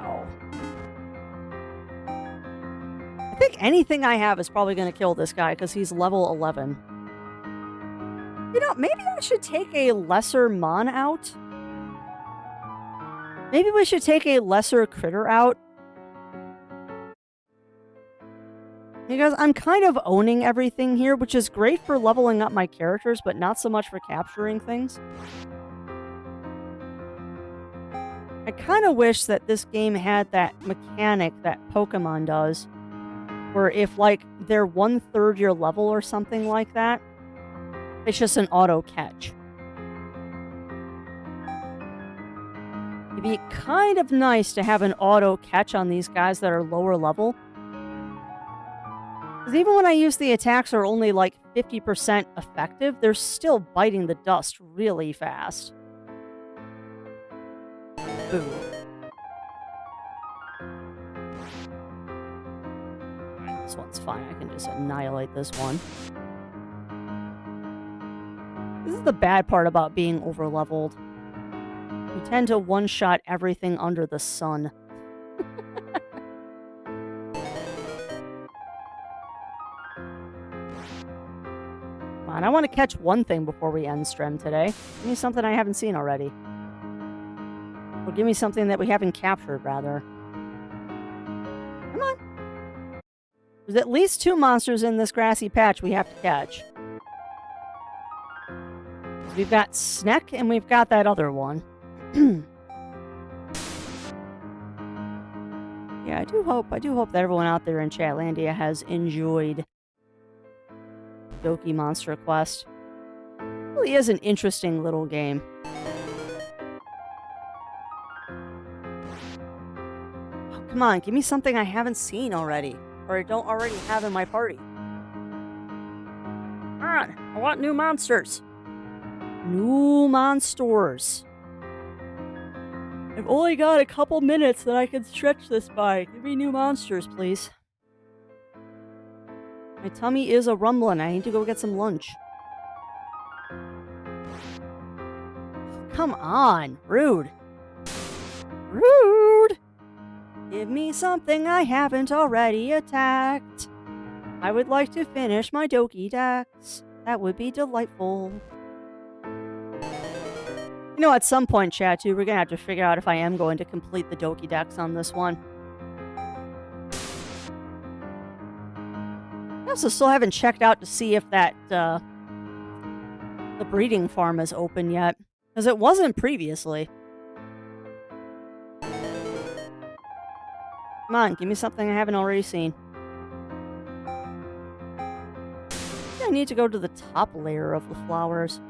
Speaker 1: Ow. I think anything I have is probably going to kill this guy because he's level 11. You know, maybe I should take a lesser mon out. Maybe we should take a lesser critter out. Because I'm kind of owning everything here, which is great for leveling up my characters, but not so much for capturing things. I kind of wish that this game had that mechanic that Pokemon does, where if, like, they're 1/3 your level or something like that, it's just an auto catch. It'd be kind of nice to have an auto catch on these guys that are lower level. Because even when I use the attacks are only like 50% effective, they're still biting the dust really fast. Boom. This one's fine. I can just annihilate this one. This is the bad part about being overleveled. You tend to one-shot everything under the sun. Come on, I want to catch one thing before we end stream today. Give me something I haven't seen already. Or give me something that we haven't captured, rather. Come on. There's at least 2 monsters in this grassy patch we have to catch. We've got Sneck, and we've got that other one. Yeah, I do hope that everyone out there in Chatlandia has enjoyed Doki Monster Quest. It really is an interesting little game. Oh, come on, give me something I haven't seen already, or I don't already have in my party. Come on, I want new monsters. New monsters. I've only got a couple minutes that I can stretch this by. Give me new monsters, please. My tummy is a rumbling. I need to go get some lunch. Come on. Rude. Rude. Give me something I haven't already attacked. I would like to finish my Doki Dex. That would be delightful. You know, at some point, chat, too, we're going to have to figure out if I am going to complete the Doki Dex on this one. I also still haven't checked out to see if that, the breeding farm is open yet. Because it wasn't previously. Come on, give me something I haven't already seen. I need to go to the top layer of the flowers.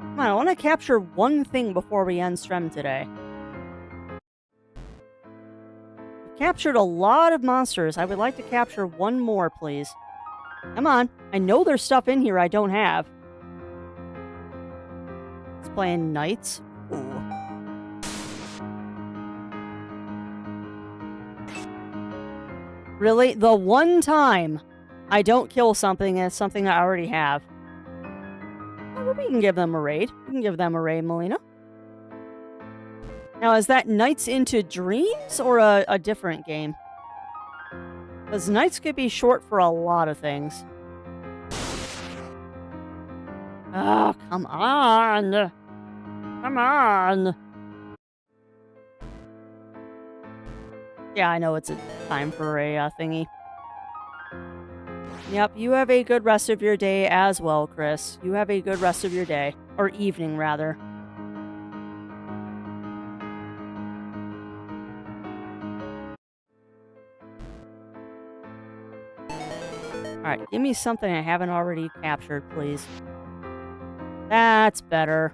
Speaker 1: Come on, I want to capture one thing before we end stream today. I've captured a lot of monsters. I would like to capture one more, please. Come on. I know there's stuff in here I don't have. It's playing Knights. Ooh. Really? The one time I don't kill something, and it's something I already have. Well, we can give them a raid. We can give them a raid, Melina. Now, is that Nights into Dreams or a different game? Because Nights could be short for a lot of things. Oh, come on. Come on. Yeah, I know it's a time for a thingy. Yep, you have a good rest of your day as well, Chris. You have a good rest of your day. Or evening, rather. Alright, give me something I haven't already captured, please. That's better.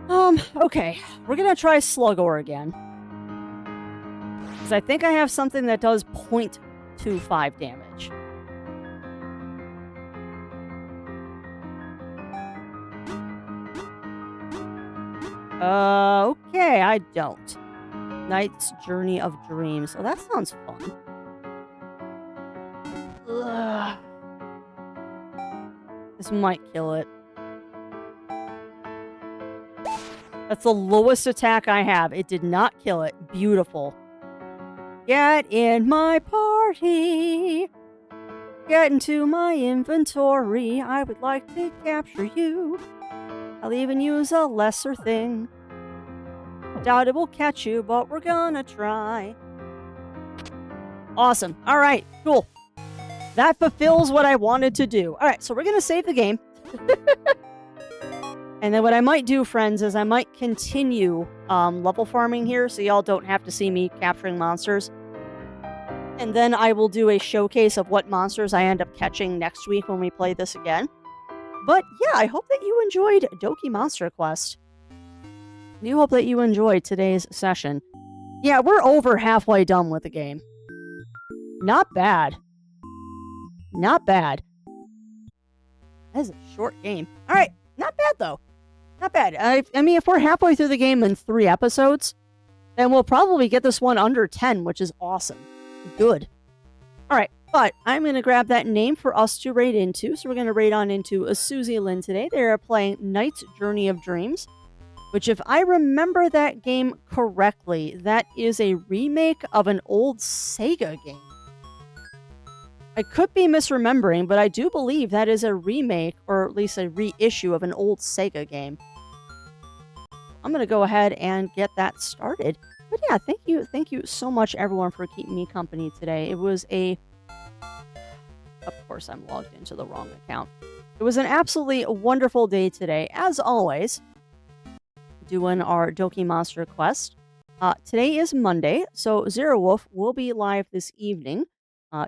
Speaker 1: Okay. We're gonna try Slugor again. Because I think I have something that does 0.25 damage. Okay, I don't. Knight's Journey of Dreams. Oh, that sounds fun. Ugh. This might kill it. That's the lowest attack I have. It did not kill it. Beautiful. Get in my party. Get into my inventory. I would like to capture you. I'll even use a lesser thing. I doubt it will catch you, but we're gonna try. Awesome. All right, cool. That fulfills what I wanted to do. All right, so we're gonna save the game. And then what I might do, friends, is I might continue level farming here so y'all don't have to see me capturing monsters. And then I will do a showcase of what monsters I end up catching next week when we play this again. But yeah, I hope that you enjoyed Doki Monster Quest. I do hope that you enjoyed today's session. Yeah, we're over halfway done with the game. Not bad. Not bad. That is a short game. All right, not bad though. Not bad. I mean, if we're halfway through the game in 3 episodes, then we'll probably get this one under 10, which is awesome. Good. All right, but I'm going to grab that name for us to raid into. So we're going to raid on into a Susie Lynn today. They are playing Knight's Journey of Dreams, which, if I remember that game correctly, that is a remake of an old Sega game. I could be misremembering, but I do believe that is a remake, or at least a reissue of an old Sega game. I'm going to go ahead and get that started. But yeah, thank you so much, everyone, for keeping me company today. It was a... Of course, I'm logged into the wrong account. It was an absolutely wonderful day today, as always, doing our Doki Monster Quest. Today is Monday, so Zero Wolf will be live this evening.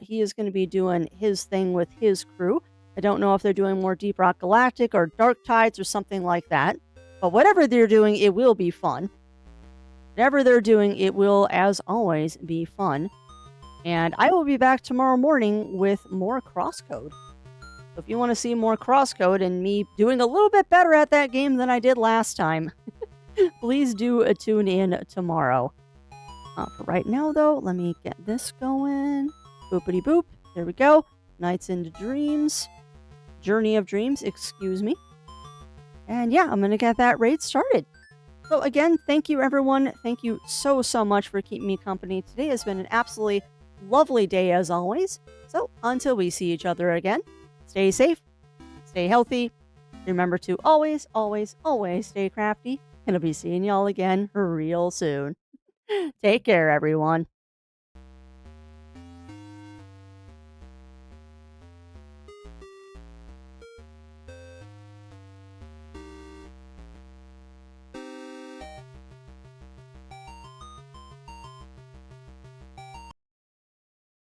Speaker 1: He is going to be doing his thing with his crew. I don't know if they're doing more Deep Rock Galactic or Dark Tides or something like that. But whatever they're doing, it will be fun. Whatever they're doing, it will, as always, be fun. And I will be back tomorrow morning with more Crosscode. So if you want to see more Crosscode and me doing a little bit better at that game than I did last time, please do tune in tomorrow. For right now, though, let me get this going. Boopity boop. There we go. Nights into Dreams. Journey of Dreams, excuse me. And yeah, I'm going to get that raid started. So again, thank you, everyone. Thank you so much for keeping me company. Today has been an absolutely lovely day, as always. So until we see each other again, stay safe, stay healthy. Remember to always stay crafty. And I'll be seeing y'all again real soon. Take care, everyone.